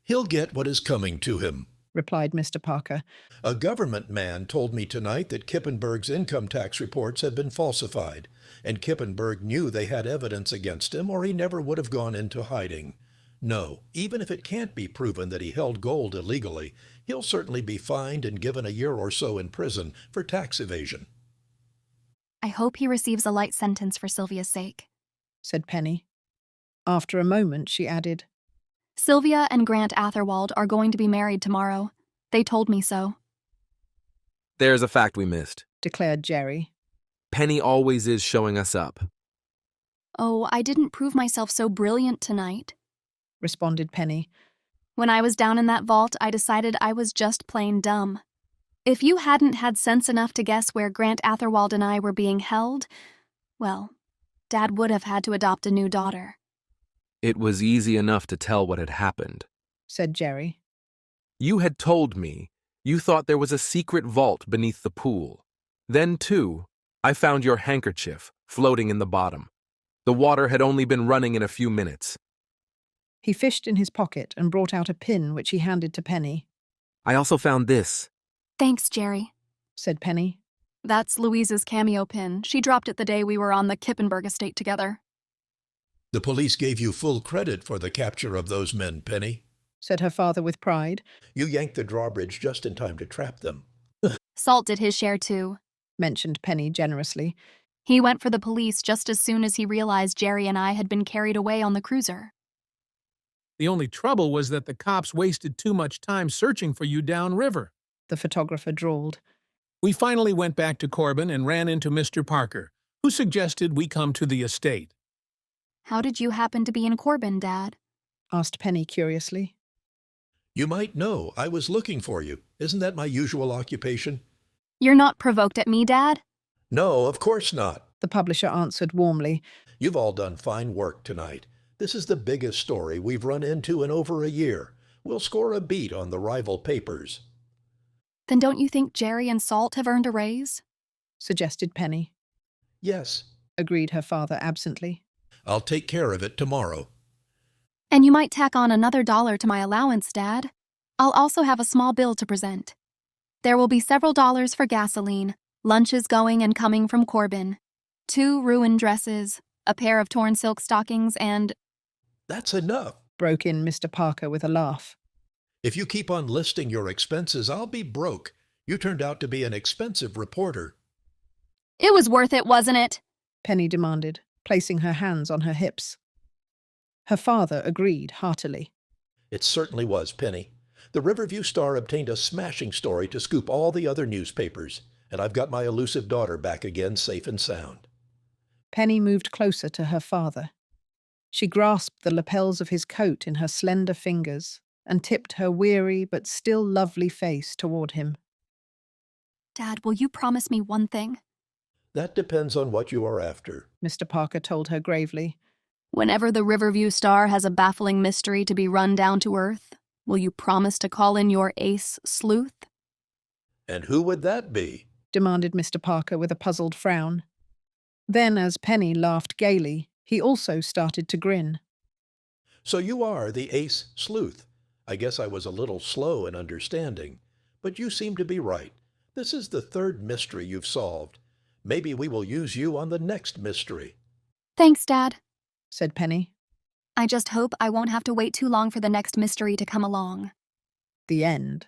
He'll get what is coming to him, replied Mr. Parker. A government man told me tonight that Kippenberg's income tax reports had been falsified, and Kippenberg knew they had evidence against him or he never would have gone into hiding. No, even if it can't be proven that he held gold illegally, he'll certainly be fined and given a year or so in prison for tax evasion. I hope he receives a light sentence for Sylvia's sake, said Penny. After a moment, she added, Sylvia and Grant Atherwald are going to be married tomorrow. They told me so. There's a fact we missed, declared Jerry. Penny always is showing us up. Oh, I didn't prove myself so brilliant tonight, responded Penny. When I was down in that vault, I decided I was just plain dumb. If you hadn't had sense enough to guess where Grant Atherwald and I were being held, well, Dad would have had to adopt a new daughter. It was easy enough to tell what had happened, said Jerry. You had told me you thought there was a secret vault beneath the pool. Then, too, I found your handkerchief floating in the bottom. The water had only been running in a few minutes. He fished in his pocket and brought out a pin which he handed to Penny. I also found this. Thanks, Jerry, said Penny. That's Louise's Cameo Pin. She dropped it the day we were on the Kippenberg estate together. The police gave you full credit for the capture of those men, Penny, said her father with pride. You yanked the drawbridge just in time to trap them. Salt did his share too, mentioned Penny generously. He went for the police just as soon as he realized Jerry and I had been carried away on the cruiser. The only trouble was that the cops wasted too much time searching for you downriver, the photographer drawled. We finally went back to Corbin and ran into Mr. Parker, who suggested we come to the estate. How did you happen to be in Corbin, Dad? Asked Penny curiously. You might know. I was looking for you. Isn't that my usual occupation? You're not provoked at me, Dad? No, of course not, the publisher answered warmly. You've all done fine work tonight. This is the biggest story we've run into in over a year. We'll score a beat on the rival papers. Then don't you think Jerry and Salt have earned a raise? Suggested Penny. Yes, agreed her father absently. I'll take care of it tomorrow. And you might tack on another $1 to my allowance, Dad. I'll also have a small bill to present. There will be several dollars for gasoline, lunches going and coming from Corbin, 2 ruined dresses, a pair of torn silk stockings, and— That's enough, broke in Mr. Parker with a laugh. If you keep on listing your expenses, I'll be broke. You turned out to be an expensive reporter. It was worth it, wasn't it? Penny demanded, placing her hands on her hips. Her father agreed heartily. It certainly was, Penny. The Riverview Star obtained a smashing story to scoop all the other newspapers, and I've got my elusive daughter back again safe and sound. Penny moved closer to her father. She grasped the lapels of his coat in her slender fingers and tipped her weary but still lovely face toward him. Dad, will you promise me one thing? That depends on what you are after, Mr. Parker told her gravely. Whenever the Riverview Star has a baffling mystery to be run down to earth, will you promise to call in your ace sleuth? And who would that be? Demanded Mr. Parker with a puzzled frown. Then, as Penny laughed gaily, he also started to grin. So you are the ace sleuth. I guess I was a little slow in understanding, but you seem to be right. This is the 3rd mystery you've solved. Maybe we will use you on the next mystery. Thanks, Dad, said Penny. I just hope I won't have to wait too long for the next mystery to come along. The end.